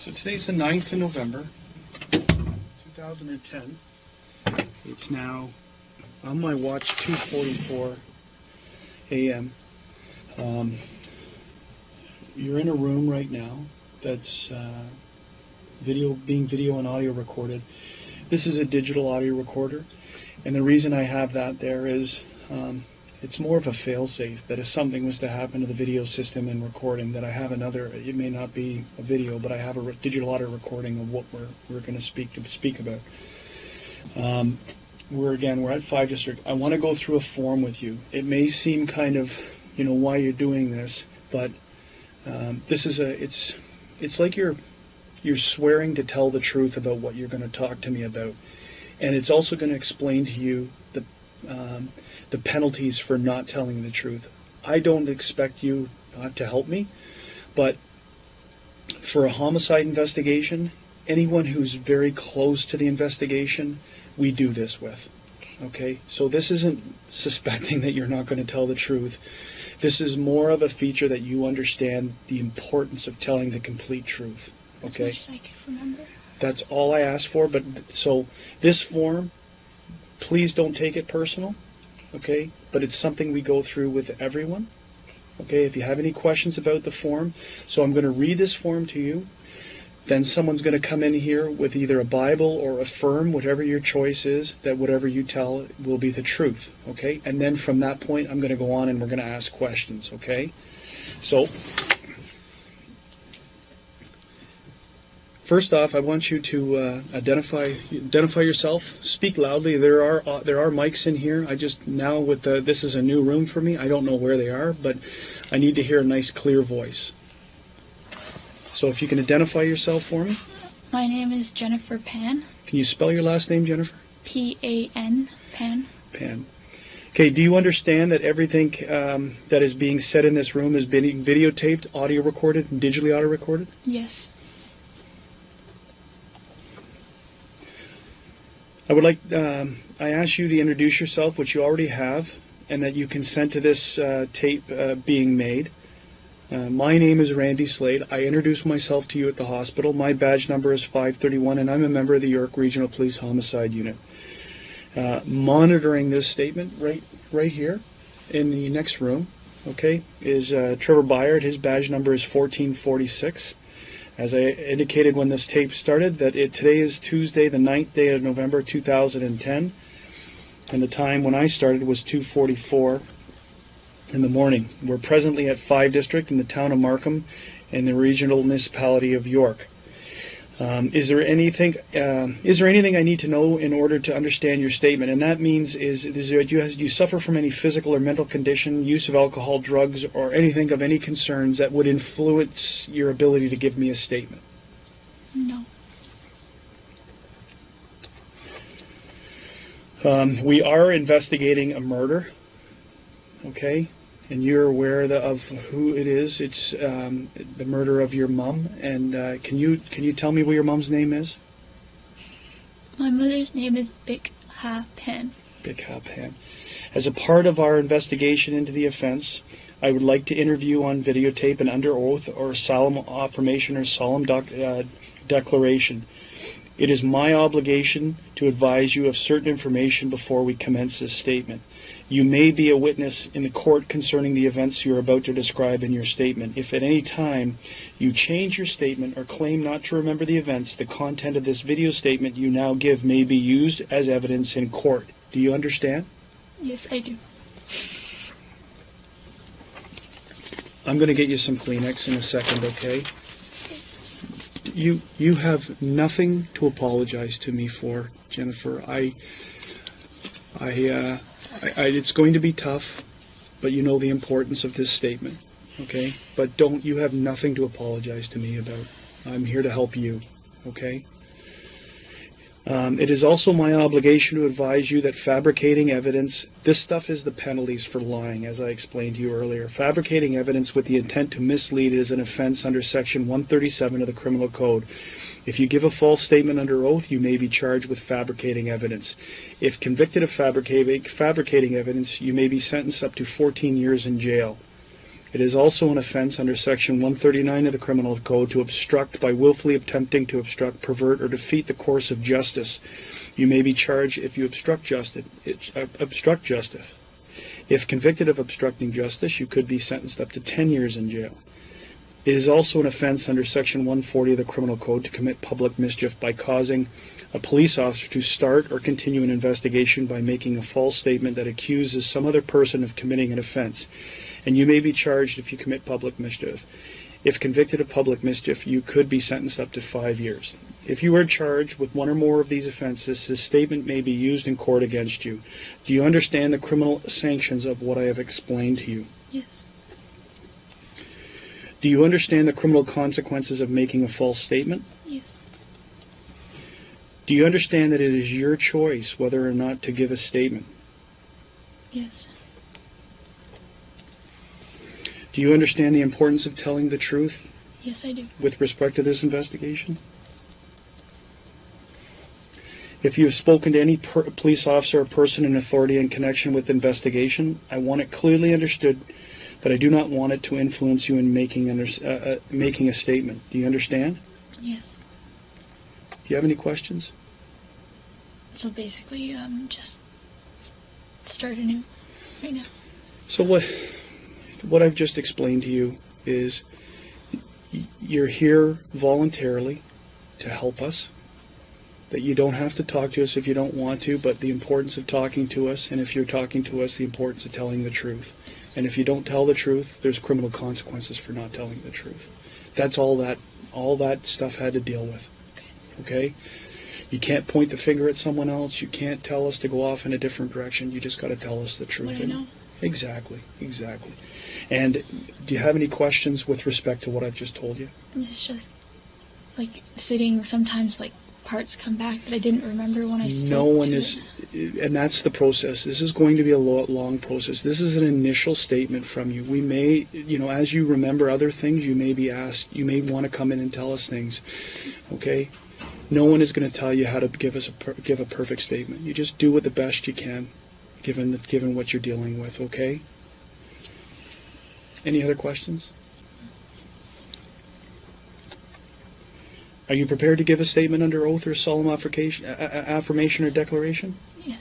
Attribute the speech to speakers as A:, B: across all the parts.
A: So today's the 9th of November, 2010. It's now, on my watch, 2:44 a.m. You're in a room right now that's being video and audio recorded. This is a digital audio recorder, and the reason I have that there is it's more of a fail-safe, that if something was to happen to the video system and recording, that I have another, it may not be a video, but I have a digital audio recording of what we're going to speak about. We're at 5 District. I want to go through a form with you. It may seem kind of, why you're doing this, but this is it's like you're swearing to tell the truth about what you're going to talk to me about, and it's also going to explain to you the penalties for not telling the truth. I don't expect you not to help me, but for a homicide investigation, anyone who's very close to the investigation, we do this with. Okay? So this isn't suspecting that you're not going to tell the truth. This is more of a feature that you understand the importance of telling the complete truth. Okay?
B: As much as I can remember.
A: That's all I asked for, but so this form, please don't take it personal. Okay, but it's something we go through with everyone. Okay, if you have any questions about the form, so I'm going to read this form to you. Then someone's going to come in here with either a Bible or affirm, whatever your choice is, that whatever you tell will be the truth. Okay, and then from that point, I'm going to go on and we're going to ask questions. Okay, so first off, I want you to identify yourself. Speak loudly. There are mics in here. I just now with this is a new room for me. I don't know where they are, but I need to hear a nice, clear voice. So if you can identify yourself for me.
B: My name is Jennifer Pan.
A: Can you spell your last name, Jennifer?
B: P-A-N. Pan.
A: Pan. Okay. Do you understand that everything that is being said in this room is being videotaped, audio recorded, and digitally audio recorded?
B: Yes.
A: I would like, I ask you to introduce yourself, which you already have, and that you consent to this tape being made. My name is Randy Slade. I introduced myself to you at the hospital. My badge number is 531, and I'm a member of the York Regional Police Homicide Unit. Monitoring this statement right here in the next room, okay, is Trevor Byard. His badge number is 1446. As I indicated when this tape started, that today is Tuesday, the 9th day of November 2010, and the time when I started was 2:44 in the morning. We're presently at 5 District in the town of Markham in the regional municipality of York. Is there anything I need to know in order to understand your statement? And that means you suffer from any physical or mental condition, use of alcohol, drugs, or anything of any concerns that would influence your ability to give me a statement?
B: No.
A: We are investigating a murder, okay? And you're aware of who it is. It's the murder of your mom. And can you tell me what your mom's name is?
B: My mother's name is Big Ha Pan.
A: Big Ha Pan. As a part of our investigation into the offense, I would like to interview on videotape and under oath or solemn affirmation or solemn declaration. It is my obligation to advise you of certain information before we commence this statement. You may be a witness in the court concerning the events you are about to describe in your statement. If at any time you change your statement or claim not to remember the events, the content of this video statement you now give may be used as evidence in court. Do you understand?
B: Yes, I do.
A: I'm going to get you some Kleenex in a second, okay? You have nothing to apologize to me for, Jennifer. It's going to be tough, but you know the importance of this statement, okay? But you have nothing to apologize to me about. I'm here to help you, okay? It is also my obligation to advise you that fabricating evidence, this stuff is the penalties for lying, as I explained to you earlier. Fabricating evidence with the intent to mislead is an offense under Section 137 of the Criminal Code. If you give a false statement under oath, you may be charged with fabricating evidence. If convicted of fabricating evidence, you may be sentenced up to 14 years in jail. It is also an offense under Section 139 of the Criminal Code to obstruct by willfully attempting to obstruct, pervert, or defeat the course of justice. You may be charged if you obstruct justice. If convicted of obstructing justice, you could be sentenced up to 10 years in jail. It is also an offense under Section 140 of the Criminal Code to commit public mischief by causing a police officer to start or continue an investigation by making a false statement that accuses some other person of committing an offense. And you may be charged if you commit public mischief. If convicted of public mischief, you could be sentenced up to 5 years. If you are charged with one or more of these offenses, this statement may be used in court against you. Do you understand the criminal sanctions of what I have explained to you?
B: Yes.
A: Do you understand the criminal consequences of making a false statement?
B: Yes.
A: Do you understand that it is your choice whether or not to give a statement?
B: Yes.
A: Do you understand the importance of telling the truth
B: Yes, I do.
A: with respect to this investigation? If you have spoken to any police officer or person in authority in connection with the investigation, I want it clearly understood that I do not want it to influence you in making a statement. Do you understand?
B: Yes.
A: Do you have any questions?
B: So basically, just start anew right now.
A: So what I've just explained to you is you're here voluntarily to help us, that you don't have to talk to us if you don't want to, but the importance of talking to us, and if you're talking to us, the importance of telling the truth. And if you don't tell the truth, there's criminal consequences for not telling the truth. That's all that stuff had to deal with. Okay? You can't point the finger at someone else. You can't tell us to go off in a different direction. You just got to tell us the truth.
B: What I know.
A: Exactly. And do you have any questions with respect to what I've just told you?
B: It's just like sitting. Sometimes like parts come back that I didn't remember when I spoke.
A: No one
B: to
A: is,
B: it.
A: and that's the process. This is going to be a long process. This is an initial statement from you. We may, as you remember other things, you may be asked. You may want to come in and tell us things. Okay. No one is going to tell you how to give a perfect statement. You just do it the best you can, given what you're dealing with. Okay. Any other questions? Are you prepared to give a statement under oath or solemn affirmation or declaration?
B: Yes.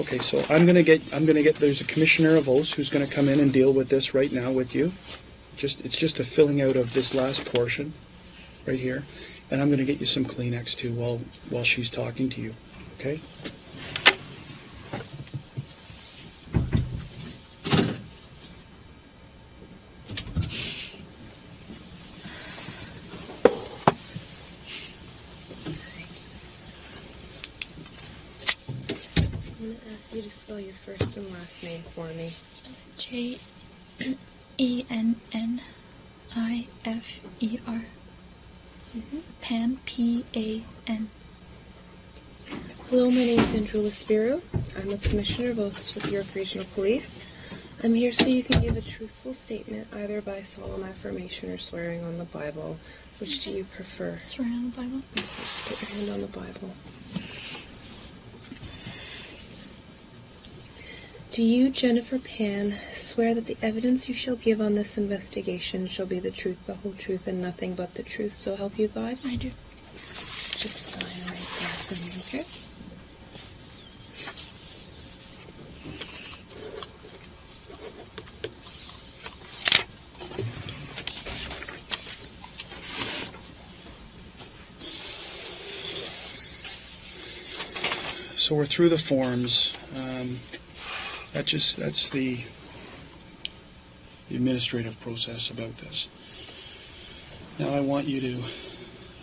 A: Okay, so I'm gonna get. There's a commissioner of oaths who's gonna come in and deal with this right now with you. It's just a filling out of this last portion, right here, and I'm gonna get you some Kleenex too while she's talking to you. Okay.
C: You to spell your first and last name for me.
B: JENNIFER. Pan, P-A-N.
C: Hello, my name is Andrew Spiro. I'm a Commissioner of Oaths with York Regional Police. I'm here so you can give a truthful statement either by solemn affirmation or swearing on the Bible. Which do you prefer?
B: Swearing on the Bible.
C: Okay, just put your hand on the Bible. Do you, Jennifer Pan, swear that the evidence you shall give on this investigation shall be the truth, the whole truth, and nothing but the truth, so help you God?
B: I do.
C: Just sign right there for me, okay?
A: So we're through the forms. That's the administrative process about this. Now I want you to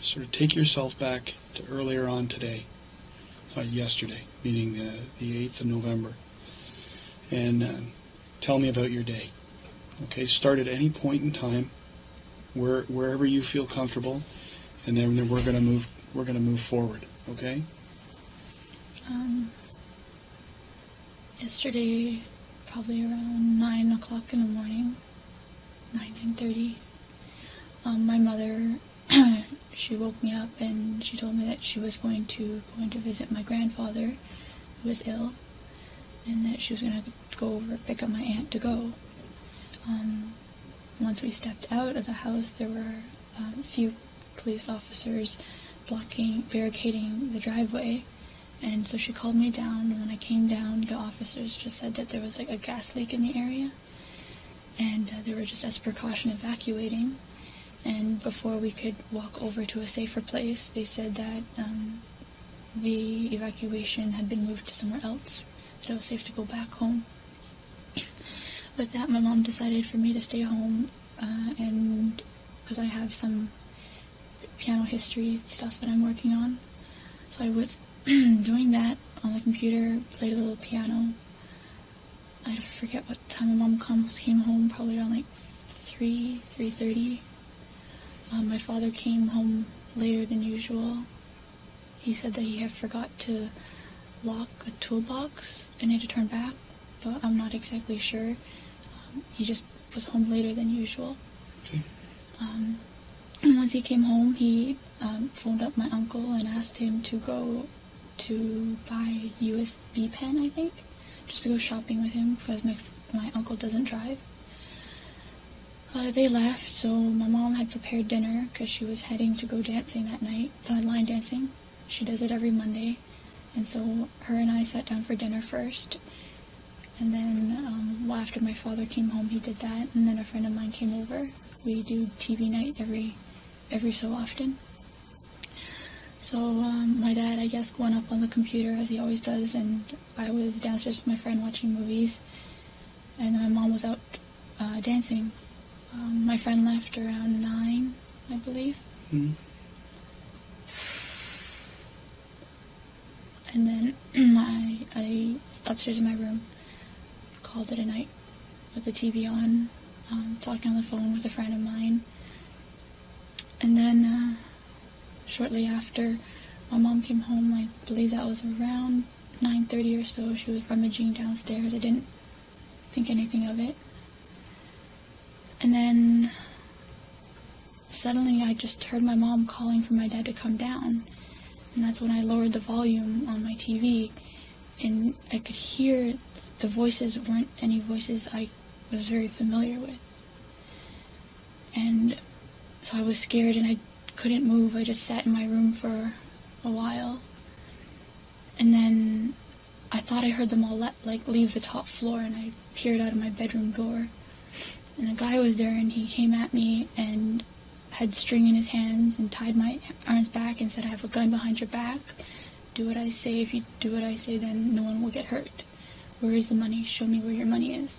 A: sort of take yourself back to earlier on today, yesterday, meaning the 8th of November, and tell me about your day. Okay, start at any point in time, wherever you feel comfortable, and then we're gonna move forward. Okay.
B: Yesterday, probably around 9 o'clock in the morning, 9:30, my mother, she woke me up and she told me that she was going to visit my grandfather, who was ill, and that she was going to go over pick up my aunt to go. Once we stepped out of the house, there were a few police officers barricading the driveway, and so she called me down, and when I came down, the officers just said that there was like a gas leak in the area, and they were just as precaution evacuating, and before we could walk over to a safer place, they said that the evacuation had been moved to somewhere else, that it was safe to go back home. With that, my mom decided for me to stay home, and because I have some piano history stuff that I'm working on, so I was doing that on the computer, played a little piano. I forget what time my mom came home, probably around like 3:30. My father came home later than usual. He said that he had forgot to lock a toolbox and had to turn back, but I'm not exactly sure. He just was home later than usual.
A: Okay.
B: And once he came home, he phoned up my uncle and asked him to go to buy USB pen, I think, just to go shopping with him because my uncle doesn't drive. They left, so my mom had prepared dinner because she was heading to go dancing that night, line dancing. She does it every Monday, and so her and I sat down for dinner first. And then after my father came home, he did that, and then a friend of mine came over. We do TV night every so often. So my dad, I guess, went up on the computer as he always does, and I was downstairs with my friend watching movies, and my mom was out dancing. My friend left around 9, I believe.
A: Mm-hmm.
B: And then I upstairs in my room, called it a night with the TV on, talking on the phone with a friend of mine. And then shortly after, my mom came home. I believe that was around 9:30 or so. She was rummaging downstairs. I didn't think anything of it. And then suddenly I just heard my mom calling for my dad to come down. And that's when I lowered the volume on my TV, and I could hear the voices weren't any voices I was very familiar with. And so I was scared and I couldn't move. I just sat in my room for a while. And then I thought I heard them all leave the top floor, and I peered out of my bedroom door. And a guy was there, and he came at me and had string in his hands and tied my arms back and said, "I have a gun behind your back. Do what I say. If you do what I say, then no one will get hurt. Where is the money? Show me where your money is."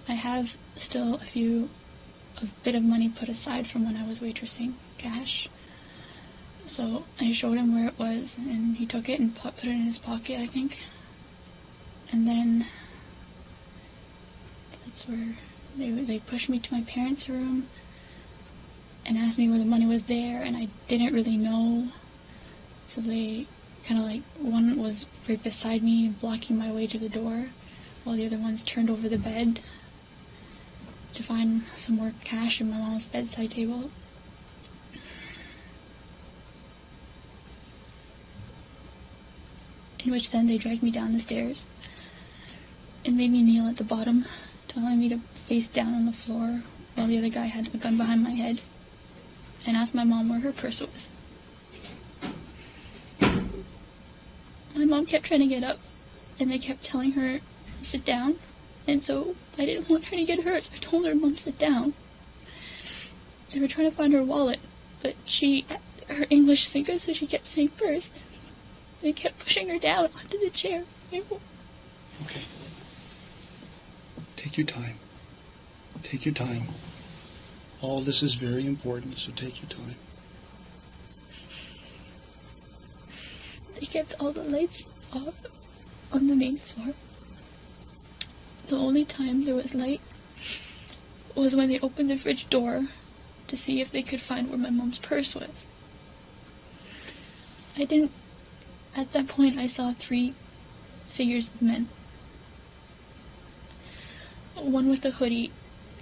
B: I have still a bit of money put aside from when I was waitressing, cash. So I showed him where it was, and he took it and put it in his pocket, I think. And then that's where they pushed me to my parents' room and asked me where the money was there, and I didn't really know. So they kind of one was right beside me, blocking my way to the door, while the other ones turned over the bed to find some more cash in my mom's bedside table. In which then they dragged me down the stairs and made me kneel at the bottom, telling me to face down on the floor while the other guy had a gun behind my head, and asked my mom where her purse was. My mom kept trying to get up, and they kept telling her, "Sit down," and so I didn't want her to get hurt, so I told her, "Mom, sit down." They were trying to find her wallet, but her English isn't good, so she kept saying purse. They kept pushing her down onto the chair.
A: Okay. Take your time. Take your time. All this is very important, so take your time.
B: They kept all the lights off on the main floor. The only time there was light was when they opened the fridge door to see if they could find where my mom's purse was. At that point, I saw 3 figures of men. One with a hoodie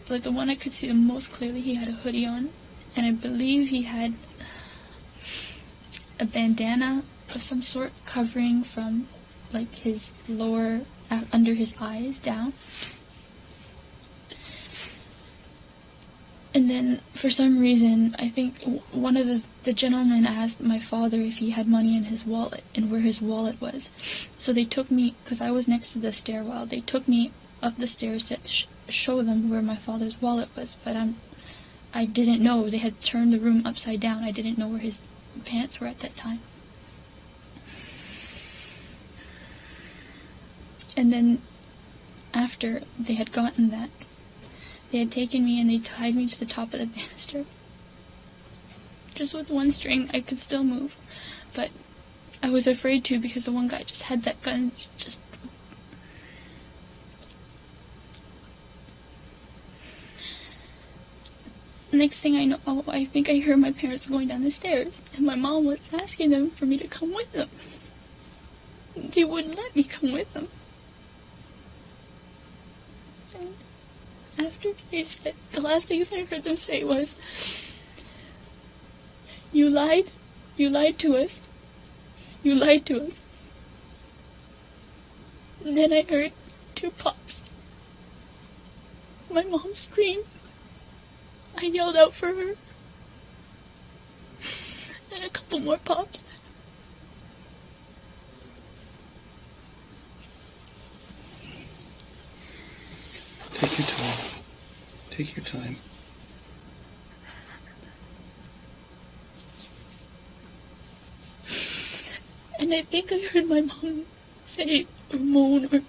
B: like the one I could see the most clearly, he had a hoodie on, and I believe he had a bandana of some sort covering from like his lower, under his eyes down. And then, for some reason, I think one of the gentlemen asked my father if he had money in his wallet and where his wallet was. So they took me, because I was next to the stairwell, they took me up the stairs to show them where my father's wallet was. But I didn't know. They had turned the room upside down. I didn't know where his pants were at that time. And then, after they had gotten that, they had taken me and they tied me to the top of the banister. Just with one string, I could still move. But I was afraid to, because the one guy just had that gun. Just... Next thing I know, I think I heard my parents going down the stairs. And my mom was asking them for me to come with them. They wouldn't let me come with them. After they said, the last thing I heard them say was, you lied to us, you lied to us. And then I heard 2 pops. My mom screamed. I yelled out for her. And a couple more pops.
A: Take your time. Take your time.
B: And I think I heard my mom say or moan or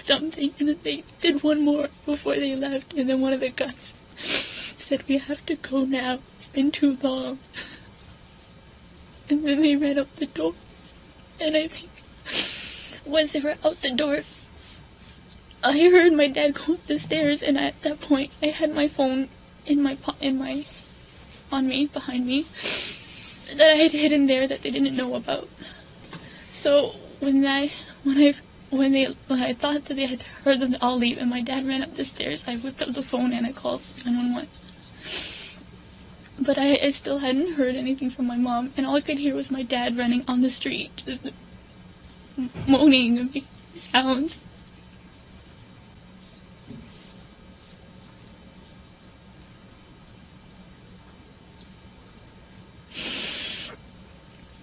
B: something, and then they did one more before they left, and then one of the guys said, we have to go now, it's been too long. And then they ran out the door, and I think once they were out the door, I heard my dad go up the stairs, and at that point, I had my phone on me, behind me, that I had hidden there that they didn't know about. So when I thought that they had heard them all leave, and my dad ran up the stairs, I whipped up the phone and I called 911. But I still hadn't heard anything from my mom, and all I could hear was my dad running on the street, just moaning and making sounds.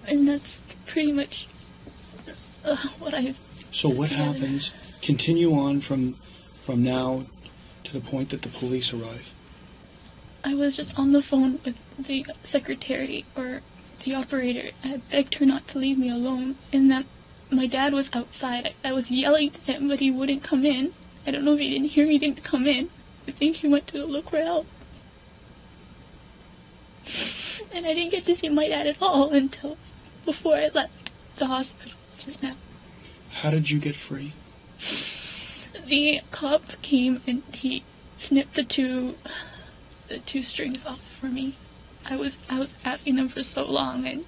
B: And that's pretty much what I've...
A: So what happens? Continue on from now to the point that the police arrive.
B: I was just on the phone with the secretary, or the operator. I begged her not to leave me alone, and that my dad was outside. I was yelling to him, but he wouldn't come in. I don't know if he didn't hear me, he didn't come in. I think he went to look for help. And I didn't get to see my dad at all until before I left the hospital just now.
A: How did you get free?
B: The cop came and he snipped the two strings off for me. I was asking them for so long, and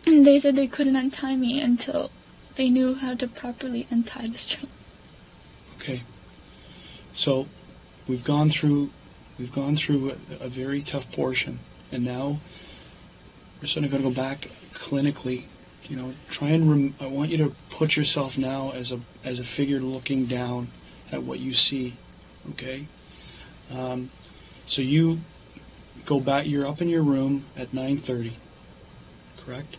B: and they said they couldn't untie me until they knew how to properly untie the string.
A: Okay. So we've gone through a very tough portion, and now we're sort of going to go back clinically. You know, try and I want you to put yourself now as a figure looking down at what you see. Okay. So you go back. You're up in your room at 9:30. Correct?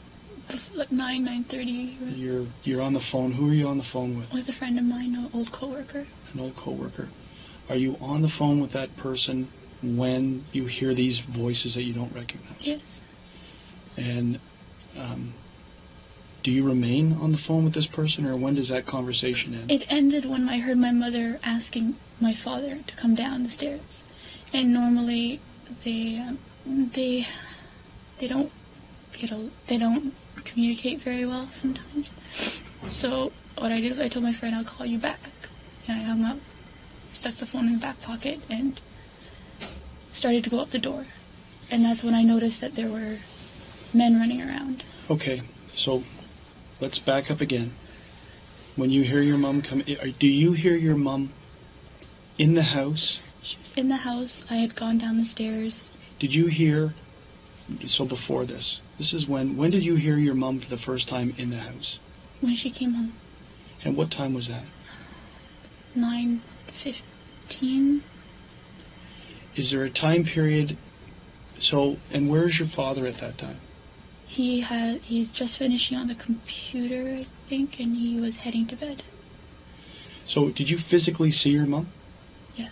B: Like 9:30.
A: You're on the phone. Who are you on the phone with?
B: With a friend of mine, an old coworker.
A: An old coworker. Are you on the phone with that person when you hear these voices that you don't recognize?
B: Yes.
A: And do you remain on the phone with this person, or when does that conversation end?
B: It ended when I heard my mother asking my father to come down the stairs. And normally they don't communicate very well sometimes. So what I did was I told my friend, I'll call you back. And I hung up, stuck the phone in the back pocket, and started to go up the door. And that's when I noticed that there were men running around.
A: Okay, so let's back up again. When you hear your mom come, do you hear your mom in the house?
B: She was in the house. I had gone down the stairs.
A: Did you hear, so before this is when did you hear your mom for the first time in the house?
B: When she came home.
A: And what time was that?
B: 9:15.
A: Is there a time period, and where's your father at that time?
B: He's just finishing on the computer, I think, and he was heading to bed.
A: So did you physically see your mom?
B: Yes.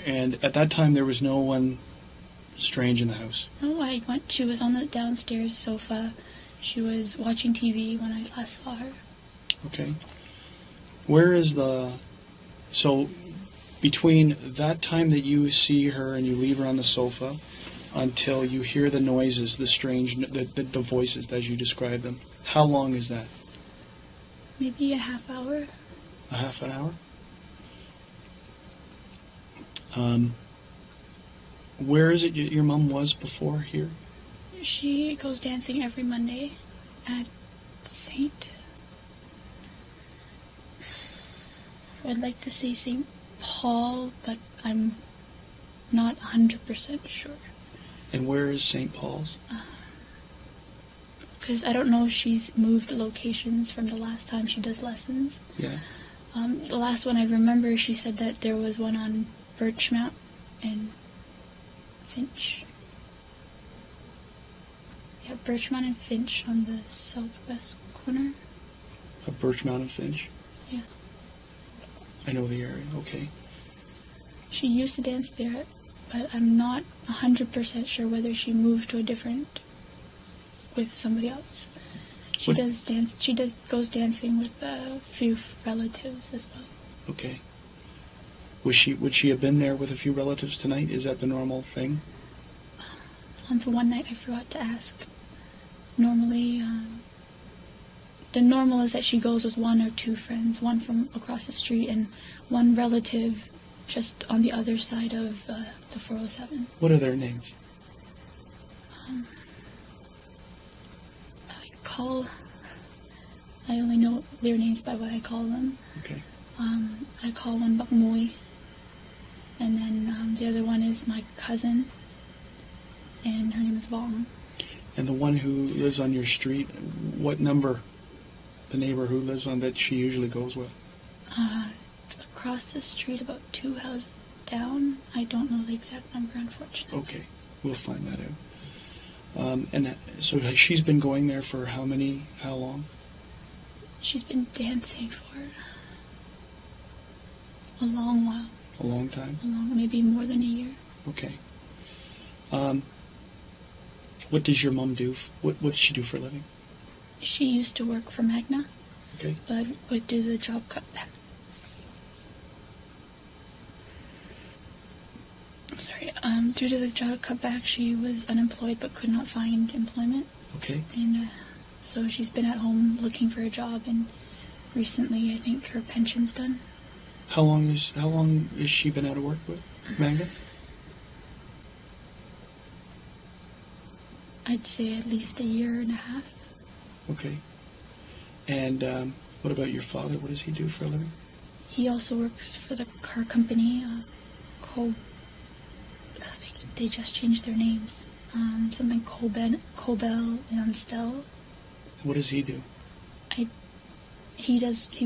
A: And at that time there was no one strange in the house?
B: No, she was on the downstairs sofa. She was watching TV when I last saw her.
A: Okay. So between that time that you see her and you leave her on the sofa until you hear the noises, the strange, the voices as you describe them, how long is that?
B: Maybe a half hour.
A: A half an hour? Where is it your mom was before here?
B: She goes dancing every Monday at I'd like to say St. Paul, but I'm not 100% sure.
A: And where is St. Paul's?
B: Because I don't know if she's moved locations from the last time she does lessons.
A: Yeah.
B: The last one I remember, she said that there was one on Birchmount and Finch. Yeah, Birchmount and Finch on the southwest corner.
A: Of Birchmount and Finch?
B: Yeah.
A: I know the area, okay.
B: She used to dance there, but I'm not 100% sure whether she moved to with somebody else. She goes dancing with a few relatives as well.
A: Okay. Would she have been there with a few relatives tonight? Is that the normal thing?
B: On the one night I forgot to ask. Normally, the normal is that she goes with one or two friends, one from across the street and one relative just on the other side of the 407.
A: What are their names?
B: I only know their names by what I call them.
A: Okay.
B: I call one Bakmoy, and then the other one is my cousin, and her name is Vong.
A: And the one who lives on your street, what number? The neighbor who lives on that she usually goes with?
B: Across the street, about 2 houses down. I don't know the exact number, unfortunately.
A: Okay, we'll find that out. And so she's been going there for how long?
B: She's been dancing for a long while.
A: A long time?
B: Maybe more than a year.
A: Okay. What does your mom do? What does she do for a living?
B: She used to work for Magna.
A: Okay.
B: But due to the job cutback. Due to the job cutback, she was unemployed but could not find employment.
A: Okay.
B: And so she's been at home looking for a job, and recently I think her pension's done.
A: How long has she been out of work with Magna?
B: I'd say at least a year and a half.
A: Okay. And what about your father? What does he do for a living?
B: He also works for the car company, they just changed their names. Something Cobel and Stel.
A: What does he do?
B: He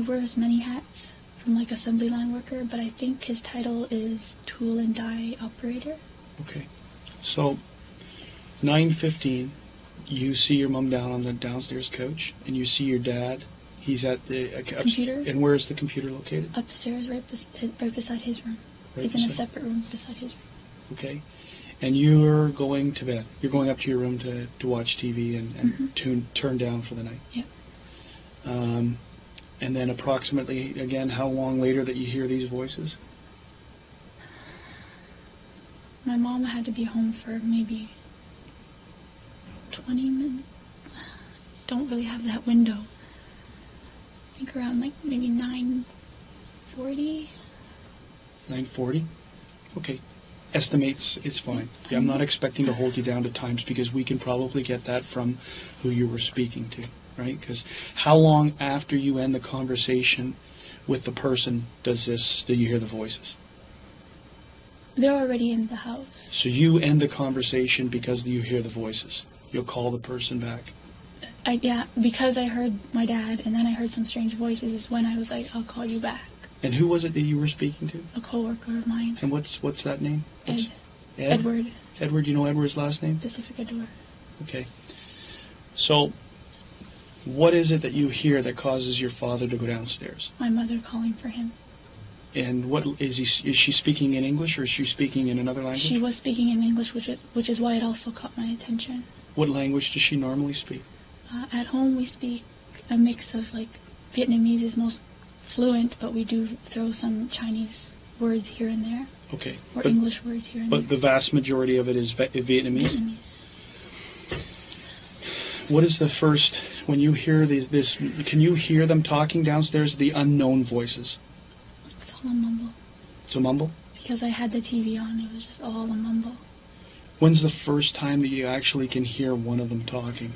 B: wears many hats, from like assembly line worker, but I think his title is tool and die operator.
A: Okay. So 9:15, you see your mom down on the downstairs couch, and you see your dad. He's at the
B: computer.
A: And where is the computer located?
B: Upstairs, right beside his room.
A: Right
B: He's in a separate room beside his room.
A: Okay. And you're going to bed. You're going up to your room to watch TV and turn down for the night.
B: Yeah.
A: And then approximately, again, how long later that you hear these voices?
B: My mom had to be home for maybe 20 minutes. Don't really have that window. I think around like maybe 9:40.
A: 9:40? Okay. Estimates, it's fine. Yeah, I'm not expecting to hold you down to times because we can probably get that from who you were speaking to, right? Because how long after you end the conversation with the person do you hear the voices?
B: They're already in the house.
A: So you end the conversation because you hear the voices. You'll call the person back.
B: Yeah, because I heard my dad, and then I heard some strange voices is when I was like, I'll call you back.
A: And who was it that you were speaking to?
B: A coworker of mine.
A: And what's that name?
B: Ed.
A: Ed?
B: Edward.
A: Edward, you know Edward's last name?
B: Pacific Edward.
A: Okay. So, what is it that you hear that causes your father to go downstairs?
B: My mother calling for him.
A: And what is she speaking in English or is she speaking in another language?
B: She was speaking in English, which is why it also caught my attention.
A: What language does she normally speak?
B: At home we speak a mix of like Vietnamese is most fluent, but we do throw some Chinese words here and there.
A: Okay.
B: Or English words here and there.
A: But the vast majority of it is Vietnamese? What is the first, when you hear this, can you hear them talking downstairs, the unknown voices?
B: It's all a mumble.
A: It's a mumble?
B: Because I had the TV on, it was just all a mumble.
A: When's the first time that you actually can hear one of them talking?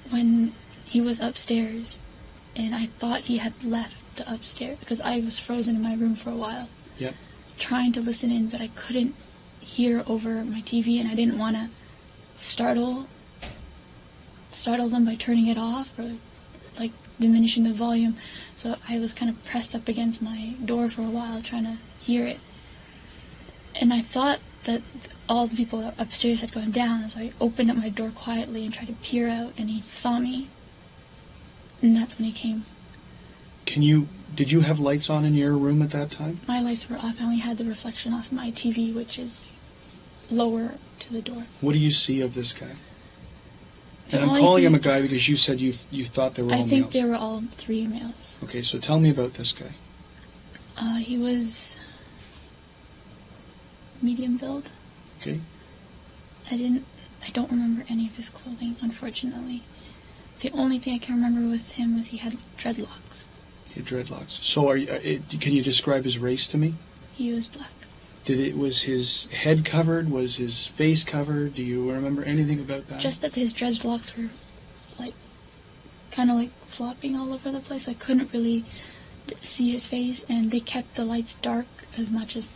B: When he was upstairs, and I thought he had left the upstairs, because I was frozen in my room for a while.
A: Yep.
B: Trying to listen in, but I couldn't hear over my TV, and I didn't want to startle them by turning it off or like diminishing the volume. So I was kind of pressed up against my door for a while trying to hear it. And I thought that all the people upstairs had gone down, so I opened up my door quietly and tried to peer out, and he saw me. And that's when he came.
A: Did you have lights on in your room at that time?
B: My lights were off. I only had the reflection off my TV, which is lower to the door.
A: What do you see of this guy? And I'm calling him a guy because you said you thought they were all males.
B: I think they were all 3 males.
A: Okay, so tell me about this guy.
B: He was medium build.
A: Okay.
B: I don't remember any of his clothing, unfortunately. The only thing I can remember was he had dreadlocks.
A: He had dreadlocks. So can you describe his race to me?
B: He was black.
A: Was his head covered? Was his face covered? Do you remember anything about that?
B: Just that his dreadlocks were kind of like flopping all over the place. I couldn't really see his face, and they kept the lights dark as much as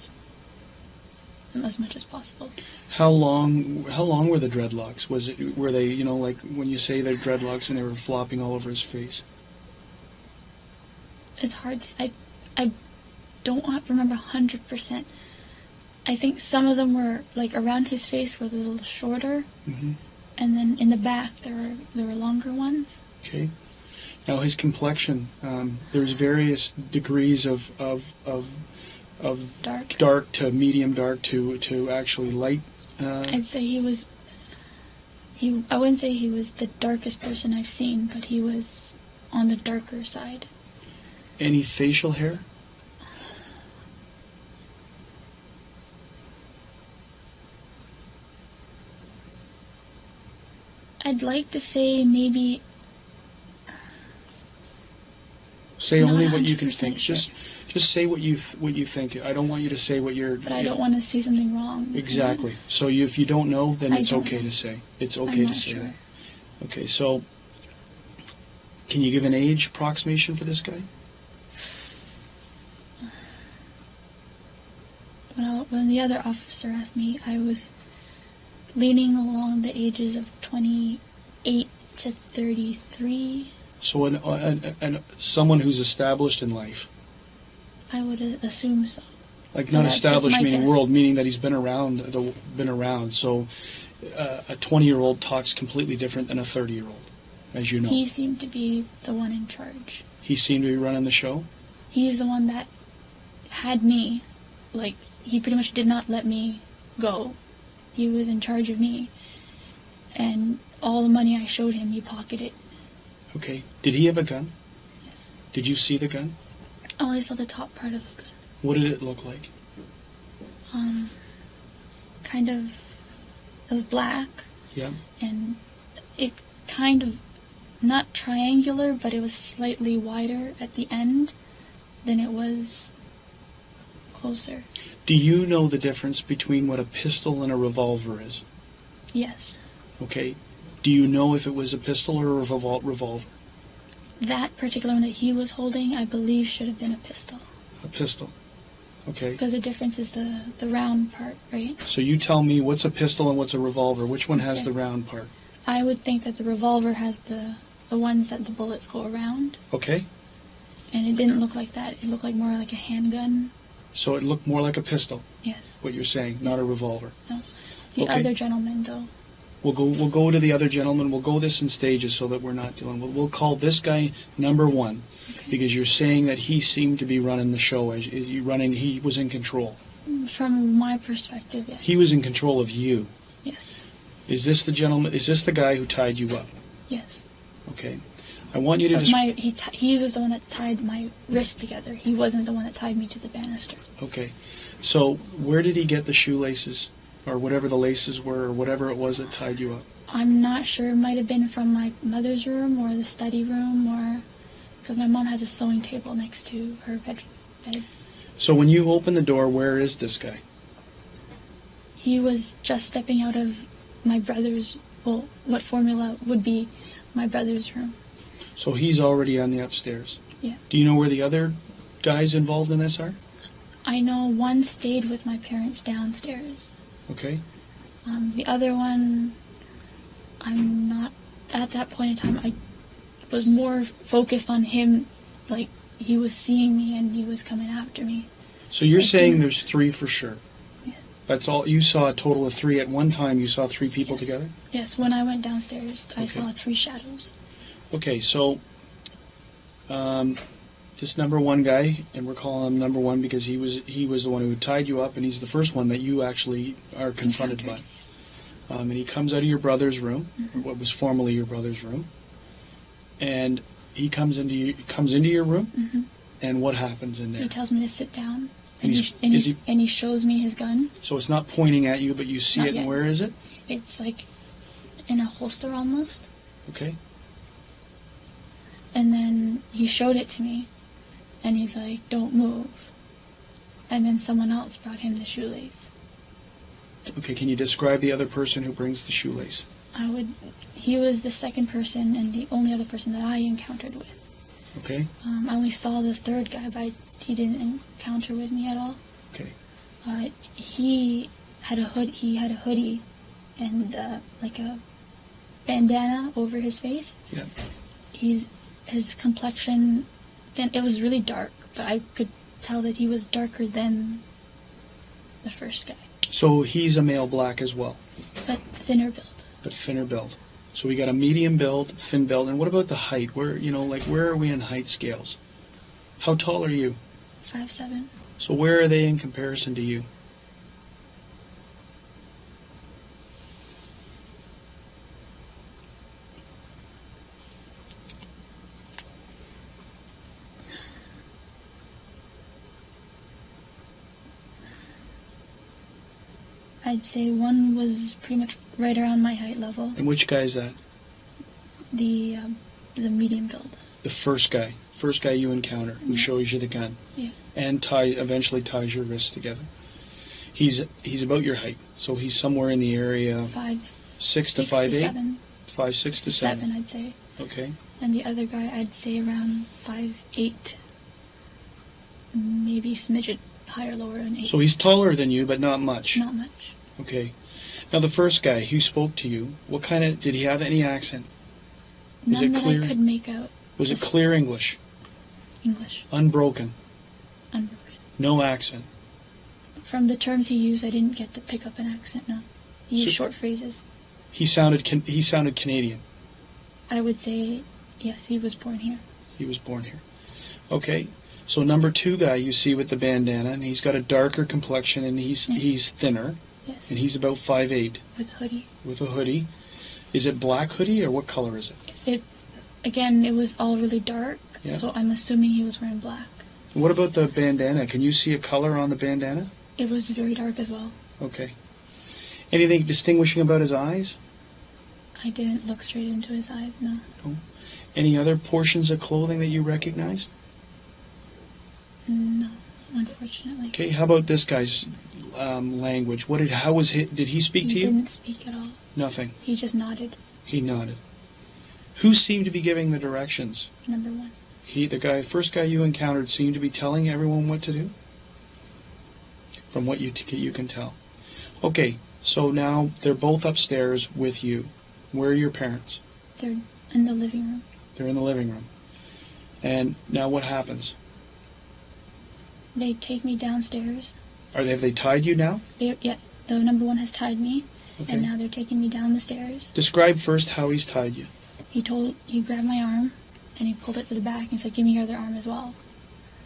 B: possible.
A: How long were the dreadlocks? Were they like when you say they're dreadlocks and they were flopping all over his face?
B: It's hard. I don't remember 100%. I think some of them were like around his face were a little shorter,
A: mm-hmm.
B: and then in the back there were longer ones.
A: Okay. Now his complexion, there's various degrees of dark to medium dark to actually light.
B: I'd say I wouldn't say he was the darkest person I've seen, but he was on the darker side.
A: Any facial hair?
B: I'd like to say maybe.
A: Say only what you can think.
B: Sure.
A: Just say what you think. I don't want you to say what you're.
B: But I don't want to say something wrong.
A: Exactly. So if you don't know, then it's okay to say. It's okay to say that. Okay. So, can you give an age approximation for this guy?
B: Well, when the other officer asked me, I was leaning along the ages of 28 to 33.
A: So someone who's established in life.
B: I would assume so.
A: Like not established meaning world, meaning that he's been around. So a 20-year-old talks completely different than a 30-year-old, as you know.
B: He seemed to be the one in charge.
A: He seemed to be running the show?
B: He's the one that had me. Like, he pretty much did not let me go. He was in charge of me. And all the money I showed him, he pocketed.
A: Okay. Did he have a gun?
B: Yes.
A: Did you see the gun?
B: I only saw the top part of the gun.
A: What did it look like?
B: It was black.
A: Yeah.
B: And it kind of, not triangular, but it was slightly wider at the end than it was closer.
A: Do you know the difference between what a pistol and a revolver is?
B: Yes.
A: Okay. Do you know if it was a pistol or a revolver?
B: That particular one that he was holding, I believe, should have been a pistol.
A: A pistol. Okay.
B: Because the difference is the round part, right?
A: So you tell me what's a pistol and what's a revolver. Which one has
B: Okay.
A: the round part?
B: I would think that the revolver has the ones that the bullets go around.
A: Okay.
B: And it didn't look like that. It looked like more like a handgun.
A: So it looked more like a pistol.
B: Yes.
A: What you're saying, not a revolver.
B: No. The
A: Okay.
B: other gentleman, though.
A: We'll go to the other gentleman. We'll go this in stages so that we're not dealing. We'll call this guy number one, because you're saying that he seemed to be running the show. He was in control.
B: From my perspective, yes.
A: He was in control of you.
B: Yes.
A: Is this the gentleman? Is this the guy who tied you up?
B: Yes.
A: Okay. I want you to
B: But
A: just.
B: he was the one that tied my wrist together. He wasn't the one that tied me to the banister.
A: Okay. So where did he get the shoelaces, or whatever the laces were, or whatever it was that tied you up?
B: I'm not sure. It might have been from my mother's room or the study room, or because my mom has a sewing table next to her bed.
A: So when you open the door, where is this guy?
B: He was just stepping out of my brother's, well, what formula would be my brother's room.
A: So he's already on the upstairs.
B: Yeah.
A: Do you know where the other guys involved in this are?
B: I know one stayed with my parents downstairs.
A: Okay.
B: The other one, I'm not, at that point in time, I was more focused on him, like, he was seeing me and he was coming after me.
A: So you're saying there's three for sure?
B: Yes.
A: That's all? You saw a total of three. At one time you saw three people
B: Yes.
A: together?
B: Yes, when I went downstairs, I
A: Okay.
B: saw 3 shadows.
A: Okay, so this number one guy, and we're calling him number one because he was the one who tied you up, and he's the first one that you actually are confronted by. And he comes out of your brother's room, or what was formerly your brother's room, and he comes into your room,
B: Mm-hmm.
A: and what happens in there?
B: He tells me to sit down,
A: And
B: and,
A: he's-
B: he shows me his gun.
A: So it's not pointing at you, but you see
B: Not
A: it, and
B: yet.
A: where is it?
B: It's like in a holster almost.
A: Okay.
B: And then he showed it to me, and he's like, "Don't move." And then someone else brought him the shoelace.
A: Okay, can you describe the other person who brings the shoelace?
B: He was the second person and the only other person that I encountered with.
A: Okay.
B: I only saw the third guy, but he didn't encounter with me at all.
A: Okay.
B: He had a hoodie and like a bandana over his face.
A: Yeah.
B: His complexion, and it was really dark, but I could tell that he was darker than the first guy,
A: So he's a male black as well,
B: but thinner build.
A: but thinner build. So we got a medium build, thin build, and what about the height? Where are we in height scales? How tall are you?
B: 5'7".
A: So where are they in comparison to you?
B: I'd say one was pretty much right around my height level.
A: And which guy is that?
B: The medium build.
A: The first guy you encounter who shows you the gun,
B: Yeah.
A: and eventually ties your wrists together. He's about your height, so he's somewhere in the area 6 to 5'8",
B: 7.
A: 5'6" to 7.
B: I'd say.
A: Okay.
B: And the other guy, I'd say around 5'8", maybe smidget higher, lower than 8.
A: So he's taller than you, but not much.
B: Not much.
A: Okay. Now the first guy who spoke to you, did he have any accent? Was
B: None
A: it
B: that
A: clear?
B: I could make out.
A: Was it clear English?
B: English.
A: Unbroken?
B: Unbroken.
A: No accent?
B: From the terms he used, I didn't get to pick up an accent, no. He used
A: So-
B: short phrases.
A: He sounded Canadian.
B: I would say, yes, he was born here.
A: He was born here. Okay. So number two guy you see with the bandana, and he's got a darker complexion, and he's thinner,
B: Yes.
A: and he's about 5'8",
B: With hoodie.
A: with a hoodie. Is it black hoodie, or what color is it?
B: Again, it was all really dark,
A: Yeah.
B: so I'm assuming he was wearing black.
A: What about the bandana? Can you see a color on the bandana?
B: It was very dark as well.
A: Okay. Anything distinguishing about his eyes?
B: I didn't look straight into his eyes, no.
A: Any other portions of clothing that you recognized?
B: No, unfortunately.
A: Okay, how about this guy's language? Did he speak to
B: He
A: you?
B: didn't speak at all.
A: Nothing.
B: He just nodded.
A: He nodded. Who seemed to be giving the directions?
B: Number one.
A: The first guy you encountered seemed to be telling everyone what to do? from what you can tell. Okay, so now they're both upstairs with you. Where are your parents?
B: They're in the living room.
A: They're in the living room. And now what happens?
B: They take me downstairs.
A: Have they tied you now?
B: Yeah, the number one has tied me,
A: Okay.
B: and now they're taking me down the stairs.
A: Describe first how he's tied you.
B: He grabbed my arm, and he pulled it to the back and said, "Give me your other arm as well."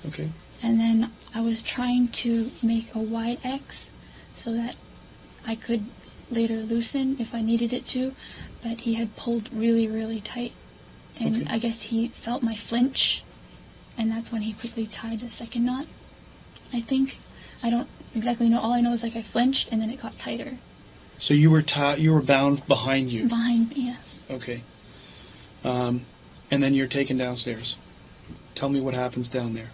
A: Okay.
B: And then I was trying to make a wide X so that I could later loosen if I needed it to, but he had pulled really, really tight. And
A: Okay.
B: I guess he felt my flinch, and that's when he quickly tied the second knot, I think. I don't exactly know. All I know is like I flinched, and then it got tighter.
A: So you were bound behind you.
B: Behind me, yes.
A: Okay. And then you're taken downstairs. Tell me what happens down there.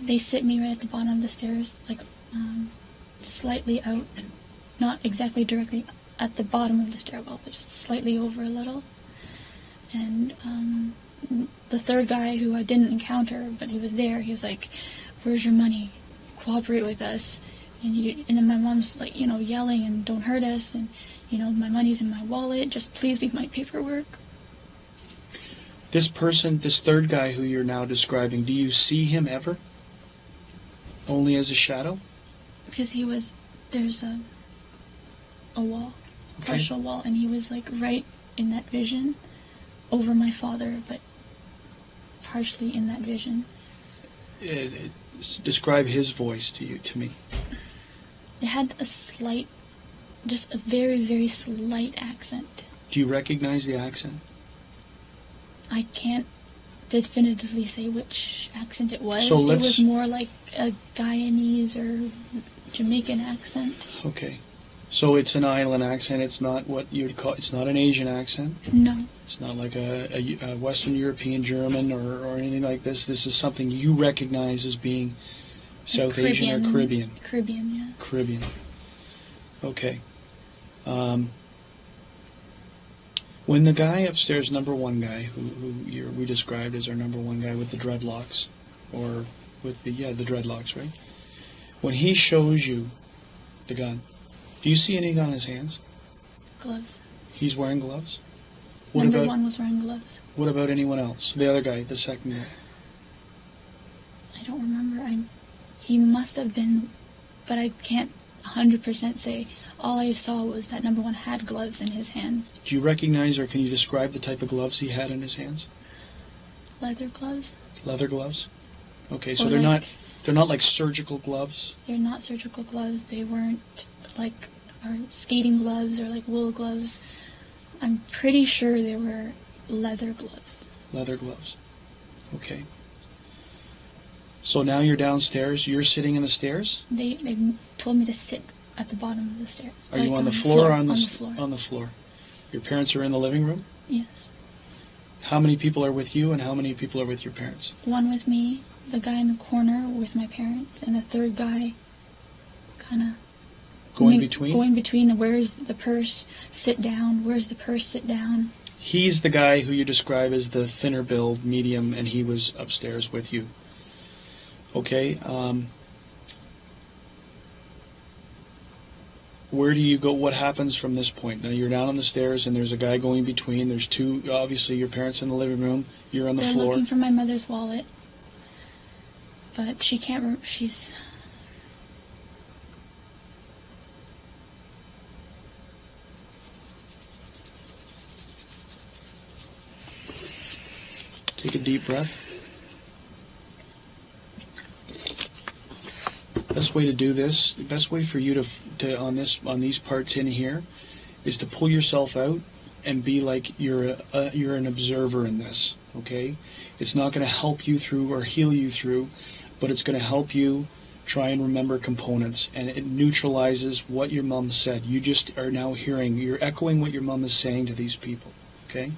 B: They sit me right at the bottom of the stairs, like slightly out, not exactly directly at the bottom of the stairwell, but just slightly over a little. And the third guy, who I didn't encounter, but he was there, he was like, "Where's your money? Cooperate with us." And then my mom's like, yelling, and "Don't hurt us," and my money's in my wallet, just please leave my paperwork.
A: This third guy who you're now describing, do you see him ever? Only as a shadow?
B: Because there's a wall,
A: Okay.
B: partial wall, and he was like right in that vision, over my father, but partially in that vision.
A: Describe his voice to me.
B: It had just a very, very slight accent.
A: Do you recognize the accent?
B: I can't definitively say which accent it was.
A: So
B: it was more like a Guyanese or Jamaican accent.
A: Okay. So it's an island accent. It's not what you'd call. It's not an Asian accent.
B: No.
A: It's not like a Western European German or anything like this. This is something you recognize as being South Asian or Caribbean.
B: Caribbean, yeah.
A: Caribbean. Okay. When the guy upstairs, number one guy, we described as our number one guy with the dreadlocks, or with the dreadlocks, right? When he shows you the gun, do you see anything on his hands?
B: Gloves.
A: He's wearing gloves?
B: Number one was wearing gloves.
A: What about anyone else? The other guy, the second guy?
B: I don't remember. He must have been, but I can't 100% say. All I saw was that number one had gloves in his hands.
A: Do you recognize, or can you describe the type of gloves he had in his hands?
B: Leather gloves?
A: Leather gloves? Okay, so
B: Or
A: they're not like surgical gloves?
B: They're not surgical gloves. They weren't like our skating gloves or like wool gloves. I'm pretty sure they were leather gloves.
A: Leather gloves. Okay. So now you're downstairs. You're sitting in the stairs?
B: They told me to sit at the bottom of the stairs.
A: Are you on the floor or on the floor? On the floor. Your parents are in the living room?
B: Yes.
A: How many people are with you and how many people are with your parents?
B: One with me, the guy in the corner with my parents, and the third guy kind of
A: going between?
B: Going between. Where's the purse? Sit down. Where's the purse? Sit down.
A: He's the guy who you describe as the thinner build, medium, and he was upstairs with you. Okay. Where do you go? What happens from this point? Now you're down on the stairs, and there's a guy going between. There's two, obviously, your parents in the living room. You're on the floor.
B: They're looking for my mother's wallet, but she can't. She's.
A: Take a deep breath. Best way to do this, the best way for you to on these parts in here, is to pull yourself out and be like you're an observer in this. Okay, it's not going to help you through or heal you through, but it's going to help you try and remember components, and it neutralizes what your mom said. You just are now you're echoing what your mom is saying to these people. Okay.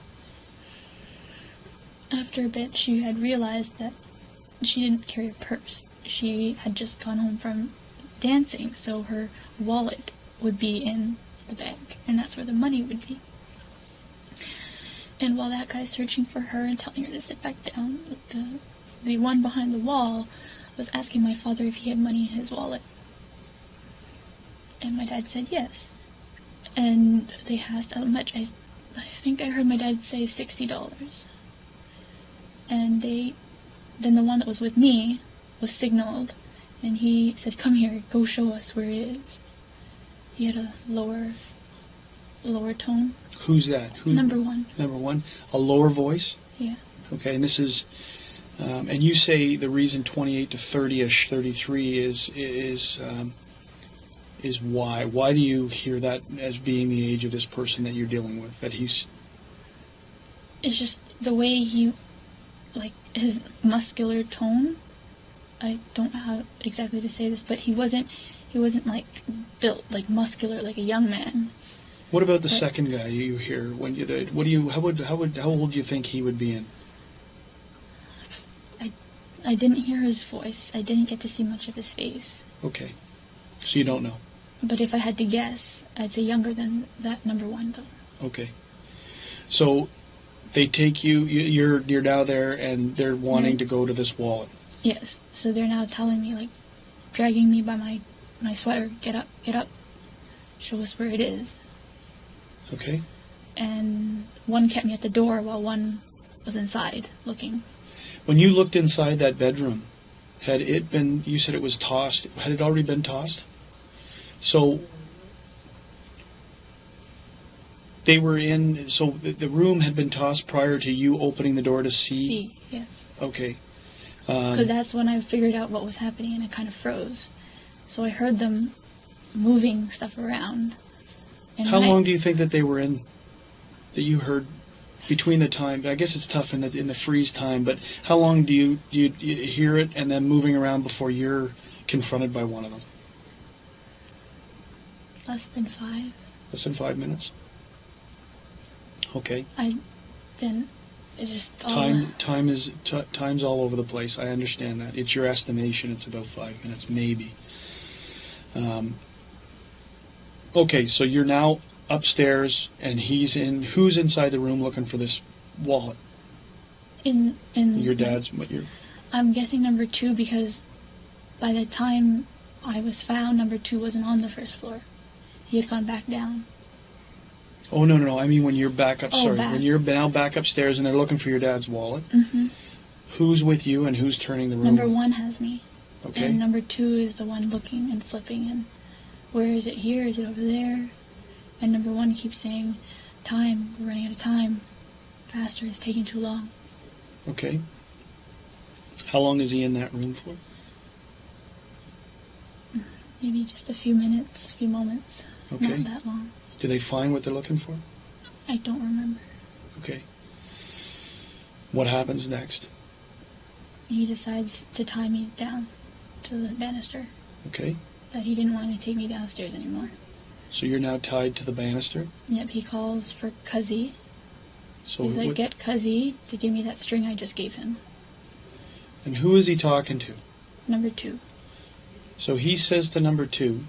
B: After a bit, she had realized that she didn't carry a purse. She had just gone home from dancing, so her wallet would be in the bag, and that's where the money would be. And while that guy's searching for her and telling her to sit back down, the one behind the wall was asking my father if he had money in his wallet. And my dad said yes. And they asked how much. I think I heard my dad say $60. And then the one that was with me was signaled, and he said, "Come here, go show us where it is." He had a lower tone.
A: Who's that?
B: Number one.
A: Number one? A lower voice?
B: Yeah.
A: Okay, and this is, and you say the reason 28 to 30-ish, 33 is why? Why do you hear that as being the age of this person that you're dealing with? That he's...
B: It's just the way he, like, his muscular tone. I don't know how exactly to say this, but he wasn't like built like muscular like a young man.
A: What about the second guy you hear when you? How old do you think he would be in?
B: I didn't hear his voice. I didn't get to see much of his face.
A: Okay, so you don't know.
B: But if I had to guess, I'd say younger than that number one though.
A: Okay, so they take you. You're now there, and they're wanting to go to this wallet.
B: Yes. So they're now telling me, like, dragging me by my sweater, get up, show us where it is.
A: Okay.
B: And one kept me at the door while one was inside looking.
A: When you looked inside that bedroom, had it been, you said it was tossed, had it already been tossed? So they were in, so the room had been tossed prior to you opening the door to see?
B: Yes.
A: Okay.
B: Because that's when I figured out what was happening, and I kind of froze. So I heard them moving stuff around. And
A: how long do you think that they were in, that you heard between the time? I guess it's tough in the freeze time, but how long do you hear it and then moving around before you're confronted by one of them?
B: Less than 5.
A: Less than 5 minutes? Okay.
B: It's just
A: time's all over the place. I understand that. It's your estimation. It's about 5 minutes, maybe. Okay, so you're now upstairs, and who's inside the room looking for this wallet?
B: In
A: your dad's.
B: I'm guessing number 2, because by the time I was found, number 2 wasn't on the first floor. He had gone back down.
A: Oh, no. I mean when you're back up. Sorry,
B: back.
A: when you're now back upstairs and they're looking for your dad's wallet.
B: Mm-hmm.
A: Who's with you and who's turning the room?
B: Number 1 has me.
A: Okay.
B: And number 2 is the one looking and flipping, and where is it here? Is it over there? And number 1 keeps saying, "Time, we're running out of time. Faster, it's taking too long."
A: Okay. How long is he in that room for?
B: Maybe just a few minutes, a few moments.
A: Okay.
B: Not that long.
A: Do they find what they're looking for?
B: I don't remember.
A: Okay. What happens next?
B: He decides to tie me down to the banister.
A: Okay.
B: That he didn't want to take me downstairs anymore.
A: So you're now tied to the banister?
B: Yep, he calls for Cuzzy.
A: So
B: He's like, "Get Cuzzy to give me that string I just gave him."
A: And who is he talking to?
B: Number 2.
A: So he says to number 2,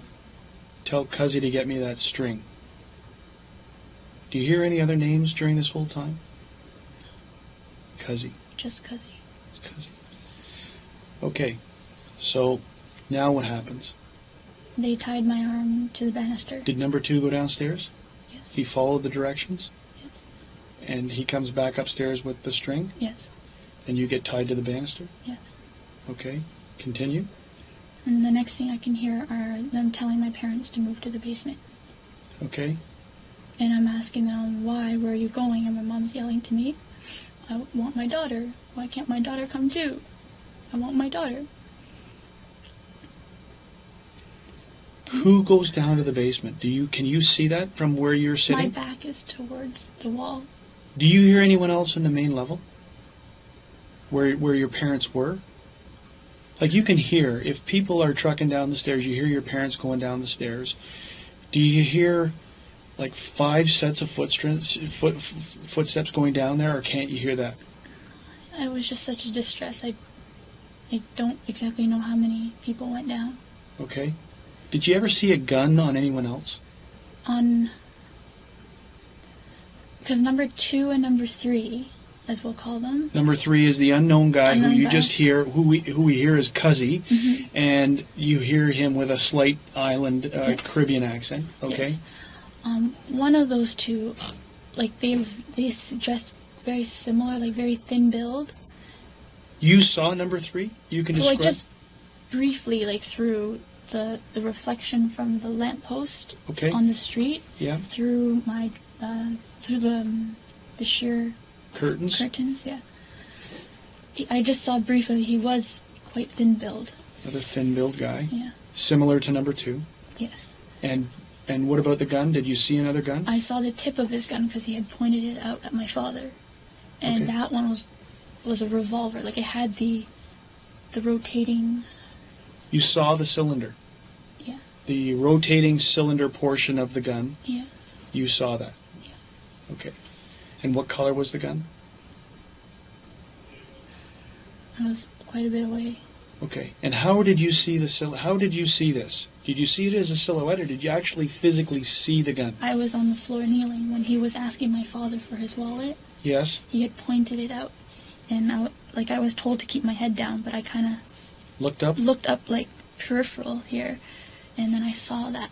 A: "Tell Cuzzy to get me that string." Do you hear any other names during this whole time? Cuzzy.
B: Just Cuzzy.
A: It's Cuzzy. Okay. So now what happens?
B: They tied my arm to the banister.
A: Did number 2 go downstairs?
B: Yes.
A: He followed the directions?
B: Yes.
A: And he comes back upstairs with the string?
B: Yes.
A: And you get tied to the banister?
B: Yes.
A: Okay. Continue.
B: And the next thing I can hear are them telling my parents to move to the basement.
A: Okay.
B: And I'm asking them, "Why? Where are you going?" And my mom's yelling to me, "I want my daughter. Why can't my daughter come too? I want my daughter."
A: Who goes down to the basement? Can you see that from where you're sitting?
B: My back is towards the wall.
A: Do you hear anyone else in the main level? Where your parents were? Like you can hear, if people are trucking down the stairs, you hear your parents going down the stairs. Do you hear like 5 sets of footsteps going down there, or can't you hear that?
B: I was just such a distress. I don't exactly know how many people went down.
A: Okay. Did you ever see a gun on anyone else?
B: Because number 2 and number 3 as we'll call them.
A: Number 3 is the unknown guy
B: Unknown
A: who you
B: guy.
A: just hear, who we hear as Cuzzy,
B: Mhm.
A: and you hear him with a slight island
B: Yes.
A: Caribbean accent. Okay.
B: Yes. One of those two, like they dress very similar, like very thin build.
A: You saw number 3? You can
B: Like
A: describe.
B: just briefly, like through the reflection from the lamppost
A: Okay.
B: on the street,
A: Yeah.
B: through my through the sheer
A: Curtains.
B: curtains. Yeah. I just saw briefly. He was quite thin build.
A: Another thin-built guy.
B: Yeah.
A: Similar to number 2.
B: Yes.
A: And what about the gun? Did you see another gun?
B: I saw the tip of his gun because he had pointed it out at my father, and
A: Okay.
B: that one was a revolver. Like it had the rotating.
A: You saw the cylinder.
B: Yeah.
A: The rotating cylinder portion of the gun.
B: Yeah.
A: You saw that.
B: Yeah.
A: Okay. And what color was the gun?
B: I was quite a bit away.
A: Okay. And how did you see how did you see this? Did you see it as a silhouette, or did you actually physically see the gun?
B: I was on the floor kneeling when he was asking my father for his wallet.
A: Yes.
B: He had pointed it out, and I was told to keep my head down, but I kind of
A: Looked up?
B: looked up like peripheral here, and then I saw that.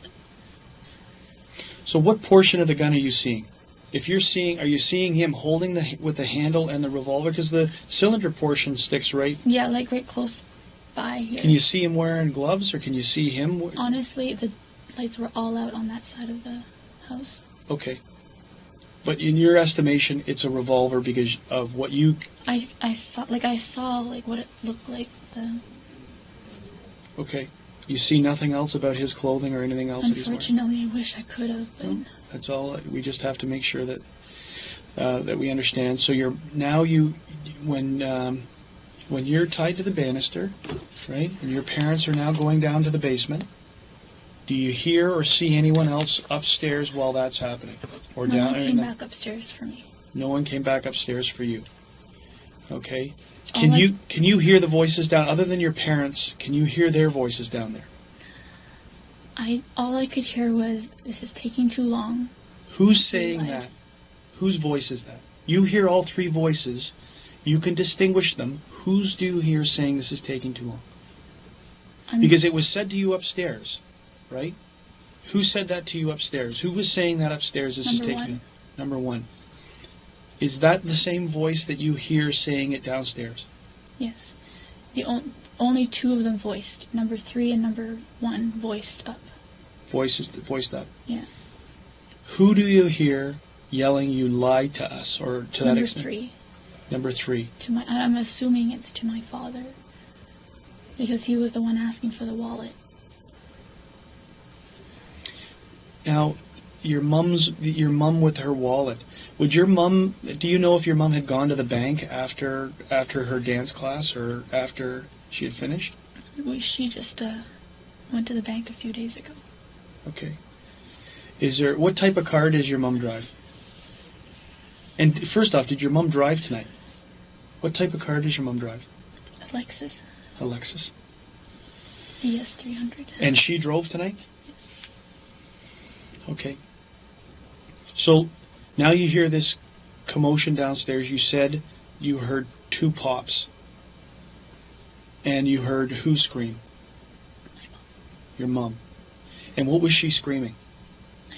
A: So what portion of the gun are you seeing? If you're seeing, are you seeing him holding with the handle and the revolver? Because the cylinder portion sticks right.
B: Yeah, like right close by here.
A: Can you see him wearing gloves, or can you see him?
B: Honestly, the lights were all out on that side of the house.
A: Okay. But in your estimation, it's a revolver because of what you...
B: I saw like what it looked like.
A: Okay. You see nothing else about his clothing or anything else that he's wearing?
B: Unfortunately, I wish I could have, but
A: No, that's all. We just have to make sure that that we understand. So when you're tied to the banister, right, and your parents are now going down to the basement, do you hear or see anyone else upstairs while that's happening, or
B: no
A: down?
B: one came back upstairs for me.
A: No one came back upstairs for you. Okay.
B: All
A: Can you hear the voices down, other than your parents? Can you hear their voices down there?
B: All I could hear was, "This is taking too long."
A: Who's saying
B: Right.
A: that? Whose voice is that? You hear all 3 voices. You can distinguish them. Whose do you hear saying this is taking too long? Because it was said to you upstairs, right? Who said that to you upstairs? Who was saying that upstairs? This is
B: Number
A: taking
B: one.
A: Number 1. Is that the same voice that you hear saying it downstairs?
B: Yes, the only 2 of them voiced. Number 3 and number 1 voiced up.
A: Voiced up.
B: Yeah.
A: Who do you hear yelling, "You lied to us," or to that
B: Number
A: extent?
B: 3.
A: Number 3.
B: I'm assuming it's to my father, because he was the one asking for the wallet.
A: Now, your mum with her wallet. Do you know if your mum had gone to the bank after her dance class, or after she had finished?
B: She just went to the bank a few days ago.
A: Okay. What type of car does your mum drive? And first off, did your mum drive tonight? What type of car does your mum drive?
B: Lexus
A: A Lexus.
B: ES300.
A: And she drove tonight? Okay. So now you hear this commotion downstairs. You said you heard 2 pops. And you heard who scream? Your mum. And what was she screaming?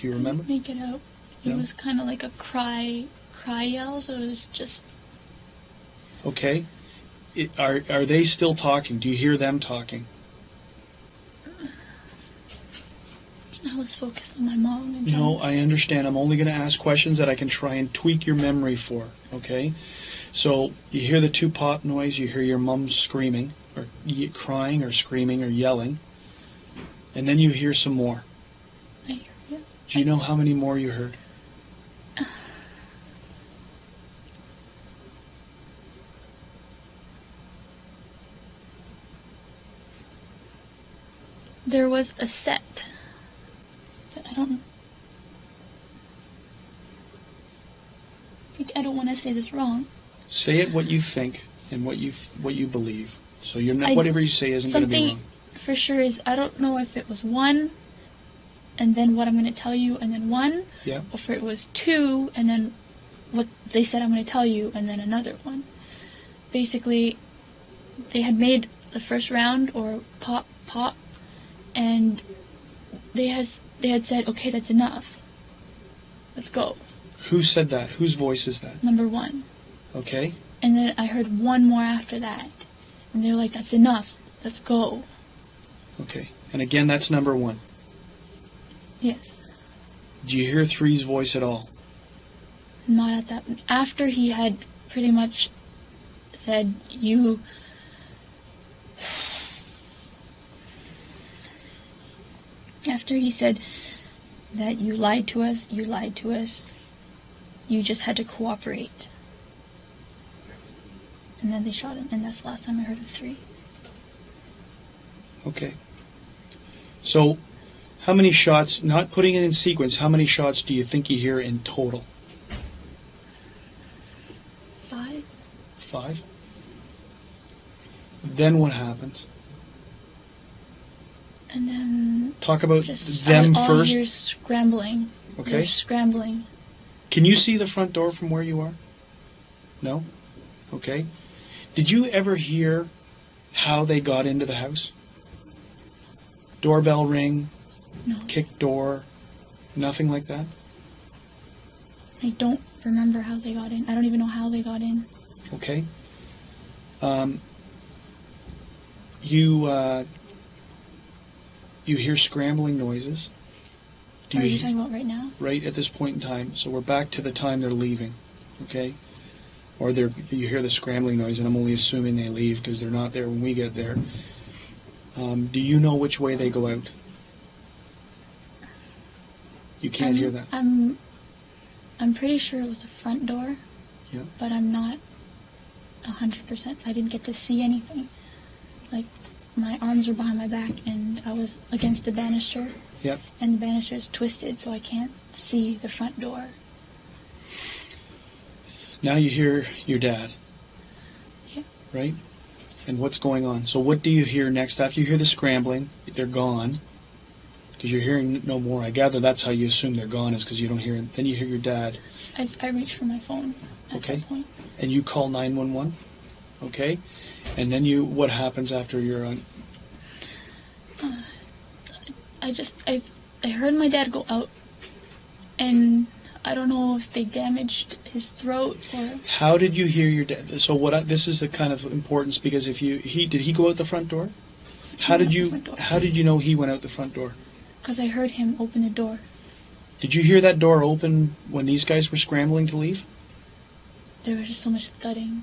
A: Do you remember?
B: Couldn't make it out. It
A: No?
B: was kind of like a cry yell, so it was just...
A: Okay. Are they still talking? Do you hear them talking?
B: I was focused on my mom. And
A: No, I understand. I'm only going to ask questions that I can try and tweak your memory for, okay? So you hear the 2 pop noise, you hear your mum screaming, or crying, or screaming, or yelling, and then you hear some more.
B: I hear you.
A: Do you know how many more you heard?
B: There was a set. I don't want to say this wrong.
A: Say it what you think and what you believe. So you're not, whatever you say isn't going to be wrong.
B: Something for sure is, I don't know if it was 1, and then what I'm going to tell you, and then 1,
A: Yeah.
B: or if it was 2, and then what they said I'm going to tell you, and then another one. Basically, they had made the first round, or pop, pop, and they had said, okay, that's enough. Let's go.
A: Who said that? Whose voice is that?
B: Number one.
A: Okay.
B: And then I heard one more after that. And they're like, that's enough. Let's go.
A: Okay. And again, that's number one.
B: Yes.
A: Do you hear three's voice at all?
B: Not at that. After he had pretty much said, you... After he said that you lied to us, you just had to cooperate. And then they shot him, and that's the last time I heard of three.
A: Okay. So, how many shots, not putting it in sequence, how many shots do you think you hear in total?
B: 5.
A: 5? Then what happens?
B: And then...
A: Talk about
B: just
A: them
B: all
A: first.
B: You're scrambling.
A: Okay.
B: You're scrambling.
A: Can you see the front door from where you are? No? Okay. Did you ever hear how they got into the house? Doorbell ring,
B: No.
A: kick door, nothing like that?
B: I don't remember how they got in. I don't even know how they got in.
A: Okay. You hear scrambling noises.
B: Are you talking about right now?
A: Right at this point in time. So we're back to the time they're leaving. Okay? Or you hear the scrambling noise, and I'm only assuming they leave because they're not there when we get there. Do you know which way they go out? You can't hear that.
B: I'm pretty sure it was the front door.
A: Yeah.
B: But I'm not 100%. I didn't get to see anything. Like, my arms were behind my back, and I was against the banister.
A: Yep.
B: And the banister is twisted, so I can't see the front door.
A: Now you hear your dad.
B: Yeah.
A: Right? And what's going on? So what do you hear next? After you hear the scrambling, they're gone. Because you're hearing no more. I gather that's how you assume they're gone, is because you don't hear it. Then you hear your dad.
B: I reached for my phone at
A: Okay.
B: that point.
A: And you call 911. Okay? And then what happens after you're on?
B: I heard my dad go out, and I don't know if they damaged his throat or...
A: How did you hear your dad? So this is the kind of importance, because did he go out the front door? How did you know he went out the front door?
B: Because I heard him open the door.
A: Did you hear that door open when these guys were scrambling to leave?
B: There was just so much thudding.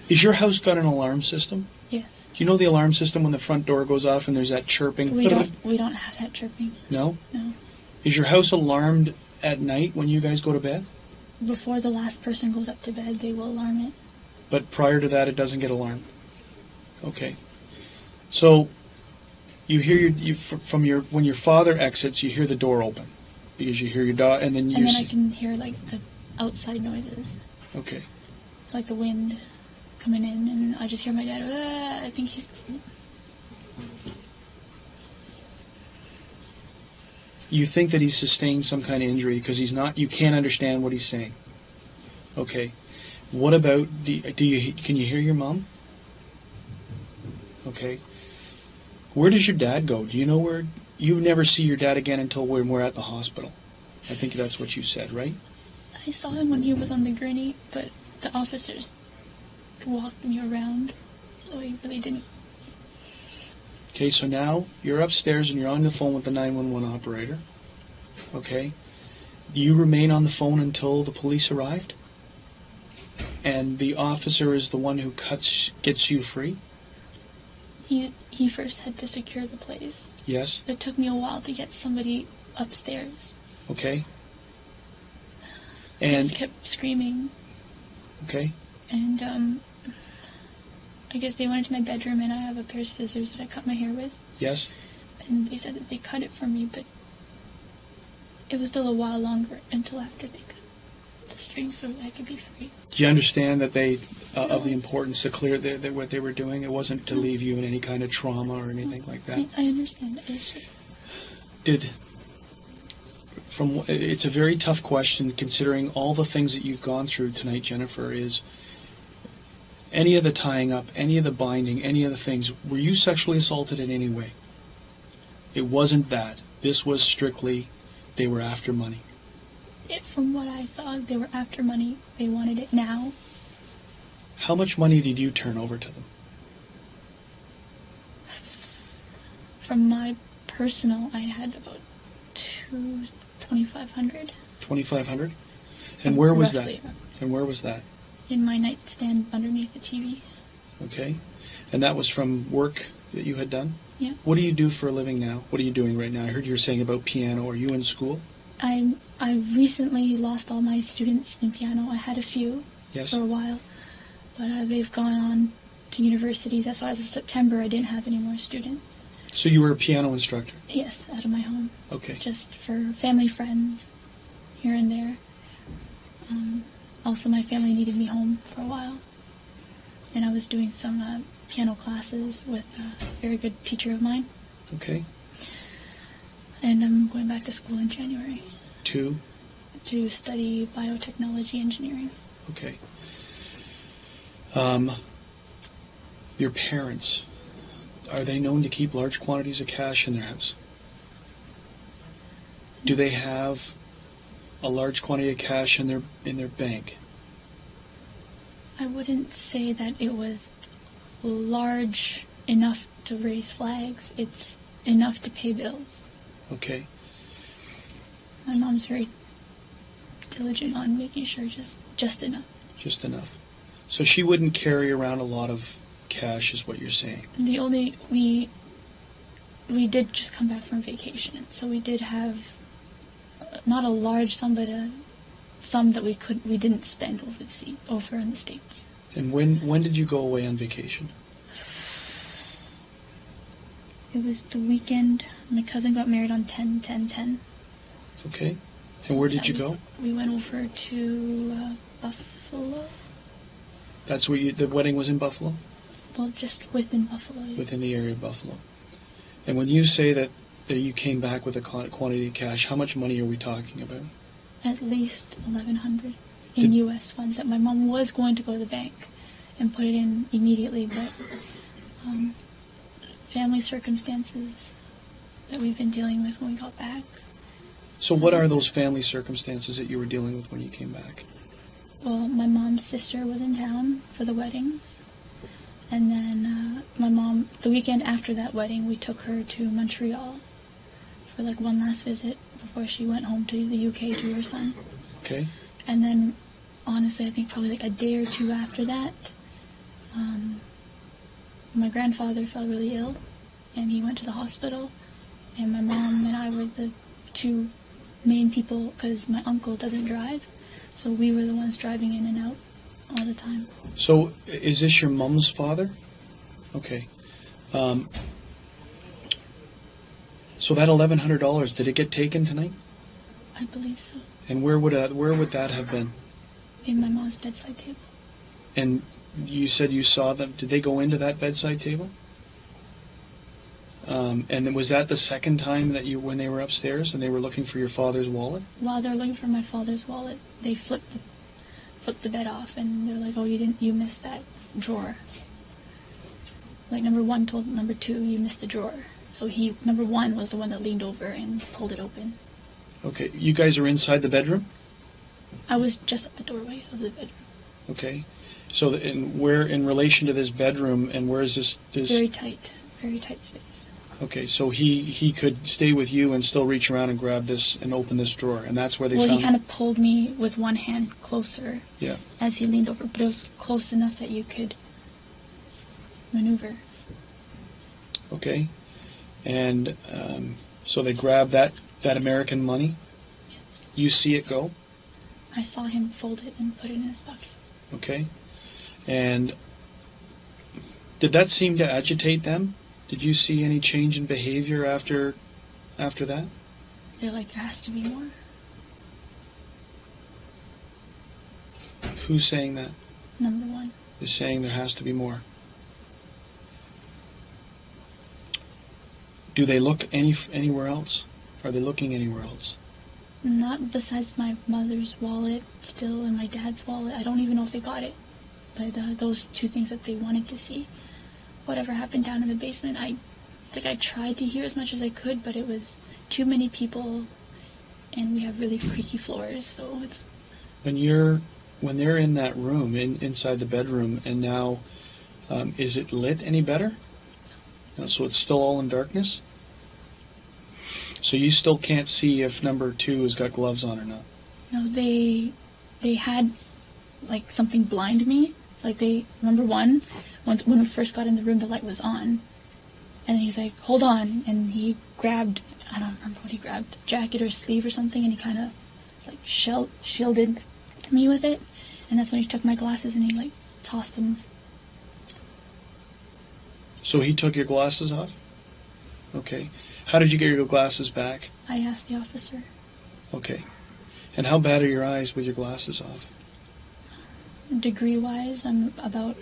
A: Is your house got an alarm system?
B: Yes.
A: Do you know the alarm system when the front door goes off and there's that chirping?
B: We don't have that chirping.
A: No?
B: No.
A: Is your house alarmed at night when you guys go to bed?
B: Before the last person goes up to bed, they will alarm it.
A: But prior to that, it doesn't get alarmed? Okay. So, you hear when your father exits, you hear the door open. Because you hear your dog, and then
B: I can hear, like, the outside noises.
A: Okay.
B: Like the wind coming in, and I just hear my dad, I think he's...
A: You think that he's sustained some kind of injury because you can't understand what he's saying. Okay. What about, can you hear your mom? Okay. Where does your dad go? Do you know where, you never see your dad again until when we're at the hospital. I think that's what you said, right?
B: I saw him when he was on the gurney, but the officers walked me around, so he really didn't.
A: Okay, so now you're upstairs and you're on the phone with the 911 operator. Okay. You remain on the phone until the police arrived? And the officer is the one who gets you free?
B: He first had to secure the place.
A: Yes.
B: It took me a while to get somebody upstairs.
A: Okay.
B: He
A: And
B: just kept screaming.
A: okay.
B: And I guess they went into my bedroom, and I have a pair of scissors that I cut my hair with.
A: Yes.
B: And they said that they cut it for me, but it was still a while longer until after they cut the string so that I could be free.
A: Do you understand that they of the importance to clear what they were doing? It wasn't to leave you in any kind of trauma or anything like that.
B: I understand. It's just...
A: It's a very tough question considering all the things that you've gone through tonight, Jennifer. Is any of the tying up, any of the binding, any of the things, were you sexually assaulted in any way? It wasn't that. This was strictly, they were after money.
B: From what I saw, they were after money. They wanted it now.
A: How much money did you turn over to them?
B: From my personal, I had about $2,500.
A: 2,500. And where was that?
B: Roughly.
A: And where was that?
B: In my nightstand underneath the TV.
A: Okay. And that was from work that you had done?
B: Yeah.
A: What do you do for a living now? What are you doing right now? I heard you were saying about piano. Are you in school?
B: I recently lost all my students in piano. I had a few
A: Yes.
B: for a while, but they've gone on to universities. That's why as of September I didn't have any more students.
A: So you were a piano instructor?
B: Yes, out of my home.
A: Okay.
B: Just for family, friends, here and there. Also, my family needed me home for a while, and I was doing some piano classes with a very good teacher of mine.
A: Okay.
B: And I'm going back to school in January
A: Two.
B: to study biotechnology engineering.
A: Okay. Your parents, are they known to keep large quantities of cash in their house? Do they have a large quantity of cash in their bank?
B: I wouldn't say that it was large enough to raise flags. It's enough to pay bills.
A: Okay.
B: My mom's very diligent on making sure just enough.
A: Just enough. So she wouldn't carry around a lot of cash, is what you're saying.
B: We did just come back from vacation, so we did have not a large sum, but a sum that we didn't spend over in the States.
A: And when did you go away on vacation?
B: It was the weekend. My cousin got married on 10/10/10.
A: Okay. And where did you go?
B: We went over to Buffalo.
A: That's where the wedding was in Buffalo?
B: Well, just within Buffalo.
A: Within the area of Buffalo. And when you say that you came back with a quantity of cash, how much money are we talking about?
B: At least $1,100 in U.S. funds that my mom was going to go to the bank and put it in immediately, but family circumstances that we've been dealing with when we got back.
A: So what are those family circumstances that you were dealing with when you came back?
B: Well, my mom's sister was in town for the weddings, and then my mom, the weekend after that wedding, we took her to Montreal for like one last visit before she went home to the UK to her son.
A: Okay.
B: And then, honestly, I think probably like a day or two after that, my grandfather fell really ill, and he went to the hospital, and my mom and I were the two main people, because my uncle doesn't drive, so we were the ones driving in and out all the time.
A: So is this your mom's father? Okay. So that $1,100, did it get taken tonight?
B: I believe so.
A: And where would that have been?
B: In my mom's bedside table.
A: And you said you saw them. Did they go into that bedside table? And then was that the second time that when they were upstairs and they were looking for your father's wallet?
B: While they're looking for my father's wallet, they flipped the bed off, and they're like, "Oh, you missed that drawer." Like number one told number two, "You missed the drawer." So number one was the one that leaned over and pulled it open.
A: Okay, you guys are inside the bedroom?
B: I was just at the doorway of the bedroom.
A: Okay. So where in relation to this bedroom, and where is this?
B: Very tight space.
A: Okay, so he could stay with you and still reach around and grab this and open this drawer, and that's where they found.
B: Well, he kind of pulled me with one hand closer.
A: Yeah.
B: As he leaned over, but it was close enough that you could maneuver.
A: Okay. And so they grabbed that American money.
B: Yes.
A: You see it go.
B: I saw him fold it and put it in his pocket.
A: Okay. And did that seem to agitate them? Did you see any change in behavior after that?
B: They're like, there has to be more.
A: Who's saying that?
B: Number one.
A: They're saying there has to be more. Do they look anywhere else? Are they looking anywhere else?
B: Not besides my mother's wallet still and my dad's wallet. I don't even know if they got it. But those two things that they wanted to see. Whatever happened down in the basement, I tried to hear as much as I could, but it was too many people, and we have really creaky floors, so it's...
A: When they're in that room, inside the bedroom, and now, is it lit any better? So it's still all in darkness? So you still can't see if number 2 has got gloves on or not?
B: No, they had, like, something blind me. Like, number 1, when we first got in the room, the light was on. And he's like, hold on. And he grabbed, I don't remember what he grabbed, jacket or sleeve or something, and he kind of, like, shielded me with it. And that's when he took my glasses and he, like, tossed them.
A: So he took your glasses off? Okay. How did you get your glasses back?
B: I asked the officer.
A: Okay. And how bad are your eyes with your glasses off?
B: Degree-wise, I'm about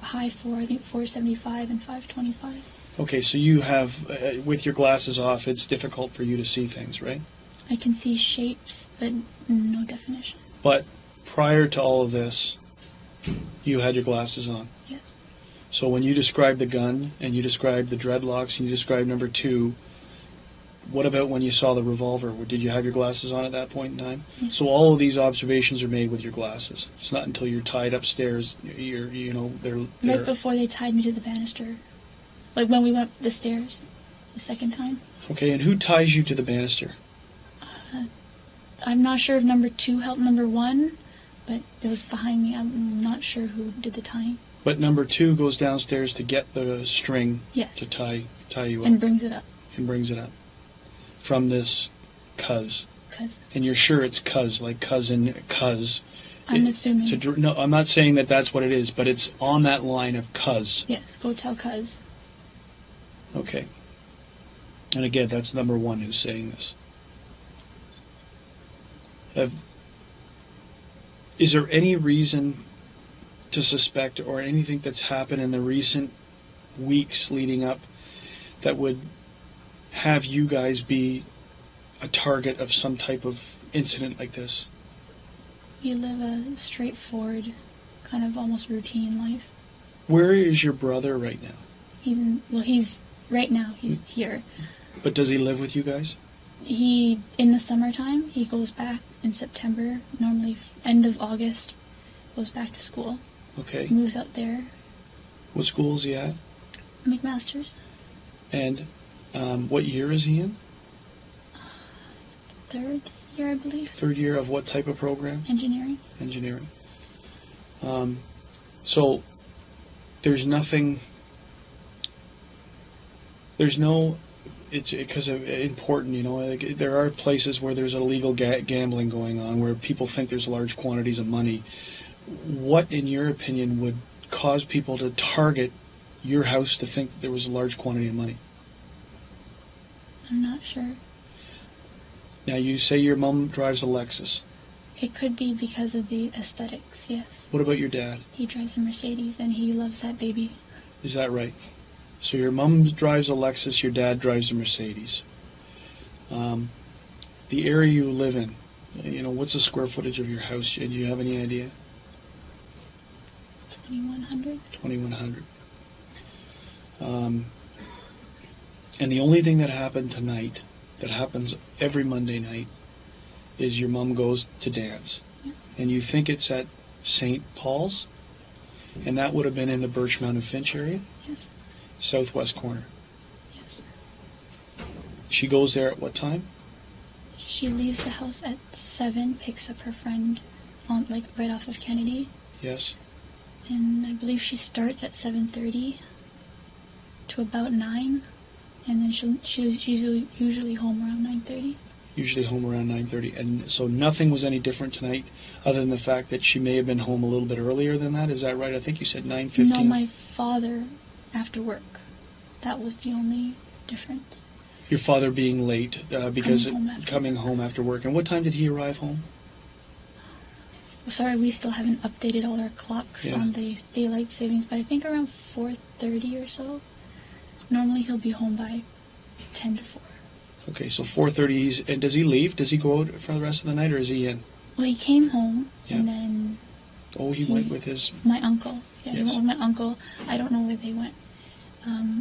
B: high 4, I think 475 and 525.
A: Okay, so you have, with your glasses off, it's difficult for you to see things, right?
B: I can see shapes, but no definition.
A: But prior to all of this, you had your glasses on?
B: Yes.
A: So when you described the gun, and you described the dreadlocks, and you described number 2, what about when you saw the revolver? Did you have your glasses on at that point in time?
B: Yes.
A: So all of these observations are made with your glasses. It's not until you're tied upstairs, they're...
B: Right before they tied me to the banister. Like when we went up the stairs the second time.
A: Okay, and who ties you to the banister?
B: I'm not sure if number 2 helped number 1, but it was behind me. I'm not sure who did the tying.
A: But number 2 goes downstairs to get the string to tie you up.
B: And brings it up.
A: And brings it up. From this cuz.
B: Cuz.
A: And you're sure it's cuz, like cousin, cuz.
B: I'm assuming.
A: No, I'm not saying that that's what it is, but it's on that line of cuz.
B: Yes, go tell cuz.
A: Okay. And again, that's number 1 who's saying this. Is there any reason to suspect, or anything that's happened in the recent weeks leading up, that would have you guys be a target of some type of incident like this?
B: We live a straightforward, kind of almost routine life.
A: Where is your brother right now?
B: He's here.
A: But does he live with you guys?
B: In the summertime, he goes back in September, normally end of August, goes back to school.
A: Okay.
B: Moves out there.
A: What school is he at?
B: McMaster's.
A: And what year is he in?
B: 3rd year, I believe.
A: 3rd year of what type of program?
B: Engineering.
A: Engineering. So there's nothing. There's no. It's because of important, like there are places where there's illegal gambling going on, where people think there's large quantities of money. What, in your opinion, would cause people to target your house to think there was a large quantity of money?
B: I'm not sure.
A: Now, you say your mom drives a Lexus.
B: It could be because of the aesthetics, yes.
A: What about your dad?
B: He drives a Mercedes, and he loves that baby.
A: Is that right? So your mom drives a Lexus, your dad drives a Mercedes. The area you live in, what's the square footage of your house? Do you have any idea?
B: 2,100.
A: 2,100. And the only thing that happened tonight, that happens every Monday night, is your mom goes to dance.
B: Yeah.
A: And you think it's at St. Paul's? And that would have been in the Birchmount and Finch area?
B: Yes.
A: Southwest corner.
B: Yes.
A: She goes there at what time?
B: She leaves the house at 7, picks up her friend right off of Kennedy.
A: Yes.
B: And I believe she starts at 7:30 to about 9, and then she's usually home around 9:30.
A: Usually home around 9:30. And so nothing was any different tonight, other than the fact that she may have been home a little bit earlier than that. Is that right? I think you said 9:15.
B: No, my father after work. That was the only difference.
A: Your father being late because
B: coming
A: home after work. And what time did he arrive home?
B: Sorry, we still haven't updated all our clocks on the daylight savings, but I think around 4:30 or so. Normally he'll be home by 10 to 4.
A: Okay, so 4:30. And does he leave? Does he go out for the rest of the night, or is he in?
B: Well, he came home,
A: Yeah.
B: and then
A: Oh, he went with his.
B: my uncle. Yeah, he
A: Yes.
B: went with my uncle. I don't know where they went.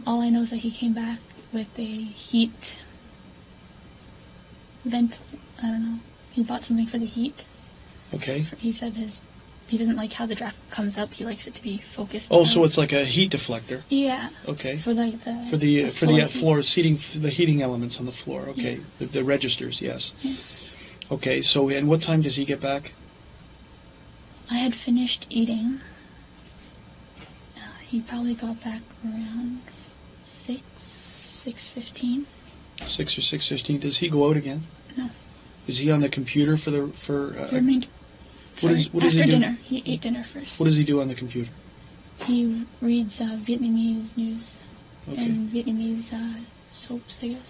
B: All I know is that he came back with a heat vent. I don't know. He bought something for the heat.
A: Okay.
B: He said he doesn't like how the draft comes up. He likes it to be focused.
A: Oh,
B: down.
A: so it's like a heat deflector.
B: Yeah.
A: Okay.
B: For the
A: For the floor seating, the heating elements on the floor. Okay.
B: Yeah.
A: The registers. Yes.
B: Yeah.
A: Okay. So, and what time does he get back?
B: I had finished eating. He probably got back around 6:15.
A: 6 or 6:15. Does he go out again?
B: No.
A: Is he on the computer for?
B: He remained.
A: What does he
B: after
A: do?
B: dinner, he ate dinner first.
A: What does he do on the computer?
B: He reads Vietnamese news
A: Okay.
B: and Vietnamese soaps, I guess.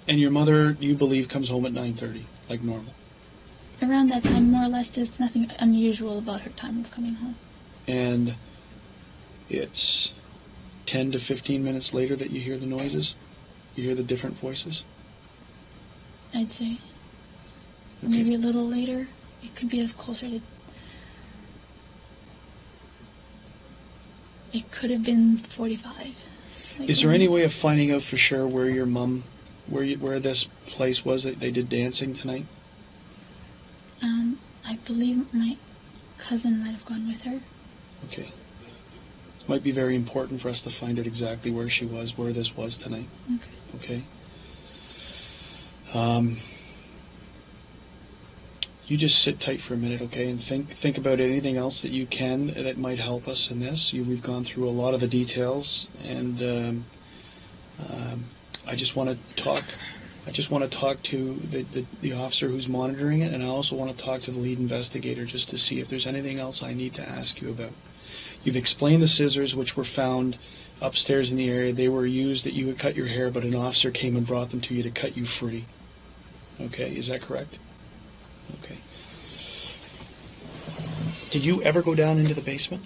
A: And your mother, you believe, comes home at 9:30, like normal.
B: Around that time, more or less, there's nothing unusual about her time of coming home.
A: And it's 10 to 15 minutes later that you hear the noises? You hear the different voices?
B: I'd say. Or
A: Okay.
B: maybe a little later. It could be closer to... It could have been 45.
A: Is there any way of finding out for sure where your mom, where this place was that they did dancing tonight?
B: I believe my cousin might have gone with her.
A: Okay. Might be very important for us to find out exactly where she was, where this was tonight.
B: Okay.
A: Okay. You just sit tight for a minute, okay, and think about anything else that you can that might help us in this. We've gone through a lot of the details, and I just want to talk. I just want to talk to the officer who's monitoring it, and I also want to talk to the lead investigator just to see if there's anything else I need to ask you about. You've explained the scissors which were found upstairs in the area. They were used that you would cut your hair, but an officer came and brought them to you to cut you free. Okay, is that correct? Okay. Did you ever go down into the basement?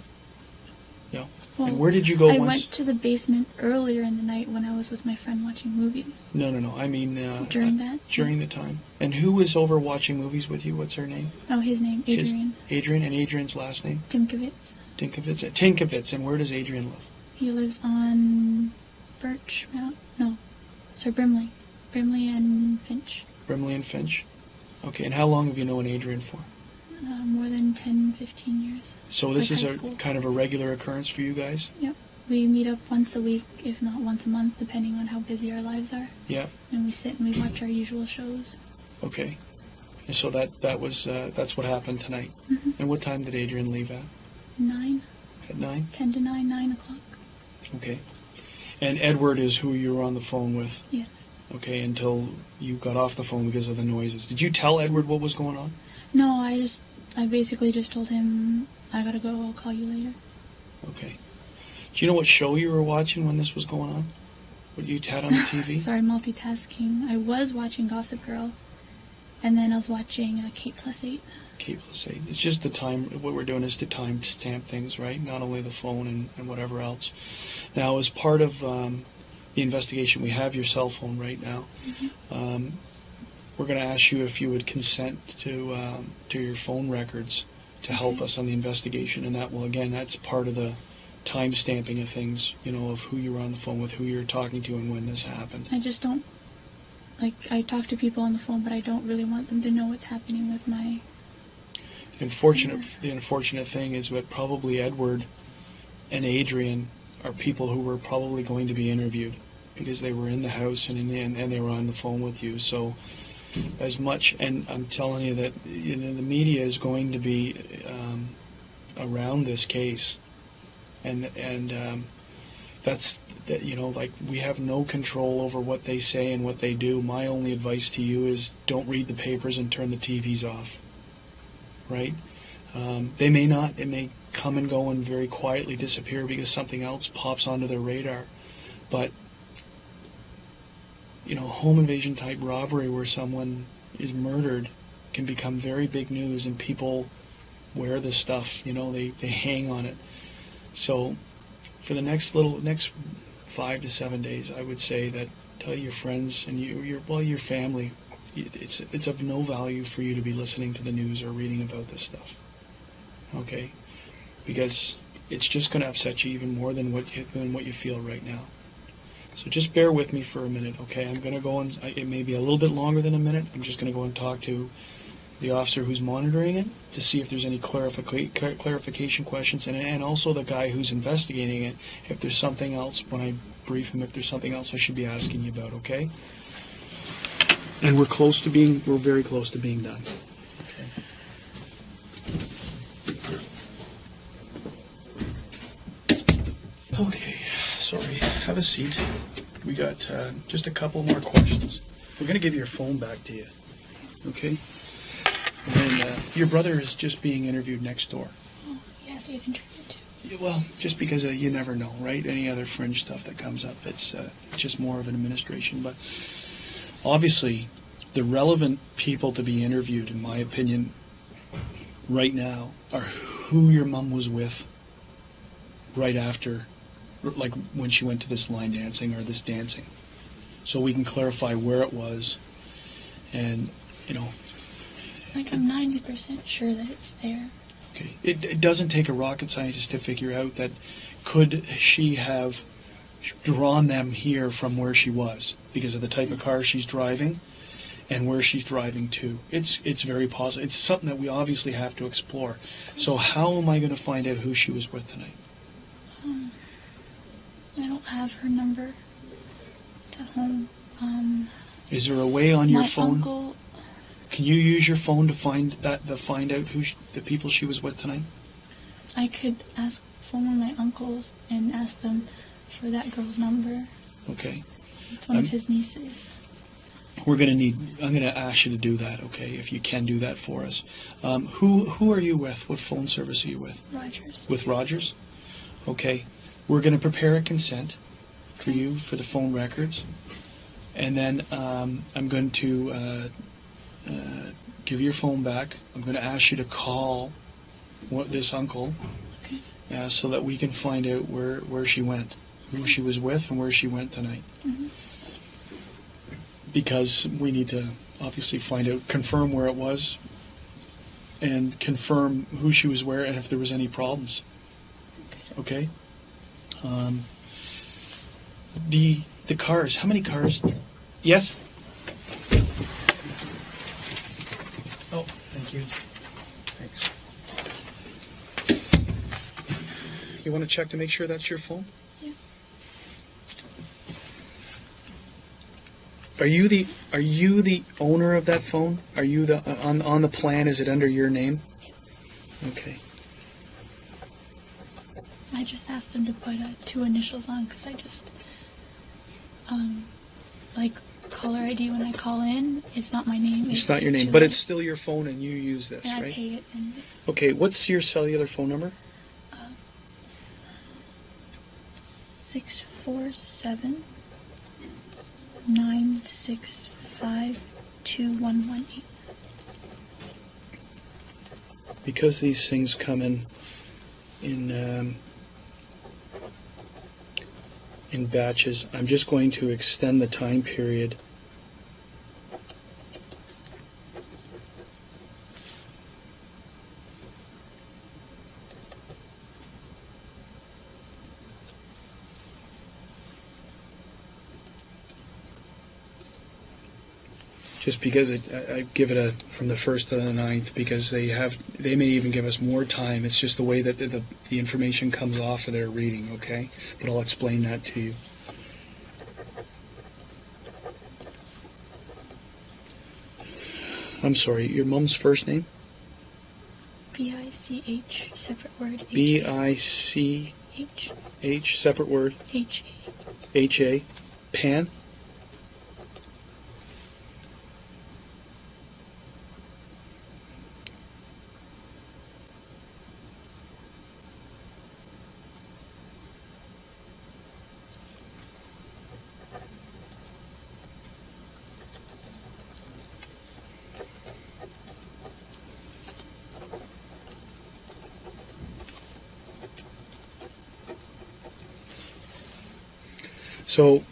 A: No.
B: Well,
A: And where did you go
B: I
A: once?
B: went to the basement earlier in the night when I was with my friend watching movies.
A: No. I mean
B: During that?
A: During the time. And who was over watching movies with you? What's her name?
B: Oh, his name, Adrian.
A: Adrian, and Adrian's last name?
B: Timkovitz.
A: Tinkovitz. And where does Adrian live?
B: He lives on Birch Mount. No, sorry, Brimley. Brimley and Finch.
A: Brimley and Finch. Okay, and how long have you known Adrian for?
B: More than 10, 15 years.
A: So this
B: Like
A: is
B: high
A: a
B: school.
A: kind of a regular occurrence for you guys?
B: Yep. We meet up once a week, if not once a month, depending on how busy our lives are.
A: Yeah.
B: And we sit and we watch our usual shows.
A: Okay. And so that's what happened tonight.
B: Mm-hmm.
A: And what time did Adrian leave at?
B: 9.
A: At 9?
B: 10 to 9, 9 o'clock.
A: Okay. And Edward is who you were on the phone with?
B: Yes.
A: Okay, until you got off the phone because of the noises. Did you tell Edward what was going on?
B: No, I basically just told him, I gotta go, I'll call you later.
A: Okay. Do you know what show you were watching when this was going on? What you had on the TV?
B: Sorry, multitasking. I was watching Gossip Girl, and then I was watching K+8.
A: K+8. It's just the time, what we're doing is to time stamp things, right? Not only the phone and whatever else. Now, as part of the investigation, we have your cell phone right now.
B: Mm-hmm.
A: We're going to ask you if you would consent to your phone records to help us on the investigation, and that will, again, that's part of the time stamping of things, of who you were on the phone with, who you were talking to, and when this happened.
B: I just don't, I talk to people on the phone, but I don't really want them to know what's happening with my...
A: The unfortunate thing is that probably Edward and Adrian are people who were probably going to be interviewed because they were in the house and they were on the phone with you. So as much, and I'm telling you that the media is going to be around this case, and that's that, we have no control over what they say and what they do. My only advice to you is don't read the papers and turn the TVs off. Right? They may not. It may come and go and very quietly disappear because something else pops onto their radar. But, home invasion type robbery where someone is murdered can become very big news, and people wear this stuff. They hang on it. So for the next 5 to 7 days, I would say that tell your friends and your family. It's of no value for you to be listening to the news or reading about this stuff. Okay, because it's just going to upset you even more than what you feel right now. So just bear with me for a minute, okay? I'm going to go on. It may be a little bit longer than a minute. I'm just going to go and talk to the officer who's monitoring it to see if there's any clarification questions, and also the guy who's investigating it, if there's something else, when I brief him, if there's something else I should be asking you about, okay? And we're very close to being done. Okay, sorry, have a seat. We got just a couple more questions. We're going to give your phone back to you, okay? And your brother is just being interviewed next door.
B: Oh, yes, you interviewed too.
A: Yeah, well, just because you never know, right? Any other fringe stuff that comes up, it's just more of an administration. But obviously, the relevant people to be interviewed, in my opinion, right now, are who your mom was with right after, like when she went to this line dancing or this dancing. So we can clarify where it was, and,
B: Like, I'm 90% sure that it's there.
A: Okay. It doesn't take a rocket scientist to figure out that could she have drawn them here from where she was because of the type of car she's driving and where she's driving to. It's very possible. It's something that we obviously have to explore. So how am I going to find out who she was with tonight?
B: I don't have her number at home.
A: Is there a way on your
B: my
A: phone?
B: Uncle,
A: Can you use your phone to find out who the people she was with tonight?
B: I could phone one of my uncles and ask them for that girl's number.
A: Okay.
B: It's one of his nieces.
A: I'm going to ask you to do that, okay, if you can do that for us. Who are you with? What phone service are you with?
B: Rogers.
A: With Rogers? Okay. We're going to prepare a consent for you for the phone records. And then I'm going to give your phone back. I'm going to ask you to call this uncle,
B: Okay.
A: so that we can find out where she went, who she was with, and where she went tonight.
B: Mm-hmm.
A: Because we need to obviously confirm where it was, and confirm who she was where, and if there was any problems. Okay? The cars. How many cars? Yes? Oh, thank you. Thanks. You want to check to make sure that's your phone?
B: Yeah.
A: Are you the owner of that phone? Are you on the plan? Is it under your name? Okay.
B: I just asked them to put 2 initials on because I just, like caller ID when I call in, it's not my name.
A: It's not your name, but it's still your phone and you use this,
B: and
A: right?
B: I pay it. And
A: Okay, what's your cellular phone number?
B: 647 965 2118.
A: Because these things come in batches, I'm just going to extend the time period. Just because I give it from the 1st to the 9th, because they may even give us more time. It's just the way that the information comes off of their reading, okay? But I'll explain that to you. I'm sorry, your mom's first name?
B: B-I-C-H, separate word.
A: B-I-C-H, separate word.
B: H-A.
A: H-A, Pan? So,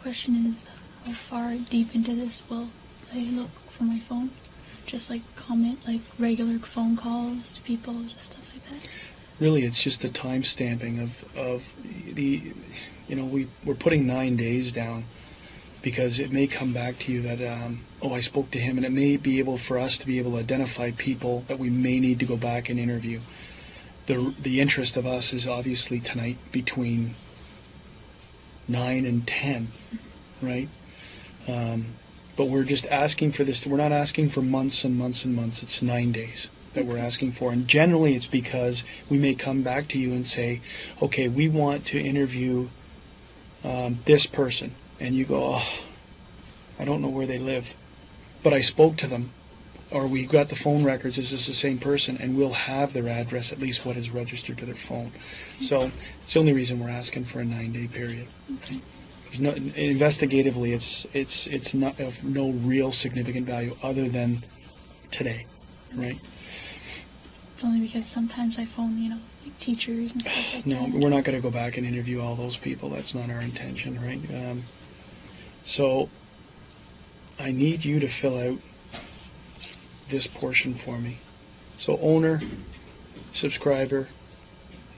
B: question is, how far deep into this will I look for my phone? Just like comment, like regular phone calls to people, just stuff like that?
A: Really, it's just the time stamping of the, we're putting 9 days down because it may come back to you that, I spoke to him, and it may be able for us to be able to identify people that we may need to go back and interview. The interest of us is obviously tonight between 9 and 10, right? But we're just asking for this. We're not asking for months and months and months. It's 9 days that we're asking for. And generally it's because we may come back to you and say, okay, we want to interview this person. And you go, oh, I don't know where they live. But I spoke to them. Or we got the phone records. Is this the same person? And we'll have their address, at least what is registered to their phone. So it's the only reason we're asking for a 9-day period.
B: Okay.
A: There's no, investigatively, it's not of no real significant value other than today, right?
B: It's only because sometimes I phone, like teachers and stuff like
A: No,
B: that.
A: we're not going to go back and interview all those people. That's not our intention, right? So I need you to fill out this portion for me. So owner, subscriber,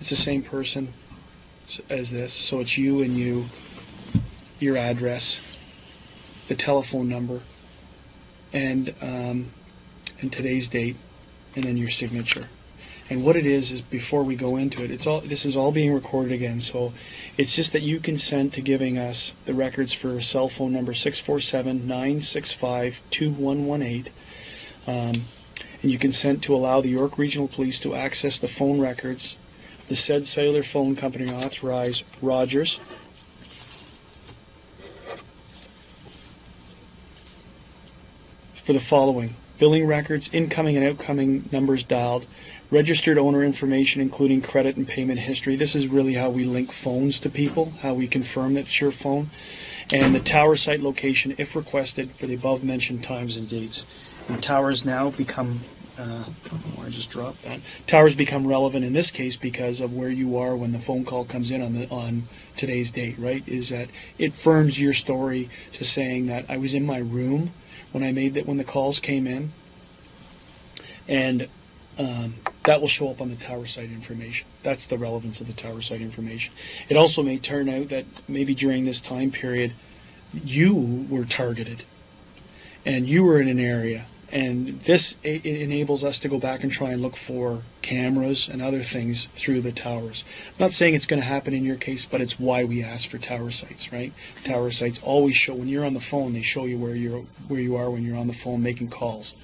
A: it's the same person as this. So it's you and you, your address, the telephone number, and today's date, and then your signature. And what it is before we go into it, this is all being recorded again. So it's just that you consent to giving us the records for cell phone number 647-965-2118. And you consent to allow the York Regional Police to access the phone records, the said cellular phone company authorized Rogers, for the following: billing records, incoming and outgoing numbers dialed, registered owner information including credit and payment history. This is really how we link phones to people, how we confirm that it's your phone, and the tower site location if requested for the above mentioned times and dates. And towers now become, I just dropped that. Towers become relevant in this case because of where you are when the phone call comes in on today's date, right? Is that it firms your story to saying that I was in my room when the calls came in, and that will show up on the tower site information. That's the relevance of the tower site information. It also may turn out that maybe during this time period you were targeted and you were in an area, and this it enables us to go back and try and look for cameras and other things through the towers. I'm not saying it's going to happen in your case, but it's why we ask for tower sites, right? Tower sites always show, when you're on the phone, they show you where you are when you're on the phone making calls.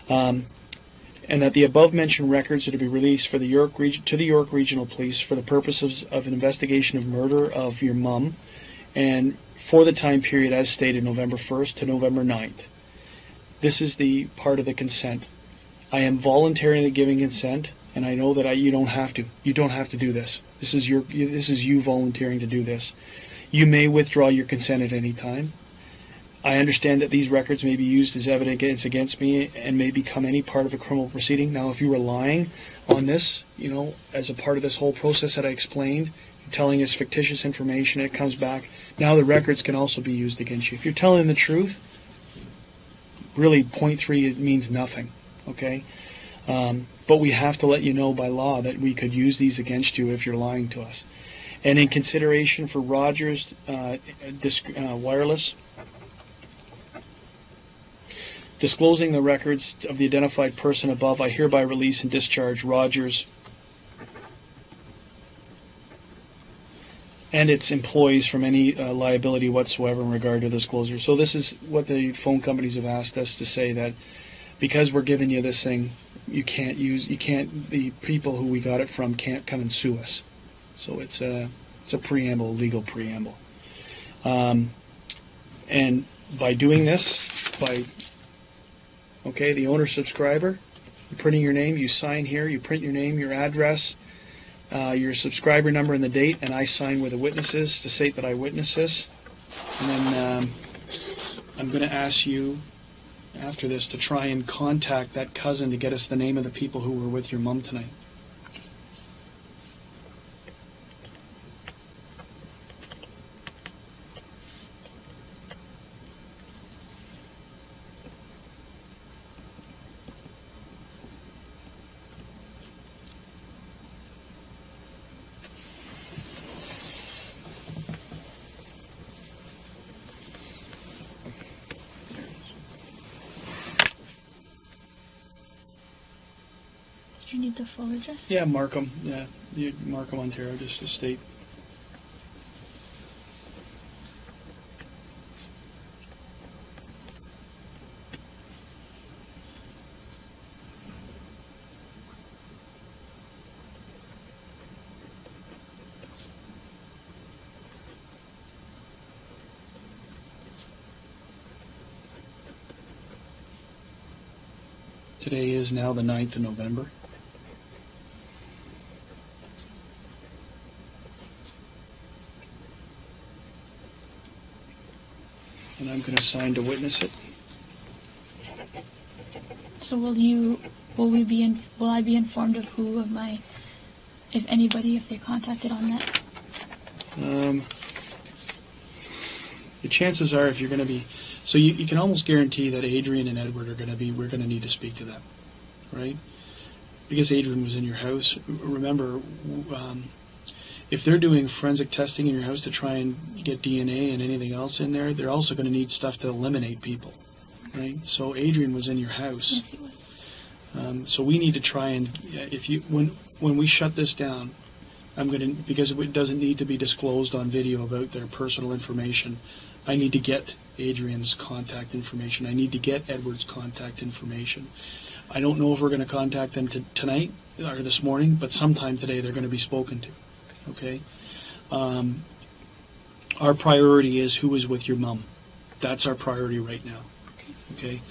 A: And that the above-mentioned records are to be released to the York Regional Police for the purposes of an investigation of murder of your mum, and for the time period as stated, November 1st to November 9th. This is the part of the consent. I am voluntarily giving consent, and I know that you don't have to. You don't have to do this. This is you volunteering to do this. You may withdraw your consent at any time. I understand that these records may be used as evidence against me and may become any part of a criminal proceeding. Now, if you were lying on this, as a part of this whole process that I explained, telling us fictitious information, it comes back. Now the records can also be used against you. If you're telling the truth, really, point 3, it means nothing, okay? But we have to let you know by law that we could use these against you if you're lying to us. And in consideration for Rogers Wireless, disclosing the records of the identified person above, I hereby release and discharge Rogers and its employees from any liability whatsoever in regard to disclosure. So this is what the phone companies have asked us to say, that because we're giving you this thing, the people who we got it from can't come and sue us. So it's a preamble, a legal preamble. And by doing this, the owner subscriber, you're printing your name, you sign here, you print your name, your address, your subscriber number and the date, and I sign with the witnesses to state that I witnessed this. And then I'm going to ask you after this to try and contact that cousin to get us the name of the people who were with your mom tonight.
B: need the full address?
A: Yeah, Markham. Yeah, Markham, Ontario, just to state. Today is now the 9th of November. And I'm going to sign to witness it.
B: So will I be informed of who of my, if anybody, if they're contacted on that?
A: The chances are, if you're going to be, so you can almost guarantee that Adrian and Edward we're going to need to speak to them, right? Because Adrian was in your house. Remember, if they're doing forensic testing in your house to try and get DNA and anything else in there, they're also going to need stuff to eliminate people, right? So Adrian was in your house.
B: Yes, he was.
A: So we need to try and, when we shut this down, because it doesn't need to be disclosed on video about their personal information, I need to get Adrian's contact information. I need to get Edward's contact information. I don't know if we're going to contact them tonight or this morning, but sometime today they're going to be spoken to. Okay? Our priority is who is with your mom. That's our priority right now. Okay?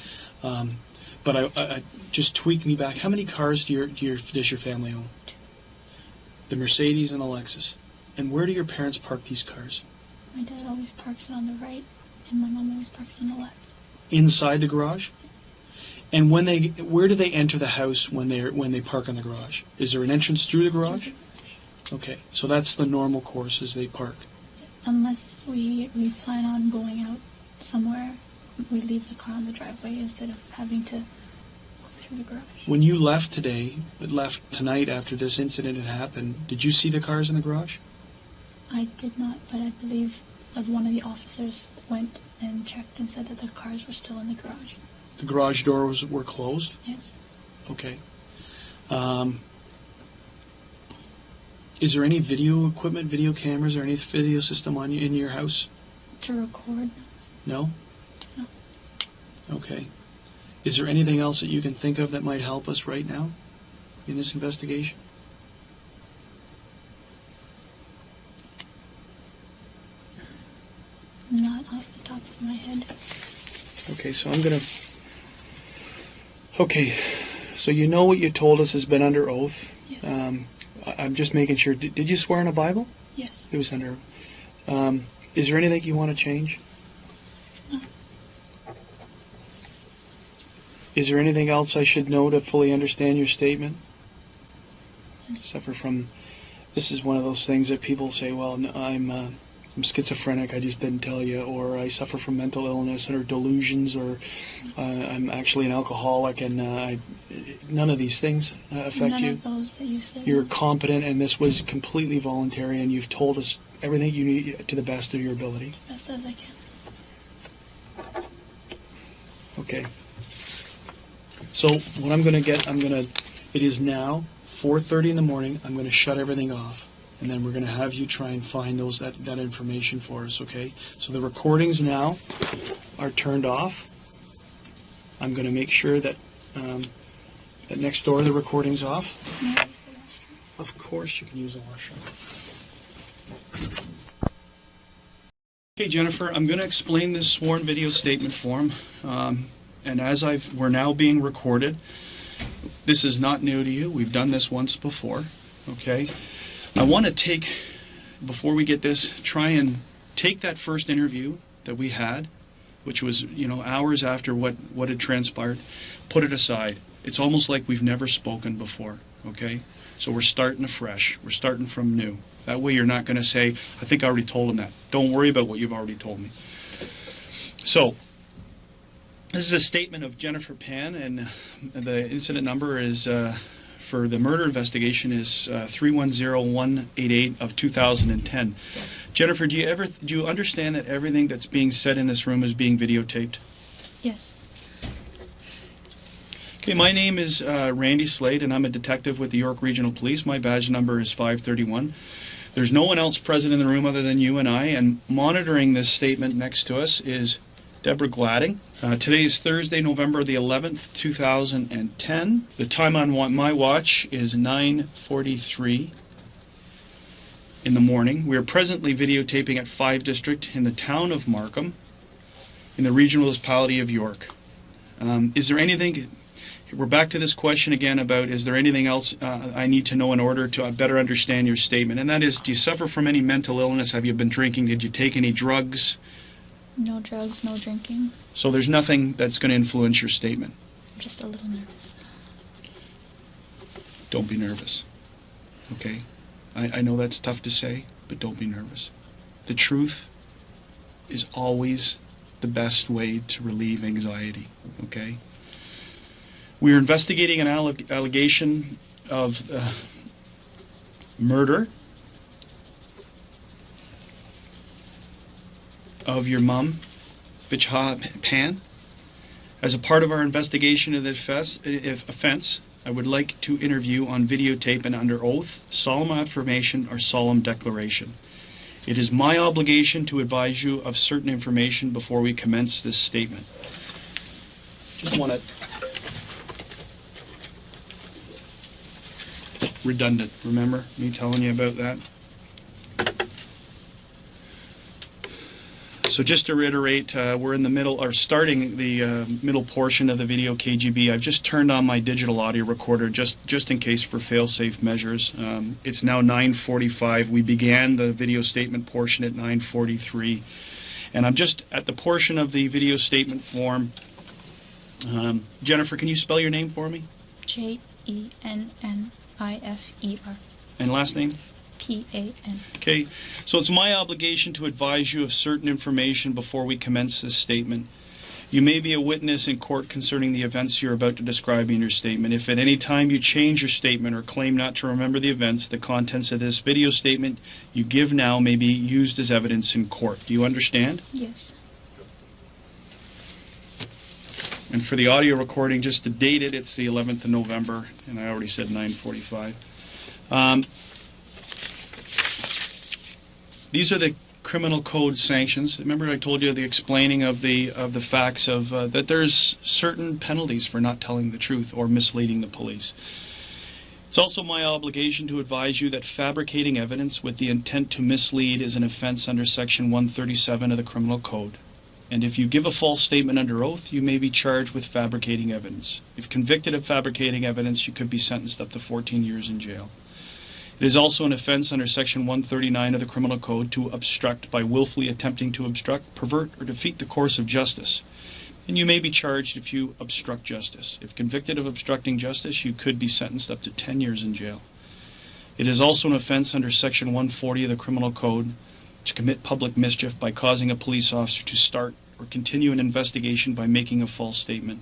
A: But I just tweak me back. How many cars does your family own? The Mercedes and the Lexus. And where do your parents park these cars?
B: My dad always parks it on the right, and my mom always parks it on the left.
A: Inside the garage? And where do they enter the house when they park in the garage? Is there an entrance through the garage? Okay, so that's the normal course as they park.
B: Unless we plan on going out somewhere, we leave the car on the driveway instead of having to go through the garage.
A: When you left tonight after this incident had happened, did you see the cars in the garage?
B: I did not, but I believe that one of the officers went and checked and said that the cars were still in the garage.
A: The garage doors were closed?
B: Yes.
A: Okay. Is there any video equipment, video cameras, or any video system in your house?
B: To record?
A: No?
B: No.
A: Okay. Is there anything else that you can think of that might help us right now in this investigation?
B: Not off the top of my head.
A: Okay, so Okay, so you know what you told us has been under oath.
B: Yes.
A: I'm just making sure. Did you swear in a Bible?
B: Yes.
A: It was under. Is there anything you want to change?
B: No.
A: Is there anything else I should know to fully understand your statement? Suffer from. This is one of those things that people say, well, I'm schizophrenic, I just didn't tell you, or I suffer from mental illness or delusions, or I'm actually an alcoholic, and none of these things affect you.
B: None of those that you said.
A: You're competent, and this was completely voluntary, and you've told us everything you need to the best of your ability.
B: Best as I can.
A: Okay. So what I'm going to, it is now 4:30 in the morning, I'm going to shut everything off. And then we're going to have you try and find that information for us, okay? So the recordings now are turned off. I'm going to make sure that that next door the recording's off. Of course you can use the washroom. Okay, Jennifer, I'm going to explain this sworn video statement form. And as we're now being recorded, this is not new to you. We've done this once before, okay? I want to before we get this, try and take that first interview that we had, which was, hours after what had transpired, put it aside. It's almost like we've never spoken before, okay? So we're starting afresh. We're starting from new. That way you're not going to say, I think I already told him that. Don't worry about what you've already told me. So, this is a statement of Jennifer Pan, and the incident number is... for the murder investigation is 310188 of 2010. Jennifer, do you understand that everything that's being said in this room is being videotaped?
B: Yes.
A: Okay, my name is Randy Slade, and I'm a detective with the York Regional Police. My badge number is 531. There's no one else present in the room other than you and I, and monitoring this statement next to us is Deborah Gladding. Today is Thursday, November the 11th, 2010. The time on my watch is 9:43 in the morning. We are presently videotaping at 5 District in the town of Markham, in the regional municipality of York. Is there anything... We're back to this question again about, is there anything else I need to know in order to better understand your statement? And that is, do you suffer from any mental illness? Have you been drinking? Did you take any drugs?
B: No drugs, no drinking.
A: So there's nothing that's going to influence your statement?
B: I'm just a little nervous.
A: Don't be nervous. Okay? I know that's tough to say, but don't be nervous. The truth is always the best way to relieve anxiety. Okay? We are investigating an allegation of murder of your mom, Pan. As a part of our investigation of this offense, I would like to interview on videotape and under oath, solemn affirmation or solemn declaration. It is my obligation to advise you of certain information before we commence this statement. Just want to... Redundant. Remember me telling you about that? So just to reiterate, we're in the middle, or starting the middle portion of the video KGB. I've just turned on my digital audio recorder just in case for fail-safe measures. It's now 9:45. We began the video statement portion at 9:43. And I'm just at the portion of the video statement form. Jennifer, can you spell your name for me?
B: Jennifer.
A: And last name?
B: Pan.
A: Okay, so it's my obligation to advise you of certain information before we commence this statement. You may be a witness in court concerning the events you're about to describe in your statement. If at any time you change your statement or claim not to remember the events, the contents of this video statement you give now may be used as evidence in court. Do you understand?
B: Yes.
A: And for the audio recording, just to date it, it's the 11th of November, and I already said 9:45. These are the criminal code sanctions. Remember I told you the explaining of the facts of that there's certain penalties for not telling the truth or misleading the police. It's also my obligation to advise you that fabricating evidence with the intent to mislead is an offense under Section 137 of the Criminal Code. And if you give a false statement under oath, you may be charged with fabricating evidence. If convicted of fabricating evidence, you could be sentenced up to 14 years in jail. It is also an offense under Section 139 of the Criminal Code to obstruct by willfully attempting to obstruct, pervert, or defeat the course of justice. And you may be charged if you obstruct justice. If convicted of obstructing justice, you could be sentenced up to 10 years in jail. It is also an offense under Section 140 of the Criminal Code to commit public mischief by causing a police officer to start or continue an investigation by making a false statement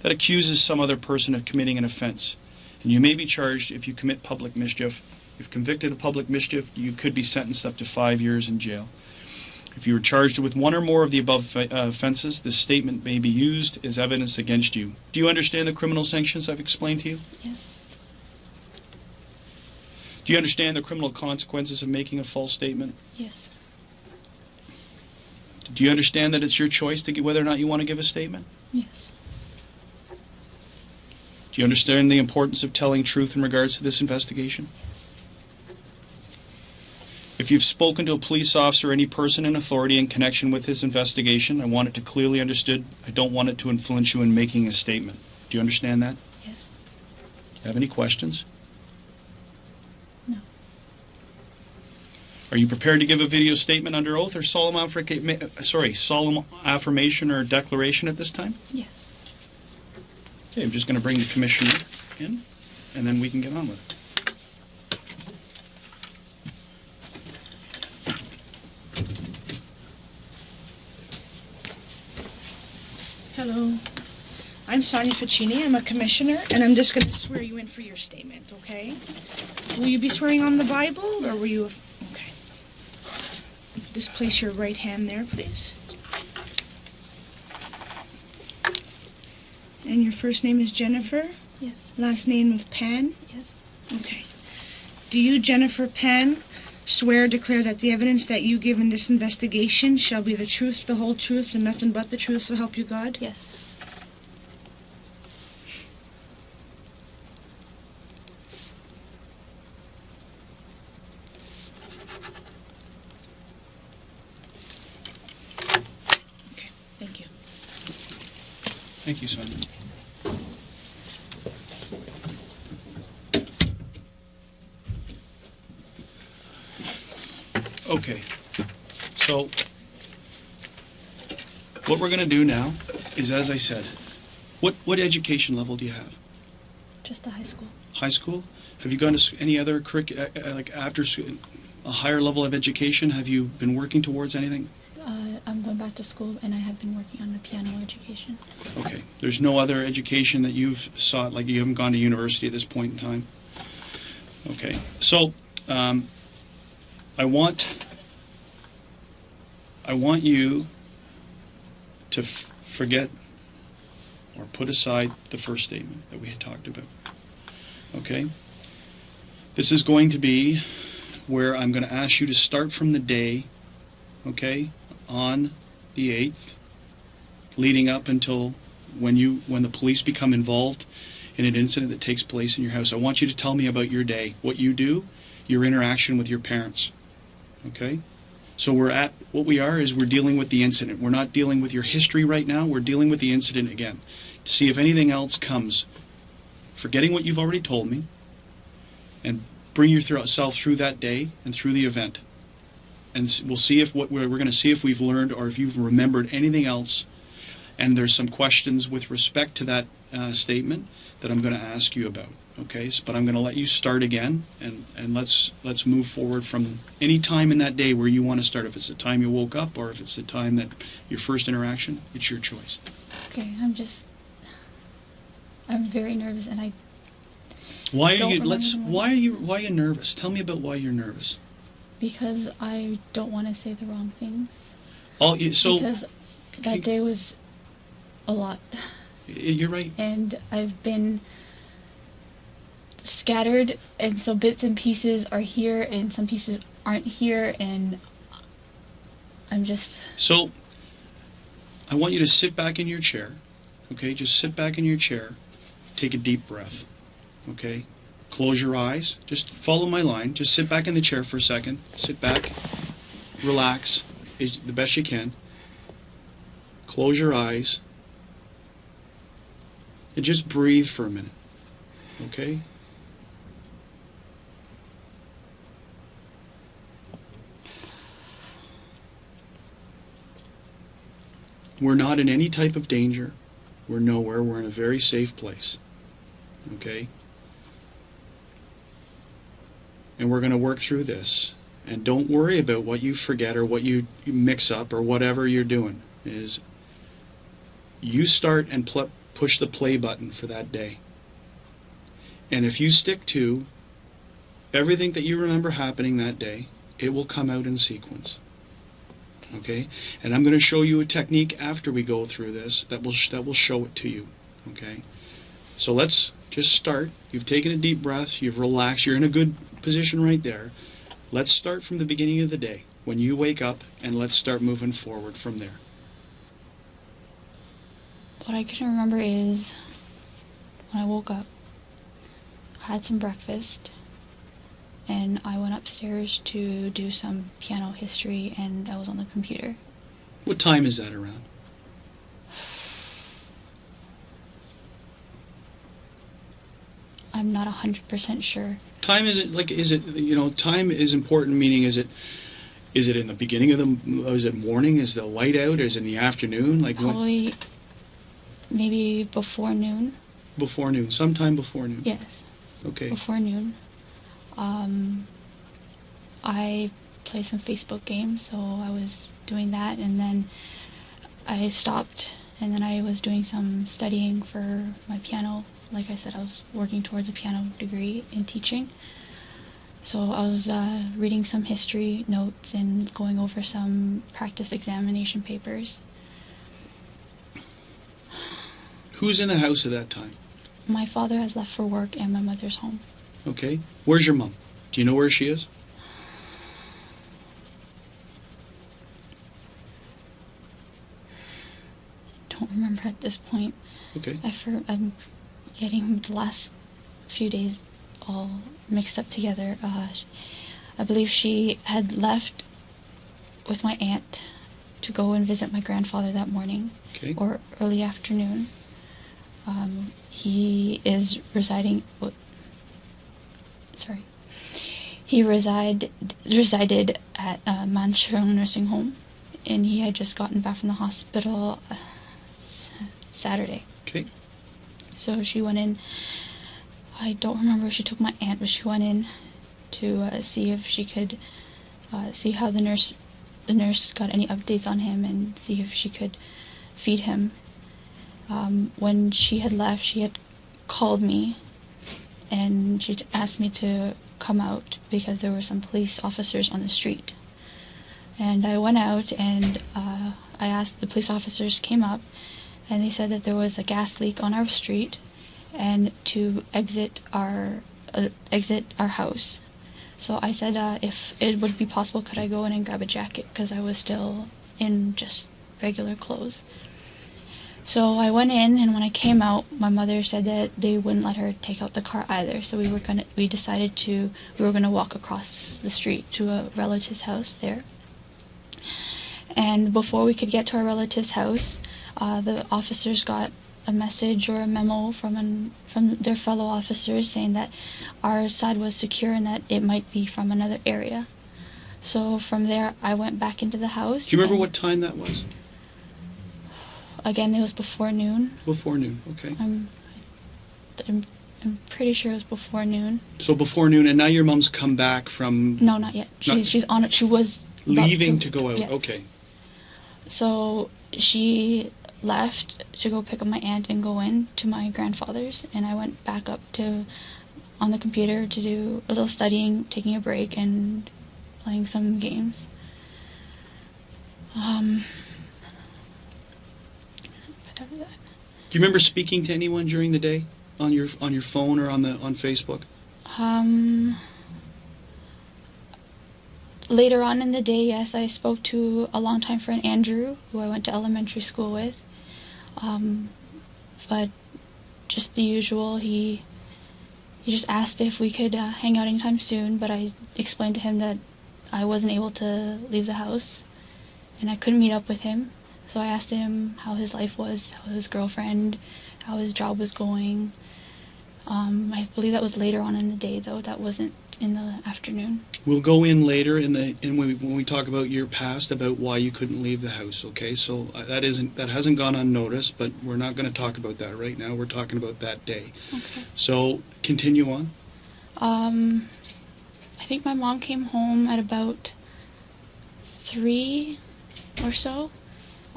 A: that accuses some other person of committing an offense. And you may be charged if you commit public mischief. If convicted of public mischief, you could be sentenced up to 5 years in jail. If you are charged with one or more of the above offenses, this statement may be used as evidence against you. Do you understand the criminal sanctions I've explained to you?
B: Yes.
A: Do you understand the criminal consequences of making a false statement?
B: Yes.
A: Do you understand that it's your choice to whether or not you want to give a statement?
B: Yes.
A: Do you understand the importance of telling truth in regards to this investigation? If you've spoken to a police officer or any person in authority in connection with this investigation, I want it to clearly understood. I don't want it to influence you in making a statement. Do you understand that?
B: Yes.
A: Do you have any questions?
B: No.
A: Are you prepared to give a video statement under oath or solemn affirmation or declaration at this time?
B: Yes.
A: Okay, I'm just going to bring the commissioner in, and then we can get on with it.
D: Hello. I'm Sonia Ficini. I'm a commissioner, and I'm just going to swear you in for your statement, okay? Will you be swearing on the Bible, or will you... Okay. Just place your right hand there, please. And your first name is Jennifer?
B: Yes.
D: Last name of Pan?
B: Yes.
D: Okay. Do you, Jennifer Pan, swear or declare that the evidence that you give in this investigation shall be the truth, the whole truth, and nothing but the truth, so help you God?
B: Yes.
D: Okay, thank you.
A: Thank you, Sonia. Okay, so what we're going to do now is, as I said, what education level do you have?
B: Just the high school.
A: High school? Have you gone to any other like after a higher level of education? Have you been working towards anything?
B: I'm going back to school, and I have been working on the piano education.
A: Okay. There's no other education that you've sought, like you haven't gone to university at this point in time? Okay. So, I want you to forget or put aside the first statement that we had talked about. Okay? This is going to be where I'm going to ask you to start from the day, okay, on the 8th, leading up until when the police become involved in an incident that takes place in your house. I want you to tell me about your day, what you do, your interaction with your parents. Okay? So we're dealing with the incident. We're not dealing with your history right now. We're dealing with the incident again. To see if anything else comes. Forgetting what you've already told me, and bring yourself through that day and through the event. And we'll see if we're going to see if we've learned or if you've remembered anything else. And there's some questions with respect to that statement that I'm going to ask you about. Okay, but I'm going to let you start again, and let's move forward from any time in that day where you want to start. If it's the time you woke up or if it's the time that your first interaction, it's your choice.
B: Okay, I'm very nervous, and
A: Why are you nervous? Tell me about why you're nervous.
B: because I don't want to say the wrong things.
A: Because
B: that day was a lot.
A: You're right.
B: And I've been scattered, and so bits and pieces are here, and some pieces aren't here, and I'm just...
A: So, I want you to sit back in your chair, okay? Just sit back in your chair. Take a deep breath, okay? Close your eyes. Just follow my line. Just sit back in the chair for a second. Sit back. Relax the best you can. Close your eyes. And just breathe for a minute, okay? We're not in any type of danger. We're nowhere. We're in a very safe place. Okay? And we're going to work through this. And don't worry about what you forget or what you mix up or whatever you're doing. Is you start and push the play button for that day. And if you stick to everything that you remember happening that day, it will come out in sequence. Okay? And I'm going to show you a technique after we go through this that will show it to you. Okay? So let's just start. You've taken a deep breath. You've relaxed. You're in a good position right there. Let's start from the beginning of the day, when you wake up, and let's start moving forward from there.
B: What I can remember is when I woke up, I had some breakfast, and I went upstairs to do some piano history, and I was on the computer.
A: What time is that around?
B: I'm not 100% sure.
A: Time time is important, meaning is it in the beginning of is it morning? Is the light out? Is it in the afternoon?
B: Probably maybe before noon.
A: Before noon, sometime before noon.
B: Yes.
A: Okay.
B: Before noon. I play some Facebook games, so I was doing that, and then I stopped, and then I was doing some studying for my piano. Like I said, I was working towards a piano degree in teaching. So I was reading some history notes and going over some practice examination papers.
A: Who's in the house at that time?
B: My father has left for work and my mother's home.
A: Okay. Where's your mom? Do you know where she is?
B: Don't remember at this point.
A: Okay.
B: I'm getting the last few days all mixed up together. I believe she had left with my aunt to go and visit my grandfather that morning,
A: Okay.
B: or early afternoon. He is residing. He resided at Manchung Nursing Home, and he had just gotten back from the hospital Saturday.
A: Okay.
B: So she went in. I don't remember if she took my aunt, but she went in to see if she could see how the nurse got any updates on him and see if she could feed him. When she had left, she had called me and she asked me to come out because there were some police officers on the street. And I went out and I asked, the police officers came up and they said that there was a gas leak on our street and to exit our house. So I said if it would be possible, could I go in and grab a jacket, because I was still in just regular clothes. So I went in, and when I came out, my mother said that they wouldn't let her take out the car either. So we decided we were gonna walk across the street to a relative's house there. And before we could get to our relative's house, the officers got a message or a memo from their fellow officers saying that our side was secure and that it might be from another area. So from there, I went back into the house.
A: Do you remember what time that was?
B: Again, it was before noon.
A: Before noon, okay.
B: I'm pretty sure it was before noon.
A: So before noon, and now your mom's come back from...
B: No, not yet. She's on it. She was
A: leaving to go out.
B: Yeah.
A: Okay.
B: So she left to go pick up my aunt and go in to my grandfather's, and I went back up on the computer to do a little studying, taking a break, and playing some games. But after that,
A: Do you remember speaking to anyone during the day on your phone or on Facebook?
B: Later on in the day, yes, I spoke to a longtime friend, Andrew, who I went to elementary school with. But just the usual, he just asked if we could hang out anytime soon, but I explained to him that I wasn't able to leave the house and I couldn't meet up with him. So I asked him how his life was, how his girlfriend, how his job was going. I believe that was later on in the day, though. That wasn't in the afternoon.
A: We'll go in later when we talk about your past, about why you couldn't leave the house. Okay, so that hasn't gone unnoticed, but we're not going to talk about that right now. We're talking about that day.
B: Okay.
A: So continue on.
B: I think my mom came home at about 3 or so.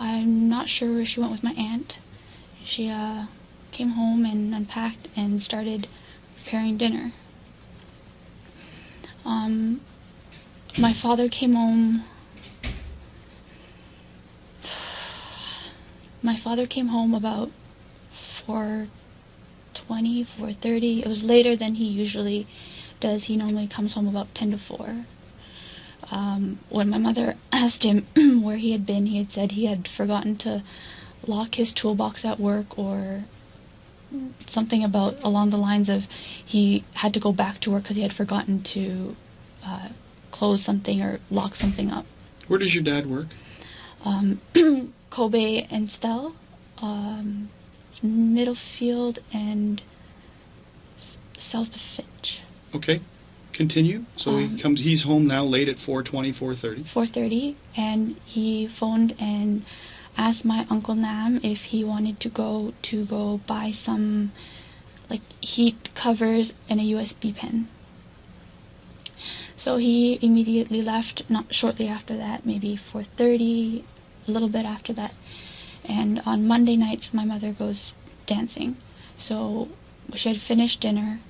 B: I'm not sure where she went with my aunt. She came home and unpacked and started preparing dinner. My father came home. My father came home about 4:20, 4:30. It was later than he usually does. He normally comes home about 10 to 4. When my mother asked him where he had been, he had said he had forgotten to lock his toolbox at work, or something along the lines of he had to go back to work because he had forgotten to close something or lock something up.
A: Where does your dad work?
B: Kobe and Stell. It's Middlefield and south of Finch.
A: Okay, continue. So he's home now late at 4:20, 4:30.
B: 4:30, and he phoned and asked my Uncle Nam if he wanted to go buy some like heat covers and a USB pen. So he immediately left, not shortly after that, maybe 4:30, a little bit after that. And on Monday nights, my mother goes dancing. So she had finished dinner,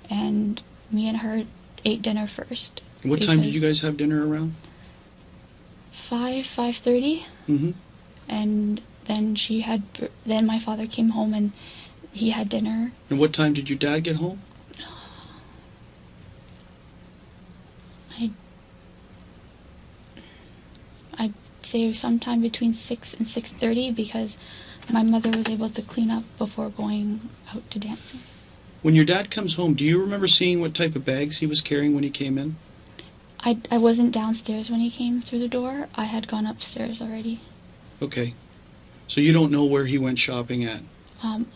B: and me and her ate dinner first.
A: What time did you guys have dinner around?
B: 5:30.
A: Mm-hmm.
B: And Then my father came home and he had dinner.
A: And what time did your dad get home?
B: I'd say sometime between 6 and 6:30 because my mother was able to clean up before going out to dancing.
A: When your dad comes home, do you remember seeing what type of bags he was carrying when he came in?
B: I wasn't downstairs when he came through the door. I had gone upstairs already.
A: Okay. So you don't know where he went shopping at?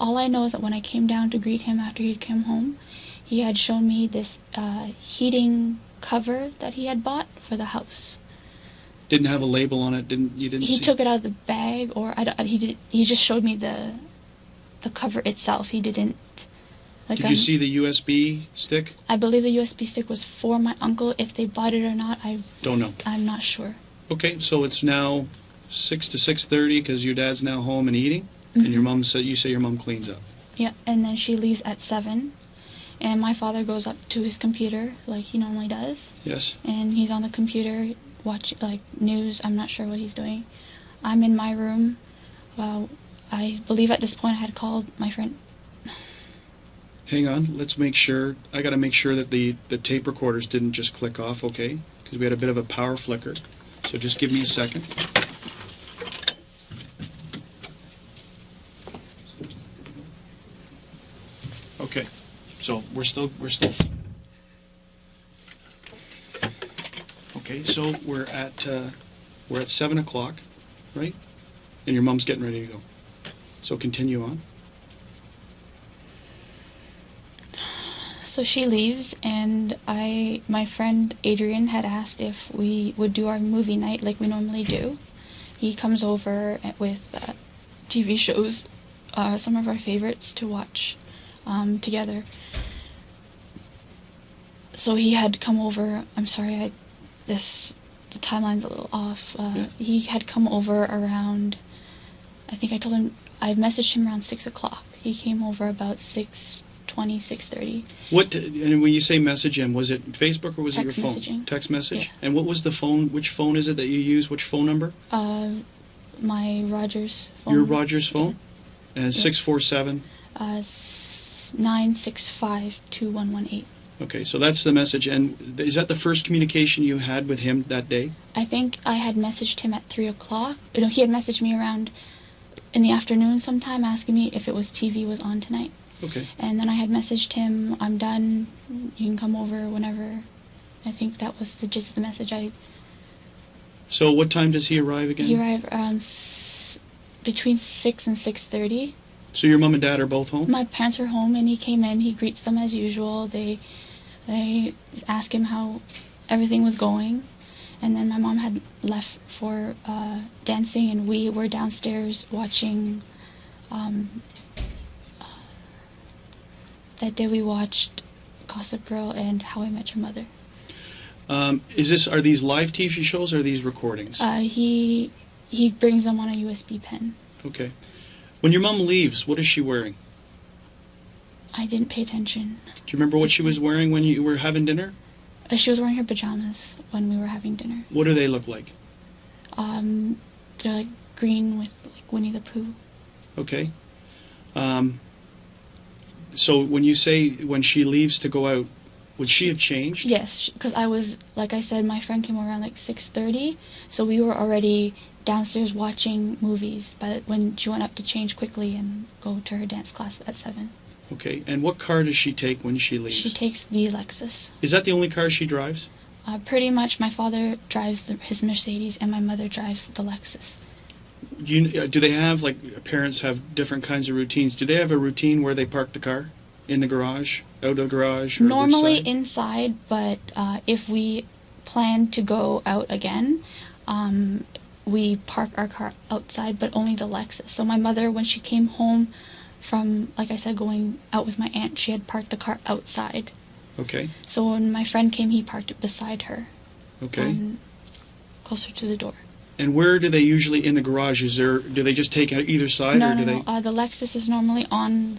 B: All I know is that when I came down to greet him after he'd come home, he had shown me this heating cover that he had bought for the house.
A: Didn't have a label on it. You didn't
B: He
A: see?
B: took it out of the bag, or he just showed me the cover itself. He didn't. Like,
A: Did you see the USB stick?
B: I believe the USB stick was for my uncle. If they bought it or not,
A: Don't know.
B: I'm not sure.
A: Okay, so it's now 6 to 6:30 because your dad's now home and eating, and your mom said you say your mom cleans up.
B: Yeah, and then she leaves at 7, and my father goes up to his computer like he normally does,
A: Yes.
B: and he's on the computer watching like news. I'm not sure what he's doing. I'm in my room. Well, I believe at this point I had called my friend.
A: Hang on, let's make sure. I got to make sure that the tape recorders didn't just click off, okay? Because we had a bit of a power flicker. So just give me a second. Okay, so we're still. Okay, so we're at 7 o'clock, right? And your mom's getting ready to go. So continue on.
B: So she leaves, and my friend Adrian had asked if we would do our movie night like we normally do. He comes over with TV shows, some of our favorites to watch together. So he had come over. I'm sorry, the timeline's a little off.
A: Yeah.
B: He had come over around. I think I told him I messaged him around 6 o'clock. He came over about 6:20, 6:30.
A: And when you say message him, was it Facebook or was
B: Text
A: it your phone?
B: messaging.
A: Text message?
B: Yeah.
A: And what was the phone? Which phone is it that you use? Which phone number?
B: My Rogers phone.
A: Your Rogers phone? And
B: Yeah.
A: 647?
B: 965-2118.
A: Okay, so that's the message. And is that the first communication you had with him that day?
B: I think I had messaged him at 3 o'clock. No, he had messaged me around in the afternoon sometime asking me if it was TV was on tonight.
A: Okay.
B: And then I had messaged him, I'm done, you can come over whenever. I think that was the gist of the message.
A: So what time does he arrive again?
B: He arrived around between 6 and 6:30.
A: So your mom and dad are both home?
B: My parents are home, and he came in. He greets them as usual. They ask him how everything was going, and then my mom had left for dancing, and we were downstairs watching. That day we watched Gossip Girl and How I Met Your Mother.
A: Are these live TV shows or are these recordings?
B: He brings them on a USB pen.
A: Okay. When your mom leaves, what is she wearing?
B: I didn't pay attention.
A: Do you remember what she was wearing when you were having dinner?
B: She was wearing her pajamas when we were having dinner.
A: What do they look like?
B: They're like green with like Winnie the Pooh.
A: Okay. So when you say when she leaves to go out, would she have changed?
B: Yes, because I was, like I said, my friend came around like 6:30, so we were already downstairs watching movies. But when she went up to change quickly and go to her dance class at 7.
A: Okay. And what car does she take when she leaves?
B: She takes the Lexus.
A: Is that the only car she drives?
B: Pretty much, my father drives his Mercedes, and my mother drives the Lexus.
A: Do they have, like, parents have different kinds of routines? Do they have a routine where they park the car? In the garage? Out of the garage? Or
B: Normally
A: which side?
B: inside, but if we plan to go out again, we park our car outside, but only the Lexus. So my mother, when she came home from, like I said, going out with my aunt, she had parked the car outside.
A: Okay.
B: So when my friend came, he parked it beside her.
A: Okay.
B: Closer to the door.
A: And where do they usually, in the garage, do they just take out either side?
B: No,
A: or do
B: no, no. The Lexus is normally on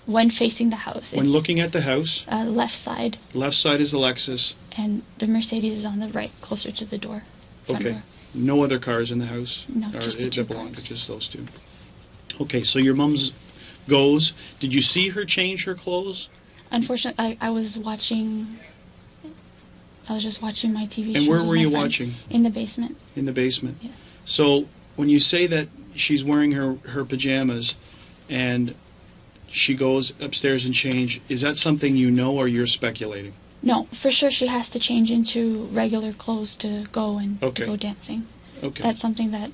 B: when facing the house.
A: When looking at the house,
B: Left side,
A: left side is the Lexus.
B: and the Mercedes is on the right, closer to the door. Front
A: Okay.
B: door.
A: No other cars in the house?
B: No,
A: Or
B: just the
A: that
B: two
A: belong to
B: cars.
A: just those two. Okay, so your mom's goes. Did you see her change her clothes?
B: Unfortunately, I was watching. I was just watching my TV shows.
A: And where
B: with
A: were
B: my
A: you
B: friend.
A: watching?
B: In the basement.
A: In the basement?
B: Yeah.
A: So when you say that she's wearing her pajamas and she goes upstairs and change, is that something you know or you're speculating?
B: No, for sure she has to change into regular clothes to go and
A: Okay.
B: to go dancing.
A: Okay.
B: That's something that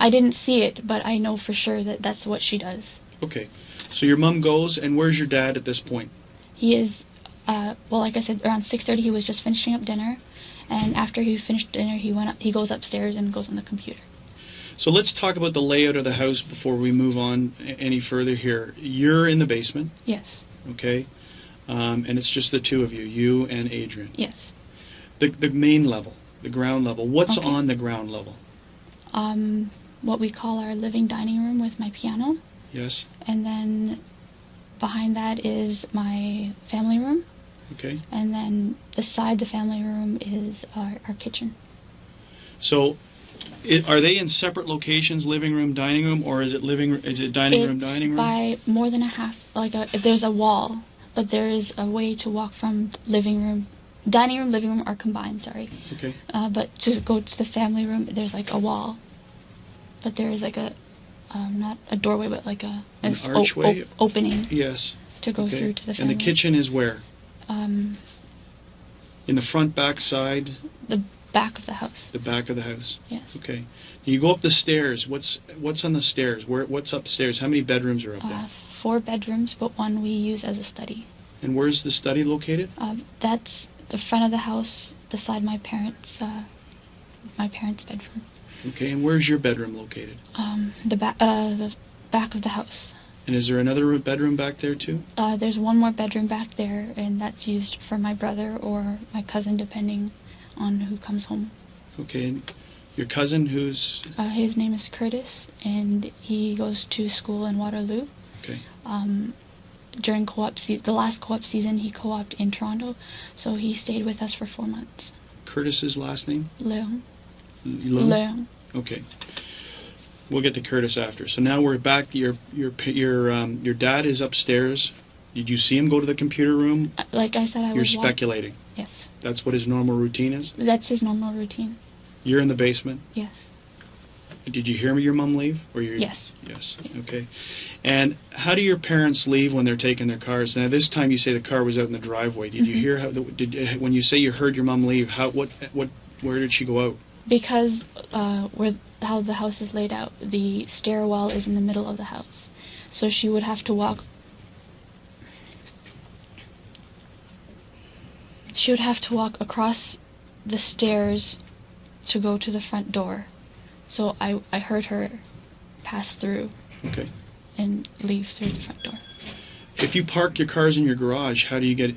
B: I didn't see it, but I know for sure that that's what she does.
A: Okay. So your mom goes, and where's your dad at this point?
B: He is, well, like I said, around 6:30 he was just finishing up dinner, and after he finished dinner he goes upstairs and goes on the computer.
A: So let's talk about the layout of the house before we move on any further here. You're in the basement,
B: Yes,
A: okay? And it's just the two of you, you and Adrian.
B: yes.
A: The main level, the ground level. What's
B: Okay.
A: on the ground level?
B: What we call our living dining room with my piano,
A: Yes?
B: and then behind that is my family room,
A: Okay.
B: and then beside the family room is our kitchen.
A: So are they in separate locations, living room, dining room, or is it dining room, dining room?
B: By more than a half, there's a wall, but there is a way to walk from dining room, living room are combined, sorry.
A: Okay.
B: But to go to the family room, there's like a wall. But there is like not a doorway, but like
A: An archway?
B: opening
A: Yes.
B: to go
A: Okay.
B: through to the
A: And
B: family
A: the kitchen is where?
B: room.
A: In the front, back, side,
B: The back of the house,
A: the back of the house?
B: yes.
A: Okay. You go up the stairs. What's on the stairs? What's upstairs? How many bedrooms are up there?
B: 4 bedrooms, but one we use as a study.
A: And where's the study located?
B: That's the front of the house beside my parents' bedroom.
A: Okay. And where's your bedroom located?
B: The back of the house.
A: And is there another bedroom back there too?
B: There's one more bedroom back there, and that's used for my brother or my cousin, depending on who comes home.
A: Okay. And your cousin, who's
B: His name is Curtis, and he goes to school in Waterloo.
A: okay?
B: During the last co-op season, he co-oped in Toronto, so he stayed with us for 4 months.
A: Curtis's last name?
B: Leon.
A: Leung?
B: Leon.
A: Okay. We'll get to Curtis after. So now we're back. Your dad is upstairs. Did you see him go to the computer room?
B: Like I said, I
A: You're
B: was
A: speculating.
B: Yes,
A: That's what his normal routine is?
B: that's his normal routine.
A: You're in the basement.
B: Yes.
A: Did you hear your mom leave?
B: Yes.
A: Yes. Okay. And how do your parents leave when they're taking their cars? Now, this time you say the car was out in the driveway. Did you hear when you say you heard your mom leave? Where did she go out?
B: Because how the house is laid out, the stairwell is in the middle of the house, so she would have to walk. She would have to walk across the stairs to go to the front door. So I heard her pass through
A: Okay.
B: and leave through the front door.
A: If you park your cars in your garage, how do you get?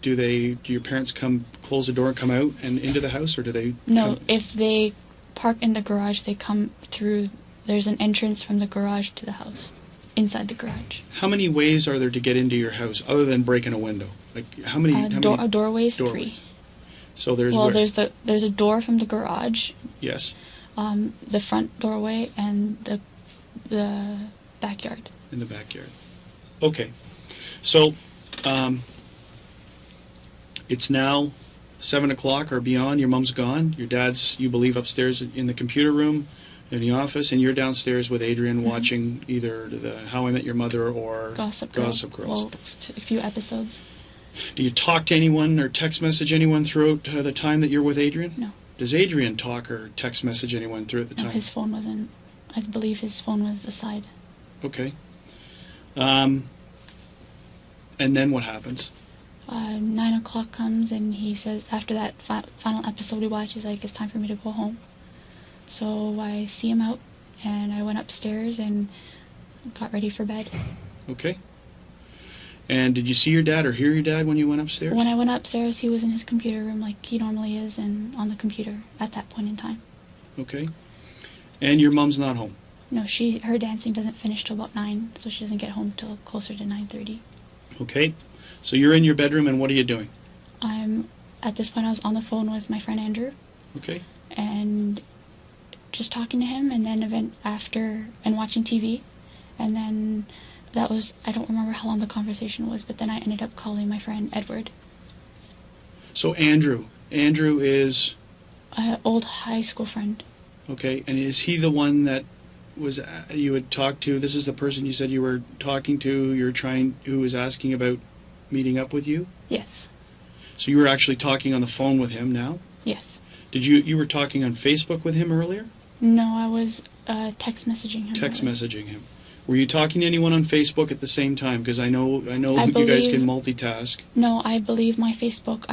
A: Do your parents come close the door and come out and into the house, or do they?
B: No,
A: come-
B: if they park in the garage, they come through. There's an entrance from the garage to the house, inside the garage.
A: How many ways are there to get into your house other than breaking a window? Like how many?
B: Doorways,
A: doorways?
B: 3.
A: So there's
B: Well,
A: where?
B: there's a door from the garage,
A: Yes,
B: the front doorway, and the backyard.
A: in the backyard. Okay, so it's now 7 o'clock or beyond. Your mom's gone. Your dad's, you believe, upstairs in the computer room, in the office, and you're downstairs with Adrian watching either the How I Met Your Mother or
B: Gossip Girl.
A: Gossip Girls.
B: Well, a few episodes.
A: Do you talk to anyone or text message anyone throughout the time that you're with Adrian?
B: No.
A: Does Adrian talk or text message anyone throughout the
B: No,
A: time?
B: his phone wasn't. I believe his phone was aside.
A: Okay. And then what happens?
B: 9 o'clock comes, and he says, after that final episode we watch, he's like, it's time for me to go home. So I see him out, and I went upstairs and got ready for bed.
A: Okay. And did you see your dad or hear your dad when you went upstairs?
B: When I went upstairs, he was in his computer room like he normally is, and on the computer at that point in time.
A: Okay. And your mom's not home?
B: No, her dancing doesn't finish till about 9, so she doesn't get home till closer to 9:30.
A: Okay. So you're in your bedroom, and what are you doing?
B: At this point, I was on the phone with my friend Andrew,
A: Okay.
B: and just talking to him, and then after and watching TV, and then that was, I don't remember how long the conversation was, but then I ended up calling my friend Edward.
A: So Andrew is
B: An old high school friend.
A: okay, and is he the one that was you had talked to? This is the person you said you were talking to. Who was asking about meeting up with you.
B: Yes.
A: So you were actually talking on the phone with him now.
B: Yes.
A: Did you were talking on Facebook with him earlier?
B: No, I was text messaging him.
A: Text
B: earlier.
A: messaging him. Were you talking to anyone on Facebook at the same time? Because I know
B: I
A: you guys
B: believe-
A: can multitask.
B: No, I believe my Facebook,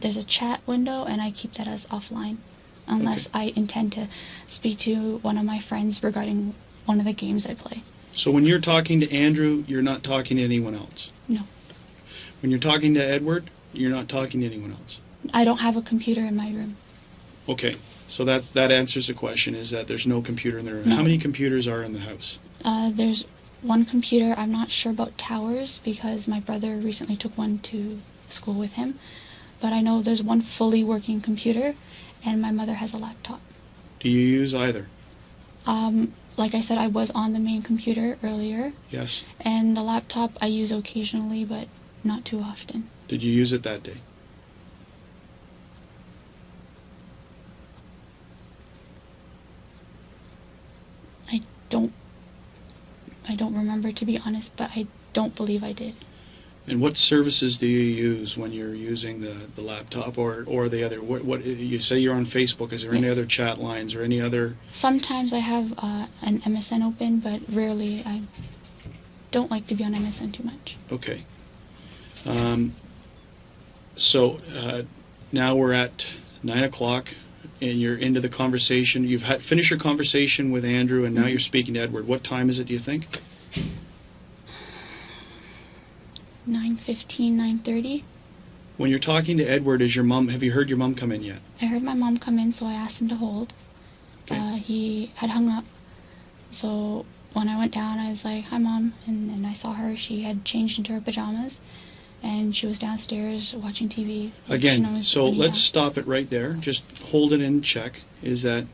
B: there's a chat window, and I keep that as offline. Unless
A: Okay.
B: I intend to speak to one of my friends regarding one of the games I play.
A: So when you're talking to Andrew, you're not talking to anyone else.
B: No.
A: When you're talking to Edward, you're not talking to anyone else.
B: I don't have a computer in my room.
A: Okay. So that answers the question, is that there's no computer in the room.
B: No.
A: How many computers are in the house?
B: There's one computer. I'm not sure about towers because my brother recently took one to school with him. But I know there's one fully working computer, and my mother has a laptop.
A: Do you use either?
B: Like I said, I was on the main computer earlier,
A: Yes.
B: and the laptop I use occasionally, but not too often.
A: Did you use it that day?
B: I don't remember, to be honest, but I don't believe I did.
A: And what services do you use when you're using the laptop or the other? What you say you're on Facebook? Is there any
B: Yes.
A: other chat lines or any other?
B: Sometimes I have an MSN open, but rarely. I don't like to be on MSN too much.
A: Okay. So now we're at 9:00, and you're into the conversation. You've finished your conversation with Andrew, and now you're speaking to Edward. What time is it, do you think?
B: 9:15, 9:30.
A: When you're talking to Edward, have you heard your mom come in yet?
B: I heard my mom come in, so I asked him to hold.
A: Okay.
B: He had hung up. So when I went down, I was like, "Hi, Mom." And then I saw her. She had changed into her pajamas, and she was downstairs watching TV. like she
A: Again,
B: normally-
A: so
B: when he
A: let's
B: does.
A: stop it right there. Just hold it in check. Is that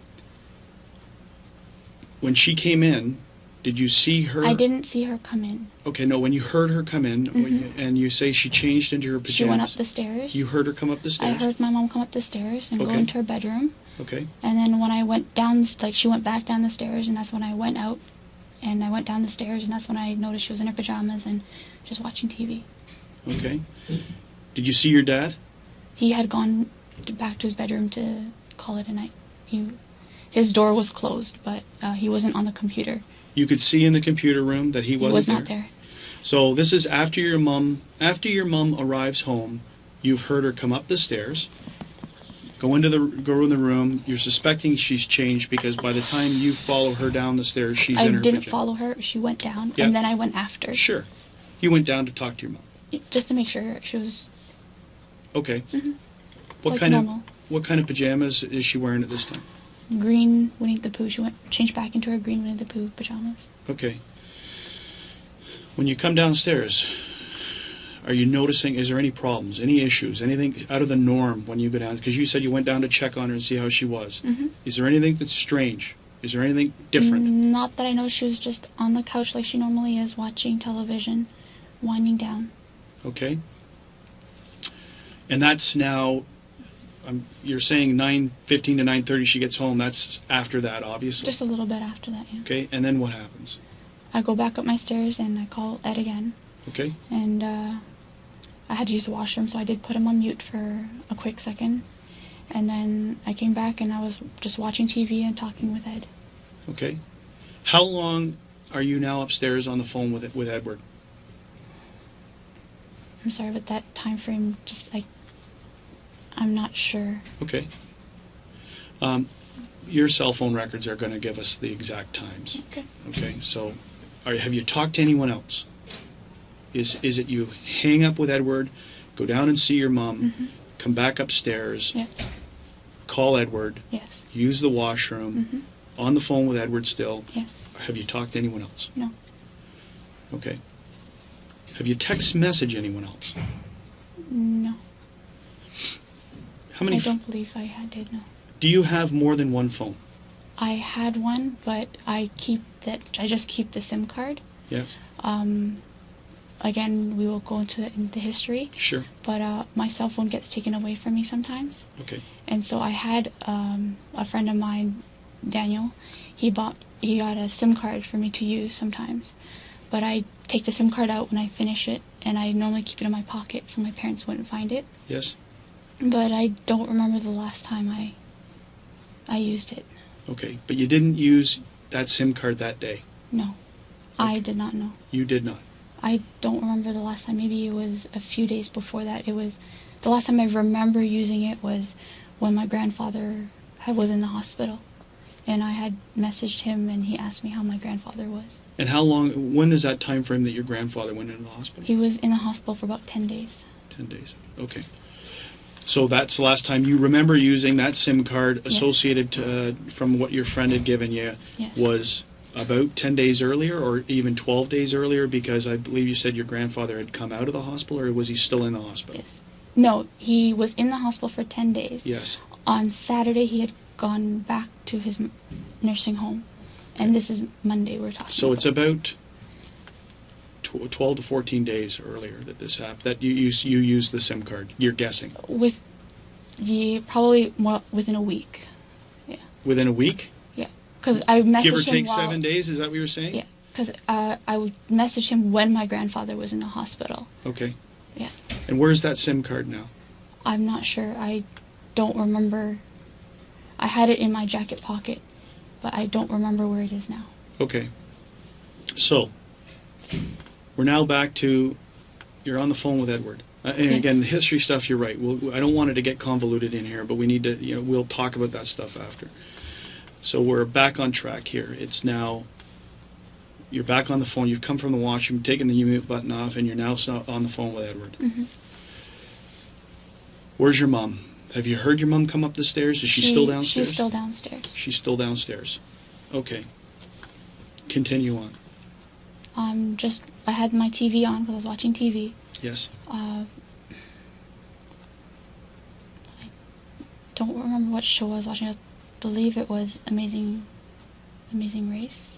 A: when she came in, did you see her?
B: I didn't see her come in.
A: Okay, no, when you heard her come in, and you say she changed into her pajamas.
B: She went up the stairs.
A: You heard her come up the
B: I
A: stairs?
B: heard my mom come up the stairs and go
A: Okay.
B: into her bedroom.
A: Okay,
B: And then when I went down, she went back down the stairs, and that's when I went out. And I went down the stairs, and that's when I noticed she was in her pajamas and just watching TV.
A: okay. Did you see your dad?
B: He had gone back to his bedroom to call it a night. His door was closed, but he wasn't on the computer.
A: You could see in the computer room that he
B: He
A: wasn't
B: was
A: there?
B: not there.
A: So this is after your mom arrives home, you've heard her come up the stairs, go in the room, you're suspecting she's changed because by the time you follow her down the stairs, she's
B: I
A: in her
B: didn't
A: pajamas.
B: follow her. She went down,
A: Yeah.
B: and then I went after.
A: Sure. You went down to talk to your mom.
B: Just to make sure she was
A: Okay.
B: Mhm.
A: What
B: like
A: kind
B: normal.
A: of what kind of pajamas is she wearing at this time?
B: Green Winnie the Pooh. She changed back into her green Winnie the Pooh pajamas.
A: Okay. When you come downstairs, are you noticing, is there any problems, any issues, anything out of the norm when you go down? Because you said you went down to check on her and see how she was.
B: Mhm.
A: Is there anything that's strange? Is there anything different?
B: Not that I know. She was just on the couch like she normally is, watching television, winding down.
A: Okay. And that's now, you're saying 9:15 to 9:30 she gets home. That's after that, obviously.
B: Just a little bit after that, yeah.
A: Okay, and then what happens?
B: I go back up my stairs and I call Ed again.
A: Okay.
B: And I had to use the washroom, so I did put him on mute for a quick second. And then I came back and I was just watching TV and talking with Ed.
A: Okay. How long are you now upstairs on the phone with Edward?
B: I'm sorry, but that time frame, I'm not sure.
A: Okay. Your cell phone records are going to give us the exact times.
B: Okay.
A: Okay. So, have you talked to anyone else? Is it you hang up with Edward, go down and see your mom,
B: Mhm.
A: come back upstairs,
B: Yes.
A: call Edward,
B: Yes.
A: use the washroom,
B: Mhm.
A: on the phone with Edward still?
B: Yes.
A: Have you talked to anyone else?
B: No.
A: Okay. Have you text messaged anyone else?
B: No.
A: How many?
B: I don't believe I did, no.
A: Do you have more than one phone?
B: I had one, but I just keep the SIM card.
A: Yes.
B: Again, we will go into the history.
A: Sure.
B: But my cell phone gets taken away from me sometimes.
A: Okay.
B: And so I had a friend of mine, Daniel. He got a SIM card for me to use sometimes. But I take the SIM card out when I finish it, and I normally keep it in my pocket so my parents wouldn't find it.
A: Yes.
B: But I don't remember the last time I used it.
A: Okay, but you didn't use that SIM card that day?
B: No. I did not know.
A: You did not?
B: I don't remember the last time. Maybe it was a few days before that. The last time I remember using it was when my grandfather was in the hospital. And I had messaged him, and he asked me how my grandfather was.
A: And when is that time frame that your grandfather went into the hospital?
B: He was in the hospital for about 10 days.
A: 10 days, okay. So that's the last time you remember using that SIM card associated from what your friend had given you.
B: Yes.
A: Was about 10 days earlier or even 12 days earlier, because I believe you said your grandfather had come out of the hospital, or was he still in the hospital?
B: Yes. No, he was in the hospital for 10 days.
A: Yes.
B: On Saturday, he had gone back to his nursing home. And this is Monday we're talking
A: So
B: about.
A: it's about 12 to 14 days earlier that this happened, that you used the SIM card, you're guessing?
B: Probably more within a week. Yeah.
A: Within a week?
B: Yeah. Because I messaged him
A: Give or take 7 days, is that what you were saying?
B: Yeah. Because I would message him when my grandfather was in the hospital.
A: Okay.
B: Yeah.
A: And where's that SIM card now?
B: I'm not sure. I don't remember. I had it in my jacket pocket, but I don't remember where it is now.
A: Okay. So, we're now back to, you're on the phone with Edward. And
B: Yes.
A: again, the history stuff, you're right. I don't want it to get convoluted in here, but we need to, we'll talk about that stuff after. So we're back on track here. It's now, you're back on the phone. You've come from the washroom, taken the mute button off, and you're now on the phone with Edward.
B: Mm-hmm.
A: Where's your mom? Have you heard your mom come up the stairs? Is she still downstairs?
B: She's still downstairs.
A: She's still downstairs. Okay. Continue on.
B: I had my TV on because I was watching TV.
A: Yes.
B: I don't remember what show I was watching. I believe it was Amazing Race.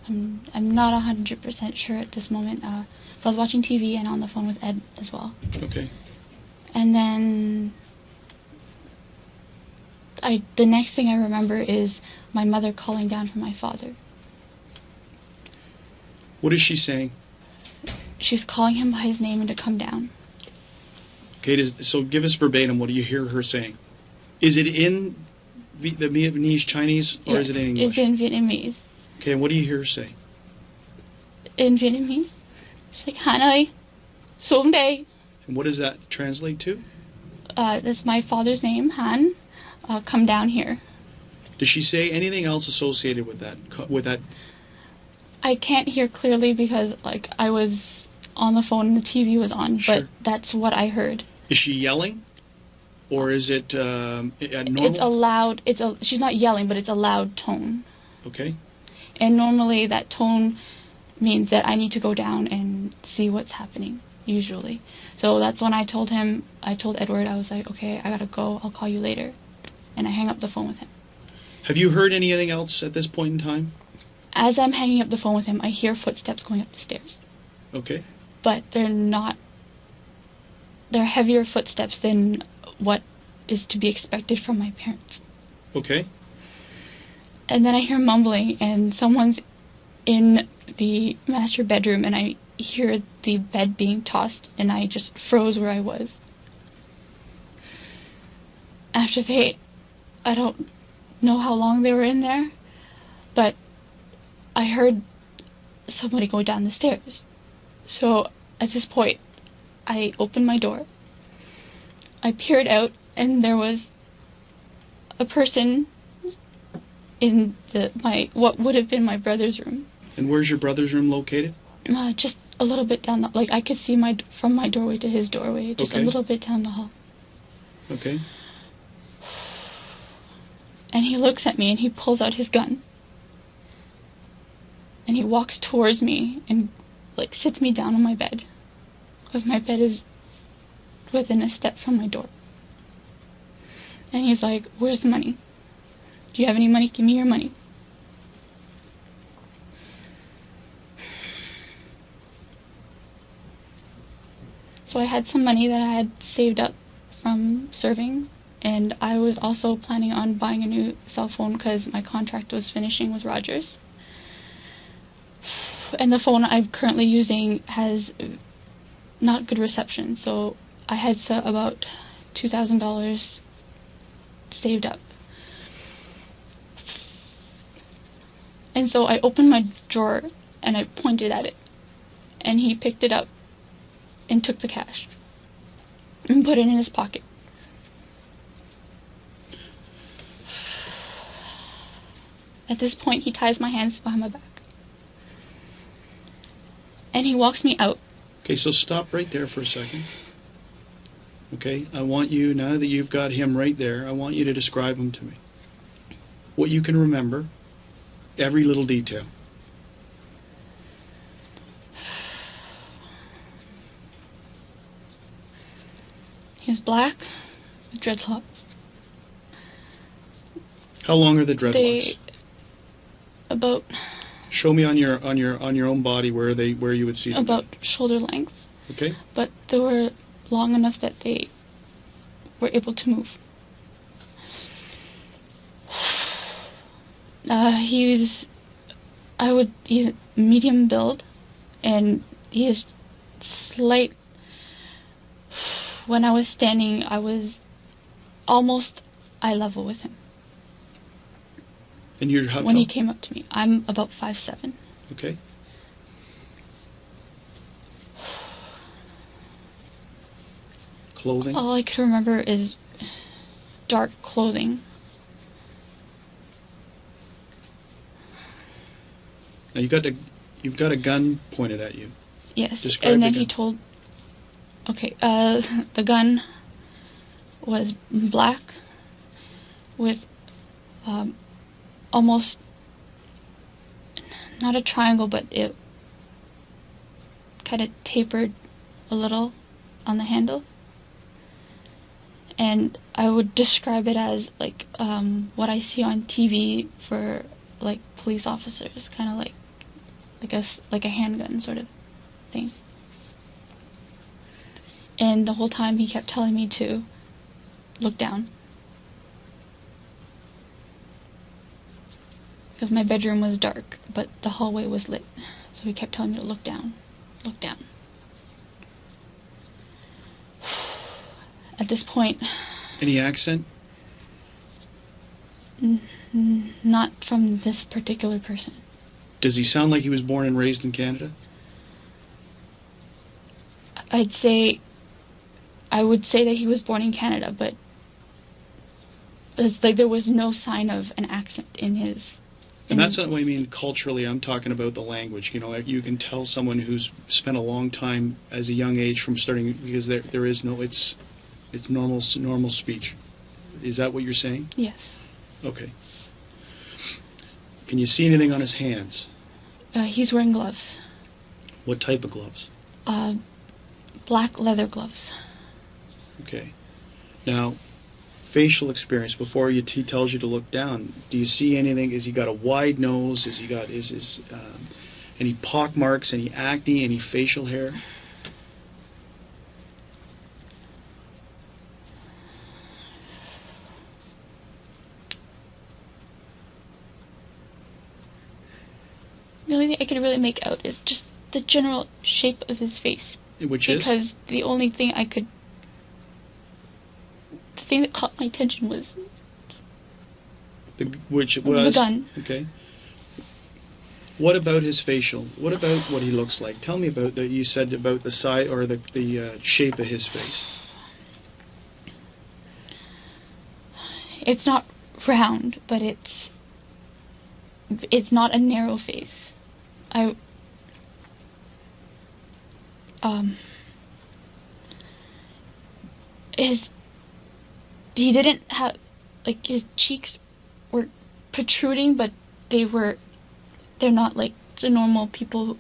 B: I'm not 100% sure at this moment. But I was watching TV, and on the phone with Ed as well.
A: Okay.
B: And then the next thing I remember is my mother calling down for my father.
A: What is she saying?
B: She's calling him by his name and to come down.
A: Okay, so give us verbatim. What do you hear her saying? Is it in the Vietnamese Chinese, or
B: Yes,
A: is it in English?
B: It's in Vietnamese.
A: Okay, and what do you hear her say?
B: In Vietnamese, she's like, Han ơi, xuống đây.
A: And what does that translate to?
B: That's my father's name, Han. Come down here.
A: Does she say anything else associated with that?
B: I can't hear clearly because, I was on the phone and the TV was on,
A: Sure.
B: but that's what I heard.
A: Is she yelling? Or is it normal?
B: It's a loud, she's not yelling, but it's a loud tone.
A: Okay.
B: And normally that tone means that I need to go down and see what's happening, usually. So that's when I told Edward, I was like, okay, I gotta go, I'll call you later. And I hang up the phone with him.
A: Have you heard anything else at this point in time?
B: As I'm hanging up the phone with him, I hear footsteps going up the stairs.
A: Okay.
B: But they're heavier footsteps than what is to be expected from my parents.
A: Okay.
B: And then I hear mumbling, and someone's in the master bedroom, and I hear the bed being tossed, and I just froze where I was. I have to say, I don't know how long they were in there, but I heard somebody go down the stairs. So at this point, I opened my door. I peered out, and there was a person in what would have been my brother's room.
A: And where's your brother's room located?
B: Just a little bit down I could see from my doorway to his doorway, just
A: Okay.
B: a little bit down the hall.
A: Okay.
B: And he looks at me, and he pulls out his gun. And he walks towards me and sits me down on my bed, because my bed is within a step from my door. And he's like, "Where's the money?" Do you have any money? Give me your money. So I had some money that I had saved up from serving, and I was also planning on buying a new cell phone because my contract was finishing with Rogers. And the phone I'm currently using has not good reception, so I had about $2,000 saved up. And so I opened my drawer and I pointed at it, and he picked it up and took the cash and put it in his pocket. At this point, he ties my hands behind my back. And he walks me out.
A: Okay, so stop right there for a second. Okay, I want you, now that you've got him right there, I want you to describe him to me. What you can remember, every little detail.
B: He was black with dreadlocks.
A: How long are the dreadlocks?
B: They about
A: Show me on your own body where you would see them.
B: about shoulder length.
A: Okay.
B: But they were long enough that they were able to move. He's medium build, and he is slight. When I was standing, I was almost eye level with him.
A: And you're how
B: When
A: tall?
B: he came up to me, I'm about 5'7".
A: Okay. Clothing?
B: All I could remember is dark clothing.
A: Now you've got a gun pointed at you.
B: Yes,
A: Describe
B: and then
A: the
B: he
A: gun.
B: told. Okay, the gun was black with almost not a triangle, but it kind of tapered a little on the handle. And I would describe it as like what I see on TV for like police officers, kind of like a handgun sort of thing. And the whole time he kept telling me to look down. Because my bedroom was dark, but the hallway was lit. So he kept telling me to look down, look down. At this point...
A: Any accent?
B: Not from this particular person.
A: Does he sound like he was born and raised in Canada?
B: I would say that he was born in Canada, but it's like there was no sign of an accent in his...
A: And that's not what I mean culturally. I'm talking about the language. You know, you can tell someone who's spent a long time as a young age from starting, because there is no, it's normal speech. Is that what you're saying?
B: Yes.
A: Okay. Can you see anything on his hands?
B: He's wearing gloves.
A: What type of gloves?
B: Black leather gloves.
A: Okay. Now, facial experience, before he tells you to look down, do you see anything? Has he got a wide nose? Has he got any pock marks, any acne, any facial hair?
B: The only thing I could really make out is just the general shape of his face.
A: Which is?
B: Because the only thing the thing that caught my attention was
A: Which was?
B: the gun.
A: Okay. What about his facial? What about what he looks like? Tell me about that. You said about the size or the shape of his face.
B: It's not round, but it's not a narrow face. He didn't have, like, his cheeks were protruding, but they're not like the normal people.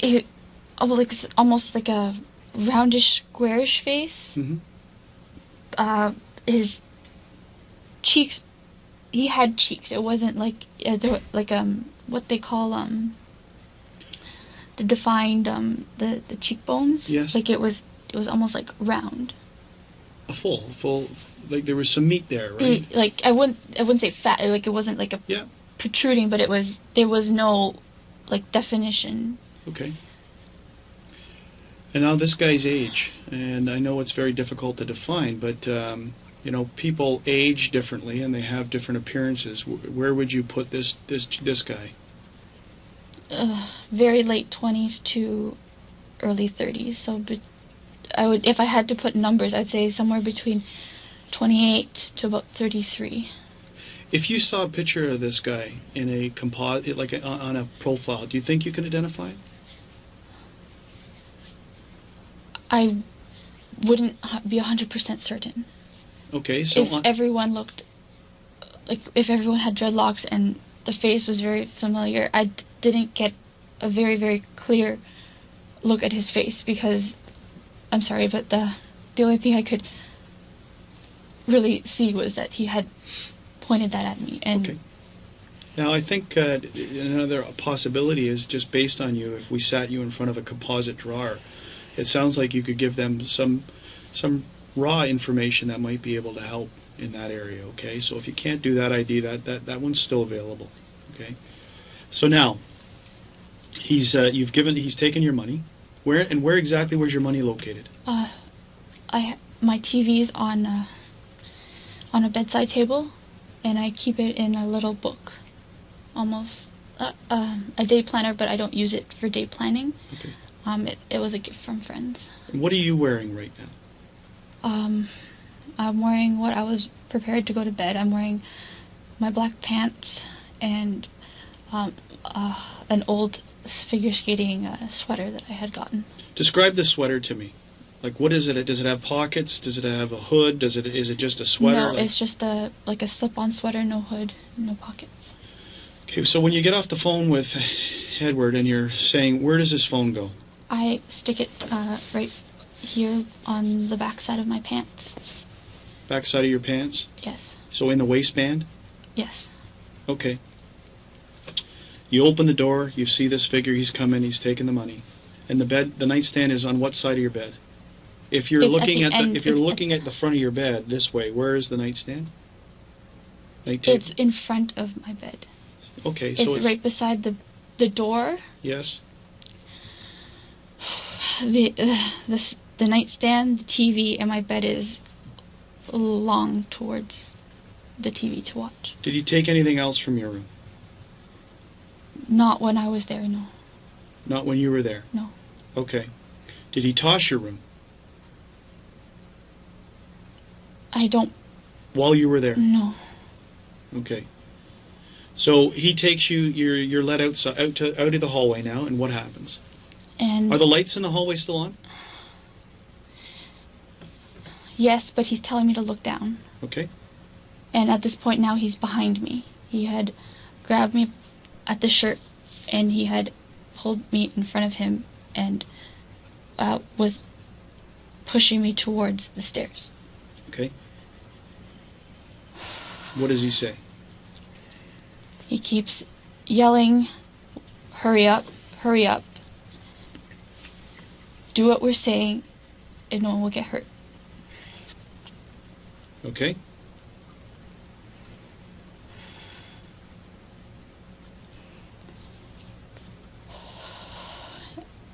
B: It's almost like a roundish, squarish face.
A: Mm-hmm.
B: His cheeks, he had cheeks. It wasn't like what they call the defined the cheekbones.
A: Yes.
B: Like it was almost like round.
A: A full, like there was some meat there, right?
B: Like I wouldn't say fat. Like it wasn't like a
A: Yeah.
B: protruding, but there was no like definition.
A: Okay. And now this guy's age, and I know it's very difficult to define, but people age differently and they have different appearances. Where would you put this guy?
B: Very late 20s to early 30s. So I would, if I had to put numbers, I'd say somewhere between 28 to about 33.
A: If you saw a picture of this guy in a composite, like on a profile, do you think you could identify it?
B: I wouldn't be 100% certain.
A: Okay, so
B: if everyone looked, like if everyone had dreadlocks and the face was very familiar, I didn't get a very, very clear look at his face because, I'm sorry, but the only thing I could really see was that he had pointed that at me. And
A: okay. Now I think another possibility is just based on you. If we sat you in front of a composite drawer, it sounds like you could give them some raw information that might be able to help in that area. Okay, so if you can't do that ID, that one's still available. Okay, so now he's taken your money. Where exactly was your money located?
B: My TV's on a bedside table, and I keep it in a little book, almost a day planner, but I don't use it for day planning.
A: Okay.
B: It was a gift from friends.
A: And what are you wearing right now?
B: I'm wearing what I was prepared to go to bed. I'm wearing my black pants and an old figure skating sweater that I had gotten.
A: Describe the sweater to me. Like, what is it? Does it have pockets? Does it have a hood? Is it just a sweater?
B: No, it's just a slip-on sweater, no hood, no pockets.
A: Okay, so when you get off the phone with Edward and you're saying, where does this phone go?
B: I stick it right here on the back side of my pants.
A: Back side of your pants?
B: Yes.
A: So in the waistband?
B: Yes.
A: Okay. You open the door, you see this figure, he's come in, he's taken the money. And the nightstand is on what side of your bed? If you're looking at the front of your bed this way, where is the nightstand?
B: It's in front of my bed.
A: Okay, so
B: it's right beside the door.
A: Yes.
B: The nightstand, the TV, and my bed is long towards the TV to watch.
A: Did he take anything else from your room?
B: Not when I was there, no.
A: Not when you were there?
B: No.
A: Okay. Did he toss your room?
B: I don't...
A: While you were there?
B: No.
A: Okay. So he takes you, you're led out of the hallway now, and what happens?
B: And
A: are the lights in the hallway still on?
B: Yes, but he's telling me to look down.
A: Okay.
B: And at this point now he's behind me. He had grabbed me at the shirt and he had pulled me in front of him and was pushing me towards the stairs.
A: Okay. What does he say?
B: He keeps yelling, hurry up, hurry up. Do what we're saying and no one will get hurt.
A: Okay.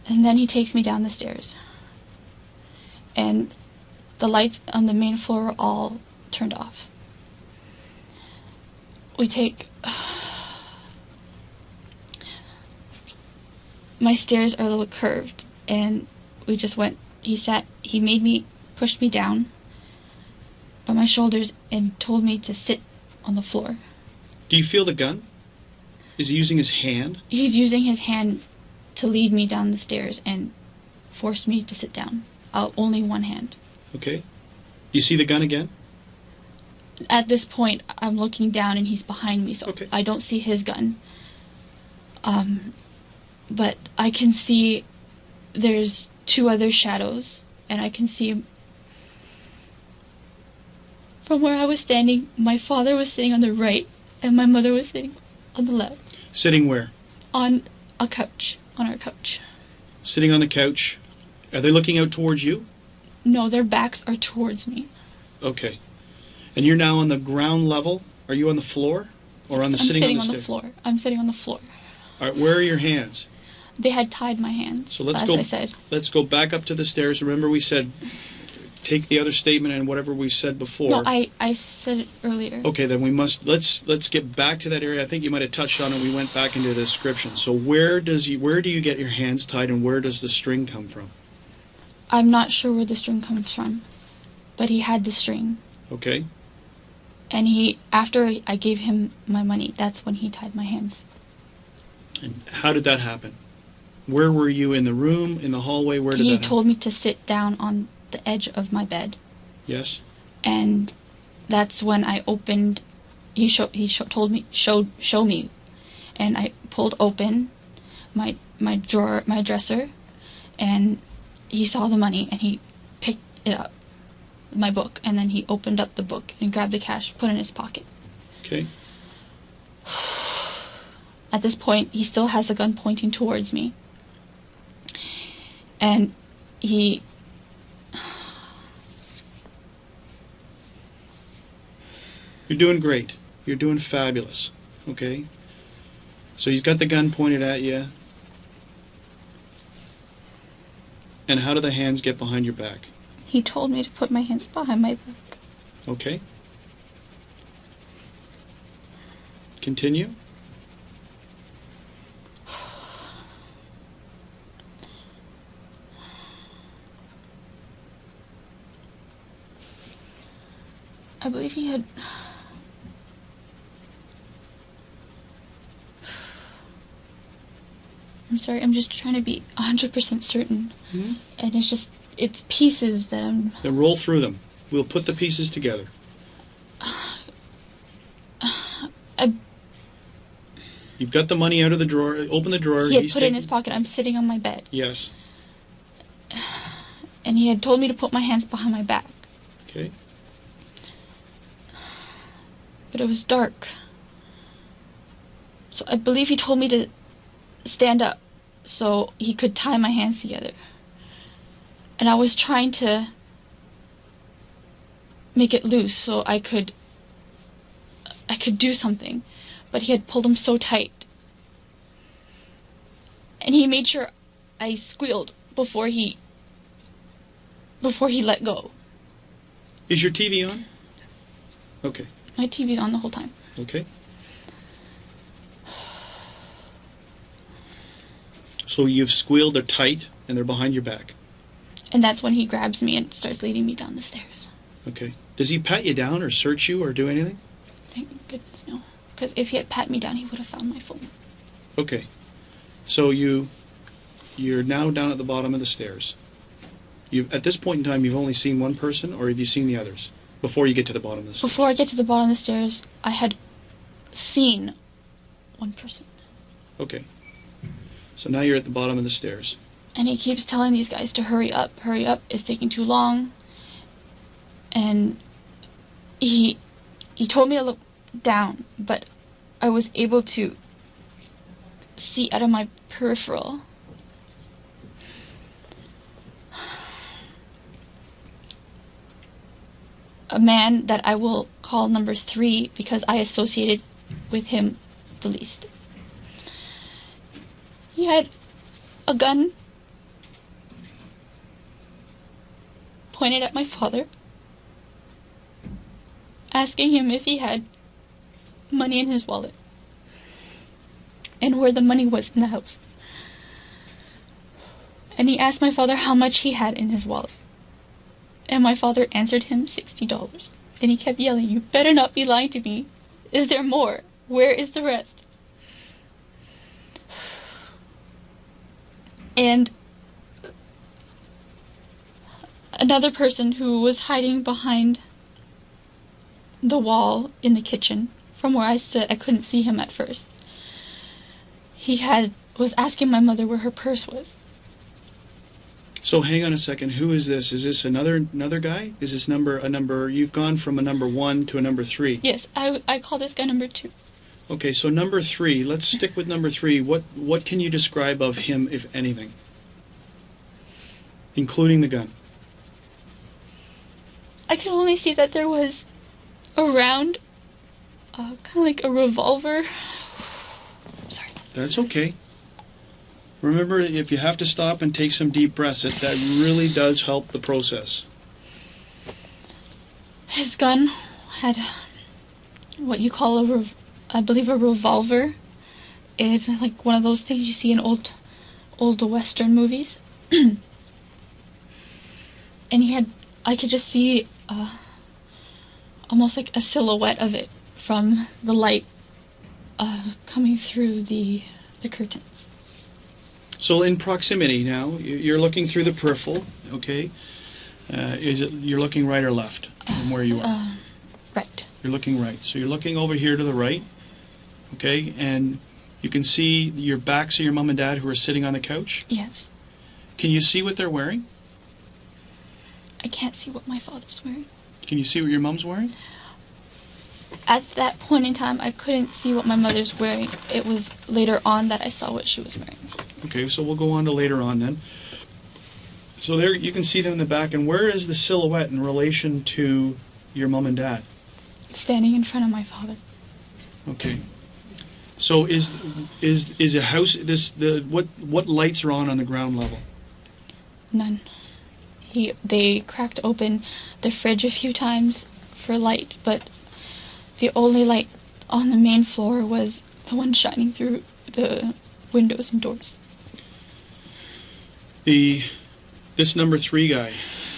B: And then he takes me down the stairs. And the lights on the main floor were all turned off. We take... My stairs are a little curved, and we just went... He made me, pushed me down by my shoulders and told me to sit on the floor.
A: Do you feel the gun? Is he using his hand?
B: He's using his hand to lead me down the stairs and force me to sit down. Only one hand.
A: Okay. You see the gun again?
B: At this point, I'm looking down and he's behind me, so
A: okay.
B: I don't see his gun. but I can see there's 2 other shadows, and I can see from where I was standing, my father was sitting on the right, and my mother was sitting on the left.
A: Sitting where?
B: On a couch, on our couch.
A: Sitting on the couch. Are they looking out towards you?
B: No, their backs are towards me.
A: Okay. And you're now on the ground level? Are you on the floor? Or on the
B: I'm
A: sitting on the
B: the
A: stairs?
B: floor. I'm sitting on the floor.
A: All right, where are your hands?
B: They had tied my hands,
A: So let's
B: as
A: go.
B: I said.
A: Let's go back up to the stairs. Remember, we said take the other statement and whatever we said before.
B: No, I said it earlier.
A: Okay, then we must let's get back to that area. I think you might have touched on it. We went back into the description. So where do you get your hands tied, and where does the string come from?
B: I'm not sure where the string comes from, but he had the string.
A: Okay.
B: And after I gave him my money, that's when he tied my hands.
A: And how did that happen? Where were you, in the room, in the hallway? Where did that
B: He
A: happen?
B: told me to sit down on the edge of my bed.
A: Yes.
B: And that's when I opened. Showed me, and I pulled open my drawer, my dresser, and he saw the money, and he picked it up, my book, and then he opened up the book and grabbed the cash, put it in his pocket.
A: Okay.
B: At this point, he still has the gun pointing towards me, and he.
A: You're doing great. You're doing fabulous. Okay? So he's got the gun pointed at you. And how do the hands get behind your back?
B: He told me to put my hands behind my back.
A: Okay. Continue.
B: I believe he had. I'm sorry, I'm just trying to be 100% certain.
A: Mm-hmm.
B: And it's pieces that I'm.
A: Then roll through them. We'll put the pieces together. You've got the money out of the drawer. Open the drawer.
B: He had put it in his pocket. I'm sitting on my bed.
A: Yes.
B: And he had told me to put my hands behind my back.
A: Okay.
B: But it was dark. So I believe he told me to stand up so he could tie my hands together. And I was trying to make it loose so I could do something. But he had pulled them so tight. And he made sure I squealed before he let go.
A: Is your TV on? Okay.
B: My TV's on the whole time.
A: Okay. So you've squealed, they're tight, and they're behind your back.
B: And that's when he grabs me and starts leading me down the stairs.
A: Okay. Does he pat you down or search you or do anything?
B: Thank goodness, no. Because if he had pat me down, he would have found my phone.
A: Okay. So you're now down at the bottom of the stairs. At this point in time, you've only seen one person, or have you seen the others before you get to the bottom of the stairs?
B: Before I get to the bottom of the stairs, I had seen one person.
A: Okay. So now you're at the bottom of the stairs.
B: And he keeps telling these guys to hurry up, it's taking too long. And he told me to look down, but I was able to see out of my peripheral. A man that I will call number 3 because I associated with him the least. He had a gun pointed at my father, asking him if he had money in his wallet and where the money was in the house. And he asked my father how much he had in his wallet. And my father answered him $60. And he kept yelling, "You better not be lying to me. Is there more? Where is the rest?" And another person who was hiding behind the wall in the kitchen, from where I stood, I couldn't see him at first. He had was asking my mother where her purse was.
A: So hang on a second. Who is this? Is this another guy? Is this a number? You've gone from a number 1 to a number 3.
B: Yes, I call this guy number 2.
A: Okay, so number 3. Let's stick with number 3. What can you describe of him, if anything, including the gun?
B: I can only see that there was a round, kind of like a revolver. Sorry.
A: That's okay. Remember, if you have to stop and take some deep breaths, that really does help the process.
B: His gun had what you call I believe a revolver. It like one of those things you see in old Western movies. And I could just see almost like a silhouette of it from the light coming through the curtains.
A: So in proximity now, you're looking through the peripheral, okay? You're looking right or left from where you are?
B: Right.
A: You're looking right. So you're looking over here to the right, okay? And you can see your backs of your mom and dad who are sitting on the couch?
B: Yes.
A: Can you see what they're wearing?
B: I can't see what my father's wearing.
A: Can you see what your mom's wearing?
B: At that point in time, I couldn't see what my mother's wearing. It was later on that I saw what she was wearing.
A: Okay, so we'll go on to later on then. So there you can see them in the back, and where is the silhouette in relation to your mom and dad?
B: Standing in front of my father.
A: Okay. So is a house what lights are on the ground level?
B: None. They cracked open the fridge a few times for light, but the only light on the main floor was the one shining through the windows and doors.
A: This number 3 guy,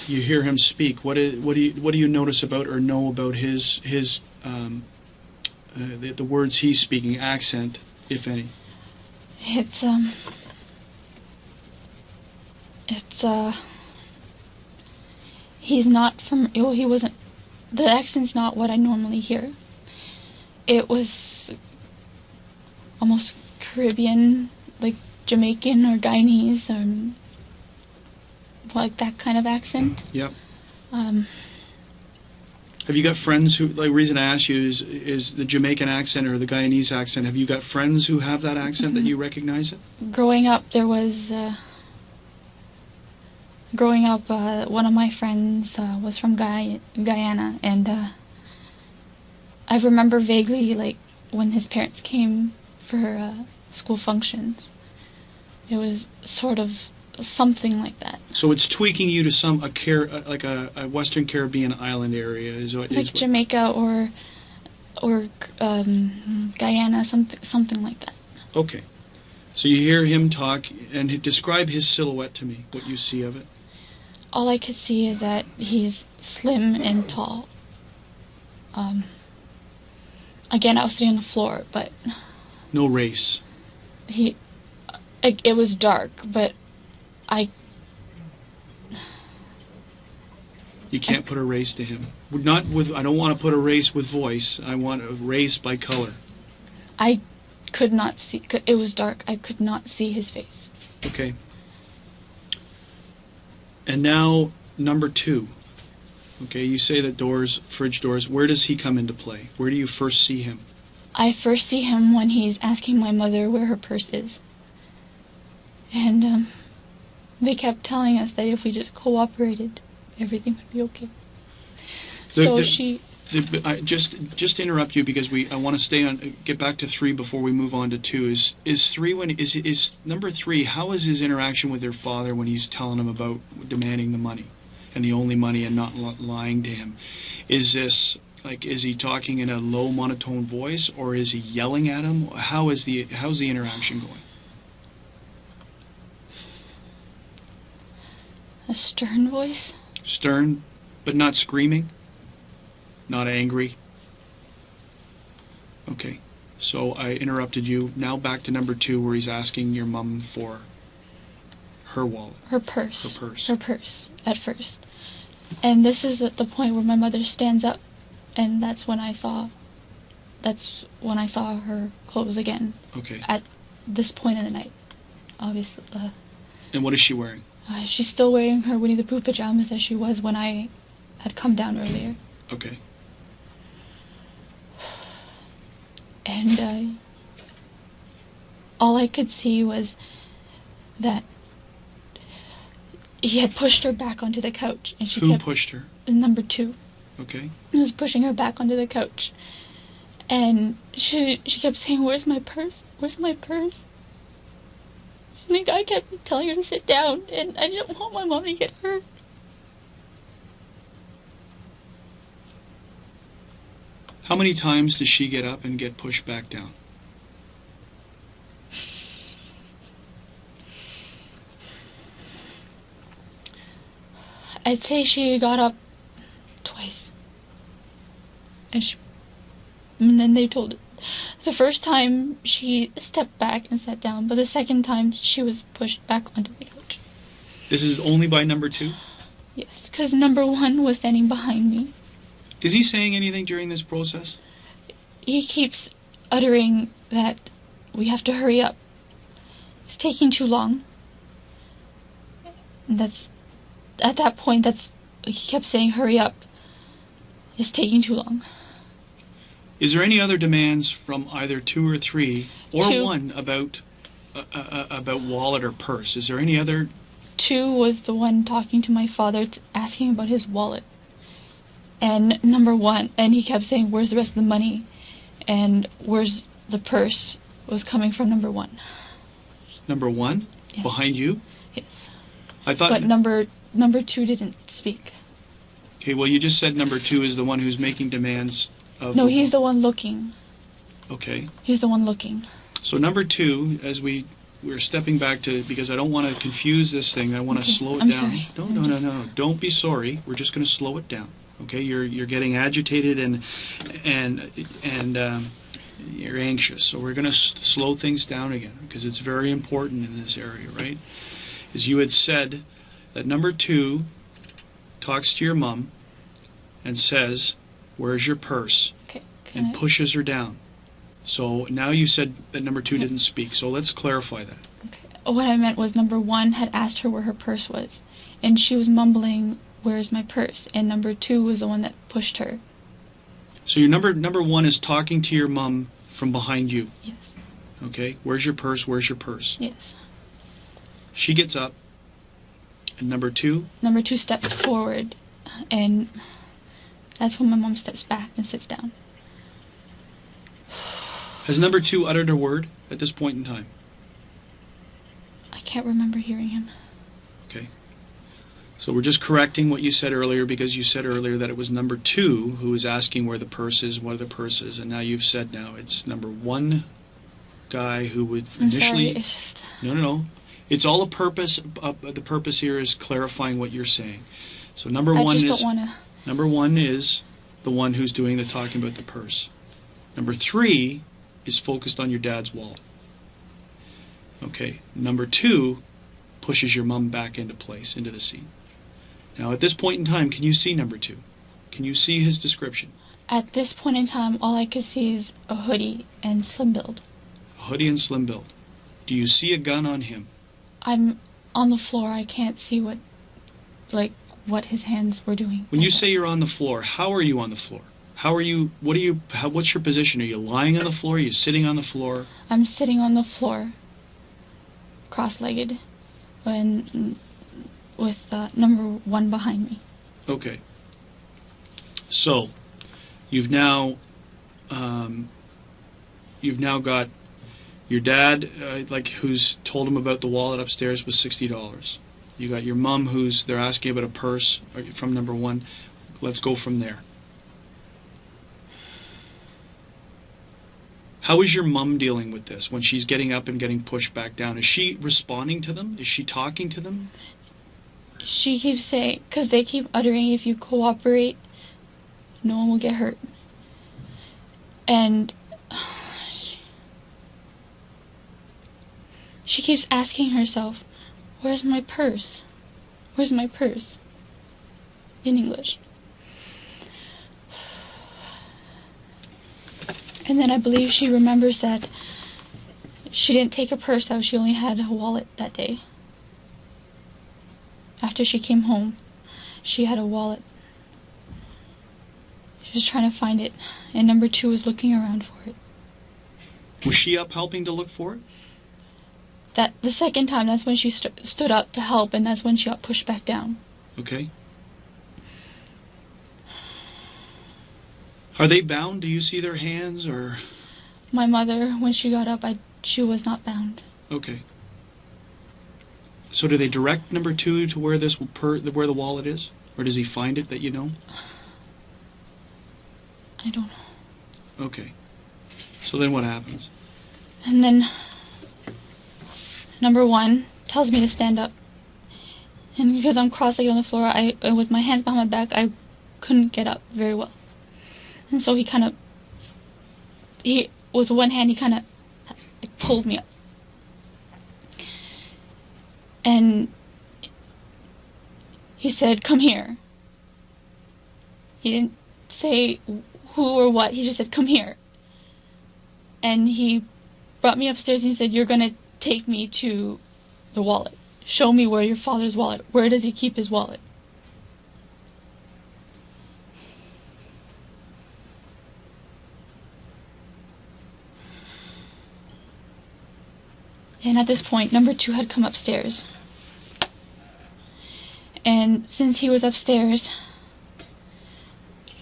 A: you hear him speak. What do you notice about or know about his the words he's speaking, accent, if any?
B: It's he's not from, well, he wasn't, the accent's not what I normally hear. It was almost Caribbean, like Jamaican or Guyanese, or like that kind of accent.
A: Yep. Have you got friends who, like, reason I ask you is the Jamaican accent or the Guyanese accent, have you got friends who have that accent that you recognize it?
B: Growing up, there was, one of my friends was from Guyana, and I remember vaguely, like, when his parents came for school functions. It was sort of something like that.
A: So it's tweaking you to like a Western Caribbean island area,
B: like Jamaica or Guyana, something like that.
A: Okay. So you hear him talk, and describe his silhouette to me, what you see of it.
B: All I could see is that he's slim and tall. Again, I was sitting on the floor, but...
A: No race.
B: It was dark, but
A: You can't put a race to him. Not with. I don't want to put a race with voice. I want a race by color.
B: I could not see. It was dark. I could not see his face.
A: Okay. And now number 2. Okay, you say that fridge doors. Where does he come into play? Where do you first see him?
B: I first see him when he's asking my mother where her purse is. And they kept telling us that if we just cooperated, everything would be okay.
A: Just to interrupt you, because I want to get back to 3 before we move on to 2. Is number 3? How is his interaction with their father when he's telling him about demanding the money, and the only money, and not lying to him? Is he talking in a low monotone voice, or is he yelling at him? How's the interaction going?
B: A stern voice?
A: Stern, but not screaming? Not angry? Okay, so I interrupted you. Now back to number 2, where he's asking your mom for her wallet.
B: Her purse.
A: Her purse,
B: at first. And this is at the point where my mother stands up, and that's when I saw her clothes again.
A: Okay.
B: At this point in the night. obviously,
A: And what is she wearing?
B: she's still wearing her Winnie the Pooh pajamas as she was when I had come down earlier.
A: Okay.
B: And all I could see was that he had pushed her back onto the couch, and she
A: Who
B: kept
A: pushed her?
B: number 2.
A: Okay.
B: He was pushing her back onto the couch, and she kept saying, "Where's my purse? Where's my purse?" And the guy kept telling her to sit down, and I didn't want my mom to get hurt.
A: How many times does she get up and get pushed back down?
B: I'd say she got up twice. And then they told it. The first time she stepped back and sat down, but the second time she was pushed back onto the couch.
A: This is only by number 2?
B: Yes, because number 1 was standing behind me.
A: Is he saying anything during this process?
B: He keeps uttering that we have to hurry up. It's taking too long. And at that point, he kept saying, "Hurry up. It's taking too long."
A: Is there any other demands from either 2 or 3 or
B: 2.
A: 1 about wallet or purse? Is there any other?
B: 2 was the one talking to my father, asking about his wallet. And number 1, and he kept saying, "Where's the rest of the money?" And "Where's the purse?" was coming from number 1.
A: Number 1?
B: Yes.
A: Behind you?
B: Yes.
A: I thought.
B: But number 2 didn't speak.
A: Okay, well, you just said number 2 is the one who's making demands of.
B: No, he's the one looking.
A: Okay.
B: He's the one looking.
A: So number 2, as we're stepping back to, because I don't want to confuse this thing. I want to
B: Okay,
A: slow it
B: I'm
A: down.
B: sorry.
A: No. Don't be sorry. We're just going to slow it down. Okay, you're getting agitated and you're anxious. So we're going to slow things down again, because it's very important in this area, right? As you had said, that number 2 talks to your mom and says, "Where's your purse?"
B: Okay.
A: and pushes her down. So now you said that number 2 didn't speak. So let's clarify that.
B: Okay. What I meant was number 1 had asked her where her purse was, and she was mumbling, "Where's my purse?" And number 2 was the one that pushed her.
A: So your number 1 is talking to your mom from behind you.
B: Yes.
A: Okay. Where's your purse? Where's your purse?
B: Yes.
A: She gets up. And number 2?
B: Number 2 steps forward, and that's when my mom steps back and sits down.
A: Has number 2 uttered a word at this point in time?
B: I can't remember hearing him.
A: Okay. So we're just correcting what you said earlier, because you said earlier that it was number 2 who was asking where the purse is, what are the purses, and now you've said now it's number 1 guy who would
B: I'm
A: initially.
B: sorry, it's just...
A: No. It's all a purpose. The purpose here is clarifying what you're saying. So number 1
B: I just
A: is
B: don't want to...
A: number 1 is the one who's doing the talking about the purse. Number 3 is focused on your dad's wallet. Okay. Number 2 pushes your mom back into place, into the seat. Now, at this point in time, can you see number 2? Can you see his description?
B: At this point in time, all I could see is a hoodie and slim build.
A: A hoodie and slim build. Do you see a gun on him?
B: I'm on the floor. I can't see what his hands were doing.
A: When you say you're on the floor, how are you on the floor? What's your position? Are you lying on the floor? Are you sitting on the floor?
B: I'm sitting on the floor, cross-legged, and with number 1 behind me.
A: Okay. So, you've now got your dad, who's told him about the wallet upstairs was $60. You got your mom, they're asking about a purse from number 1. Let's go from there. How is your mom dealing with this when she's getting up and getting pushed back down? Is she responding to them? Is she talking to them?
B: She keeps saying, because they keep uttering, "If you cooperate, no one will get hurt." And she keeps asking herself, "Where's my purse? Where's my purse?" In English. And then I believe she remembers that She didn't take her purse out. She only had a wallet that day. After she came home, she had a wallet. She was trying to find it, and number 2 was looking around for it.
A: Was she up helping to look for it?
B: That the second time, that's when she stood up to help, and that's when she got pushed back down.
A: Okay. Are they bound? Do you see their hands, or?
B: My mother, when she got up, she was not bound.
A: Okay. So do they direct number 2 to where where the wallet is, or does he find it that you know?
B: I don't know.
A: Okay. So then what happens?
B: And then number 1 tells me to stand up. And because I'm cross-legged on the floor, with my hands behind my back, I couldn't get up very well. And so with one hand, he kind of pulled me up. And he said, "Come here." He didn't say who or what, he just said, "Come here." And he brought me upstairs and he said, "You're going to take me to the wallet. Show me where your father's wallet. Where does he keep his wallet?" And at this point, number 2 had come upstairs. And since he was upstairs...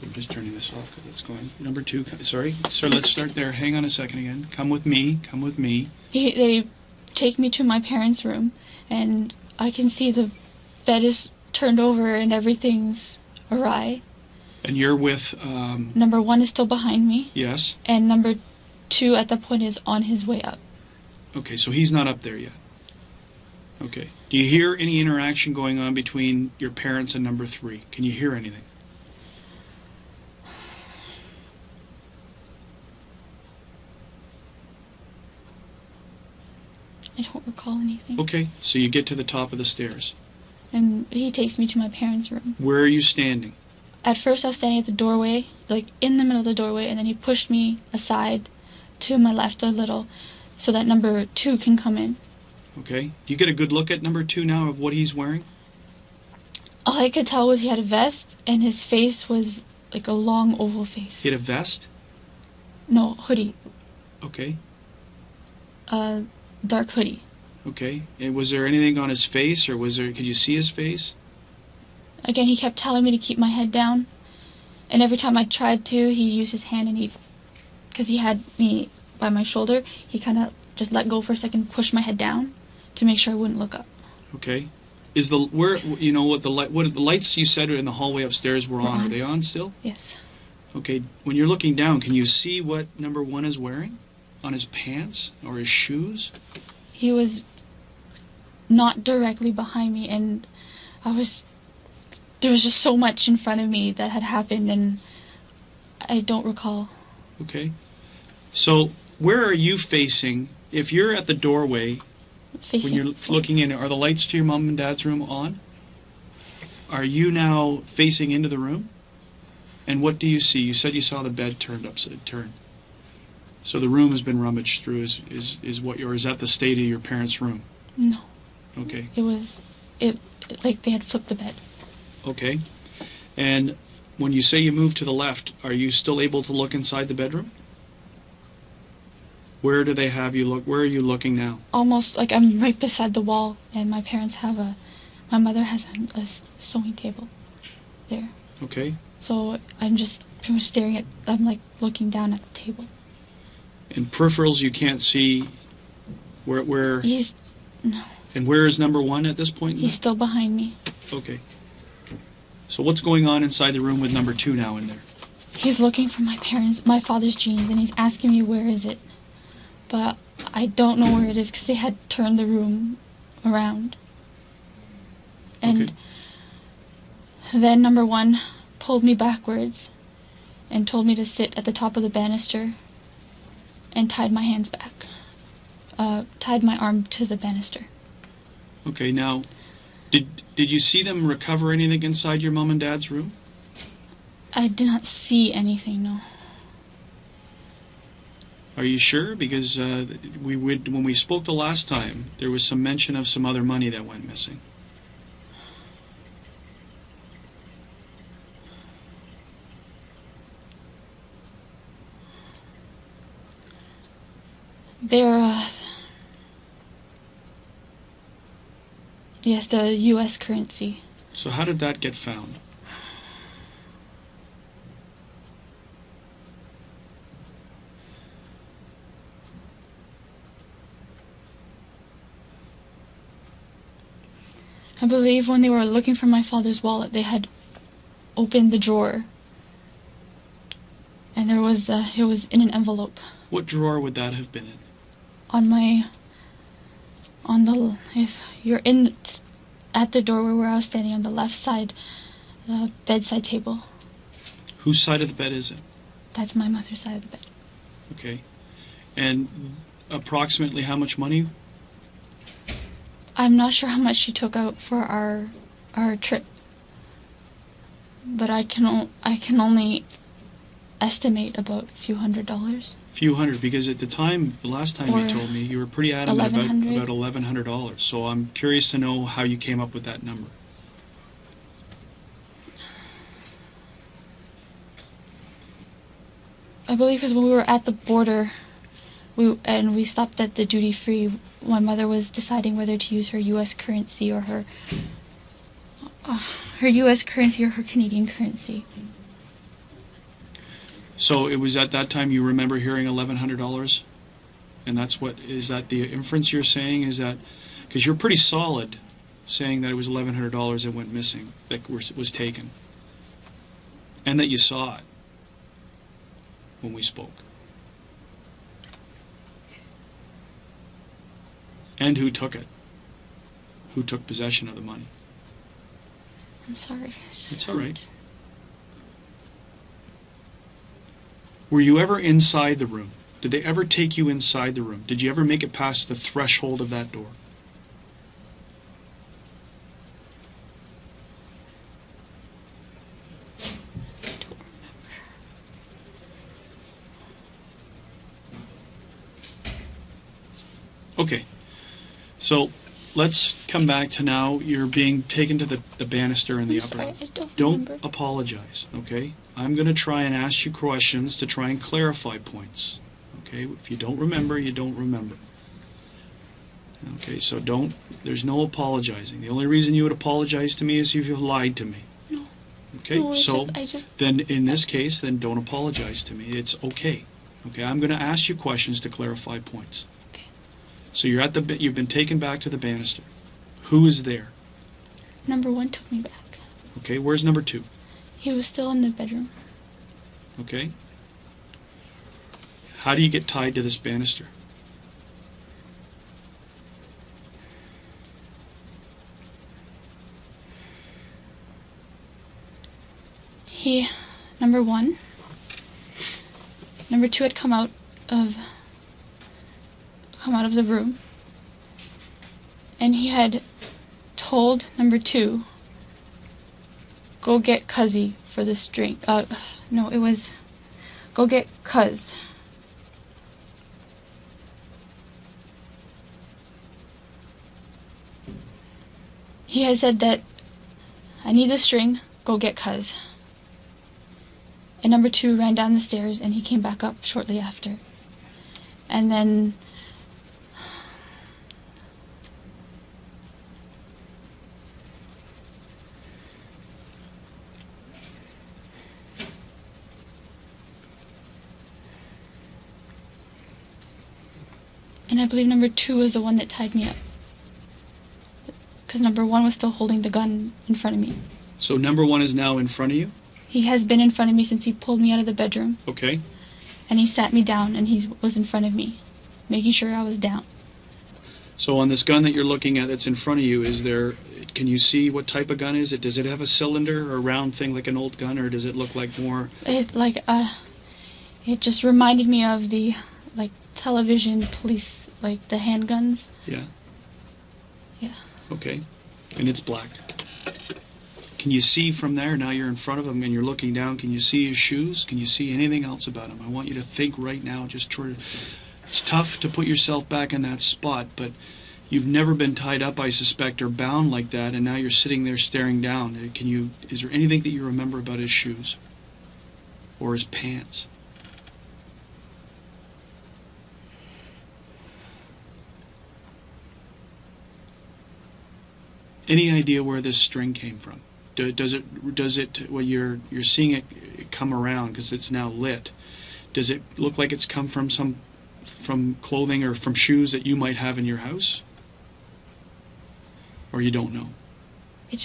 A: I'm just turning this off because it's going. Number 2, sorry. So let's start there. Hang on a second again. Come with me. Come with me.
B: They take me to my parents' room, and I can see the bed is turned over and everything's awry.
A: And you're with...
B: Number 1 is still behind me.
A: Yes.
B: And number 2 at that point is on his way up.
A: Okay, so he's not up there yet. Okay. Do you hear any interaction going on between your parents and number 3? Can you hear anything?
B: I don't recall anything.
A: Okay, so you get to the top of the stairs.
B: And he takes me to my parents' room.
A: Where are you standing?
B: At first I was standing at the doorway, like in the middle of the doorway, and then he pushed me aside to my left a little so that number 2 can come in.
A: Okay. Do you get a good look at number 2 now of what he's wearing?
B: All I could tell was he had a vest, and his face was like a long oval face.
A: He had a vest?
B: No, hoodie.
A: Okay.
B: Dark hoodie.
A: Okay. And was there anything on his face, or could you see his face?
B: Again, he kept telling me to keep my head down, and every time I tried to, he used his hand and because he had me by my shoulder, he kind of just let go for a second, pushed my head down to make sure I wouldn't look up.
A: Okay. Is the lights you said in the hallway upstairs were on? Are they on still?
B: Yes.
A: Okay. When you're looking down, can you see what number 1 is wearing on his pants or his shoes?
B: He was not directly behind me, and there was just so much in front of me that had happened, and I don't recall.
A: Okay. So where are you facing? If you're at the doorway, when you're looking in, are the lights to your mom and dad's room on? Are you now facing into the room? And what do you see? You said you saw the bed turned. So the room has been rummaged through. Is that the state of your parents' room?
B: No.
A: Okay.
B: It like they had flipped the bed.
A: Okay. And when you say you moved to the left, are you still able to look inside the bedroom? Where do they have you look? Where are you looking now?
B: Almost like I'm right beside the wall, and my mother has a sewing table there.
A: Okay.
B: So I'm just pretty much staring I'm like looking down at the table.
A: In peripherals, you can't see where.
B: No.
A: And where is number 1 at this point?
B: He's still behind me.
A: Okay. So what's going on inside the room with number 2 now in there?
B: He's looking for my father's jeans, and he's asking me where is it. But I don't know where it is because they had turned the room around. And then number 1 pulled me backwards and told me to sit at the top of the banister and tied my hands back. Tied my arm to the banister.
A: Okay, now, did you see them recover anything inside your mom and dad's room?
B: I did not see anything, no.
A: Are you sure? Because when we spoke the last time, there was some mention of some other money that went missing.
B: Yes, the U.S. currency.
A: So how did that get found?
B: I believe when they were looking for my father's wallet, they had opened the drawer, and it was in an envelope.
A: What drawer would that have been in?
B: If you're at the doorway where I was standing on the left side, the bedside table.
A: Whose side of the bed is it?
B: That's my mother's side of the bed.
A: Okay. And approximately how much money?
B: I'm not sure how much she took out for our trip, but I can only estimate about a few $100s.
A: Few hundred, because at the last time you told me, you were pretty adamant about $1,100. So I'm curious to know how you came up with that number.
B: I believe because when we were at the border, we stopped at the duty free. My mother was deciding whether to use her U.S. currency or her U.S. currency or her Canadian currency.
A: So it was at that time you remember hearing $1,100, and is that the inference you're saying? Is that because you're pretty solid saying that it was $1,100 that went missing, that was taken, and that you saw it when we spoke, and who took it? Who took possession of the money?
B: I'm sorry.
A: It's all right. Were you ever inside the room? Did they ever take you inside the room? Did you ever make it past the threshold of that door? Okay, so let's come back to now. You're being taken to the banister in the upper.
B: Sorry, I
A: Don't
B: remember.
A: apologize, okay? I'm going to try and ask you questions to try and clarify points, okay? If you don't remember, you don't remember. Okay, so there's no apologizing. The only reason you would apologize to me is if you've lied to me.
B: No.
A: Okay,
B: No,
A: so then in this
B: Okay.
A: case, then don't apologize to me. It's okay. Okay, I'm going to ask you questions to clarify points.
B: Okay.
A: So you've been taken back to the banister. Who is there?
B: Number 1 took me back.
A: Okay, where's number 2?
B: He was still in the bedroom.
A: Okay. How do you get tied to this banister?
B: Number 1. Number 2 had come out of the room, and he had told number 2, go get Cuzzy for the string. No, it was go get Cuz. He had said that I need the string, go get Cuz. And number 2 ran down the stairs, and he came back up shortly after. And then I believe number 2 was the one that tied me up, because number 1 was still holding the gun in front of me.
A: So number 1 is now in front of you?
B: He has been in front of me since he pulled me out of the bedroom.
A: Okay.
B: And he sat me down, and he was in front of me, making sure I was down.
A: So on this gun that you're looking at that's in front of you, can you see what type of gun is it? Does it have a cylinder or a round thing like an old gun, or does it look like more?
B: It just reminded me of the television police, the handguns.
A: Yeah.
B: Yeah.
A: Okay. And it's black. Can you see from there? Now you're in front of him and you're looking down. Can you see his shoes? Can you see anything else about him? I want you to think right now. Just try to. It's tough to put yourself back in that spot, but you've never been tied up, I suspect, or bound like that, and now you're sitting there staring down. Can you? Is there anything that you remember about his shoes or his pants? Any idea where this string came from? Does it? Well, you're seeing it come around because it's now lit. Does it look like it's come from clothing or from shoes that you might have in your house? Or you don't know?
B: It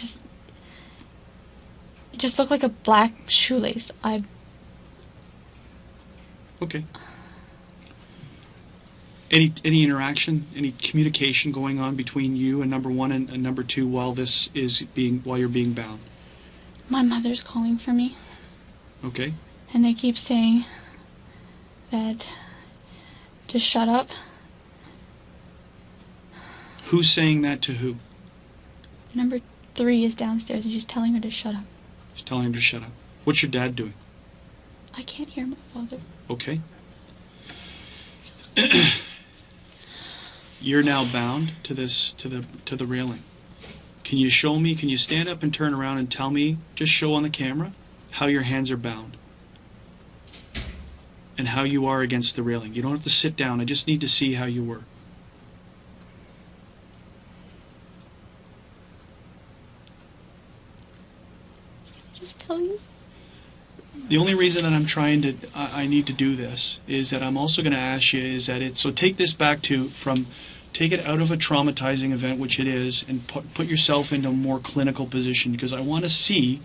B: just looked like a black shoelace.
A: Okay. Any interaction, any communication going on between you and number one and number two while you're being bound?
B: My mother's calling for me,
A: Okay.
B: and they keep saying that to shut up.
A: Who's saying that to who?
B: Number 3 is downstairs, and she's telling her to shut up.
A: She's telling him to shut up. What's your dad doing?
B: I can't hear my father.
A: Okay. You're now bound to the railing. Can you show me? Can you stand up and turn around and tell me? Just show on the camera how your hands are bound and how you are against the railing. You don't have to sit down. I just need to see how you were.
B: Just tell you.
A: The only reason that I need to do this is that I'm also going to ask you is that so take this back take it out of a traumatizing event, which it is, and put yourself into a more clinical position, because I want to see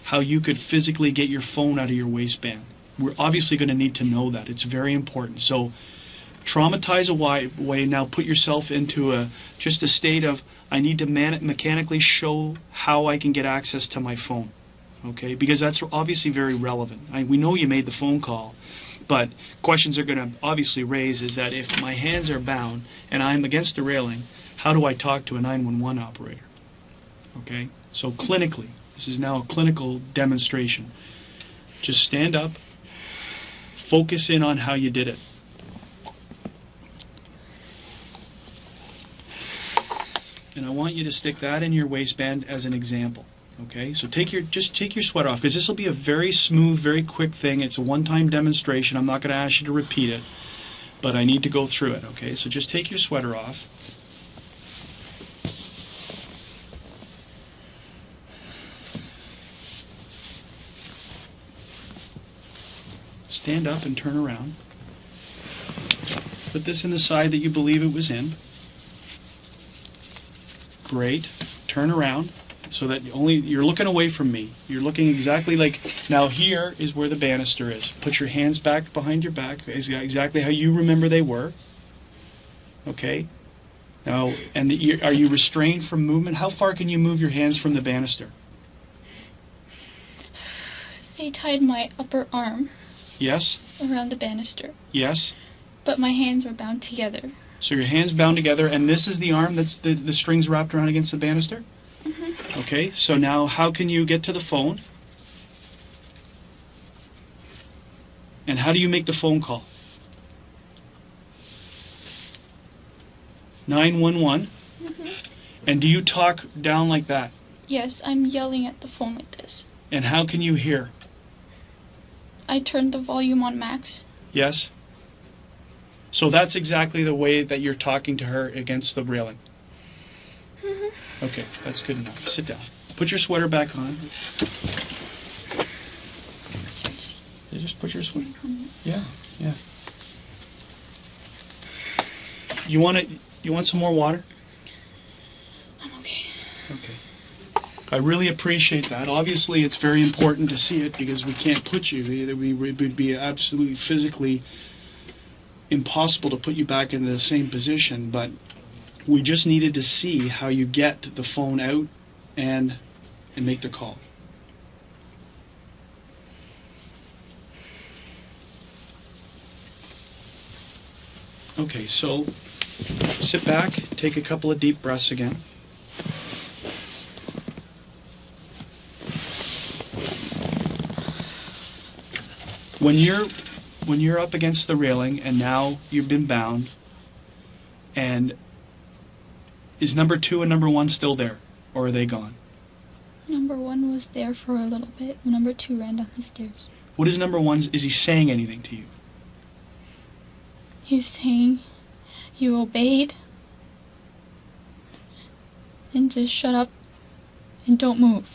A: how you could physically get your phone out of your waistband. We're obviously going to need to know that. It's very important. So traumatize away. Now put yourself into just a state of, I need to mechanically show how I can get access to my phone. Okay, because that's obviously very relevant. We know you made the phone call, but questions are going to obviously raise is that if my hands are bound and I'm against the railing, how do I talk to a 911 operator? Okay, so clinically, this is now a clinical demonstration. Just stand up, focus in on how you did it. And I want you to stick that in your waistband as an example. Okay, so just take your sweater off, because this will be a very smooth, very quick thing. It's a one-time demonstration. I'm not going to ask you to repeat it, but I need to go through it. Okay, so just take your sweater off. Stand up and turn around. Put this in the side that you believe it was in. Great. Turn around. So that you're looking away from me. You're looking exactly like, now here is where the banister is. Put your hands back behind your back, exactly how you remember they were. Okay? Now, are you restrained from movement? How far can you move your hands from the banister?
B: They tied my upper arm.
A: Yes?
B: Around the banister.
A: Yes?
B: But my hands were bound together.
A: So your hands bound together, and this is the arm that's the strings wrapped around against the banister? Mm-hmm. Okay, so now how can you get to the phone? And how do you make the phone call? 911?
B: Mm-hmm.
A: And do you talk down like that?
B: Yes, I'm yelling at the phone like this.
A: And how can you hear?
B: I turned the volume on max.
A: Yes? So that's exactly the way that you're talking to her against the railing.
B: Mm-hmm.
A: Okay, that's good enough. Sit down. Put your sweater back on. You just put your sweater. Yeah. You want some more water?
B: I'm okay.
A: Okay. I really appreciate that. Obviously, it's very important to see it because we can't put you. It would be absolutely physically impossible to put you back into the same position, but we just needed to see how you get the phone out and make the call. Okay, so sit back, take a couple of deep breaths again. When you're up against the railing and now you've been bound, and is number 2 and number 1 still there, or are they gone?
B: Number 1 was there for a little bit. Number 2 ran down the stairs.
A: What is number 1? Is he saying anything to you?
B: He's saying, "You obeyed, and just shut up and don't move."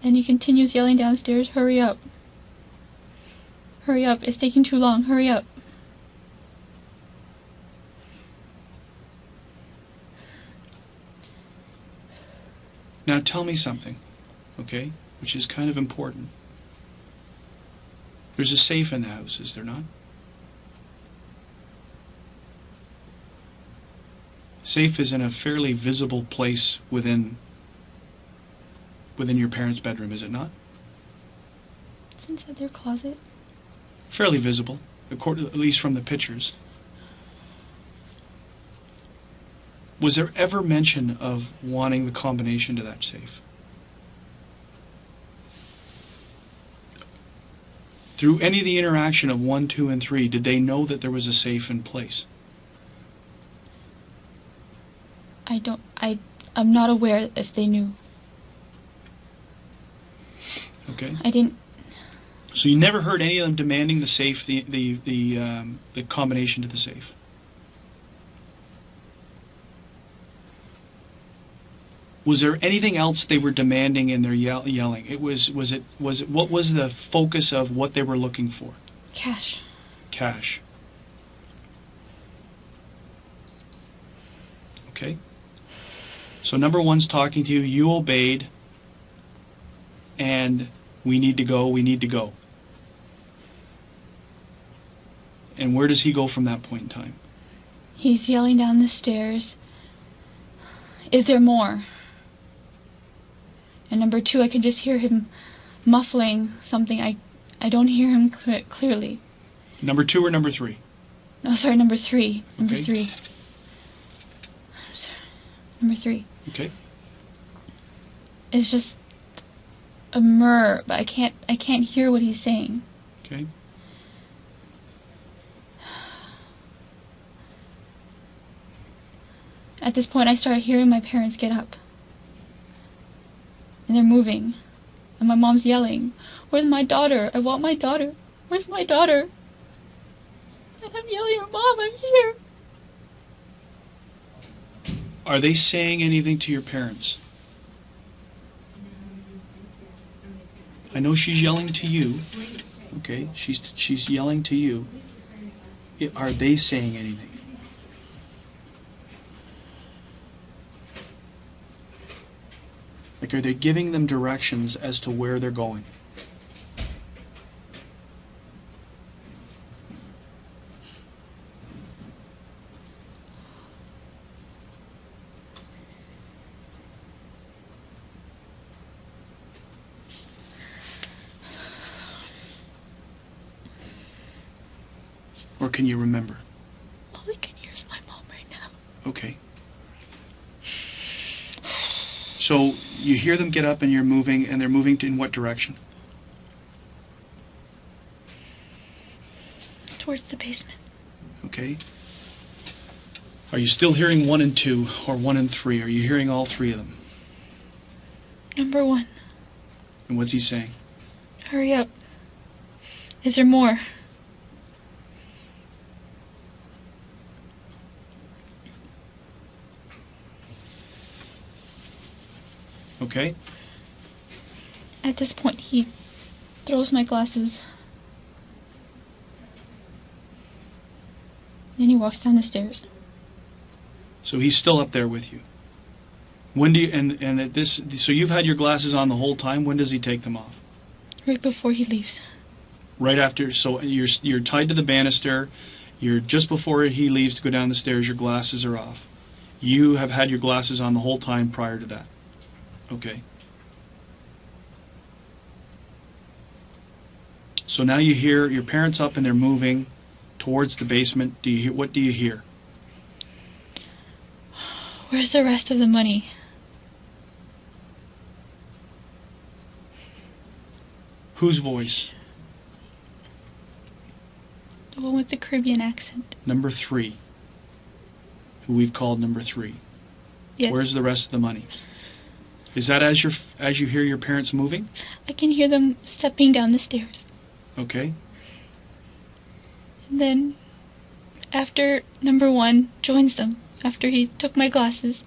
B: And he continues yelling downstairs, "Hurry up. Hurry up. It's taking too long. Hurry up."
A: Now tell me something, okay, which is kind of important. There's a safe in the house, is there not? Safe is in a fairly visible place within your parents' bedroom, is it not?
B: It's inside their closet.
A: Fairly visible, at least from the pictures. Was there ever mention of wanting the combination to that safe? Through any of the interaction of 1, 2, and 3, did they know that there was a safe in place?
B: I'm not aware if they knew.
A: Okay.
B: I didn't.
A: So you never heard any of them demanding the safe, the combination to the safe? Was there anything else they were demanding in their yelling? Was it what was the focus of what they were looking for?
B: Cash.
A: Cash. Okay. So number 1's talking to you, you obeyed, and we need to go, we need to go. And where does he go from that point in time?
B: He's yelling down the stairs, "Is there more?" And number 2, I can just hear him muffling something. I don't hear him clearly.
A: Number 2 or number 3?
B: No, sorry, number 3. Number
A: Okay.
B: 3. Sorry. Number 3.
A: Okay.
B: It's just a murr, but I can't hear what he's saying.
A: Okay.
B: At this point, I start hearing my parents get up. And they're moving. And my mom's yelling, "Where's my daughter? I want my daughter. Where's my daughter?" And I'm yelling, "Mom, I'm here."
A: Are they saying anything to your parents? I know she's yelling to you. Okay, she's yelling to you. Are they saying anything? Like, are they giving them directions as to where they're going? Or can you remember?
B: All I can hear is my mom right now.
A: Okay. So you hear them get up and you're moving, and they're moving in what direction?
B: Towards the basement.
A: Okay. Are you still hearing 1 and 2 or 1 and 3? Are you hearing all 3 of them?
B: Number 1.
A: And what's he saying?
B: Hurry up. Is there more?
A: Okay.
B: At this point, he throws my glasses. Then he walks down the stairs.
A: So he's still up there with you. When do you and at this? So you've had your glasses on the whole time. When does he take them off?
B: Right before he leaves.
A: Right after. So you're tied to the banister. You're just before he leaves to go down the stairs. Your glasses are off. You have had your glasses on the whole time prior to that. Okay. So now you hear your parents up and they're moving towards the basement. What do you hear?
B: Where's the rest of the money?
A: Whose voice?
B: The one with the Caribbean accent.
A: Number 3. Who we've called number 3.
B: Yes.
A: Where's the rest of the money? Is that as you hear your parents moving?
B: I can hear them stepping down the stairs.
A: Okay.
B: And then, after number 1 joins them, after he took my glasses,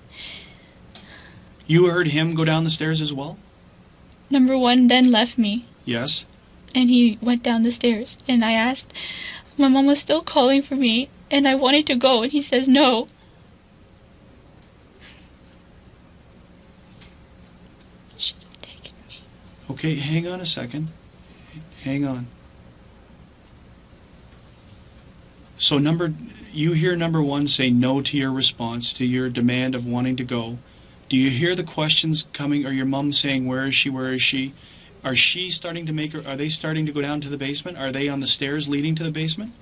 A: You heard him go down the stairs as well?
B: number 1 then left me,
A: Yes.
B: and he went down the stairs. And I asked, my mom was still calling for me, and I wanted to go, and he says no. He should have taken me.
A: Okay, hang on a second. Hang on. So you hear number 1 say no to your response, to your demand of wanting to go. Do you hear the questions coming, or your mom saying, where is she, where is she? Are they starting to go down to the basement? Are they on the stairs leading to the basement?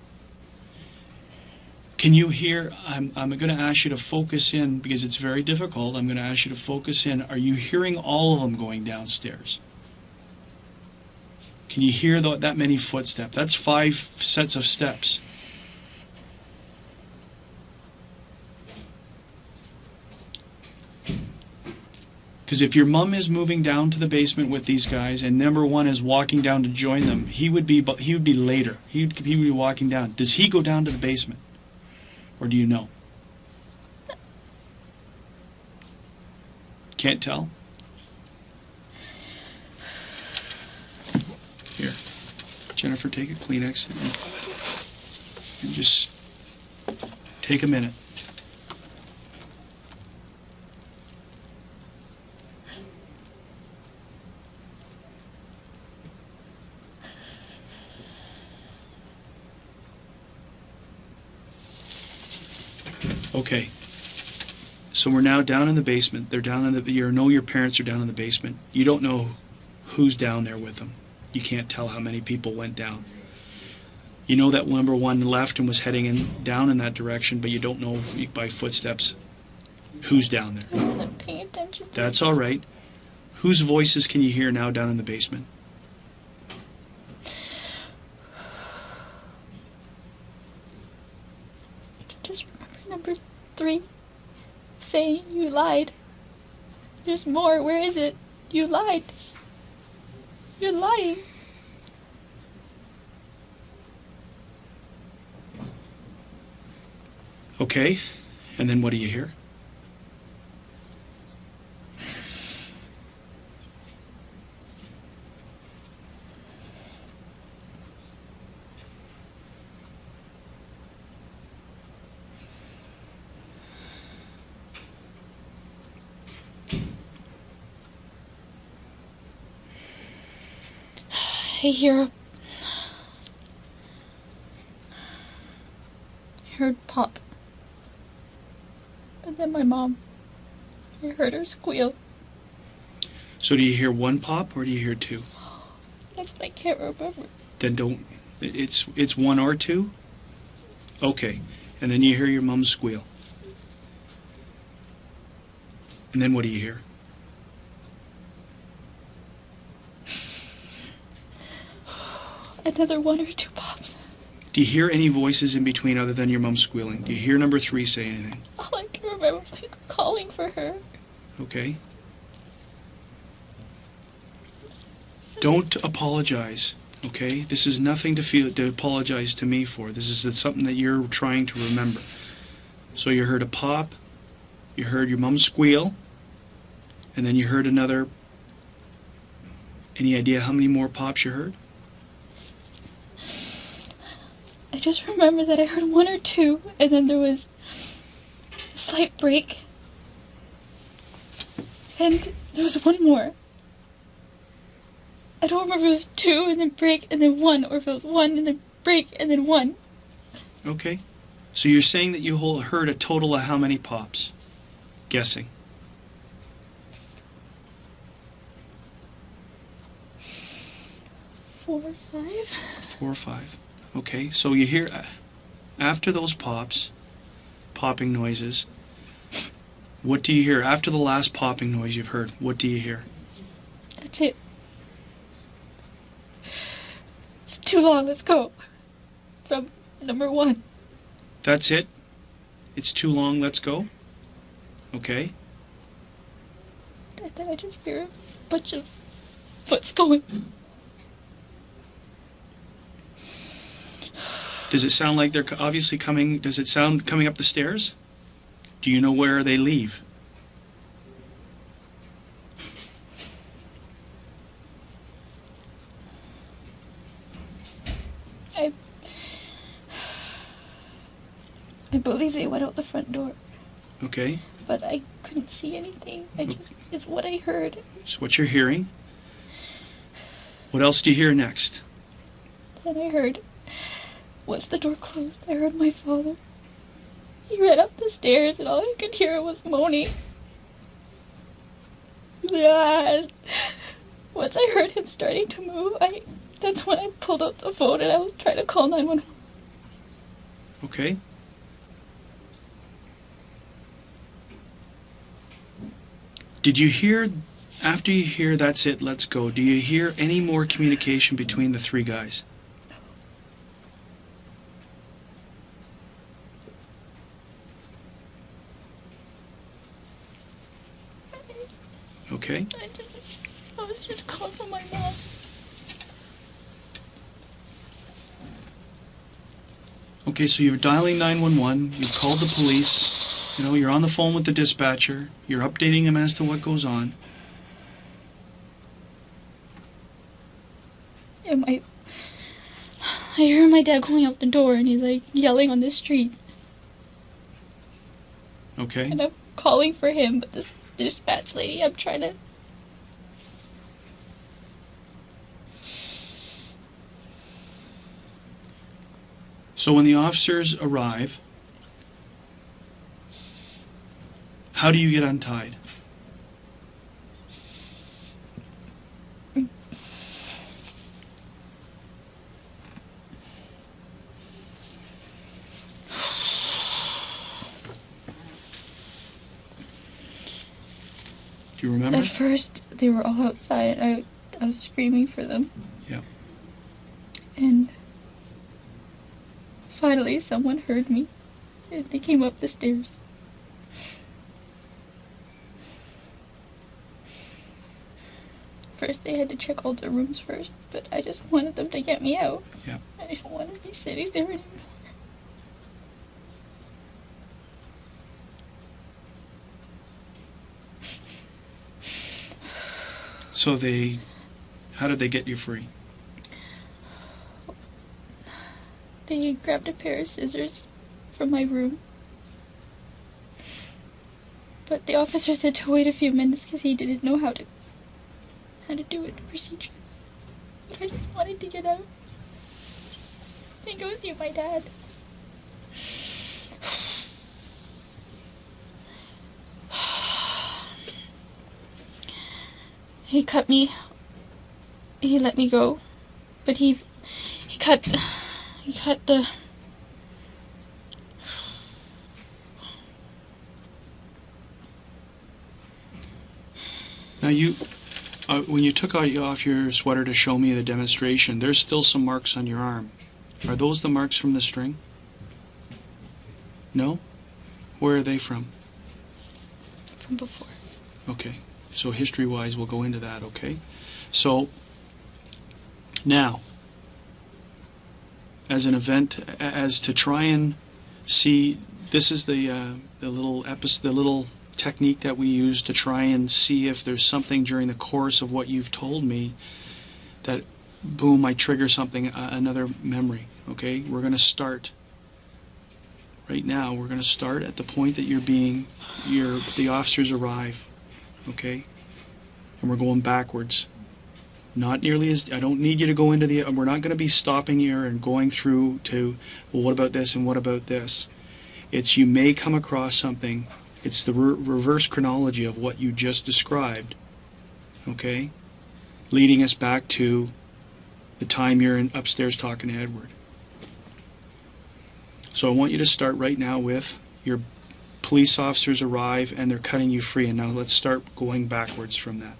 A: Can you hear, I'm going to ask you to focus in, because it's very difficult. I'm going to ask you to focus in. Are you hearing all of them going downstairs? Can you hear that many footsteps? That's 5 sets of steps. Because if your mom is moving down to the basement with these guys, and number 1 is walking down to join them, he would be later. He would be walking down. Does he go down to the basement, or do you know? Can't tell. Here, Jennifer, take a Kleenex and just take a minute. Okay, so we're now down in the basement. They're down in your parents are down in the basement. You don't know who's down there with them. You can't tell how many people went down. You know that number 1 left and was heading down in that direction, but you don't know by footsteps who's down there.
B: I wasn't paying attention.
A: That's all right. Whose voices can you hear now down in the basement?
B: I can just remember number 3 saying, you lied. There's more. Where is it? You lied. You're lying.
A: Okay, and then what do you hear?
B: I heard pop. And then my mom, I heard her squeal.
A: So do you hear 1 pop, or do you hear 2?
B: Next, I can't remember.
A: Then don't. It's 1 or 2? Okay, and then you hear your mom squeal. And then what do you hear?
B: Another 1 or 2 pops.
A: Do you hear any voices in between other than your mom squealing? Do you hear number 3 say anything?
B: All I can remember was like calling for her.
A: Okay. Don't apologize, okay? This is nothing to apologize to me for. This is something that you're trying to remember. So you heard a pop, you heard your mom squeal, and then you heard another. Any idea how many more pops you heard?
B: I just remember that I heard 1 or 2, and then there was a slight break. And there was 1 more. I don't remember if it was 2 and then break and then 1, or if it was 1 and then break and then 1.
A: Okay. So you're saying that you heard a total of how many pops? Guessing.
B: 4 or 5.
A: 4 or 5. Okay, so you hear, after those popping noises, what do you hear? After the last popping noise you've heard, what do you hear?
B: That's it. too long, let's go. From number 1.
A: That's it? It's too long, let's go? Okay.
B: And then I just hear a bunch of foot's going.
A: Does it sound like they're obviously coming? Does it sound coming up the stairs? Do you know where they leave?
B: I believe they went out the front door.
A: Okay.
B: But I couldn't see anything. It's what I heard.
A: It's what you're hearing. What else do you hear next?
B: Then I heard, once the door closed, I heard my father. He ran up the stairs and all I could hear was moaning. Yeah. Once I heard him starting to move, that's when I pulled out the phone and I was trying to call 911.
A: Okay. Did you hear, after you hear that's it, let's go, do you hear any more communication between the 3 guys? Okay.
B: I was just calling for my mom.
A: Okay, so you're dialing 911, you've called the police, you know, you're on the phone with the dispatcher, you're updating him as to what goes on.
B: And I hear my dad going out the door and he's like yelling on the street.
A: Okay.
B: And I'm calling for him, but this dispatch lady, I'm trying to...
A: So when the officers arrive, how do you get untied? Do you remember?
B: At first, they were all outside and I was screaming for them.
A: Yeah.
B: And finally, someone heard me and they came up the stairs. First, they had to check all the rooms first, but I just wanted them to get me out.
A: Yeah.
B: I didn't want to be sitting there anymore.
A: So how did they get you free?
B: They grabbed a pair of scissors from my room. But the officer said to wait a few minutes because he didn't know how to do it, the procedure. But I just wanted to get out. And go see my dad. He cut me. He let me go. But he cut the...
A: Now when you took off your sweater to show me the demonstration, there's still some marks on your arm. Are those the marks from the string? No? Where are they from?
B: From before.
A: Okay. So history-wise, we'll go into that, okay? So, now, as an event, as to try and see, this is the little technique that we use to try and see if there's something during the course of what you've told me that, boom, I trigger something, another memory, okay? We're going to start right now. We're going to start at the point that the officers arrive. Okay? And we're going backwards. Not nearly as... I don't need you to go into the... We're not going to be stopping here and going through to, well, what about this and what about this? It's you may come across something. It's the reverse chronology of what you just described. Okay? Leading us back to the time you're upstairs talking to Edward. So I want you to start right now with your... Police officers arrive and they're cutting you free, and now let's start going backwards from that.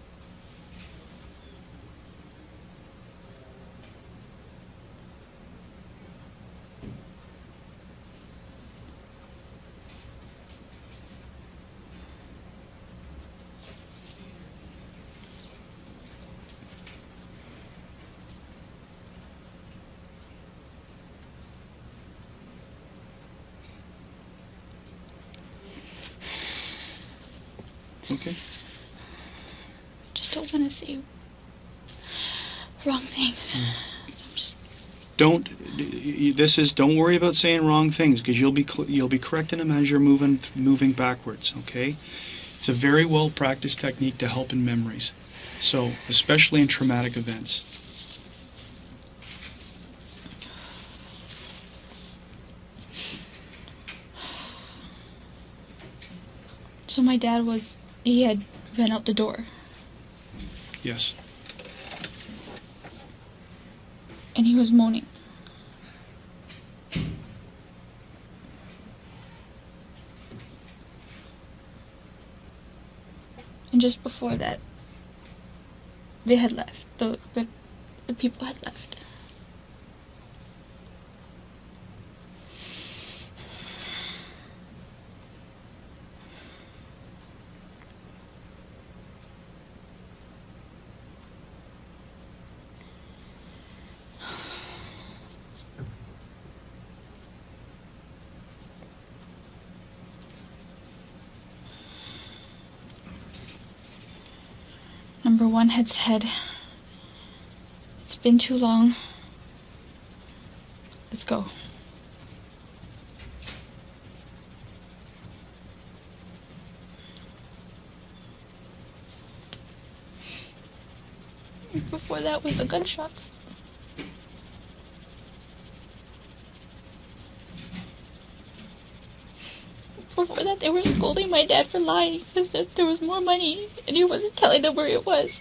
A: Okay.
B: Just don't want to say wrong things. So I'm just...
A: Don't worry about saying wrong things, because you'll be correcting them as you're moving backwards. Okay. It's a very well practiced technique to help in memories. So especially in traumatic events.
B: So my dad he had been out the door.
A: Yes.
B: And he was moaning. And just before that, they had left. The people had left. Number one had said, "It's been too long. Let's go." Before that was a gunshot. Before that, they were scolding my dad for lying because there was more money and he wasn't telling them where it was.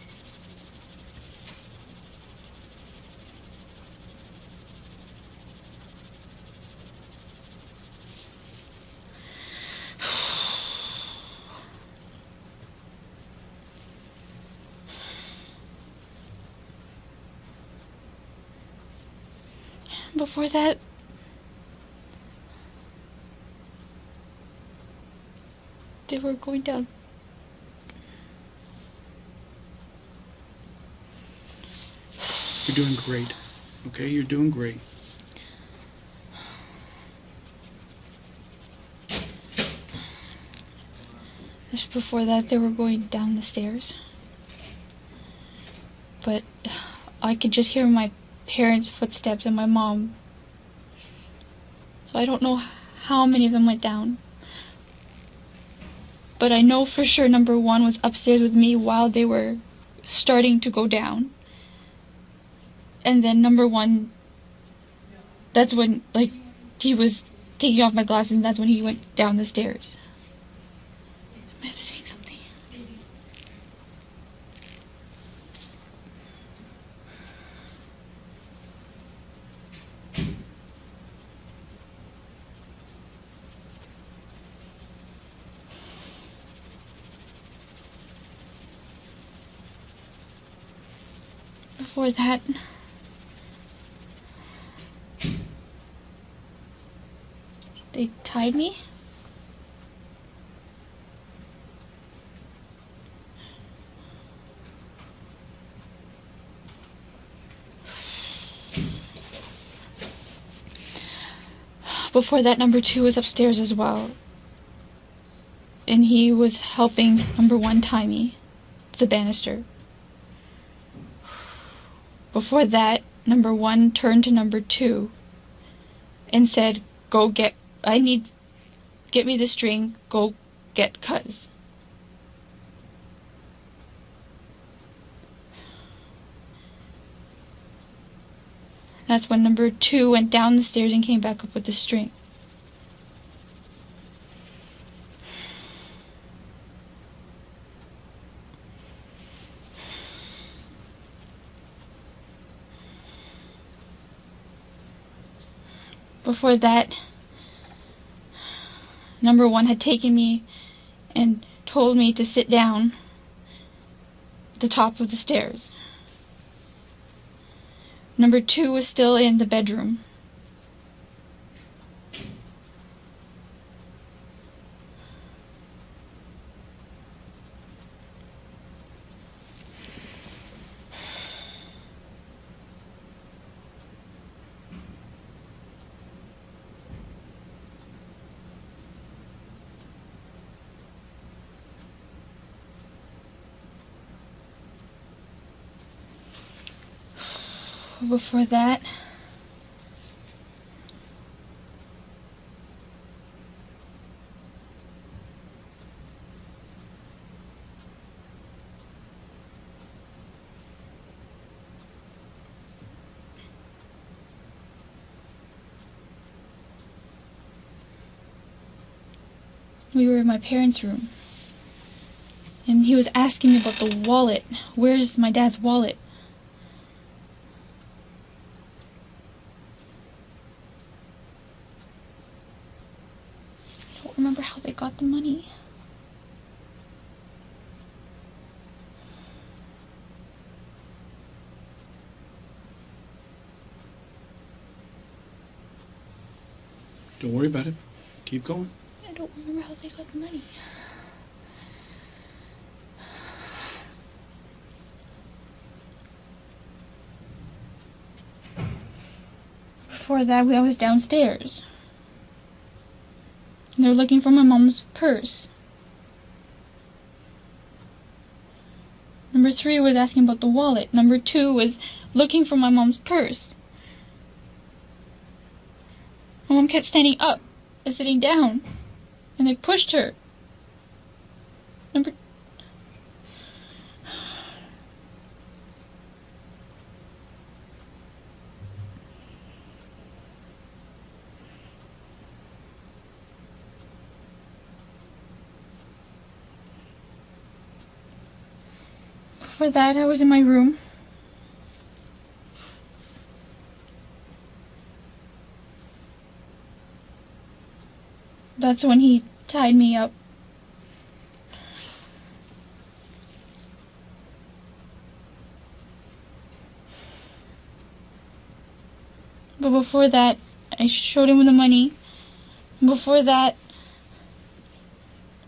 B: Before that, they were going down.
A: You're doing great. Okay, you're doing great.
B: Just before that, they were going down the stairs. But I could just hear my parents' footsteps and my mom. So I don't know how many of them went down. But I know for sure number one was upstairs with me while they were starting to go down. And then number one, that's when, like, he was taking off my glasses and that's when he went down the stairs. Am I saying something? Before that, they tied me. Before that, number two was upstairs as well. And he was helping number one tie me to the banister. Before that, number one turned to number two and said, get me the string, go get Cuz. That's when number two went down the stairs and came back up with the string. Before that, number one had taken me and told me to sit down at the top of the stairs. Number two was still in the bedroom. Before that, we were in my parents' room, and he was asking me about the wallet. Where's my dad's wallet? I don't remember how they got the money.
A: Don't worry about it. Keep going.
B: I don't remember how they got the money. Before that, I was downstairs. And they were looking for my mom's purse. Number 3 was asking about the wallet. Number 2 was looking for my mom's purse. My mom kept standing up and sitting down, and they pushed her. Before that, I was in my room. That's when he tied me up. But before that, I showed him the money. Before that,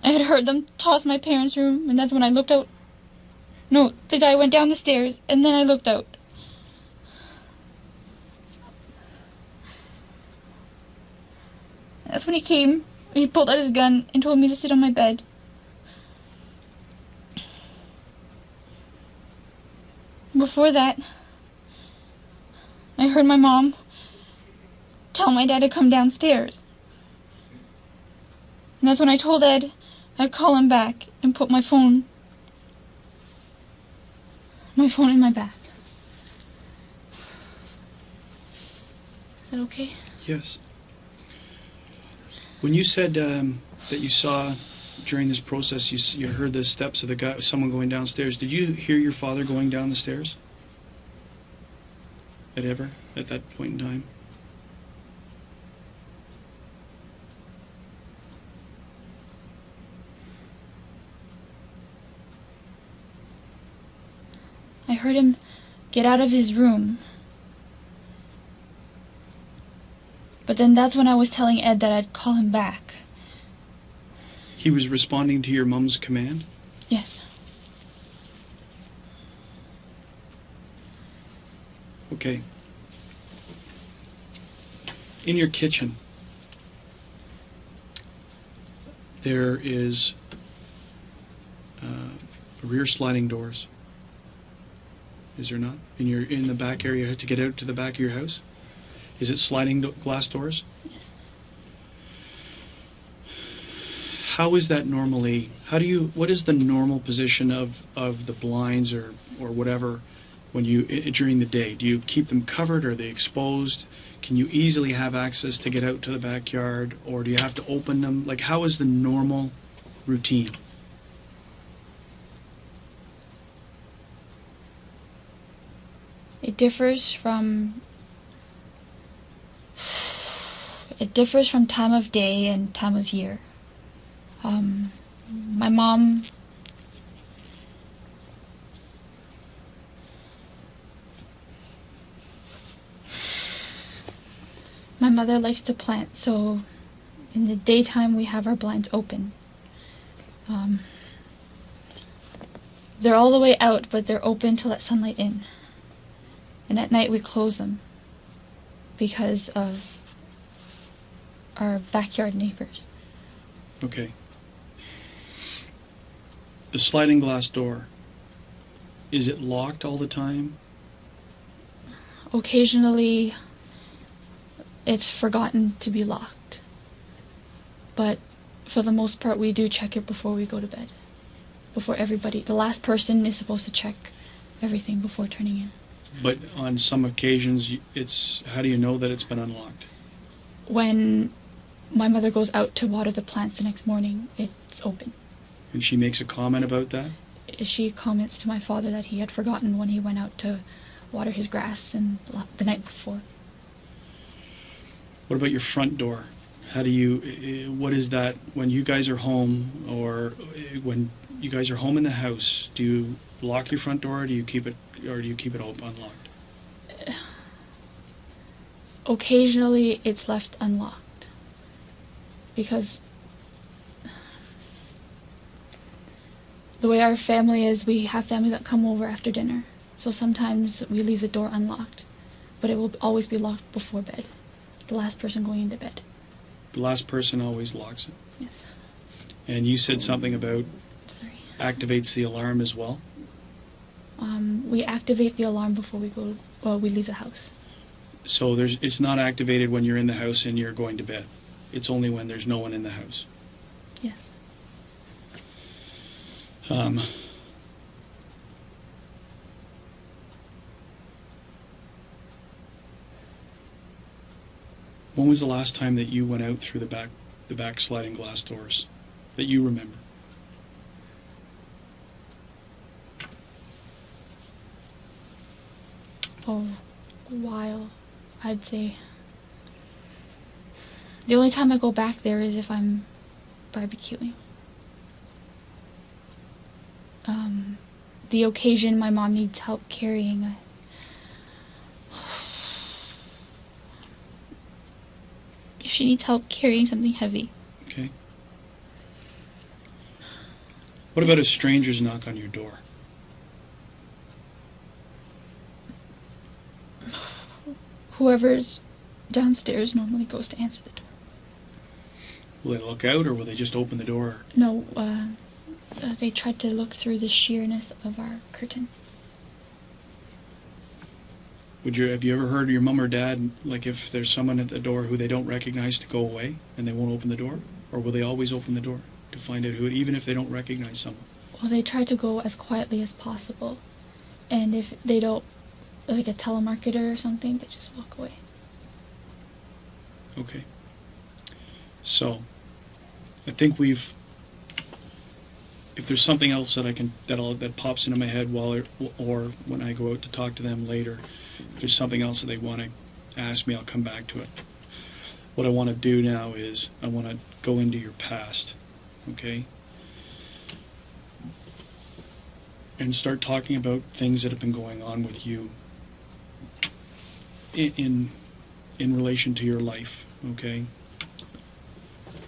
B: I had heard them toss my parents' room, and that's when I looked out. No, the guy went down the stairs, and then I looked out. That's when he came, and he pulled out his gun and told me to sit on my bed. Before that, I heard my mom tell my dad to come downstairs. And that's when I told Ed I'd call him back and put my phone in my bag. Is that okay?
A: Yes. When you said that you saw during this process, you heard the steps of someone going downstairs, did you hear your father going down the stairs? At that point in time?
B: I heard him get out of his room. But then that's when I was telling Ed that I'd call him back.
A: He was responding to your mom's command?
B: Yes.
A: Okay. In your kitchen, there is rear sliding doors. Is there not? In the back area to get out to the back of your house? Is it sliding glass doors?
B: Yes.
A: How is that normally? What is the normal position of the blinds or whatever when during the day? Do you keep them covered? Are they exposed? Can you easily have access to get out to the backyard, or do you have to open them? Like, how is the normal routine?
B: It differs from time of day and time of year. My mom My mother likes to plant, so in the daytime we have our blinds open. They're all the way out, but they're open to let sunlight in. And at night we close them because of our backyard neighbors.
A: Okay. The sliding glass door, is it locked all the time?
B: occasionally it's forgotten to be locked. But for the most part, we do check it before we go to bed. Before everybody. The last person is supposed to check everything before turning in.
A: But on some occasions, how do you know that it's been unlocked?
B: When my mother goes out to water the plants the next morning, it's open.
A: And she makes a comment about that?
B: She comments to my father that he had forgotten when he went out to water his grass the night before.
A: What about your front door? What is that when you guys are home, or when you guys are home in the house? Do you lock your front door, or do you keep it open, unlocked?
B: Occasionally it's left unlocked because the way our family is, we have family that come over after dinner. So sometimes we leave the door unlocked, but it will always be locked before bed. The last person going into bed.
A: The last person always locks it.
B: Yes.
A: And you said something about activates the alarm as well?
B: We activate the alarm before we leave the house.
A: So it's not activated when you're in the house and you're going to bed. It's only when there's no one in the house.
B: Yes.
A: When was the last time that you went out through the back sliding glass doors that you remember?
B: Oh, a while, I'd say. The only time I go back there is if I'm barbecuing. The occasion my mom needs help carrying if she needs help carrying something heavy.
A: Okay. What about if strangers knock on your door?
B: Whoever's downstairs normally goes to answer the door.
A: Will they look out, or will they just open the door?
B: No, they tried to look through the sheerness of our curtain.
A: Have you ever heard your mom or dad, like if there's someone at the door who they don't recognize, to go away and they won't open the door? Or will they always open the door to find out who, even if they don't recognize someone?
B: Well, they try to go as quietly as possible. And if they don't, like a telemarketer or something, they just walk away.
A: Okay. So, I think if there's something else that pops into my head or when I go out to talk to them later, if there's something else that they want to ask me, I'll come back to it. What I want to do now is I want to go into your past, okay? And start talking about things that have been going on with you in relation to your life, okay?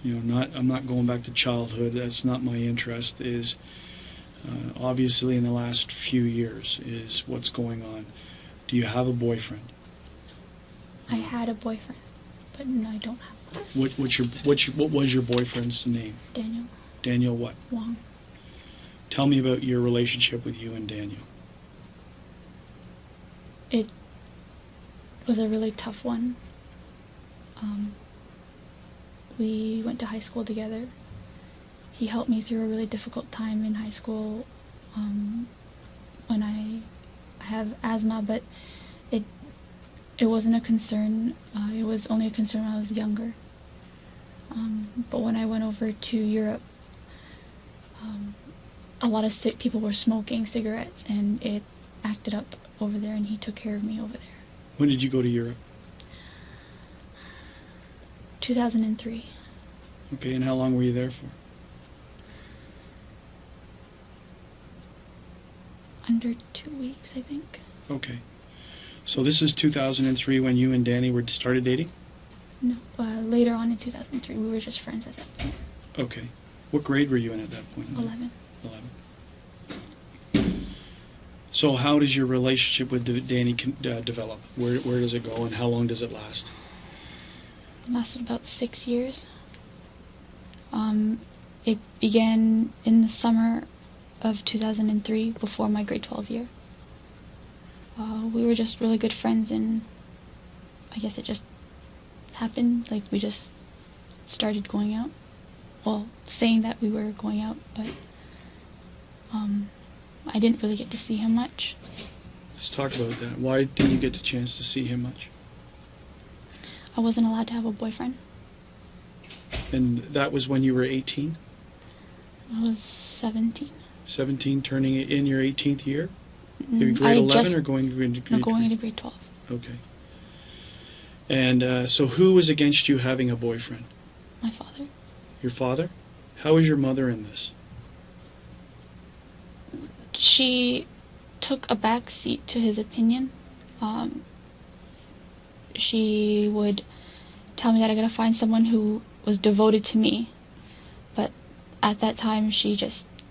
A: I'm not going back to childhood. That's not my interest. Is obviously in the last few years is what's going on. Do you have a boyfriend?
B: I had a boyfriend, but no, I don't have one.
A: What was your boyfriend's name?
B: Daniel.
A: Daniel what?
B: Wong.
A: Tell me about your relationship with you and Daniel.
B: It was a really tough one. We went to high school together. He helped me through a really difficult time in high school when I have asthma, but it wasn't a concern. It was only a concern when I was younger. But when I went over to Europe, a lot of sick people were smoking cigarettes, and it acted up over there, and he took care of me over there.
A: When did you go to Europe?
B: 2003.
A: Okay, and how long were you there for?
B: Under 2 weeks, I think.
A: Okay. So this is 2003 when you and Danny started dating?
B: No, later on in 2003. We were just friends at that point.
A: Okay. What grade were you in at that point?
B: 11.
A: 11. So how does your relationship with Danny develop? Where does it go, and how long does it last?
B: It lasted about 6 years. It began in the summer of 2003, before my grade 12 year. We were just really good friends, and I guess it just happened. Like, we just started going out. Well, saying that we were going out, but I didn't really get to see him much.
A: Let's talk about that. Why didn't you get the chance to see him much?
B: I wasn't allowed to have a boyfriend.
A: And that was when you were 18?
B: I was 17.
A: 17, turning in your 18th year? Maybe
B: Mm,
A: grade
B: I
A: 11
B: just-
A: or going to grade?
B: No, going into grade 12.
A: Okay. And so who was against you having a boyfriend?
B: My father.
A: Your father? How was your mother in this?
B: She took a back seat to his opinion. She would tell me that I gotta find someone who was devoted to me. But at that time,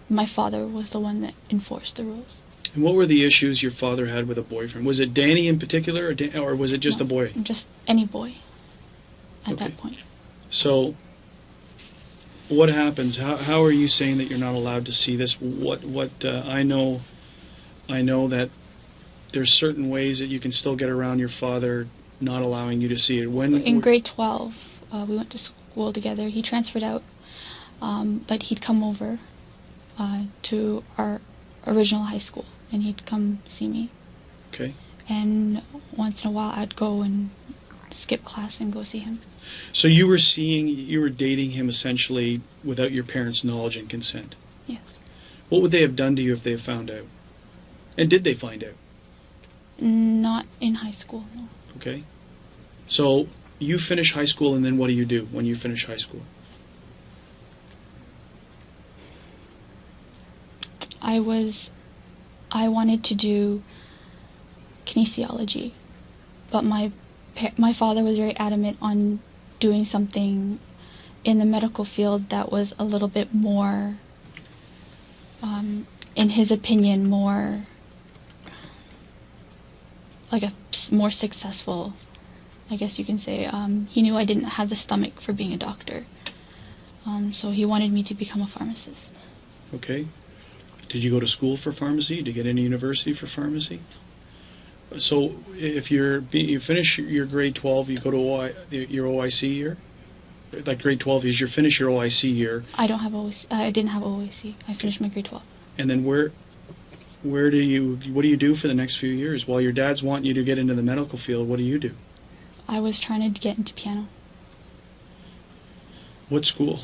B: my father was the one that enforced the rules.
A: And what were the issues your father had with a boyfriend? Was it Danny in particular, or was it just
B: No,
A: a boy?
B: Just any boy at
A: Okay.
B: that point.
A: So, what happens? How are you saying that you're not allowed to see this? I know that there's certain ways that you can still get around your father not allowing you to see it.
B: In grade 12, we went to school together. He transferred out, but he'd come over to our original high school, and he'd come see me.
A: Okay.
B: And once in a while, I'd go and skip class and go see him.
A: So you were dating him essentially without your parents' knowledge and consent.
B: Yes.
A: What would they have done to you if they found out? And did they find out?
B: Not in high school, no.
A: Okay. So you finish high school, and then what do you do when you finish high school?
B: I wanted to do kinesiology, but my father was very adamant on doing something in the medical field that was a little bit more, in his opinion, more like a more successful, I guess you can say. He knew I didn't have the stomach for being a doctor, so he wanted me to become a pharmacist.
A: Okay. Did you go to school for pharmacy? Did you get into university for pharmacy? So if you finish your grade 12, you go to your OIC year? Like grade 12 is you finish your OIC year.
B: I didn't have OIC. I finished my grade 12.
A: And then what do you do for the next few years? While your dad's wanting you to get into the medical field, what do you do?
B: I was trying to get into piano.
A: What school?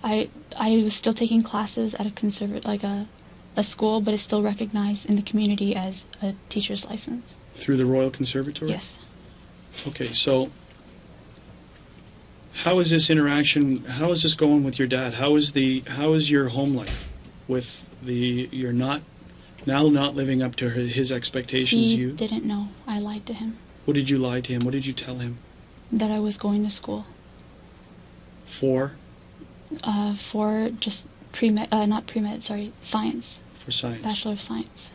B: I was still taking classes at a school, but it's still recognized in the community as a teacher's license.
A: Through the Royal Conservatory?
B: Yes. Okay,
A: so how is this interaction, how is this going with your dad? How is your home life with you're not living up to his expectations?
B: He didn't know. I lied to him.
A: What did you lie to him? What did you tell him?
B: That I was going to school.
A: For
B: just not pre-med, sorry, science.
A: For science.
B: Bachelor of Science.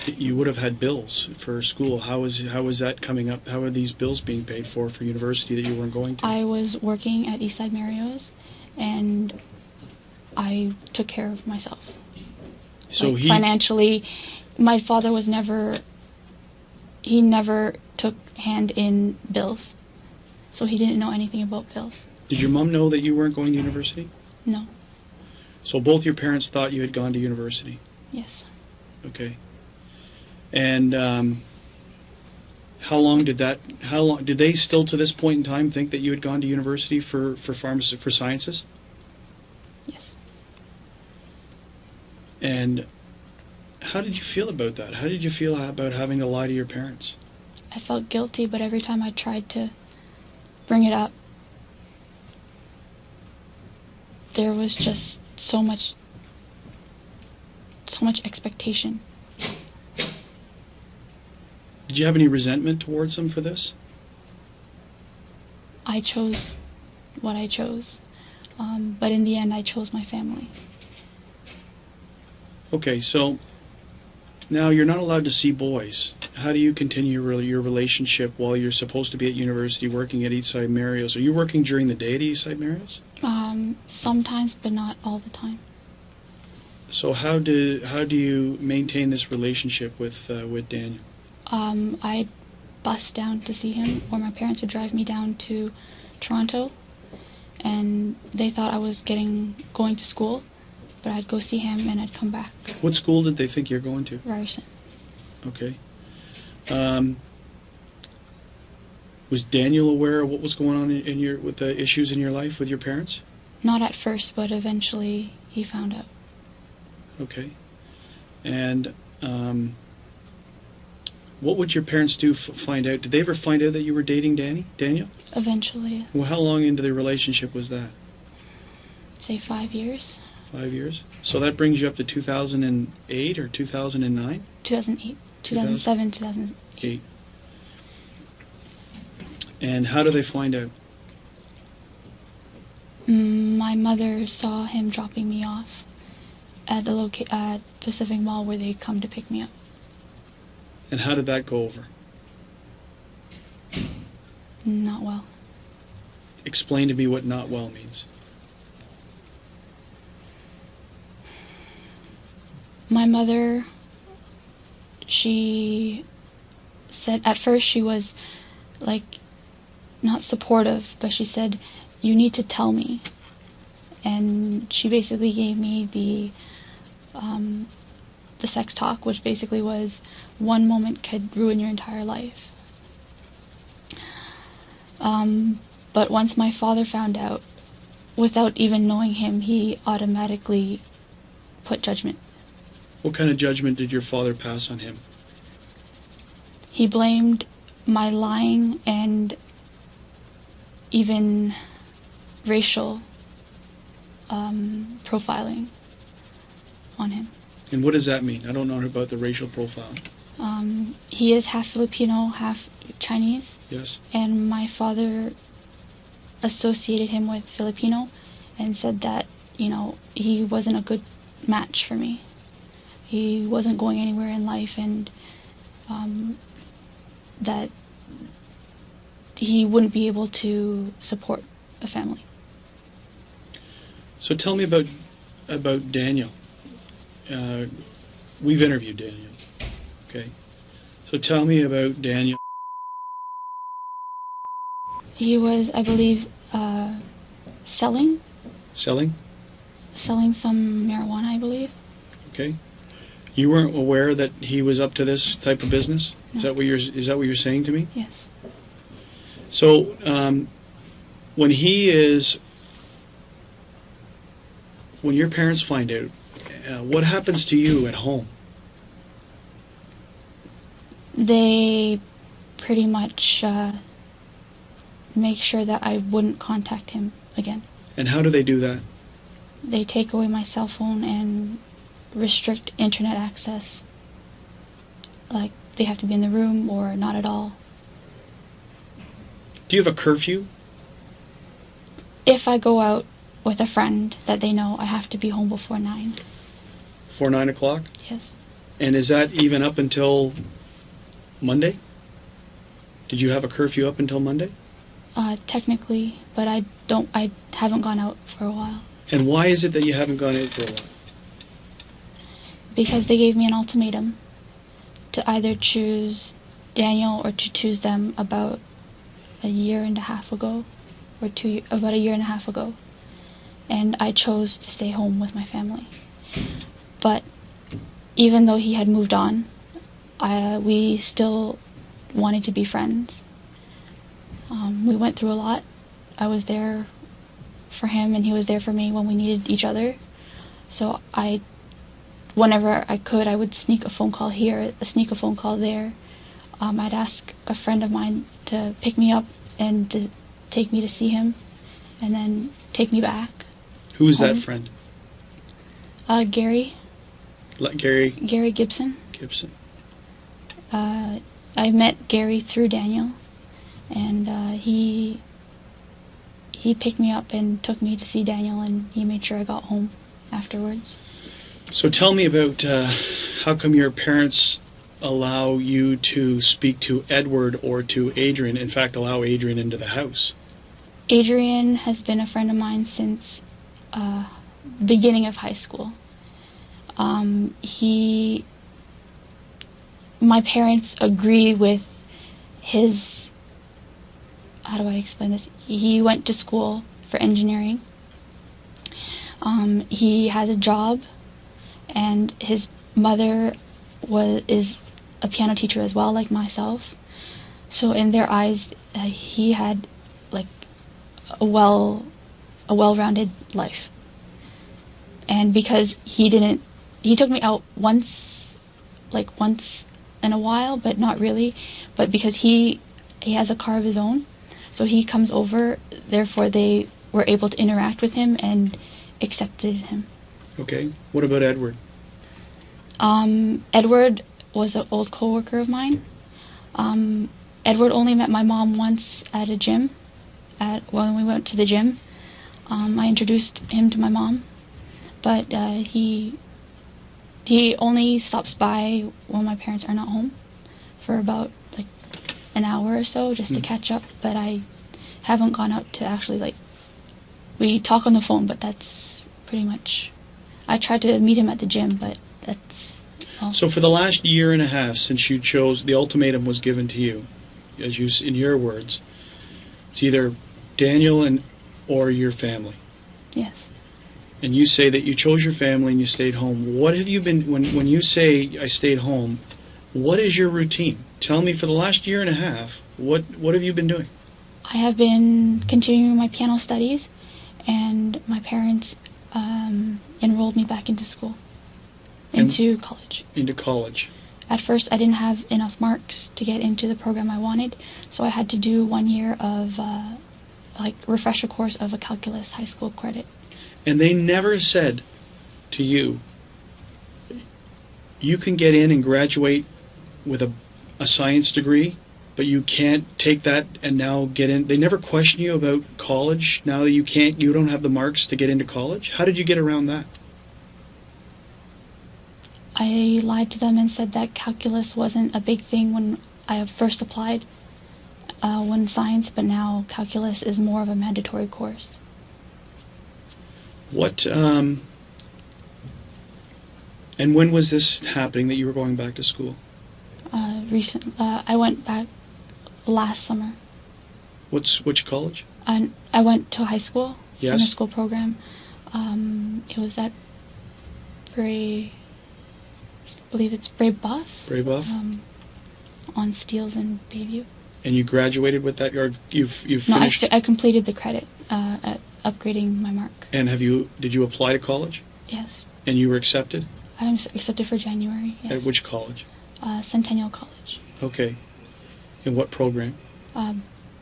A: You would have had bills for school. How is that coming up? How are these bills being paid for university that you weren't going to?
B: I was working at Eastside Mario's, and I took care of myself.
A: So
B: financially, my father was never took hand in bills, so he didn't know anything about bills.
A: Did your mom know that you weren't going to university?
B: No.
A: So both your parents thought you had gone to university?
B: Yes.
A: Okay. And how long did they still to this point in time think that you had gone to university for sciences?
B: Yes.
A: And how did you feel about that? How did you feel about having to lie to your parents?
B: I felt guilty, but every time I tried to bring it up, there was just so much expectation.
A: Did you have any resentment towards them for this?
B: I chose what I chose, but in the end, I chose my family.
A: Okay, so now you're not allowed to see boys. How do you continue your relationship while you're supposed to be at university working at Eastside Mario's? Are you working during the day at Eastside Mario's?
B: Sometimes, but not all the time.
A: So how do you maintain this relationship with Daniel?
B: I'd bus down to see him, or my parents would drive me down to Toronto, and they thought I was going to school, but I'd go see him and I'd come back.
A: What school did they think you're going to?
B: Ryerson.
A: Okay. Was Daniel aware of what was going on with the issues in your life with your parents?
B: Not at first, but eventually he found out.
A: Okay. And what would your parents do find out? Did they ever find out that you were dating Daniel?
B: Eventually,
A: Well, how long into the relationship was that?
B: say 5 years.
A: 5 years? So that brings you up to 2008 or 2009?
B: 2008, 2007, 2008.
A: 8. And how do they find out?
B: My mother saw him dropping me off at at Pacific Mall, where they come to pick me up.
A: And how did that go over?
B: Not well.
A: Explain to me what not well means.
B: My mother, she said at first she was like not supportive, but she said, "You need to tell me." And she basically gave me the sex talk, which basically was, one moment could ruin your entire life. But once my father found out, without even knowing him, he automatically put judgment.
A: What kind of judgment did your father pass on him?
B: He blamed my lying and even racial profiling on him.
A: And what does that mean? I don't know about the racial profile.
B: He is half Filipino, half Chinese,
A: Yes.
B: and my father associated him with Filipino and said that, he wasn't a good match for me. He wasn't going anywhere in life, and that he wouldn't be able to support a family.
A: So tell me about Daniel. We've interviewed Daniel. Okay. So tell me about Daniel.
B: He was, I believe, selling
A: Selling?
B: some marijuana, I believe.
A: Okay. You weren't aware that he was up to this type of business?
B: No.
A: Is that what you're saying to me?
B: Yes.
A: So when your parents find out, what happens to you at home?
B: They pretty much make sure that I wouldn't contact him again.
A: And how do they do that?
B: They take away my cell phone and restrict internet access. Like, they have to be in the room or not at all.
A: Do you have a curfew?
B: If I go out with a friend that they know, I have to be home before 9.
A: For 9 o'clock?
B: Yes.
A: And is that even up until Monday? Did you have a curfew up until Monday?
B: Technically, but I haven't gone out for a while.
A: And why is it that you haven't gone out for a while?
B: Because they gave me an ultimatum to either choose Daniel or to choose them about a year and a half ago, about a year and a half ago. And I chose to stay home with my family. But even though he had moved on, we still wanted to be friends. We went through a lot. I was there for him and he was there for me when we needed each other. So whenever I could, I would sneak a phone call here, sneak a phone call there. I'd ask a friend of mine to pick me up and to take me to see him and then take me back.
A: Who is that friend?
B: Gary.
A: Gary
B: Gibson.
A: Gibson.
B: I met Gary through Daniel, and he picked me up and took me to see Daniel, and he made sure I got home afterwards.
A: So tell me about how come your parents allow you to speak to Edward or to Adrian, in fact allow Adrian into the house?
B: Adrian has been a friend of mine since beginning of high school. My parents agree with his, how do I explain this? He went to school for engineering. He has a job, and his mother is a piano teacher as well, like myself. So in their eyes, he had like a well-rounded life. And because he took me out once in a while, but not really. But because he has a car of his own, so he comes over. Therefore, they were able to interact with him and accepted him.
A: Okay. What about Edward?
B: Edward was an old coworker of mine. Edward only met my mom once at a gym. When we went to the gym, I introduced him to my mom, but he only stops by when my parents are not home for about like an hour or so just to catch up. But I haven't gone out to actually we talk on the phone, but that's pretty much. I tried to meet him at the gym, but that's all.
A: So for the last year and a half since you chose, the ultimatum was given to you, in your words, it's either Daniel or your family.
B: Yes.
A: And you say that you chose your family and you stayed home. What have you been, when you say I stayed home, what is your routine? Tell me, for the last year and a half, what have you been doing?
B: I have been continuing my piano studies, and my parents enrolled me back into school, into college.
A: Into college.
B: At first, I didn't have enough marks to get into the program I wanted, so I had to do 1 year of refresher course of a calculus high school credit.
A: And they never said to you, you can get in and graduate with a science degree, but you can't take that and now get in. They never question you about college now that you don't have the marks to get into college? How did you get around that?
B: I lied to them and said that calculus wasn't a big thing when I first applied, when science, but now calculus is more of a mandatory course.
A: And when was this happening that you were going back to school?
B: I went back last summer.
A: Which college?
B: I went to high school,
A: Yes.
B: summer school program. It was at I believe it's Buff.
A: Buff.
B: On Steeles and Bayview.
A: And you graduated with that, or you've
B: No,
A: finished?
B: I completed the credit at upgrading my mark.
A: And did you apply to college?
B: Yes.
A: And you were accepted?
B: I'm accepted for January. Yes.
A: At which college?
B: Centennial College.
A: Okay. In what program?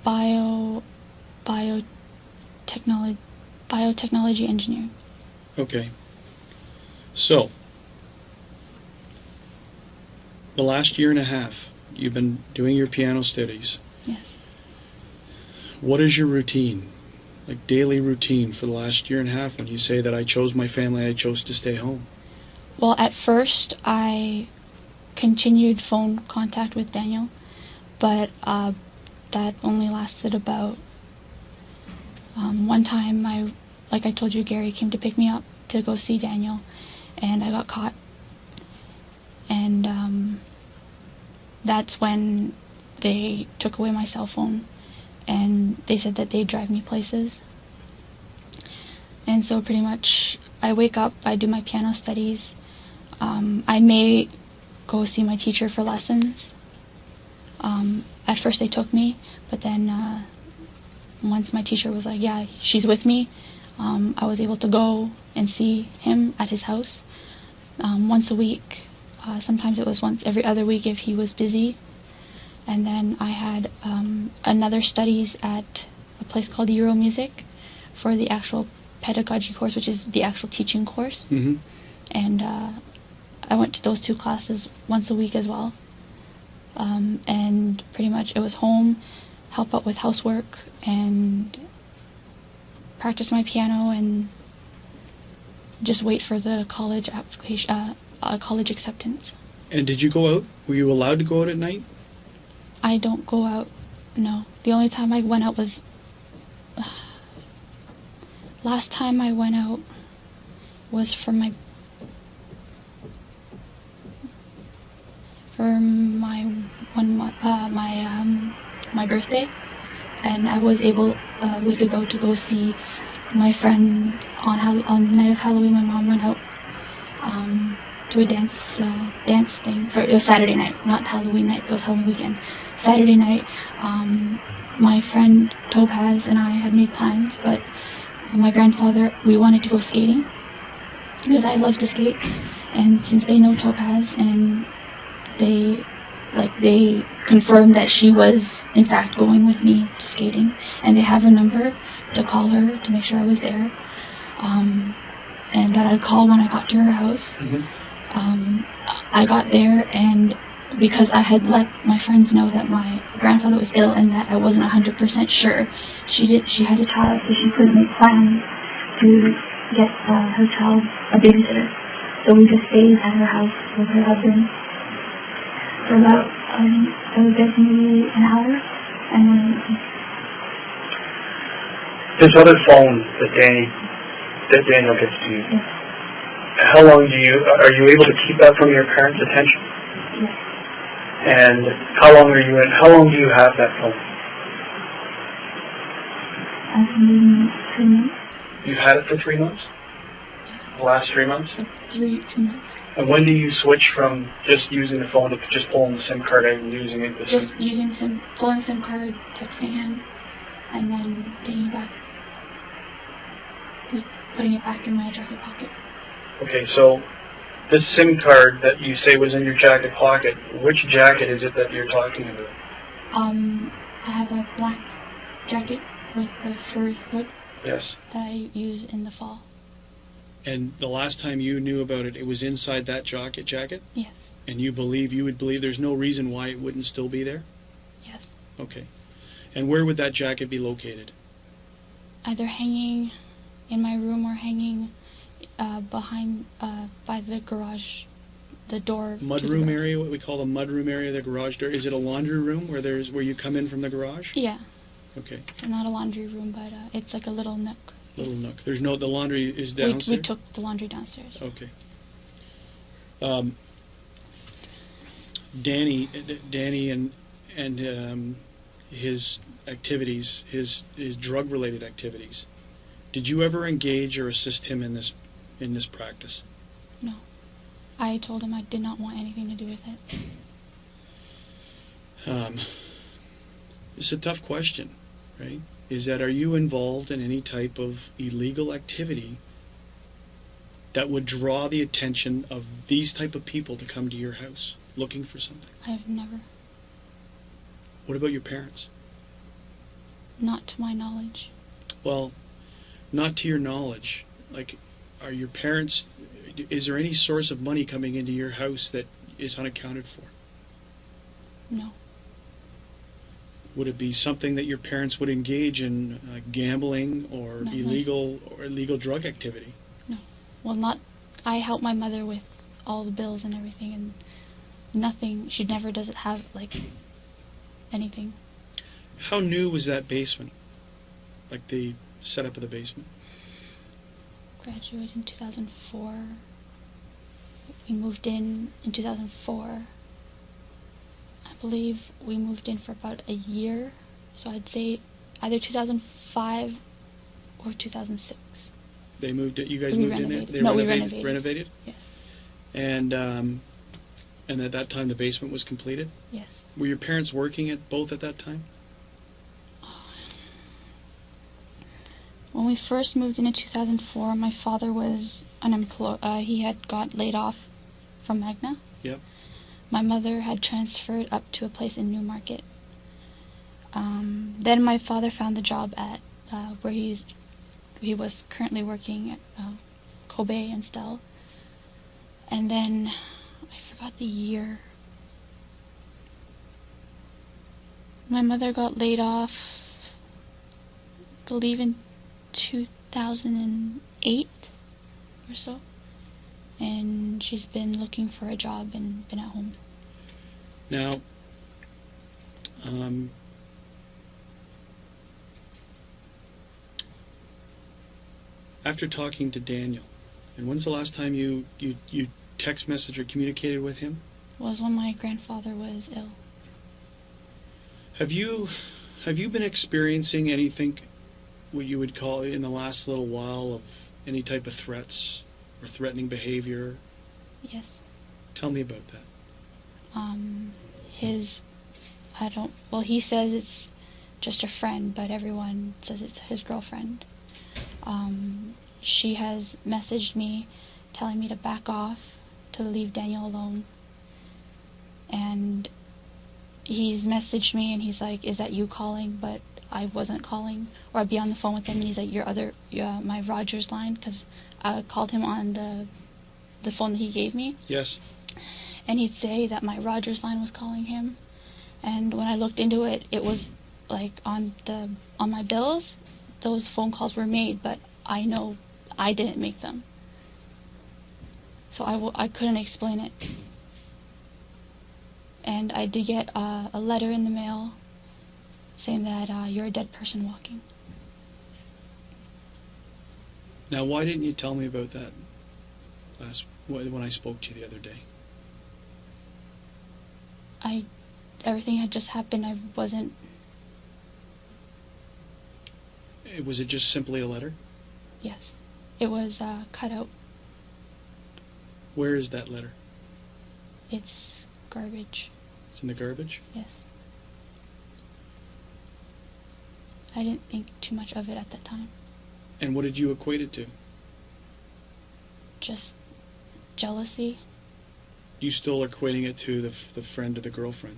B: Biotechnology engineering.
A: Okay. So, the last year and a half, you've been doing your piano studies.
B: Yes.
A: What is your routine? Like daily routine for the last year and a half when you say that I chose my family, I chose to stay home?
B: Well, at first I continued phone contact with Daniel, but that only lasted about one time. Like I told you, Gary came to pick me up to go see Daniel, and I got caught. And that's when they took away my cell phone, and they said that they'd drive me places. And so pretty much I wake up, I do my piano studies. I may go see my teacher for lessons. At first they took me, but then once my teacher was like, yeah, she's with me, I was able to go and see him at his house once a week. Sometimes it was once every other week if he was busy. And then I had another studies at a place called Euro Music for the actual pedagogy course, which is the actual teaching course.
A: Mm-hmm.
B: And I went to those 2 classes once a week as well. And pretty much it was home, help out with housework, and practice my piano, and just wait for the college application, college acceptance.
A: And did you go out? Were you allowed to go out at night?
B: I don't go out, no. The only time I went out was... last time I went out was for my for my birthday, and I was able a week ago to go see my friend on the night of Halloween. My mom went out to a dance thing. Sorry, it was Saturday night, not Halloween night. It was Halloween weekend. Saturday night, my friend Topaz and I had made plans, but my grandfather, we wanted to go skating because I love to skate, and since they know Topaz and they confirmed that she was in fact going with me to skating, and they have her number to call her to make sure I was there, and that I'd call when I got to her house. I got there, and because I had let my friends know that my grandfather was ill and that I wasn't 100% sure, she has a child, so she couldn't make plans to get her child a babysitter. So we just stayed at her house with her husband for about, I was there for maybe an hour, and then
A: This other phone that Daniel gets to you, how long are you able to keep that from your parents' attention?
B: yes,
A: And how long do you have that phone?
B: I've been 2 months,
A: You've had it for 3 months? The last 3 months?
B: 2 months.
A: And when do you switch from just using the phone to just pulling the SIM card out and using it?
B: Just pulling SIM card, texting him, and then taking it back, putting it back in my jacket pocket.
A: Okay, so this SIM card that you say was in your jacket pocket, which jacket is it that you're talking about?
B: I have a black jacket with a fur hood
A: Yes.
B: that I use in the fall.
A: And the last time you knew about it, it was inside that jacket?
B: Yes.
A: And you would believe there's no reason why it wouldn't still be there?
B: Yes.
A: Okay. And where would that jacket be located?
B: Either hanging in my room or hanging behind by the garage, the door.
A: Mudroom area, what we call the mudroom area, the garage door. Is it a laundry room where you come in from the garage?
B: Yeah.
A: Okay.
B: Not a laundry room, but it's like a little nook.
A: Little nook. The laundry is downstairs?
B: We took the laundry downstairs.
A: Okay. Danny and his activities, his drug-related activities. Did you ever engage or assist him in this practice?
B: No. I told him I did not want anything to do with it.
A: It's a tough question, right? Are you involved in any type of illegal activity that would draw the attention of these type of people to come to your house looking for something?
B: I've never.
A: What about your parents?
B: Not to my knowledge.
A: Well, not to your knowledge. Are your parents, is there any source of money coming into your house that is unaccounted for?
B: No.
A: Would it be something that your parents would engage in, gambling or
B: No,
A: illegal drug activity?
B: No. Well, I help my mother with all the bills and everything, and nothing. She never does it have anything.
A: How new was that basement? Like the setup of the basement?
B: Graduated in 2004. We moved in 2004. I believe we moved in for about a year, so I'd say either 2005 or 2006.
A: They moved it. You guys
B: We
A: moved in
B: renovated.
A: it.
B: No, we renovated.
A: Renovated.
B: Yes.
A: And at that time the basement was completed.
B: Yes.
A: Were your parents working both at that time?
B: When we first moved in 2004, my father was unemployed. He had got laid off from Magna.
A: Yep.
B: My mother had transferred up to a place in Newmarket. Then my father found the job at where he was currently working at Kobe and Stell. And then I forgot the year. My mother got laid off, I believe in 2008 or so. And she's been looking for a job and been at home.
A: Now, after talking to Daniel, and when's the last time you text message or communicated with him?
B: was when my grandfather was ill.
A: Have you been experiencing anything what you would call in the last little while of any type of threats or threatening behavior?
B: Yes.
A: Tell me about that.
B: He says it's just a friend, but everyone says it's his girlfriend. She has messaged me telling me to back off, to leave Daniel alone. And he's messaged me and he's like, "Is that you calling?" But I wasn't calling. Or I'd be on the phone with him and he's like, my Rogers line, because I called him on the phone that he gave me.
A: Yes.
B: And he'd say that my Rogers line was calling him. And when I looked into it, it was like on my bills, those phone calls were made, but I know I didn't make them. So I couldn't explain it. And I did get a letter in the mail saying that you're a dead person walking.
A: Now, why didn't you tell me about that when I spoke to you the other day?
B: Everything had just happened. I wasn't.
A: Was it just simply a letter?
B: Yes. It was cut out.
A: Where is that letter?
B: It's garbage.
A: It's in the garbage?
B: Yes. I didn't think too much of it at the time.
A: And what did you equate it to?
B: Just jealousy.
A: You still are equating it to the friend or the girlfriend?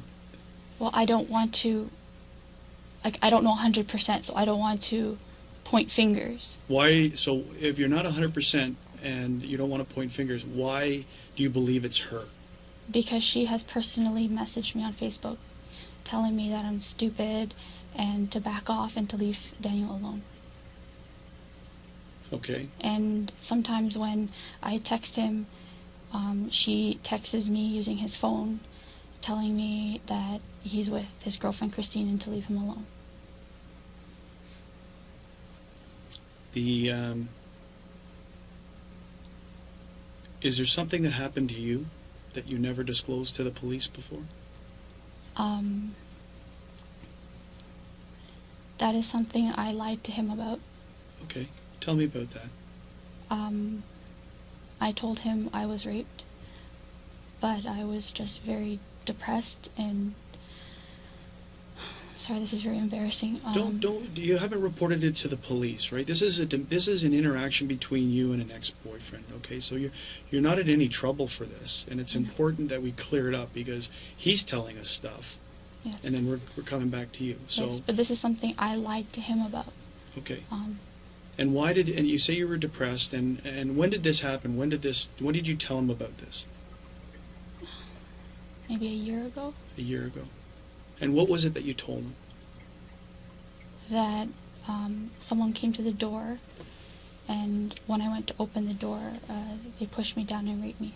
B: Well, I don't want to, I don't know 100%, so I don't want to point fingers.
A: Why, so if you're not 100% and you don't want to point fingers, why do you believe it's her?
B: Because she has personally messaged me on Facebook telling me that I'm stupid and to back off and to leave Daniel alone.
A: Okay.
B: And sometimes when I text him, she texts me using his phone, telling me that he's with his girlfriend Christine and to leave him alone.
A: Is there something that happened to you that you never disclosed to the police before?
B: That is something I lied to him about.
A: Okay. Tell me about that.
B: I told him I was raped, but I was just very depressed and... Sorry, this is very embarrassing.
A: You haven't reported it to the police, right? This is an interaction between you and an ex-boyfriend, okay? So you're not in any trouble for this, and it's important that we clear it up because he's telling us stuff,
B: Yes.
A: and then we're coming back to you. So
B: Yes, but this is something I lied to him about.
A: Okay. And and you say you were depressed, and when did this happen? When did you tell him about this?
B: Maybe a year ago.
A: A year ago. And what was it that you told him?
B: That someone came to the door, and when I went to open the door, they pushed me down and raped me.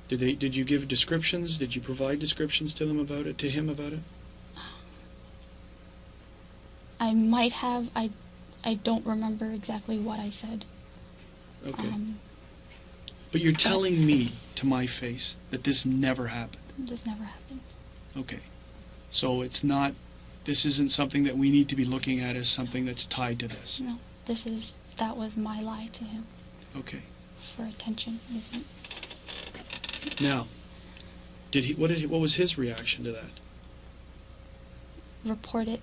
A: Did you give descriptions? Did you provide descriptions to him about it?
B: I might have. I don't remember exactly what I said.
A: Okay. But you're telling me to my face that this never happened.
B: This never happened.
A: Okay. So this isn't something that we need to be looking at as something that's tied to this.
B: No, that was my lie to him.
A: Okay.
B: For attention, isn't.
A: Now, what was his reaction to that?
B: Report it.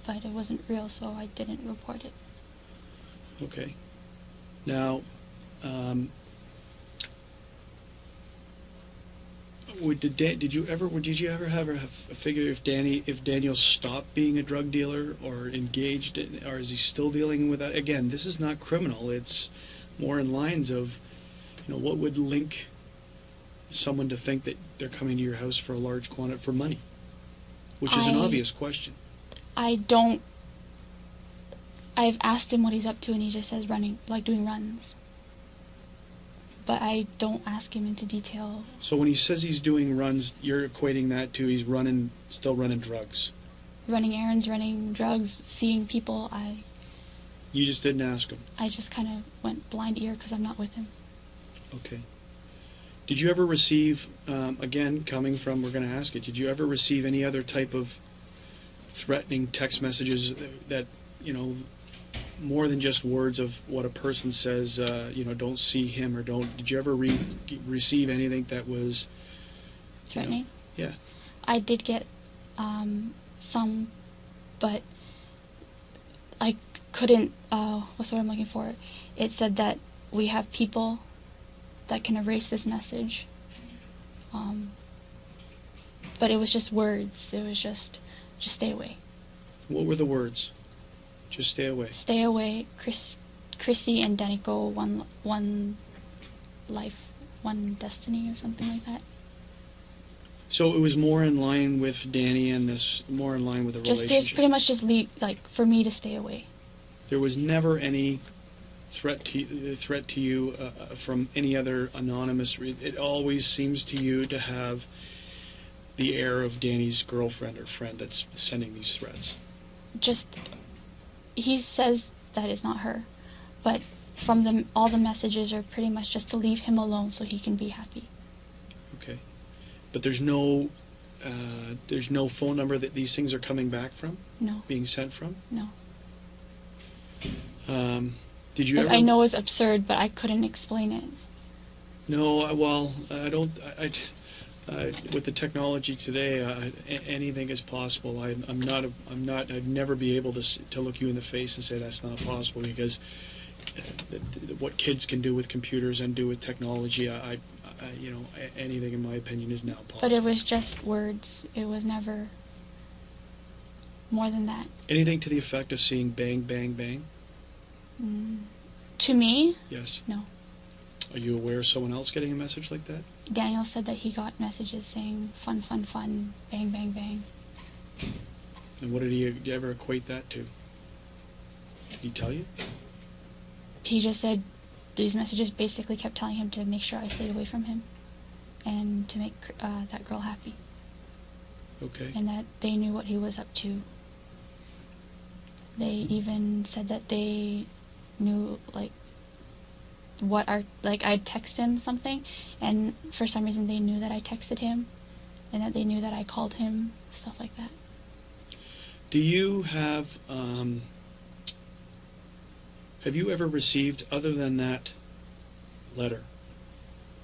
B: But it wasn't real, so I didn't report it.
A: Okay. Now, did you ever have a figure if Daniel stopped being a drug dealer or engaged in, or is he still dealing with that? Again, this is not criminal. It's more in lines of, what would link someone to think that they're coming to your house for a large quantity for money, which is an obvious question.
B: I've asked him what he's up to, and he just says running, like doing runs. But I don't ask him into detail.
A: So when he says he's doing runs, you're equating that to he's still running drugs?
B: Running errands, running drugs, seeing people.
A: You just didn't ask him?
B: I just kind of went blind ear because I'm not with him.
A: Okay. Did you ever receive, again, coming from, we're going to ask it, did you ever receive any other type of threatening text messages that, more than just words of what a person says, don't see him or don't, did you ever receive anything that was
B: Threatening?
A: Yeah.
B: I did get some, but I couldn't, what's the word I'm looking for? It said that we have people that can erase this message. But it was just words. It was just stay away.
A: What were the words? Just stay away.
B: Stay away. Chrissy and Danico, one life, one destiny, or something like that.
A: So it was more in line with Danny and this, more in line with the relationship.
B: Pretty much just leave, for me to stay away.
A: There was never any threat to you from any other anonymous. It always seems to you to have the air of Danny's girlfriend or friend that's sending these threats.
B: He says that it's not her, but from all the messages are pretty much just to leave him alone so he can be happy.
A: Okay, but there's no phone number that these things are coming back from?
B: No.
A: Being sent from?
B: No.
A: Did you ever?
B: I know it's absurd, but I couldn't explain it.
A: No, well, I don't. With the technology today, anything is possible. I'm not. I'd never be able to look you in the face and say that's not possible, because what kids can do with computers and do with technology, anything in my opinion is now possible.
B: But it was just words. It was never more than that.
A: Anything to the effect of seeing bang, bang, bang?
B: To me?
A: Yes.
B: No.
A: Are you aware of someone else getting a message like that?
B: Daniel said that he got messages saying fun, fun, fun, bang, bang, bang.
A: And what did he ever equate that to? Did he tell you?
B: He just said these messages basically kept telling him to make sure I stayed away from him and to make that girl happy.
A: Okay.
B: And that they knew what he was up to. They even said that they knew, I'd text him something, and for some reason they knew that I texted him, and that they knew that I called him, stuff like that.
A: Do you have you ever received, other than that letter?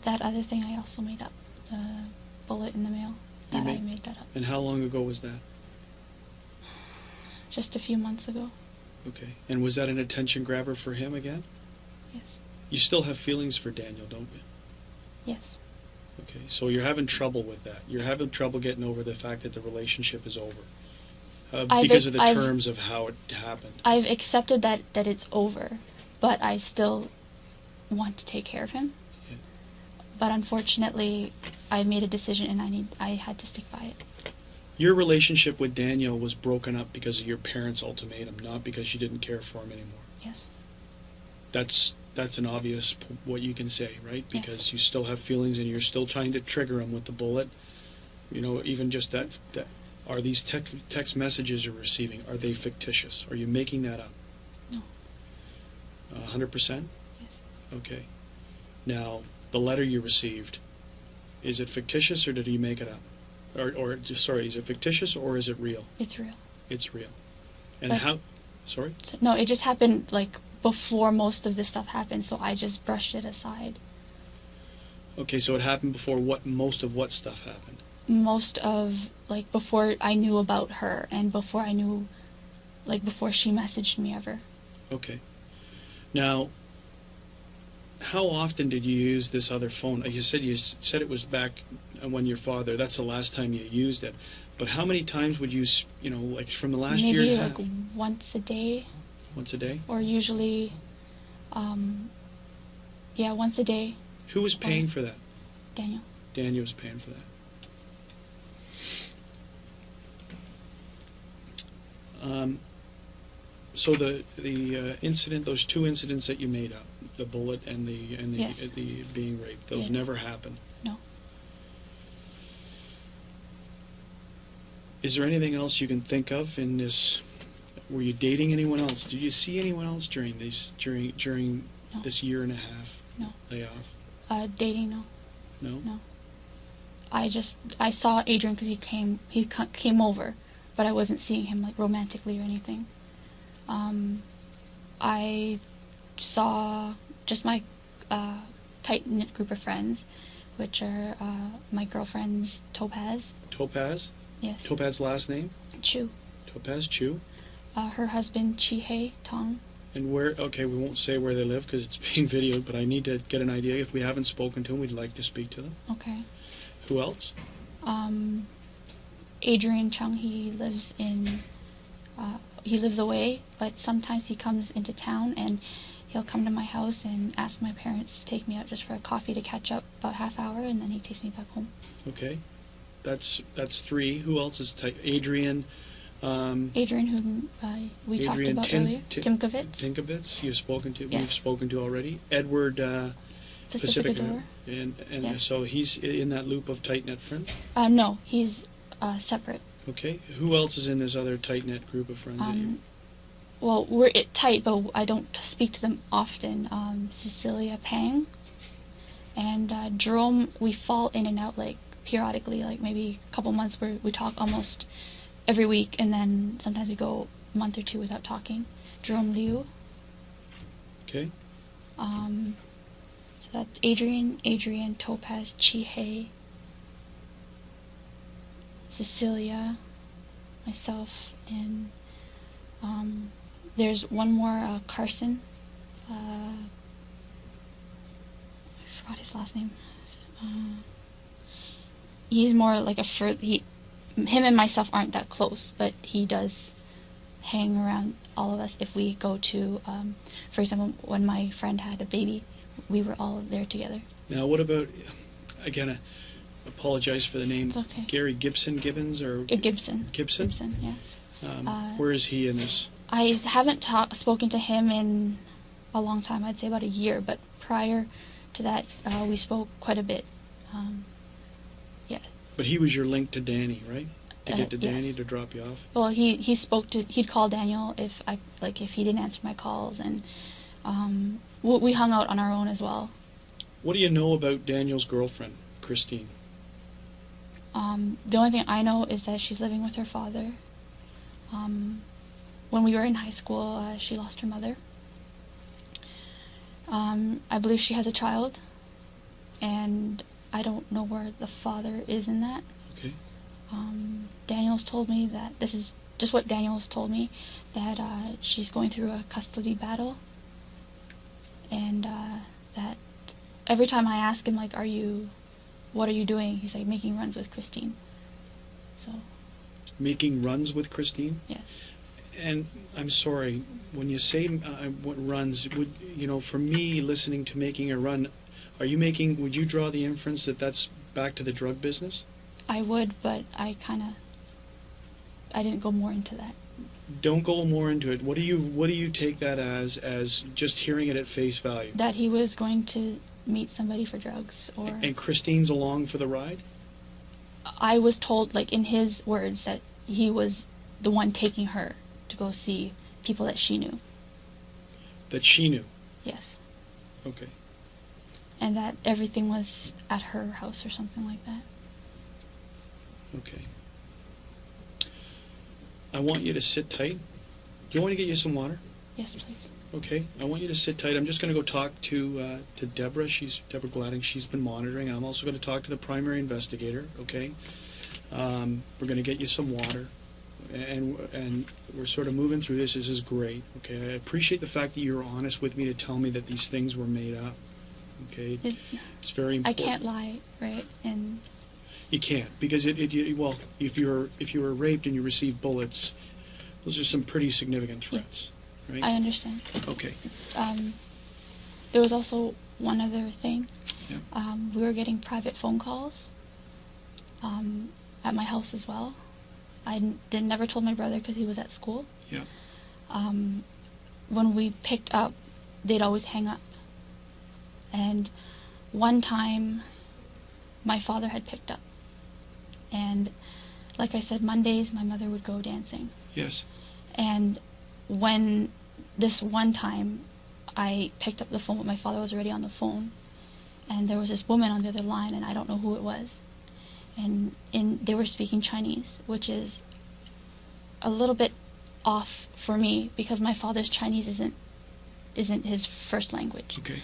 B: That other thing I also made up, the bullet in the mail, I made that up.
A: And how long ago was that?
B: Just a few months ago.
A: Okay. And was that an attention grabber for him again?
B: Yes.
A: You still have feelings for Daniel, don't you?
B: Yes.
A: Okay. So you're having trouble with that. You're having trouble getting over the fact that the relationship is over. Because of the terms of how it happened.
B: I've accepted that it's over, but I still want to take care of him.
A: Yeah.
B: But unfortunately, I made a decision and I had to stick by it.
A: Your relationship with Daniel was broken up because of your parents' ultimatum, not because you didn't care for him anymore.
B: Yes.
A: That's an obvious what you can say, right? Because
B: yes.
A: you still have feelings and you're still trying to trigger him with the bullet. Even just that are these text messages you're receiving, are they fictitious? Are you making that up?
B: No.
A: 100%?
B: Yes.
A: Okay. Now, the letter you received, is it fictitious or did you make it up? Is it fictitious or is it real?
B: It's real.
A: It's real. And
B: but,
A: how? Sorry?
B: No, it just happened before most of this stuff happened, so I just brushed it aside.
A: Okay, so it happened before most of what stuff happened?
B: Most of, before I knew about her and before I knew, before she messaged me ever.
A: Okay. Now, how often did you use this other phone? You said it was back when your father, that's the last time you used it. But how many times would you, from the last year and a half?
B: Maybe once a day.
A: Once a day?
B: Or usually, once a day.
A: Who was paying for that?
B: Daniel.
A: Daniel was paying for that. So the incident, those two incidents that you made up, the bullet and the
B: yes.
A: the being raped, those
B: yes.
A: never happened.
B: No.
A: Is there anything else you can think of in this? Were you dating anyone else? Did you see anyone else during
B: No.
A: this year and a half
B: No.
A: layoff?
B: Dating, no.
A: No?
B: No. I saw Adrian because he came over, but I wasn't seeing him like romantically or anything. I saw just my tight-knit group of friends, which are my girlfriend's Topaz.
A: Topaz?
B: Yes.
A: Topaz's last name?
B: Chu.
A: Topaz Chu.
B: Her husband, Chihei Tong.
A: And where, okay, we won't say where they live because it's being videoed, but I need to get an idea. If we haven't spoken to them, we'd like to speak to them.
B: Okay.
A: Who else?
B: Adrian Chung, he lives away, but sometimes he comes into town and he'll come to my house and ask my parents to take me out just for a coffee to catch up about half hour, and then he takes me back home.
A: Okay. That's 3. Who else is Adrian?
B: Adrian, whom we talked about earlier.
A: Tinkovitz, you've spoken to. Yeah. We've spoken to already. Edward Pacificador. And
B: yeah.
A: So he's in that loop of tight-knit friends?
B: No, he's separate.
A: Okay. Who else is in this other tight-knit group of friends?
B: Well, we're tight, but I don't speak to them often. Cecilia Pang and Jerome, we fall in and out like periodically, like maybe a couple months where we talk almost every week, and then sometimes we go a month or 2 without talking. Jerome Liu.
A: Okay.
B: So that's Adrian, Topaz, Chihei, Cecilia, myself, and there's one more, Carson. I forgot his last name. He's more like him and myself aren't that close, but he does hang around all of us if we go to, for example, when my friend had a baby, we were all there together.
A: Now, what about, again, I apologize for the name.
B: It's okay.
A: Gary Gibbons or
B: Gibson.
A: Gibson?
B: Gibson, yes.
A: Where is he in this?
B: I haven't spoken to him in a long time. I'd say about a year, but prior to that, we spoke quite a bit. Yeah.
A: But he was your link to Danny, right? To get to Danny
B: yes.
A: to drop you off.
B: Well, he'd call Daniel if he didn't answer my calls, and we hung out on our own as well.
A: What do you know about Daniel's girlfriend, Christine?
B: The only thing I know is that she's living with her father. When we were in high school, she lost her mother. I believe she has a child, and I don't know where the father is in that.
A: Okay.
B: Daniel's told me that, this is just what Daniel's told me, that she's going through a custody battle, and that every time I ask him, like, what are you doing? He's like, making runs with Christine. So. Making
A: runs with Christine?
B: Yeah.
A: And I'm sorry, when you say what runs, for me, listening to making a run, would you draw the inference that that's back to the drug business?
B: I would, but I didn't go more into that.
A: Don't go more into it. What do you take that as just hearing it at face value?
B: That he was going to meet somebody for drugs, or...
A: And Christine's along for the ride?
B: I was told, like, in his words, that he was the one taking her to go see people that she knew.
A: That she knew?
B: Yes.
A: Okay.
B: And that everything was at her house or something like that.
A: Okay. I want you to sit tight. Do you want me to get you some water?
B: Yes, please.
A: Okay. I want you to sit tight. I'm just going to go talk to Deborah. Deborah Gladding. She's been monitoring. I'm also going to talk to the primary investigator. Okay. We're going to get you some water. And we're sort of moving through this. This is great. Okay. I appreciate the fact that you're honest with me to tell me that these things were made up. Okay. It's very important.
B: I can't lie, right? And
A: you can't, because well, if you were raped and you received bullets, those are some pretty significant threats, right?
B: I understand.
A: Okay.
B: There was also one other thing.
A: Yeah.
B: We were getting private phone calls at my house as well. I never told my brother because he was at school.
A: Yeah.
B: When we picked up, they'd always hang up. And one time, my father had picked up. And like I said, Mondays, my mother would go dancing.
A: Yes.
B: And when this one time I picked up the phone, but my father was already on the phone, and there was this woman on the other line, and I don't know who it was. And they were speaking Chinese, which is a little bit off for me because my father's Chinese isn't his first language.
A: Okay.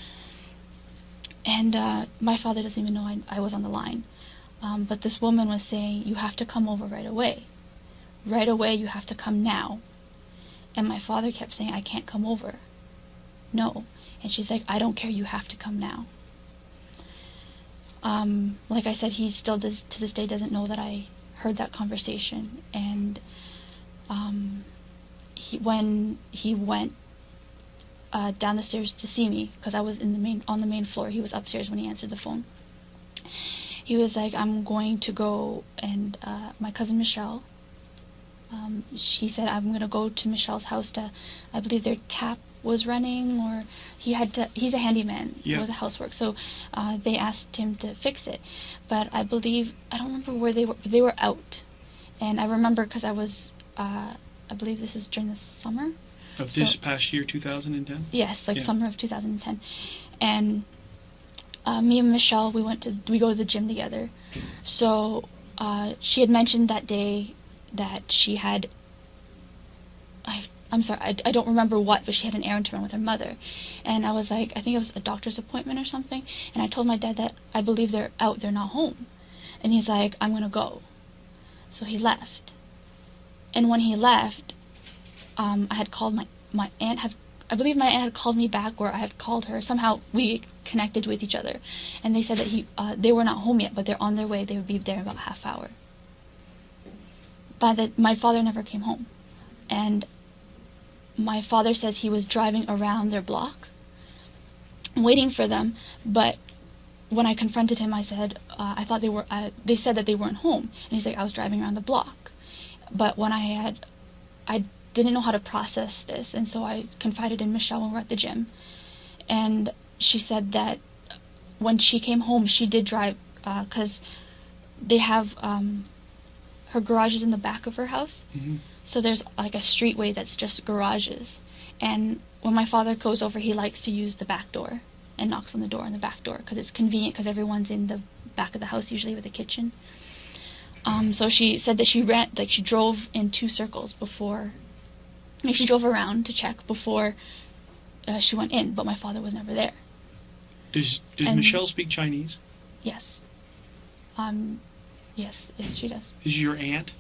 B: And my father doesn't even know I was on the line. But this woman was saying, you have to come over right away. Right away, you have to come now. And my father kept saying, I can't come over. No. And she's like, I don't care, you have to come now. Like I said, he still does, to this day doesn't know that I heard that conversation. And when he went down the stairs to see me, because I was on the main floor, he was upstairs when he answered the phone. He was like, I'm going to go, and my cousin Michelle, she said, I'm going to go to Michelle's house to, I believe their tap was running, or he's a handyman with the housework, so they asked him to fix it. But I don't remember where they were out. And I remember because I believe this is during the summer.
A: Of this past year, 2010?
B: Yes, summer of 2010. And me and Michelle, we go to the gym together. So she had mentioned that day that she had, I'm sorry, I don't remember what, but she had an errand to run with her mother. And I was like, I think it was a doctor's appointment or something. And I told my dad that I believe they're out, they're not home. And he's like, I'm going to go. So he left. And when he left, I had called my aunt, I believe my aunt had called me back, or I had called her. Somehow we connected with each other. And they said that they were not home yet, but they're on their way. They would be there in about a half hour. My father never came home. And my father says he was driving around their block, waiting for them, but when I confronted him, I said, I thought they said that they weren't home. And he's like, I was driving around the block. But when I didn't know how to process this, and so I confided in Michelle when we were at the gym. And she said that when she came home, she did drive, because they have, her garage is in the back of her house. Mm-hmm. So there's like a streetway that's just garages. And when my father goes over, he likes to use the back door and knocks on the door in the back door because it's convenient because everyone's in the back of the house usually with a kitchen. So she said that she drove in 2 circles before, she drove around to check before she went in, but my father was never there.
A: Does Michelle speak Chinese?
B: Yes. Yes, she does.
A: Is your aunt?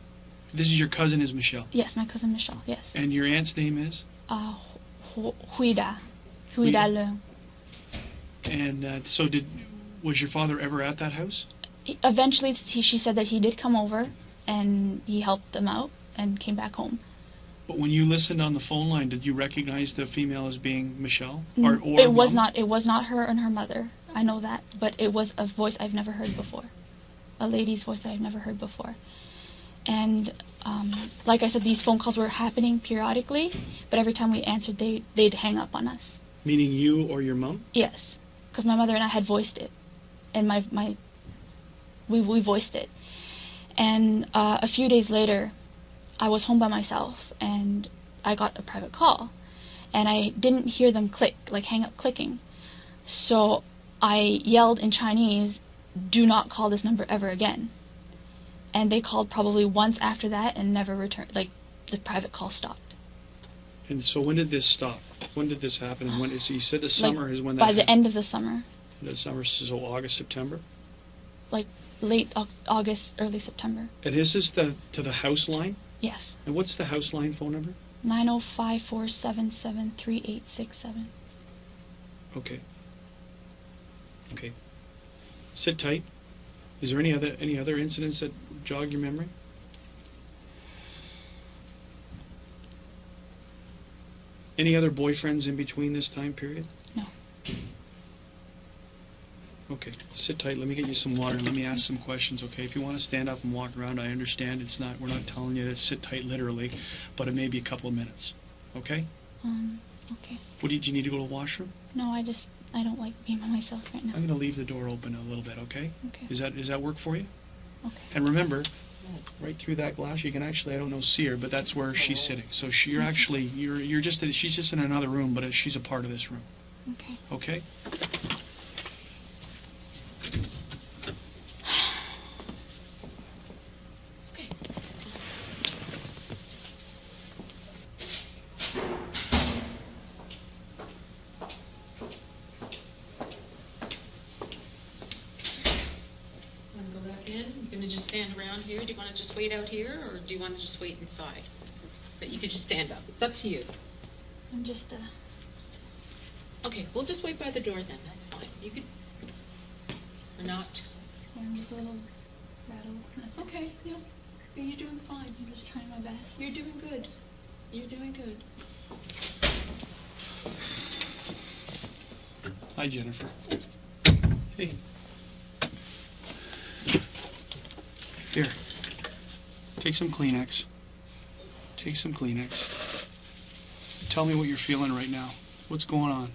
A: This is your cousin is Michelle?
B: Yes, my cousin Michelle, yes.
A: And your aunt's name is?
B: Huida Leung.
A: And so was your father ever at that house?
B: Eventually, she said that he did come over, and he helped them out, and came back home.
A: But when you listened on the phone line, did you recognize the female as being Michelle?
B: Or it was not. It was not her and her mother. I know that, but it was a voice I've never heard before, a lady's voice that I've never heard before. And like I said, these phone calls were happening periodically, but every time we answered, they'd hang up on us.
A: Meaning you or your mom?
B: Yes, because my mother and I had voiced it, and we voiced it. And a few days later, I was home by myself, and I got a private call, and I didn't hear them click, like hang up clicking. So I yelled in Chinese, "Do not call this number ever again." And they called probably once after that and never returned, like the private call stopped.
A: And so when did this stop? When did this happen? And you said the summer is when that
B: by
A: happened?
B: the end of the summer.
A: The summer, so August, September?
B: Like late August, early September.
A: And is this to the house line?
B: Yes.
A: And what's the house line phone number?
B: 905-477-3867.
A: Okay. Okay. Sit tight. Is there any other incidents that jog your memory? Any other boyfriends in between this time period?
B: No.
A: Okay, sit tight. Let me get you some water. Let me ask some questions, okay? If you want to stand up and walk around, I understand. We're not telling you to sit tight literally, but it may be a couple of minutes, okay?
B: Okay.
A: Do you need to go to the washroom?
B: No, I don't like being by myself right now.
A: I'm going to leave the door open a little bit, okay?
B: Okay.
A: Does that work for you?
B: Okay.
A: And remember, right through that glass, you can actually, I don't know, see her, but that's where she's sitting. So she's just in another room, but she's a part of this room.
B: Okay.
A: Okay?
E: stand around here? Do you want to just wait out here, or do you want to just wait inside? But you could just stand up. It's up to you.
B: I'm just,
E: Okay, we'll just wait by the door then. That's fine. You could... Or not.
B: sorry, I'm just a little rattled.
E: Okay, yeah. You're doing fine.
B: I'm just trying my best.
E: You're doing good. You're doing good.
A: Hi, Jennifer. Hey. Here. Take some Kleenex. Take some Kleenex. Tell me what you're feeling right now. What's going on?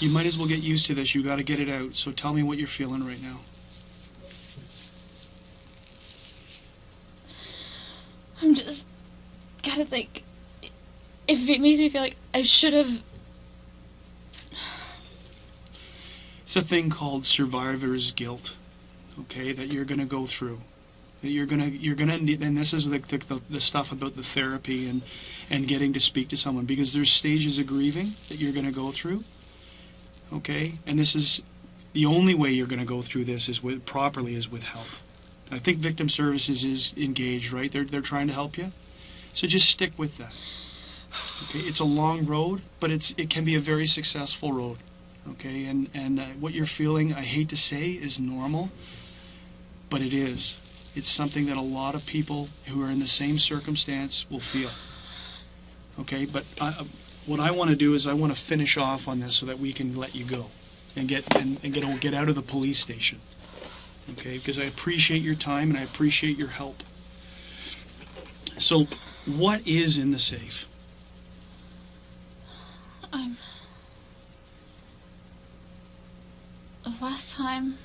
A: You might as well get used to this. You got to get it out. So tell me what you're feeling right now.
B: I'm just kind of like, if it makes me feel like I should have.
A: It's a thing called survivor's guilt, okay, that you're going to go through. That you're gonna need, and this is the stuff about the therapy and getting to speak to someone, because there's stages of grieving that you're going to go through, okay, and this is the only way you're going to go through this is with help. I think victim services is engaged, right? They're trying to help you, so just stick with that. Okay, it's a long road, but it can be a very successful road. Okay, and what you're feeling, I hate to say, is normal, but it is. It's something that a lot of people who are in the same circumstance will feel. Okay, but what I want to do is I want to finish off on this so that we can let you go and get out of the police station. Okay, because I appreciate your time and I appreciate your help. So, what is in the safe?
B: The last time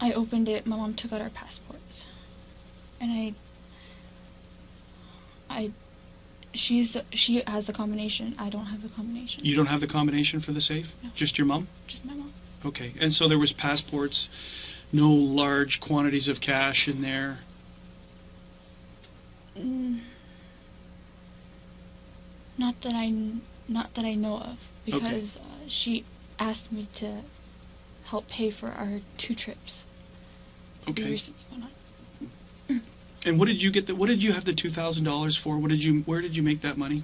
B: I opened it, my mom took out our passports, and she has the combination. I don't have the combination.
A: You don't have the combination for the safe?
B: No.
A: Just your mom?
B: Just my mom.
A: Okay, and so there was passports, no large quantities of cash in there.
B: Not that I know of, because
A: Okay.
B: She asked me to help pay for our 2 trips. We
A: Okay.
B: recently went on.
A: And what did you get? What did you have the $2,000 for? Where did you make that money?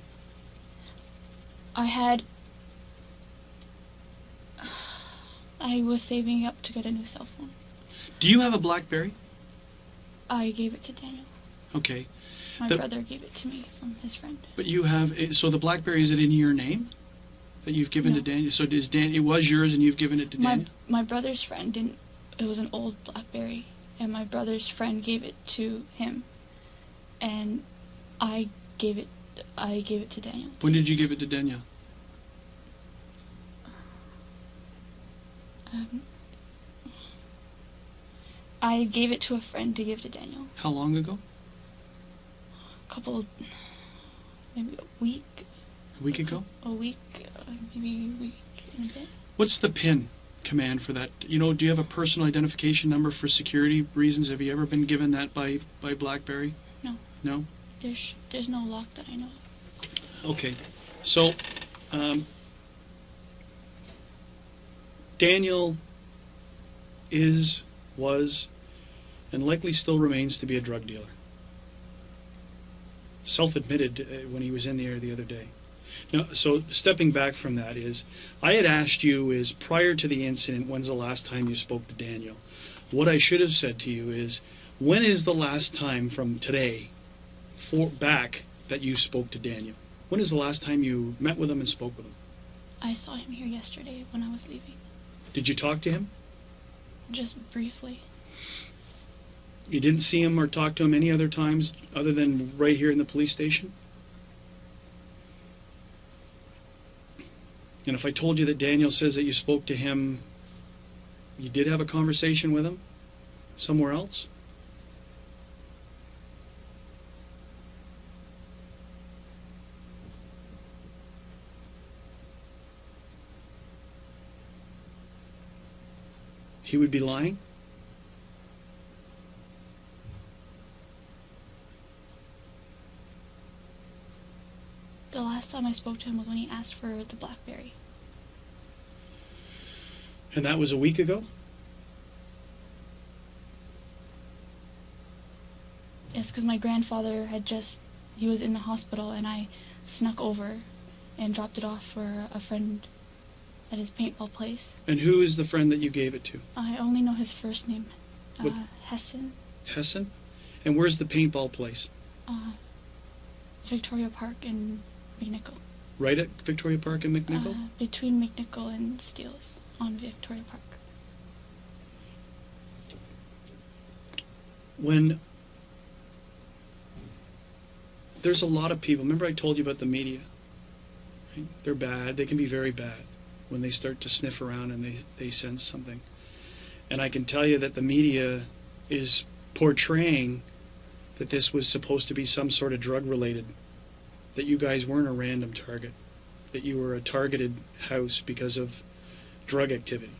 B: I was saving up to get a new cell phone.
A: Do you have a BlackBerry?
B: I gave it to Daniel.
A: Okay,
B: My
A: The-
B: brother gave it to me from his friend.
A: but you have so the BlackBerry, is it in your name that you've given to
B: No.
A: Daniel? So it was yours and you've given it to Daniel?
B: My brother's friend didn't. It was an old BlackBerry, and my brother's friend gave it to him, and I gave it to Daniel.
A: When did you give it to Daniel?
B: I gave it to a friend to give to Daniel.
A: How long ago?
B: Maybe a week.
A: A week ago?
B: Maybe a week and a bit.
A: What's the PIN command for that? Do you have a personal identification number for security reasons? Have you ever been given that by BlackBerry?
B: No.
A: No?
B: There's no lock that I know of.
A: Okay. So, Daniel was, and likely still remains to be a drug dealer. Self-admitted when he was in there the other day. Now, so stepping back from that I had asked you prior to the incident, when's the last time you spoke to Daniel? What I should have said to you is, when is the last time from today back that you spoke to Daniel? When is the last time you met with him and spoke with him?
B: I saw him here yesterday when I was leaving.
A: Did you talk to him?
B: Just briefly.
A: You didn't see him or talk to him any other times other than right here in the police station? And if I told you that Daniel says that you spoke to him, you did have a conversation with him somewhere else? He would be lying?
B: The last time I spoke to him was when he asked for the BlackBerry.
A: And that was a week ago?
B: It's because my grandfather he was in the hospital, and I snuck over and dropped it off for a friend at his paintball place.
A: And who is the friend that you gave it to?
B: I only know his first name,
A: What?
B: Hessen,
A: Hessen? And where's the paintball place?
B: Victoria Park in McNichol.
A: Right at Victoria Park in McNichol?
B: Between McNichol and Steeles on Victoria Park.
A: When there's a lot of people, remember I told you about the media? Right? They're bad. They can be very bad when they start to sniff around and they sense something. And I can tell you that the media is portraying that this was supposed to be some sort of drug related, that you guys weren't a random target, that you were a targeted house because of drug activity.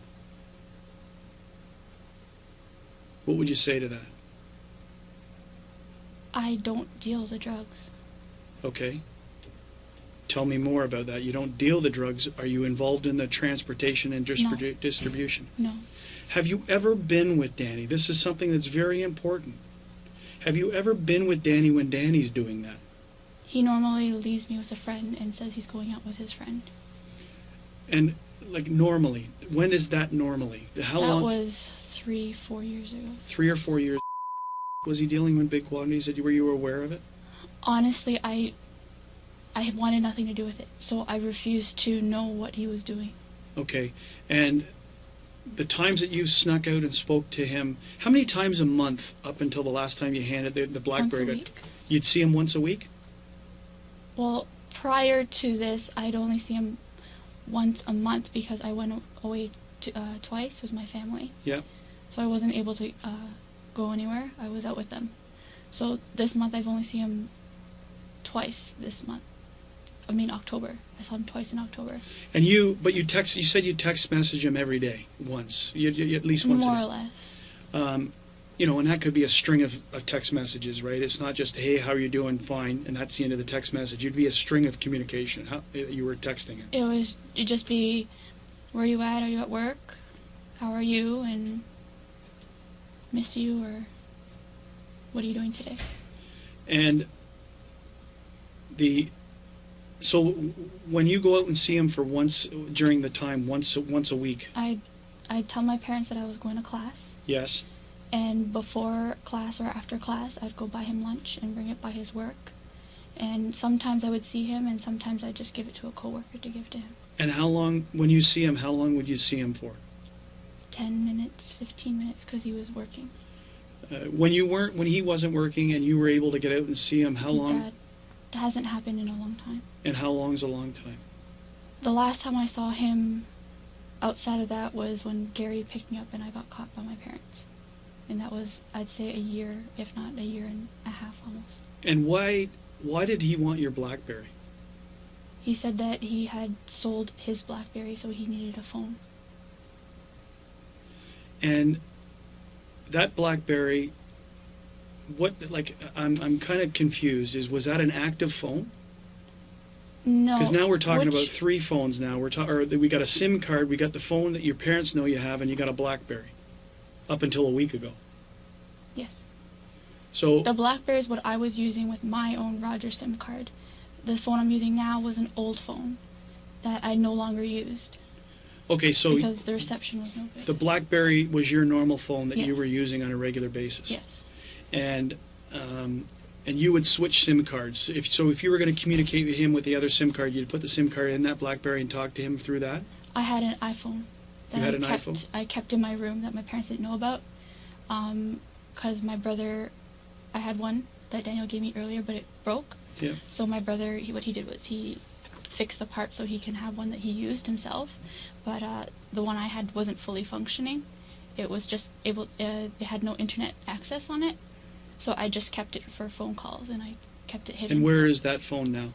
A: What would you say to that?
B: I don't deal the drugs.
A: Okay. Tell me more about that. You don't deal the drugs. Are you involved in the transportation and distribution?
B: No.
A: Have you ever been with Danny? This is something that's very important. Have you ever been with Danny when Danny's doing that?
B: He normally leaves me with a friend and says he's going out with his friend.
A: And, like, normally, when is that normally? How long?
B: That was 3-4 years ago.
A: 3 or 4 years. Was he dealing in big quantities? Were you aware of it?
B: Honestly, I wanted nothing to do with it, so I refused to know what he was doing.
A: Okay. And the times that you snuck out and spoke to him, how many times a month up until the last time you handed the BlackBerry?
B: Once a week.
A: You'd see him once a week?
B: Well, prior to this, I'd only see him once a month because I went away twice with my family.
A: Yeah.
B: So I wasn't able to go anywhere. I was out with them. So this month I've only seen him twice this month. I mean October. I saw him twice in October.
A: And you said you text message him every day, once. You at least once
B: More
A: a day.
B: or less.
A: And that could be a string of text messages, right? It's not just, hey, how are you doing? Fine, and that's the end of the text message. It'd be a string of communication. How you were texting it.
B: It'd just be, where are you at? Are you at work? How are you? And miss you, or what are you doing today?
A: And so when you go out and see him for once during the time, once a week.
B: I'd tell my parents that I was going to class.
A: Yes.
B: And before class or after class, I'd go buy him lunch and bring it by his work. And sometimes I would see him, and sometimes I'd just give it to a coworker to give to him.
A: And how long, when you see him, how long would you see him for?
B: 10 minutes, 15 minutes, because he was working.
A: When he wasn't working and you were able to get out and see him, how long?
B: That hasn't happened in a long time.
A: And how long's a long time?
B: The last time I saw him outside of that was when Gary picked me up and I got caught by my parents. And that was, I'd say, a year, if not a year and a half almost.
A: And why did he want your BlackBerry?
B: He said that he had sold his BlackBerry, so he needed a phone.
A: And that BlackBerry, I'm kind of confused. Was that an active phone?
B: No.
A: Because now we're talking about 3 phones now. We got a SIM card, we got the phone that your parents know you have, and you got a BlackBerry. Up until a week ago.
B: Yes.
A: So
B: the BlackBerry is what I was using with my own Roger SIM card. The phone I'm using now was an old phone that I no longer used.
A: Okay, so
B: because the reception was no good.
A: The BlackBerry was your normal phone that
B: Yes.
A: you were using on a regular basis.
B: Yes.
A: And you would switch SIM cards. If you were going to communicate with him with the other SIM card, you'd put the SIM card in that BlackBerry and talk to him through that.
B: I had an iPhone.
A: You had an iPhone?
B: I kept in my room that my parents didn't know about, because my brother, I had one that Daniel gave me earlier, but it broke.
A: Yeah.
B: So my brother, what he did was he fixed the part so he can have one that he used himself, but the one I had wasn't fully functioning. It was just it had no internet access on it, so I just kept it for phone calls, and I kept it hidden.
A: And where is that phone now?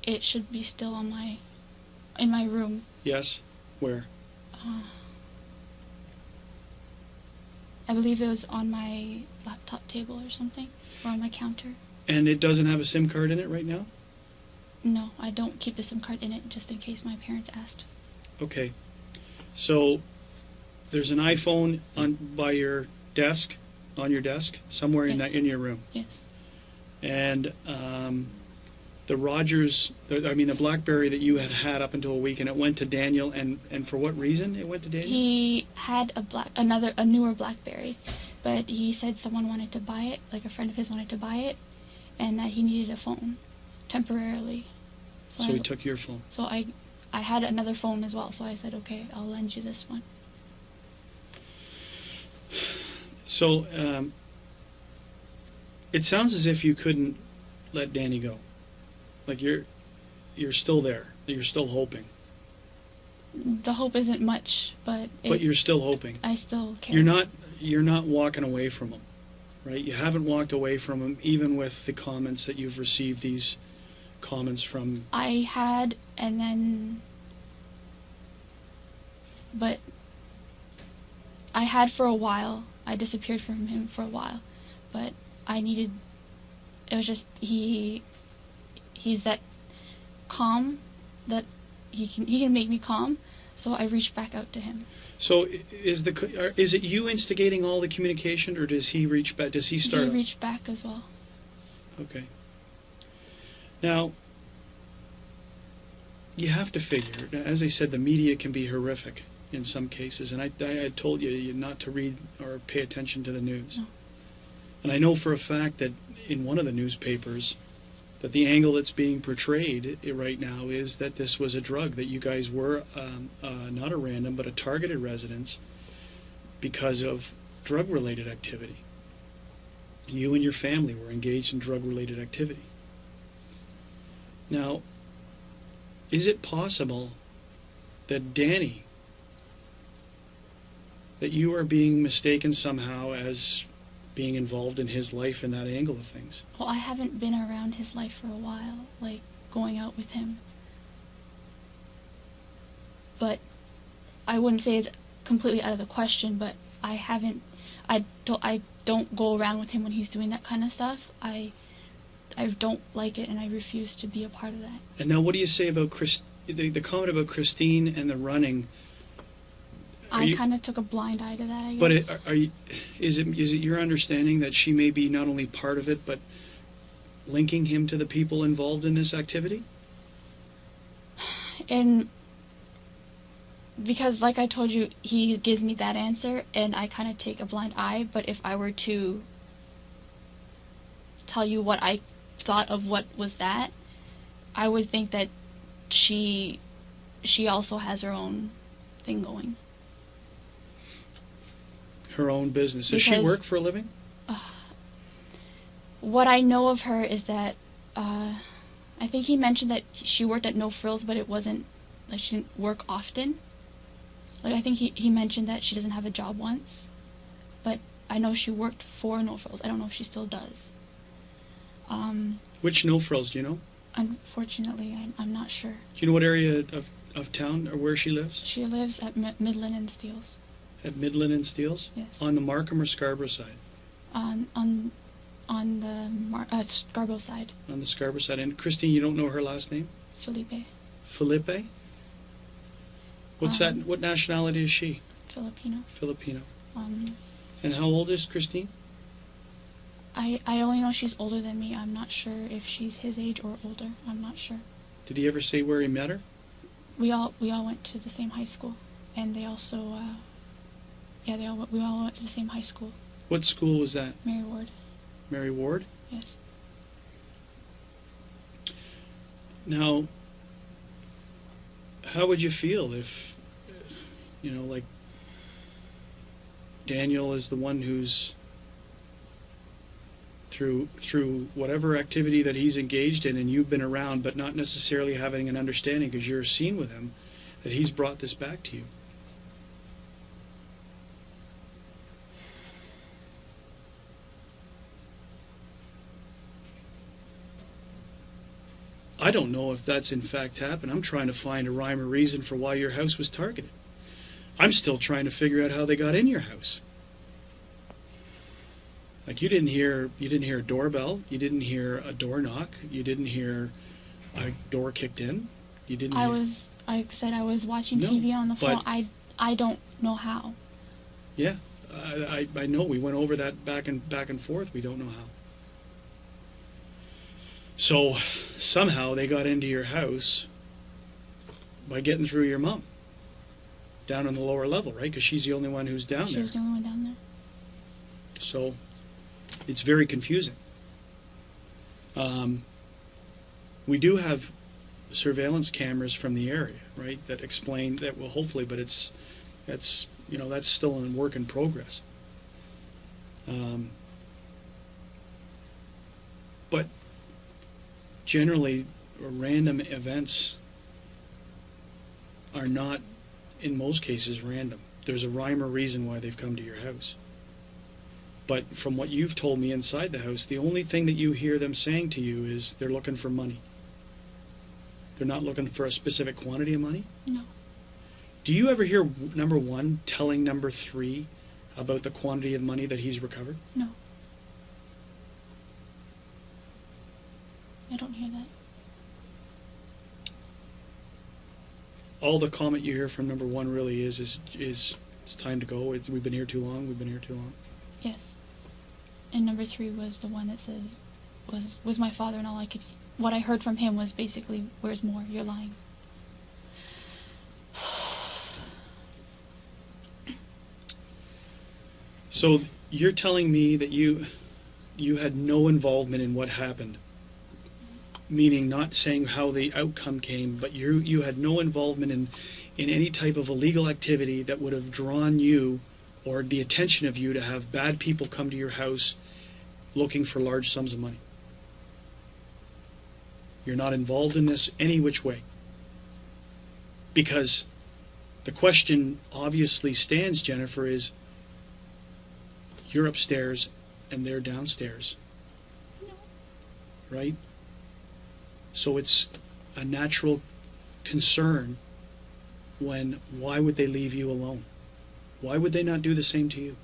B: It should be still in my room.
A: Yes. Where?
B: I believe it was on my laptop table or something, or on my counter.
A: And it doesn't have a SIM card in it right now?
B: No, I don't keep the SIM card in it just in case my parents asked.
A: Okay. So there's an iPhone by your desk, on your desk, somewhere
B: Yes.
A: in your room.
B: Yes.
A: And the BlackBerry that you had up until a week, and it went to Daniel, and for what reason it went to Daniel?
B: He had a newer BlackBerry, but he said someone wanted to buy it, like a friend of his wanted to buy it, and that he needed a phone temporarily.
A: So he took your phone.
B: So I had another phone as well, so I said, okay, I'll lend you this one.
A: So it sounds as if you couldn't let Danny go. Like you're still there. You're still hoping.
B: The hope isn't much, but
A: But you're still hoping.
B: I still care.
A: You're not walking away from him, right? You haven't walked away from him, even with the comments that you've received. These comments from.
B: I had, and then, but I had for a while. I disappeared from him for a while, but it was just he's that calm, that he can make me calm, so I reached back out to him.
A: So is it you instigating all the communication, or does he reach back? Does he start?
B: He reached back as well.
A: Okay. Now, you have to figure, as I said, the media can be horrific in some cases, and I told you not to read or pay attention to the news.
B: No.
A: And I know for a fact that in one of the newspapers, that the angle that's being portrayed right now is that this was a drug, that you guys were not a random, but a targeted residence because of drug-related activity. You and your family were engaged in drug-related activity. Now, is it possible that Danny, that you are being mistaken somehow as being involved in his life in that angle of things?
B: Well, I haven't been around his life for a while, like going out with him. But I wouldn't say it's completely out of the question, but I don't go around with him when he's doing that kind of stuff. I don't like it, and I refuse to be a part of that.
A: And now what do you say about the comment about Christine and the running?
B: I kind of took a blind eye to that, I guess.
A: But is it your understanding that she may be not only part of it, but linking him to the people involved in this activity?
B: And because, like I told you, he gives me that answer, and I kind of take a blind eye. But if I were to tell you what I thought of what was that, I would think that she also has her own thing going.
A: Her own business. Does she work for a living?
B: What I know of her is that I think he mentioned that she worked at No Frills, but it wasn't like she didn't work often. Like I think he mentioned that she doesn't have a job once, but I know she worked for No Frills. I don't know if she still does.
A: Which No Frills, do you know?
B: Unfortunately, I'm not sure.
A: Do you know what area of town or where she lives?
B: She lives at Midland and Steeles.
A: At Midland and Steeles?
B: Yes.
A: On the Markham or Scarborough side?
B: On the Scarborough side.
A: On the Scarborough side. And Christine, you don't know her last name?
B: Felipe.
A: Felipe? What's that? What nationality is she?
B: Filipino.
A: Filipino.
B: Um,
A: And how old is Christine?
B: I only know she's older than me. I'm not sure if she's his age or older. I'm not sure.
A: Did he ever say where he met her?
B: We all went to the same high school, and they also we all went to the same high school.
A: What school was that?
B: Mary Ward.
A: Mary Ward?
B: Yes.
A: Now, how would you feel if, like Daniel is the one who's through whatever activity that he's engaged in, and you've been around, but not necessarily having an understanding because you're seen with him, that he's brought this back to you? I don't know if that's in fact happened. I'm trying to find a rhyme or reason for why your house was targeted. I'm still trying to figure out how they got in your house. Like you didn't hear a doorbell, you didn't hear a door knock, you didn't hear a door kicked in? You didn't
B: I
A: hear?
B: said I was watching
A: No,
B: TV on the phone.
A: but-
B: I don't know how.
A: Yeah, I know. We went over that back and forth. We don't know how. So somehow they got into your house by getting through your mom down on the lower level, right? Because she's the only one who's down
B: She
A: there.
B: was the only one down there.
A: So it's very confusing. We do have surveillance cameras from the area, right? That explain that. Well, hopefully, but that's still in work in progress. But generally, random events are not, in most cases, random. There's a rhyme or reason why they've come to your house. But from what you've told me inside the house, the only thing that you hear them saying to you is they're looking for money. They're not looking for a specific quantity of money?
B: No.
A: Do you ever hear number one telling number three about the quantity of money that he's recovered?
B: No. I don't hear that.
A: All the comment you hear from number one really is it's time to go. We've been here too long. We've been here too long.
B: Yes. And number 3 was the one that says was my father, and what I heard from him was basically, "Where's more? You're lying."
A: So you're telling me that you had no involvement in what happened, meaning not saying how the outcome came, but you had no involvement in any type of illegal activity that would have drawn you or the attention of you to have bad people come to your house looking for large sums of money. You're not involved in this any which way. Because the question obviously stands, Jennifer, is you're upstairs and they're downstairs.
B: No.
A: Right? So it's a natural concern why would they leave you alone? Why would they not do the same to you?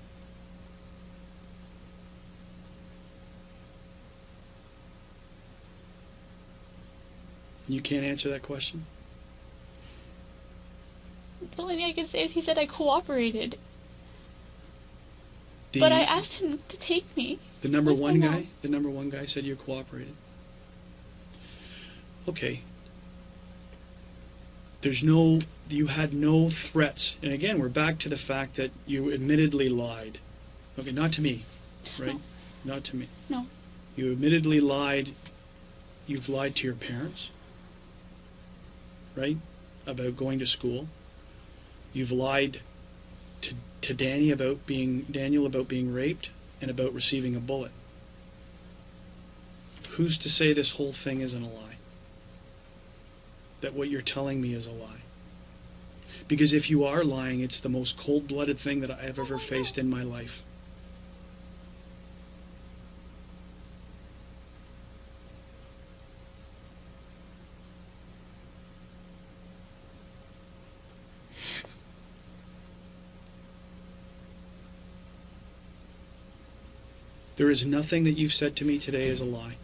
A: You can't answer that question?
B: The only thing I can say is he said I cooperated. But I asked him to take me.
A: The number
B: with my
A: one
B: mom.
A: guy? The number one guy said you cooperated. Okay. You had no threats. And again, we're back to the fact that you admittedly lied. Okay, not to me, right?
B: No.
A: Not to me.
B: No.
A: You admittedly lied. You've lied to your parents, right? About going to school. You've lied to Daniel about being raped and about receiving a bullet. Who's to say this whole thing isn't a lie? That what you're telling me is a lie? Because if you are lying, it's the most cold-blooded thing that I've ever faced in my life. There is nothing that you've said to me today is a lie.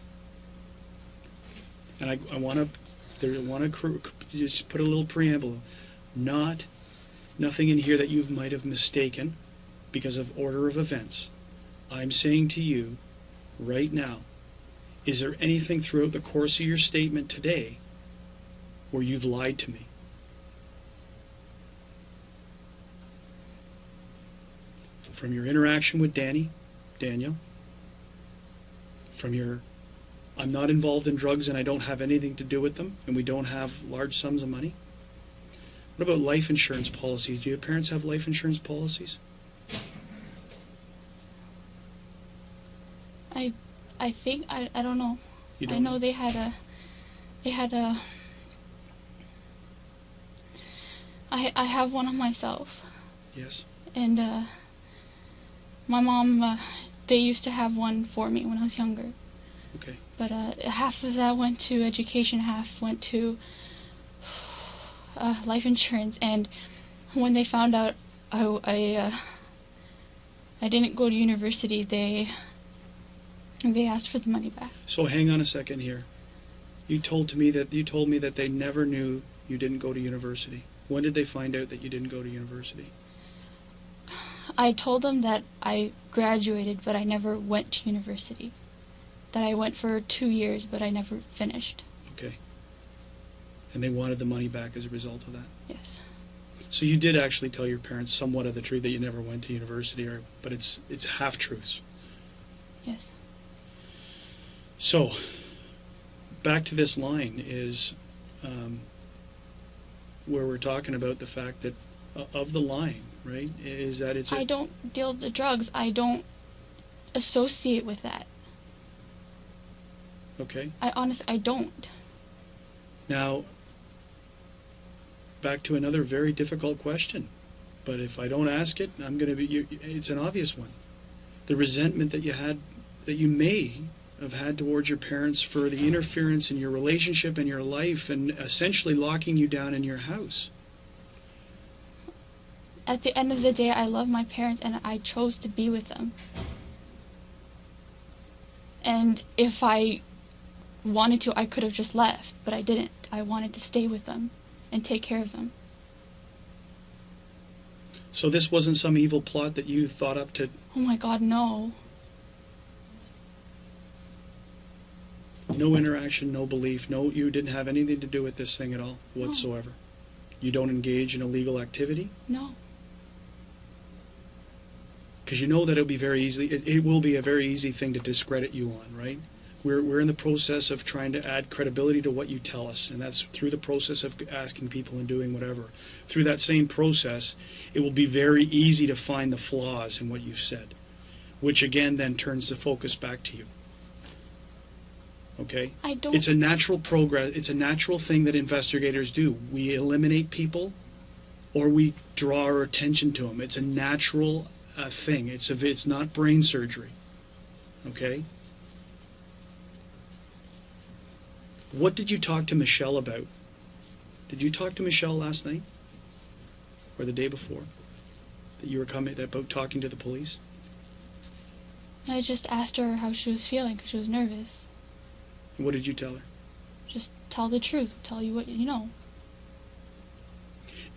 A: And I want to just put a little preamble. Nothing in here that you might have mistaken because of order of events. I'm saying to you right now, is there anything throughout the course of your statement today where you've lied to me? From your interaction with Daniel, from your I'm not involved in drugs and I don't have anything to do with them and we don't have large sums of money? What about life insurance policies? Do your parents have life insurance policies?
B: I think I don't know.
A: You don't
B: I know they had a I have one of myself.
A: Yes.
B: And my mom they used to have one for me when I was younger.
A: Okay.
B: But half of that went to education, half went to life insurance. And when they found out I didn't go to university, they asked for the money back.
A: So hang on a second here. You told me that they never knew you didn't go to university. When did they find out that you didn't go to university?
B: I told them that I graduated, but I never went to university. That I went for 2 years, but I never finished.
A: Okay. And they wanted the money back as a result of that?
B: Yes.
A: So you did actually tell your parents somewhat of the truth that you never went to university, but it's half-truths.
B: Yes.
A: So, back to this line is where we're talking about the fact that of the line, right, is that it's...
B: I don't deal with the drugs. I don't associate with that.
A: Okay.
B: I don't.
A: Now, back to another very difficult question, but if I don't ask it, I'm going to be... It's an obvious one. The resentment that you may have had towards your parents for the interference in your relationship and your life and essentially locking you down in your house.
B: At the end of the day, I love my parents and I chose to be with them. And if I wanted to, I could have just left, but I didn't. I wanted to stay with them and take care of them.
A: So this wasn't some evil plot that you thought up to...
B: Oh my God, no.
A: No interaction, no belief, you didn't have anything to do with this thing at all whatsoever.
B: No.
A: You don't engage in illegal activity?
B: No.
A: Because you know that it will be a very easy thing to discredit you on, right? We're in the process of trying to add credibility to what you tell us, and that's through the process of asking people and doing whatever. Through that same process, it will be very easy to find the flaws in what you've said, which again then turns the focus back to you. Okay?
B: I don't...
A: It's a natural progress. It's a natural thing that investigators do. We eliminate people, or we draw our attention to them. It's a natural thing. It's not brain surgery. Okay? What did you talk to Michelle about? Did you talk to Michelle last night? Or the day before? That you were about talking to the police?
B: I just asked her how she was feeling because she was nervous.
A: And what did you tell her?
B: Just tell the truth. Tell you what you know.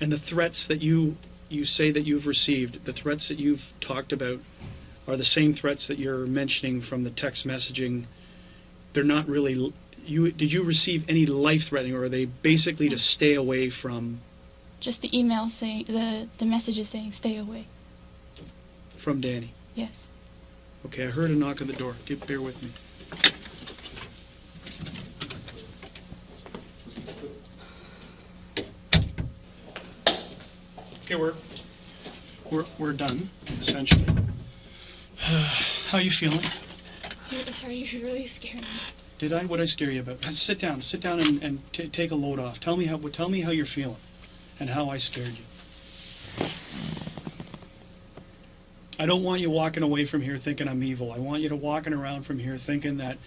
A: And the threats that you say that you've received, the threats that you've talked about, are the same threats that you're mentioning from the text messaging. They're not really... Did you receive any life-threatening, or are they basically to stay away from...
B: Just the email saying... The messages saying stay away.
A: From Danny?
B: Yes.
A: Okay, I heard a knock on the door. Bear with me. Okay, we're done, essentially. How are you feeling?
B: Sorry, you really scared me.
A: Did I? What did I scare you about? Sit down and take a load off. Tell me how you're feeling, and how I scared you. I don't want you walking away from here thinking I'm evil. I want you to walking around from here thinking that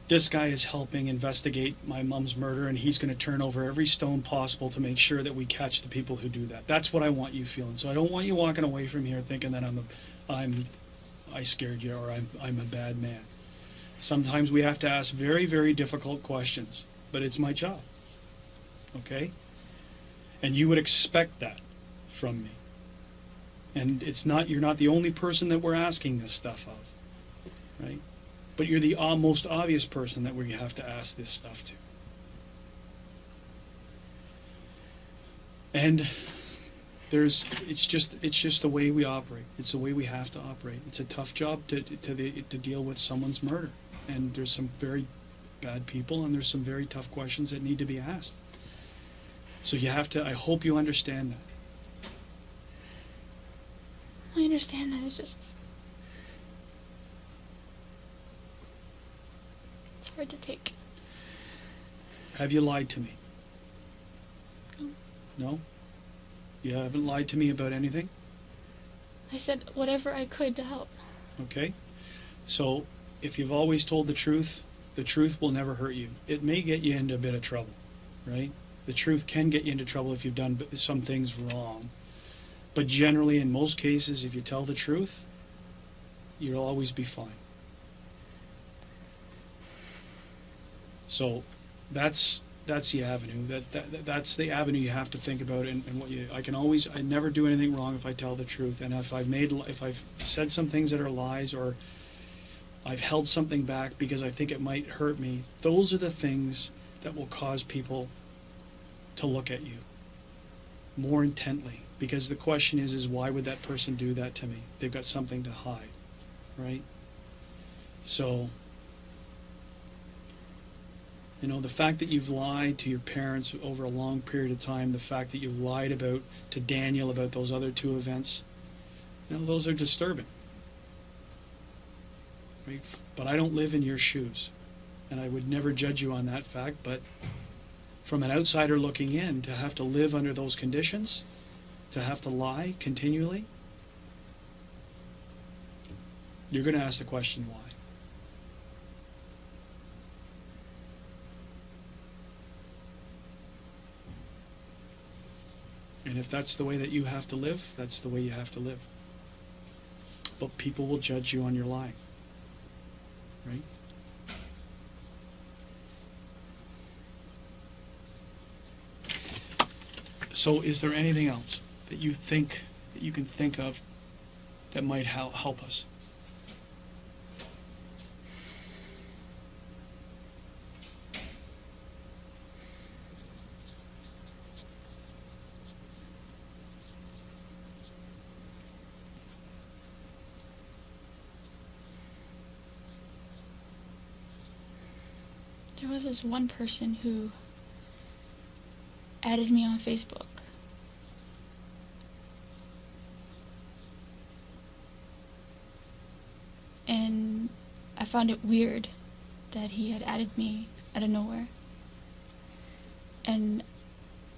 A: this guy is helping investigate my mom's murder, and he's going to turn over every stone possible to make sure that we catch the people who do that. That's what I want you feeling. So I don't want you walking away from here thinking that I scared you, or I'm a bad man. Sometimes we have to ask very, very difficult questions, but it's my job. Okay? And you would expect that from me. And you're not the only person that we're asking this stuff of, right? But you're the most obvious person that we have to ask this stuff to. And it's just the way we operate. It's the way we have to operate. It's a tough job to deal with someone's murder. And there's some very bad people, and there's some very tough questions that need to be asked. So I hope you understand that.
B: I understand that. It's hard to take.
A: Have you lied to me?
B: No.
A: No? You haven't lied to me about anything?
B: I said whatever I could to help.
A: Okay. So, if you've always told the truth will never hurt you. It may get you into a bit of trouble, right? The truth can get you into trouble if you've done some things wrong. But generally, in most cases, if you tell the truth, you'll always be fine. So, that's the avenue. That's the avenue you have to think about. And what I never do anything wrong if I tell the truth. And if I've said some things that are lies, or I've held something back because I think it might hurt me, those are the things that will cause people to look at you more intently. Because the question is why would that person do that to me? They've got something to hide, right? So, the fact that you've lied to your parents over a long period of time, the fact that you've lied to Daniel about those other two events, those are disturbing. Right? But I don't live in your shoes, and I would never judge you on that fact, but from an outsider looking in, to have to live under those conditions, to have to lie continually, you're going to ask the question why. And if that's the way that you have to live, that's the way you have to live. But people will judge you on your lying. Right? So is there anything else that you can think of that might help us?
B: There was this one person who added me on Facebook. And I found it weird that he had added me out of nowhere. And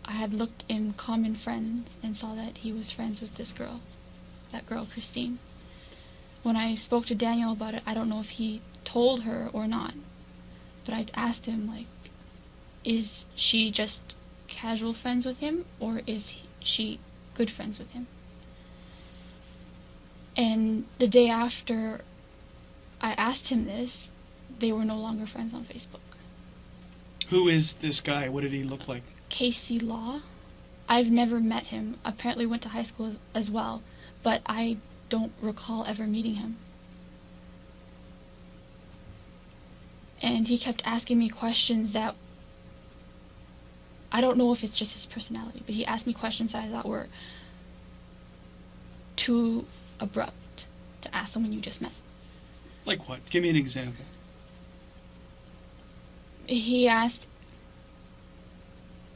B: I had looked in common friends and saw that he was friends with this girl, that girl, Christine. When I spoke to Daniel about it, I don't know if he told her or not. But I asked him, is she just casual friends with him, or is she good friends with him? And the day after I asked him this, they were no longer friends on Facebook.
A: Who is this guy? What did he look like?
B: Casey Law. I've never met him. Apparently went to high school as well, but I don't recall ever meeting him. And he kept asking me questions that, I don't know if it's just his personality, but he asked me questions that I thought were too abrupt to ask someone you just met.
A: Like what? Give me an example.
B: He asked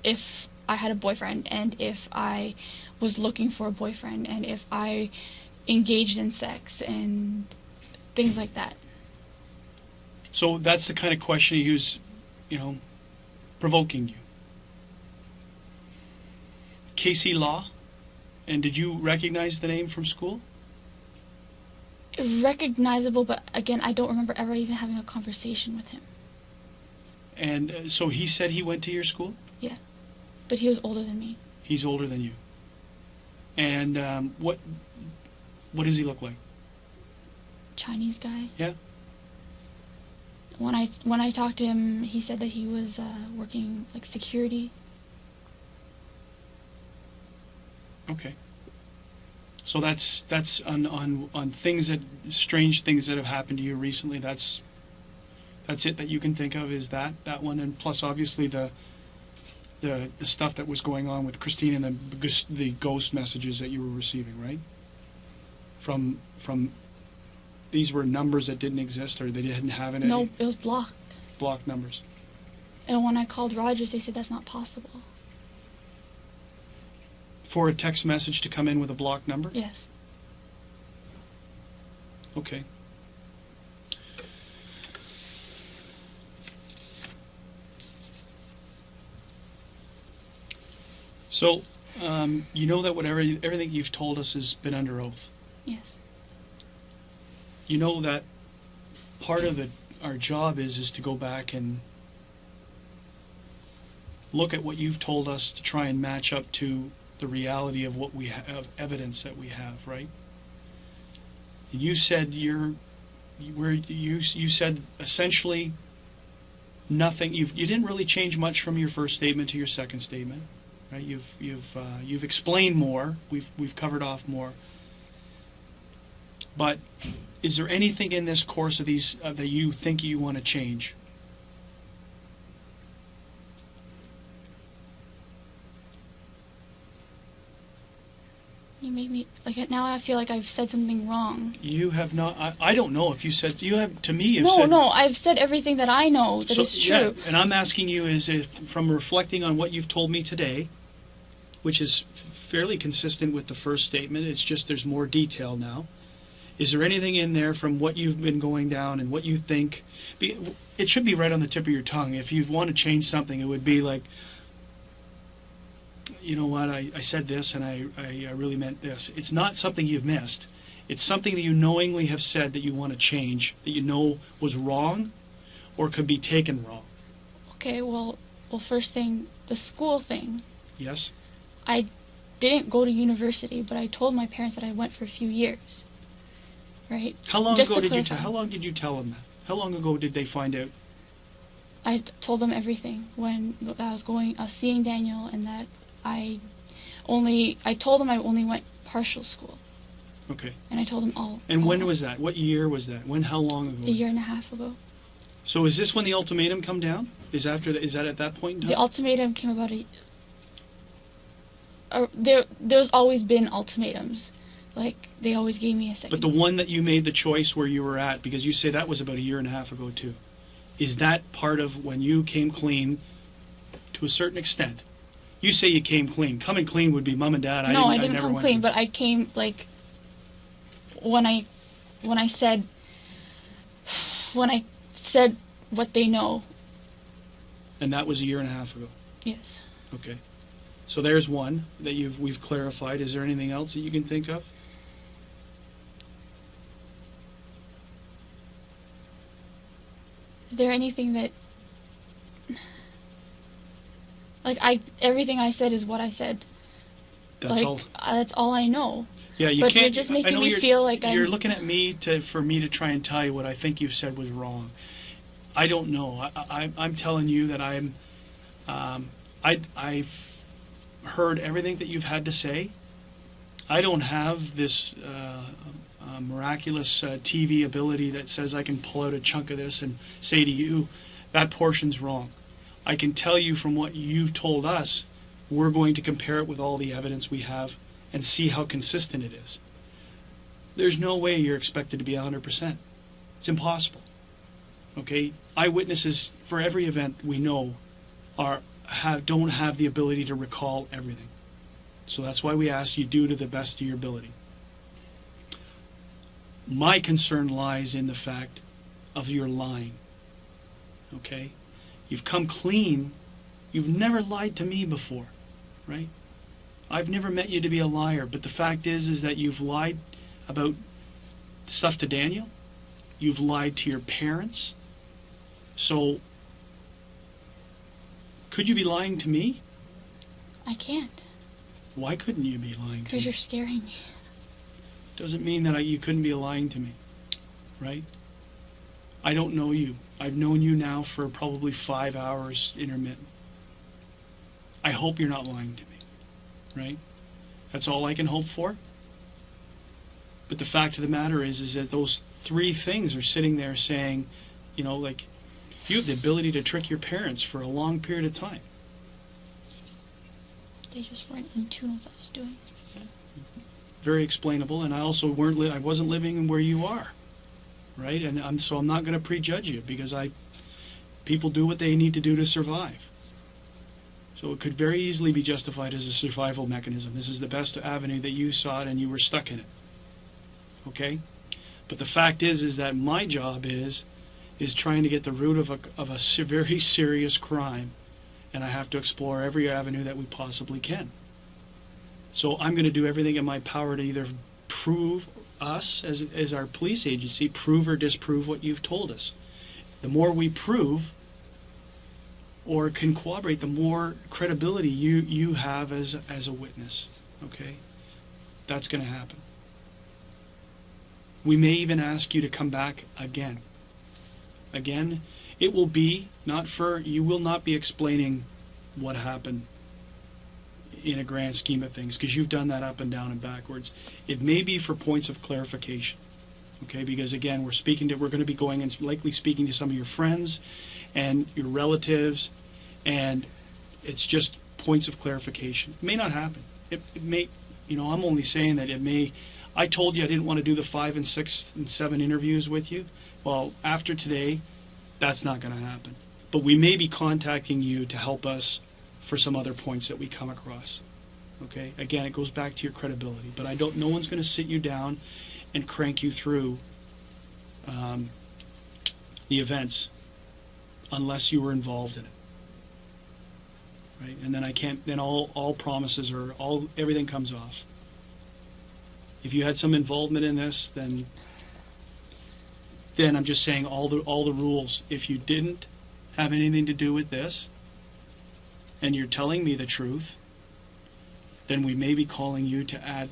B: if I had a boyfriend, and if I was looking for a boyfriend, and if I engaged in sex, and things like that.
A: So that's the kind of question he was, provoking you. Casey Law? And did you recognize the name from school?
B: Recognizable, but again, I don't remember ever even having a conversation with him.
A: And so he said he went to your school?
B: Yeah, but he was older than me.
A: He's older than you. And what does he look like?
B: Chinese guy.
A: Yeah.
B: When I talked to him, he said that he was working like security.
A: Okay. So that's on things strange things that have happened to you recently. That's it that you can think of, is that one, and plus obviously the stuff that was going on with Christine and the ghost messages that you were receiving, right? From these were numbers that didn't exist, or they didn't have any.
B: No, it was blocked.
A: Blocked numbers.
B: And when I called Rogers, they said that's not possible.
A: For a text message to come in with a blocked number?
B: Yes.
A: Okay. So, you know that everything you've told us has been under oath.
B: Yes.
A: You know that part of our job is to go back and look at what you've told us to try and match up to the reality of what we have, evidence that we have, right? You said you said essentially nothing. You didn't really change much from your first statement to your second statement, right? You've explained more. We've covered off more. But is there anything in this course of these that you think you want to change?
B: You made me like now. I feel like I've said something wrong.
A: You have not. I don't know if you said. You have to me. You've
B: No,
A: said,
B: no. I've said everything that I know that is true.
A: Yeah, and I'm asking you is if, from reflecting on what you've told me today, which is fairly consistent with the first statement. It's just there's more detail now. Is there anything in there from what you've been going down and what you think? It should be right on the tip of your tongue. If you want to change something, it would be like, you know what, I said this and I really meant this. It's not something you've missed. It's something that you knowingly have said that you want to change, that you know was wrong or could be taken wrong.
B: Okay, well, first thing, the school thing.
A: Yes?
B: I didn't go to university, but I told my parents that I went for a few years. Right?
A: How long
B: Just
A: ago
B: to
A: did you
B: clarify.
A: How long did you tell them that? How long ago did they find out?
B: I told them everything when I was seeing Daniel, and that I told them I only went partial school.
A: Okay.
B: And I told them all.
A: And
B: all
A: when
B: that.
A: was that? What year was that? How long ago?
B: A year and a half ago.
A: So is this when the ultimatum come down? Is that at that point in time?
B: The ultimatum came about there's always been ultimatums. Like, they always gave me a second.
A: But the one that you made the choice where you were at, because you say that was about a year and a half ago too, is that part of when you came clean to a certain extent? You say you came clean. Coming clean would be mom and dad.
B: No, I didn't
A: never
B: come
A: went
B: clean,
A: to-
B: but I came, like, when I said what they know.
A: And that was a year and a half ago.
B: Yes.
A: Okay. So there's one that we've clarified. Is there anything else that you can think of?
B: Is there anything that, like, everything I said is what I said.
A: That's
B: like,
A: all.
B: That's all I know.
A: Yeah, you
B: But
A: can't.
B: you're just
A: I
B: making
A: know
B: me
A: you're-
B: feel like
A: you're
B: I'm...
A: looking at me for me to try and tell you what I think you've said was wrong. I don't know. I'm telling you that I've heard everything that you've had to say. I don't have this miraculous TV ability that says I can pull out a chunk of this and say to you, that portion's wrong. I can tell you from what you've told us, we're going to compare it with all the evidence we have and see how consistent it is. There's no way you're expected to be 100%. It's impossible. Okay? Eyewitnesses for every event we know don't have the ability to recall everything. So that's why we ask you do to the best of your ability. My concern lies in the fact of your lying. Okay? You've come clean. You've never lied to me before, right? I've never met you to be a liar, but the fact is that you've lied about stuff to Daniel. You've lied to your parents. So, could you be lying to me?
B: I can't.
A: Why couldn't you be lying to
B: Because
A: me?
B: you're scaring me.
A: Doesn't mean that you couldn't be lying to me, right? I don't know you. I've known you now for probably 5 hours intermittent. I hope you're not lying to me, right? That's all I can hope for. But the fact of the matter is that those three things are sitting there saying, you know, like, you have the ability to trick your parents for a long period of time.
B: They just weren't in tune with what I was doing.
A: Very explainable, and I also I wasn't living where you are, right? And I'm not going to prejudge you because people do what they need to do to survive. So it could very easily be justified as a survival mechanism. This is the best avenue that you sought, and you were stuck in it. Okay, but the fact is that my job is trying to get the root of a very serious crime, and I have to explore every avenue that we possibly can. So I'm going to do everything in my power to either prove us, as our police agency, prove or disprove what you've told us. The more we prove or can corroborate, the more credibility you have as a witness. Okay? That's going to happen. We may even ask you to come back again. Again, It will be not for, you will not be explaining what happened in a grand scheme of things, because you've done that up and down and backwards. It may be for points of clarification, okay? Because again, we're going to be going and likely speaking to some of your friends and your relatives, and it's just points of clarification. It may not happen. It may, I'm only saying that it may. I told you I didn't want to do the 5 and 6 and 7 interviews with you. Well, after today, that's not going to happen. But we may be contacting you to help us for some other points that we come across. Okay? Again, it goes back to your credibility. But no one's going to sit you down and crank you through the events unless you were involved in it. Right? And then all promises everything comes off. If you had some involvement in this, then I'm just saying all the rules. If you didn't have anything to do with this, and you're telling me the truth, then we may be calling you to add,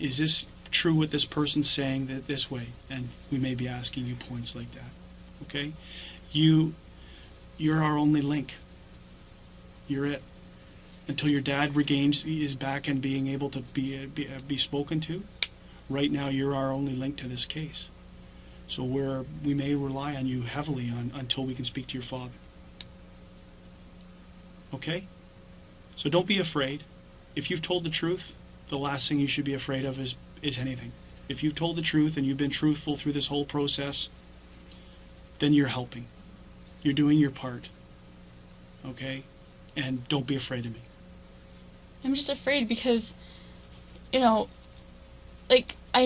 A: is this true what this person's saying that this way? And we may be asking you points like that. Okay? You're our only link. You're it. Until your dad is back and being able to be spoken to, right now you're our only link to this case. So we may rely on you heavily until we can speak to your father. Okay? So don't be afraid. If you've told the truth, the last thing you should be afraid of is anything. If you've told the truth and you've been truthful through this whole process, then you're helping. You're doing your part. Okay? And don't be afraid of me.
B: I'm just afraid because, I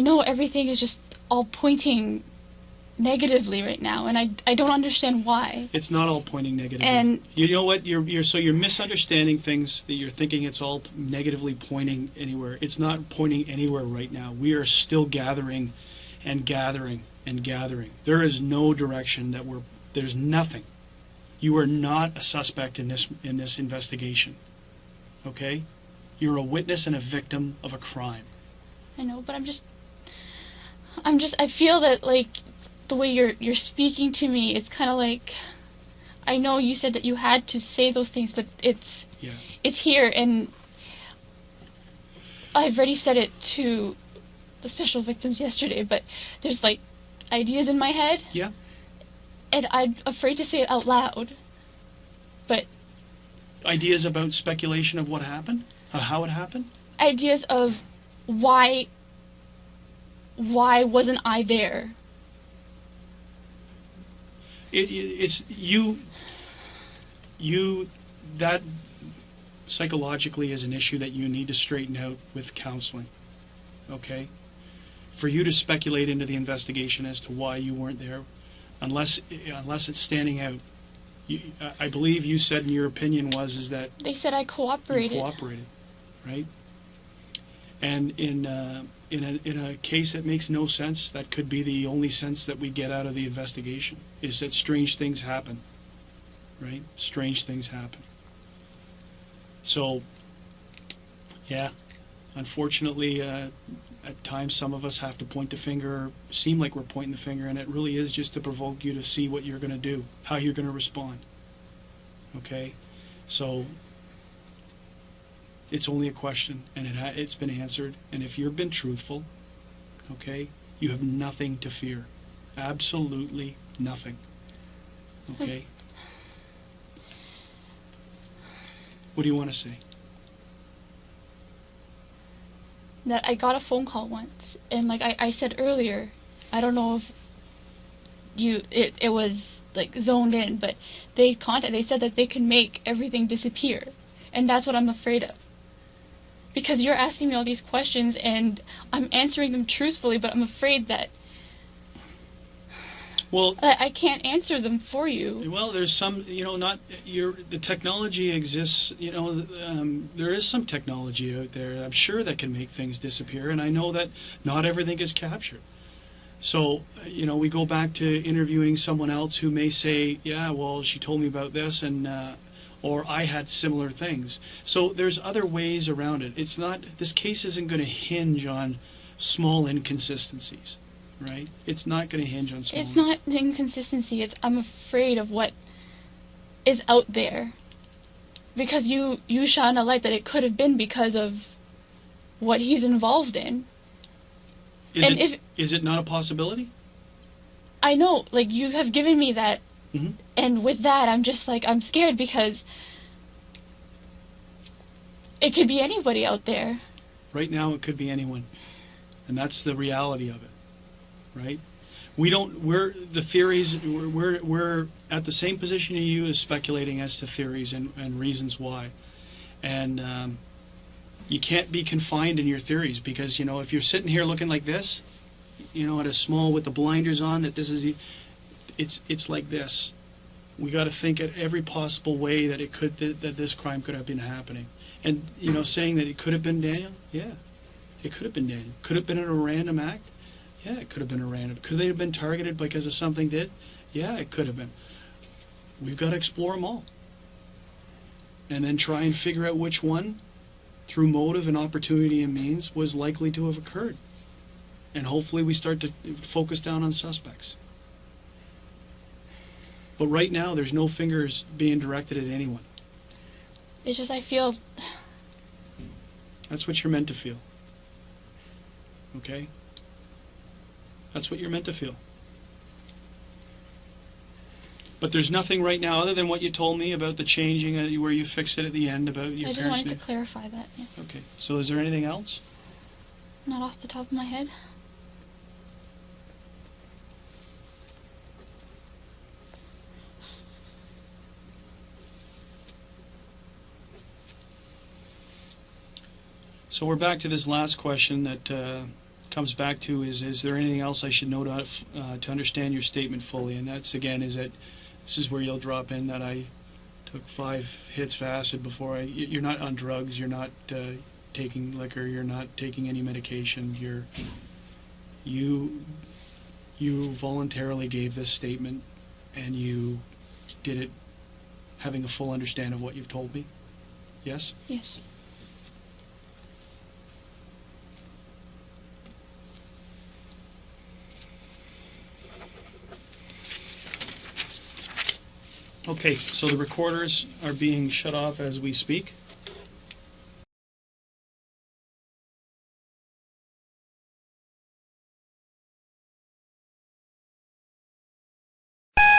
B: know everything is just all pointing negatively right now, and I don't understand why.
A: It's not all pointing negatively.
B: And
A: you know what? You're misunderstanding things, that you're thinking it's all negatively pointing anywhere. It's not pointing anywhere right now. We are still gathering and gathering and gathering. There is no direction there's nothing. You are not a suspect in this investigation. Okay? You're a witness and a victim of a crime.
B: I know, but I feel that, the way you're speaking to me, it's kind of like, I know you said that you had to say those things, but it's here, and I've already said it to the special victims yesterday, but there's, ideas in my head.
A: Yeah.
B: And I'm afraid to say it out loud. But
A: ideas about speculation of what happened? Of how it happened?
B: Ideas of why wasn't I there?
A: It's you that psychologically is an issue that you need to straighten out with counseling. Okay? For you to speculate into the investigation as to why you weren't there, unless it's standing out. I believe you said in your opinion is that
B: they said I cooperated.
A: You cooperated, right? And in a case that makes no sense, that could be the only sense that we get out of the investigation, is that strange things happen, right? Strange things happen. So, yeah, unfortunately, at times some of us have to point the finger, seem like we're pointing the finger, and it really is just to provoke you to see what you're going to do, how you're going to respond. Okay? So, it's only a question, and it's been answered, and if you've been truthful, okay, you have nothing to fear. Absolutely nothing. Okay? What do you want to say?
B: That I got a phone call once, and I said earlier, I don't know if it was zoned in, but they said that they can make everything disappear, and that's what I'm afraid of. Because you're asking me all these questions, and I'm answering them truthfully, but I'm afraid that I can't answer them for you.
A: Well, there's some, the technology exists, there is some technology out there, I'm sure, that can make things disappear, and I know that not everything is captured. So, we go back to interviewing someone else who may say, yeah, well, she told me about this, and or I had similar things. So there's other ways around it. This case isn't going to hinge on small inconsistencies. right? It's not going to hinge on small.
B: It's not the inconsistency. It's I'm afraid of what is out there. Because you shine a light that it could have been because of what he's involved in.
A: Is it not a possibility?
B: I know, like, you have given me that,
A: Mhm.
B: and with that, I'm just like, I'm scared because it could be anybody out there.
A: Right now, it could be anyone, and that's the reality of it, right? We're the theories. We're at the same position as you as speculating as to theories and reasons why, and you can't be confined in your theories because if you're sitting here looking like this, at a small with the blinders on that this is, it's like this. We got to think at every possible way that that this crime could have been happening, and saying that it could have been Daniel, yeah, it could have been Daniel. Could have been a random act. Yeah, it could have been a random. Could they have been targeted because of something did? Yeah, it could have been. We've got to explore them all. And then try and figure out which one, through motive and opportunity and means, was likely to have occurred. And hopefully we start to focus down on suspects. But right now, there's no fingers being directed at anyone.
B: It's just I feel...
A: That's what you're meant to feel. Okay? That's what you're meant to feel. But there's nothing right now other than what you told me about the changing, where you fixed it at the end about your
B: I
A: parents.
B: just wanted to clarify that, yeah.
A: Okay. So is there anything else?
B: Not off the top of my head.
A: So we're back to this last question that comes back to is there anything else I should note to understand your statement fully? And that's, again, is that this is where you'll drop in that I took 5 hits of acid before you're not on drugs, you're not taking liquor, you're not taking any medication, you voluntarily gave this statement and you did it having a full understanding of what you've told me? Yes?
B: Yes.
A: Okay, so the recorders are being shut off as we speak.